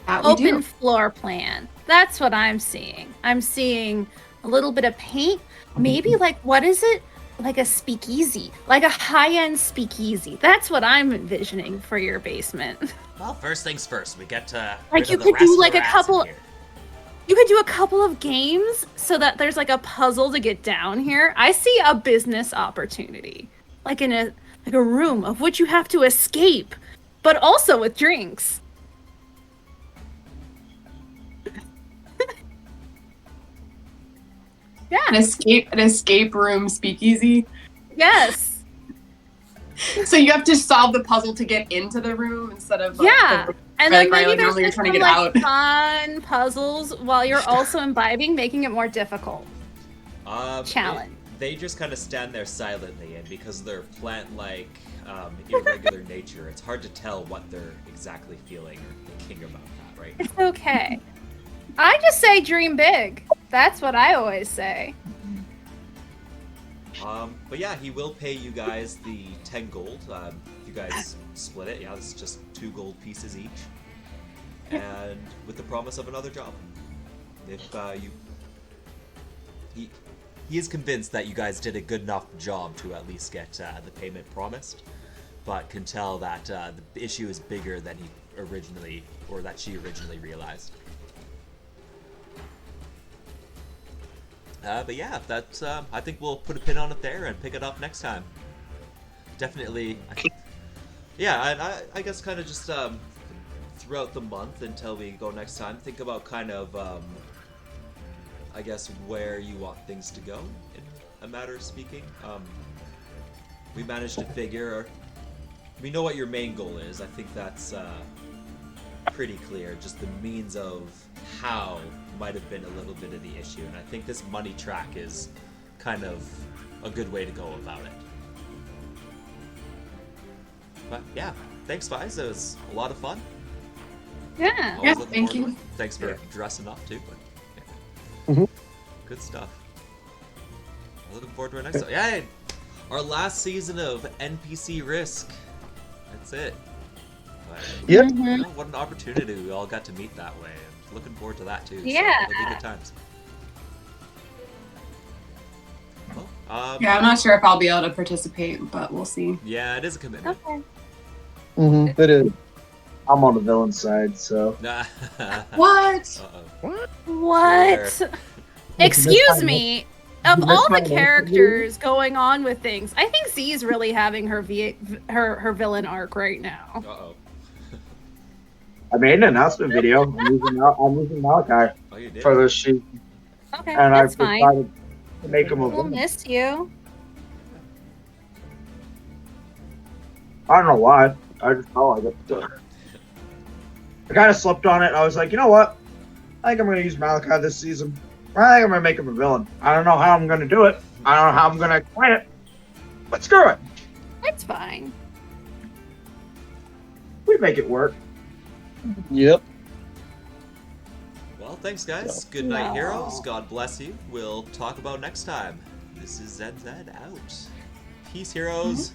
Open floor plan. That's what I'm seeing. I'm seeing a little bit of paint. Maybe what is it? Like a speakeasy. Like a high-end speakeasy. That's what I'm envisioning for your basement. Well, first things first. We get you could do a couple. You could do a couple of games so that there's a puzzle to get down here. I see a business opportunity. In a room of which you have to escape, but also with drinks. Yeah. An escape room speakeasy. Yes. So you have to solve the puzzle to get into the room instead of and then maybe you're there's trying to get out. Fun puzzles while you're also imbibing, making it more difficult. Challenge. They just kind of stand there silently, and because of their plant-like, irregular nature, it's hard to tell what they're exactly feeling or thinking about that, right? It's okay. I just say dream big. That's what I always say. But yeah, he will pay you guys the 10 gold. If you guys split it, yeah, it's just 2 gold pieces each. And with the promise of another job. If he is convinced that you guys did a good enough job to at least get the payment promised, but can tell that the issue is bigger than she originally realized. But yeah, that's. I think we'll put a pin on it there and pick it up next time. Definitely. Yeah, I guess kind of just throughout the month until we go next time, think about kind of, I guess, where you want things to go in a matter of speaking. We managed to figure. We know what your main goal is. I think that's pretty clear. Just the means of how might have been a little bit of the issue, and I think this money track is kind of a good way to go about it. But yeah, thanks, Viz. It was a lot of fun. Yeah. Thank you. Thanks for dressing up too. But, Mm-hmm. Good stuff. Looking forward to our next. Yeah, our last season of NPC Risk. That's it. But, Yep. you know, what an opportunity we all got to meet that way. And looking forward to that too. Yeah. So it'll be good times. Well, Yeah, I'm not sure if I'll be able to participate, but we'll see. Yeah, it is a commitment. Okay. Mm-hmm. It is. I'm on the villain side, so. What? Uh-oh. What? Sure. Excuse me. Of all the characters going on with things, I think Z's really having her villain arc right now. Uh-oh. I made an announcement video. I'm using Malachi Oh, you did? for this sheet, Okay, and that's I've fine. decided to make him a We'll villain. miss you. I don't know why. I just felt like it. I kind of slept on it. I was like, you know what? I think I'm going to use Malachi this season. I think I'm going to make him a villain. I don't know how I'm going to do it. I don't know how I'm going to explain it. But screw it. That's fine. We make it work. Yep. Well, thanks, guys. Good night, heroes. God bless you. We'll talk about next time. This is ZZ out. Peace, heroes.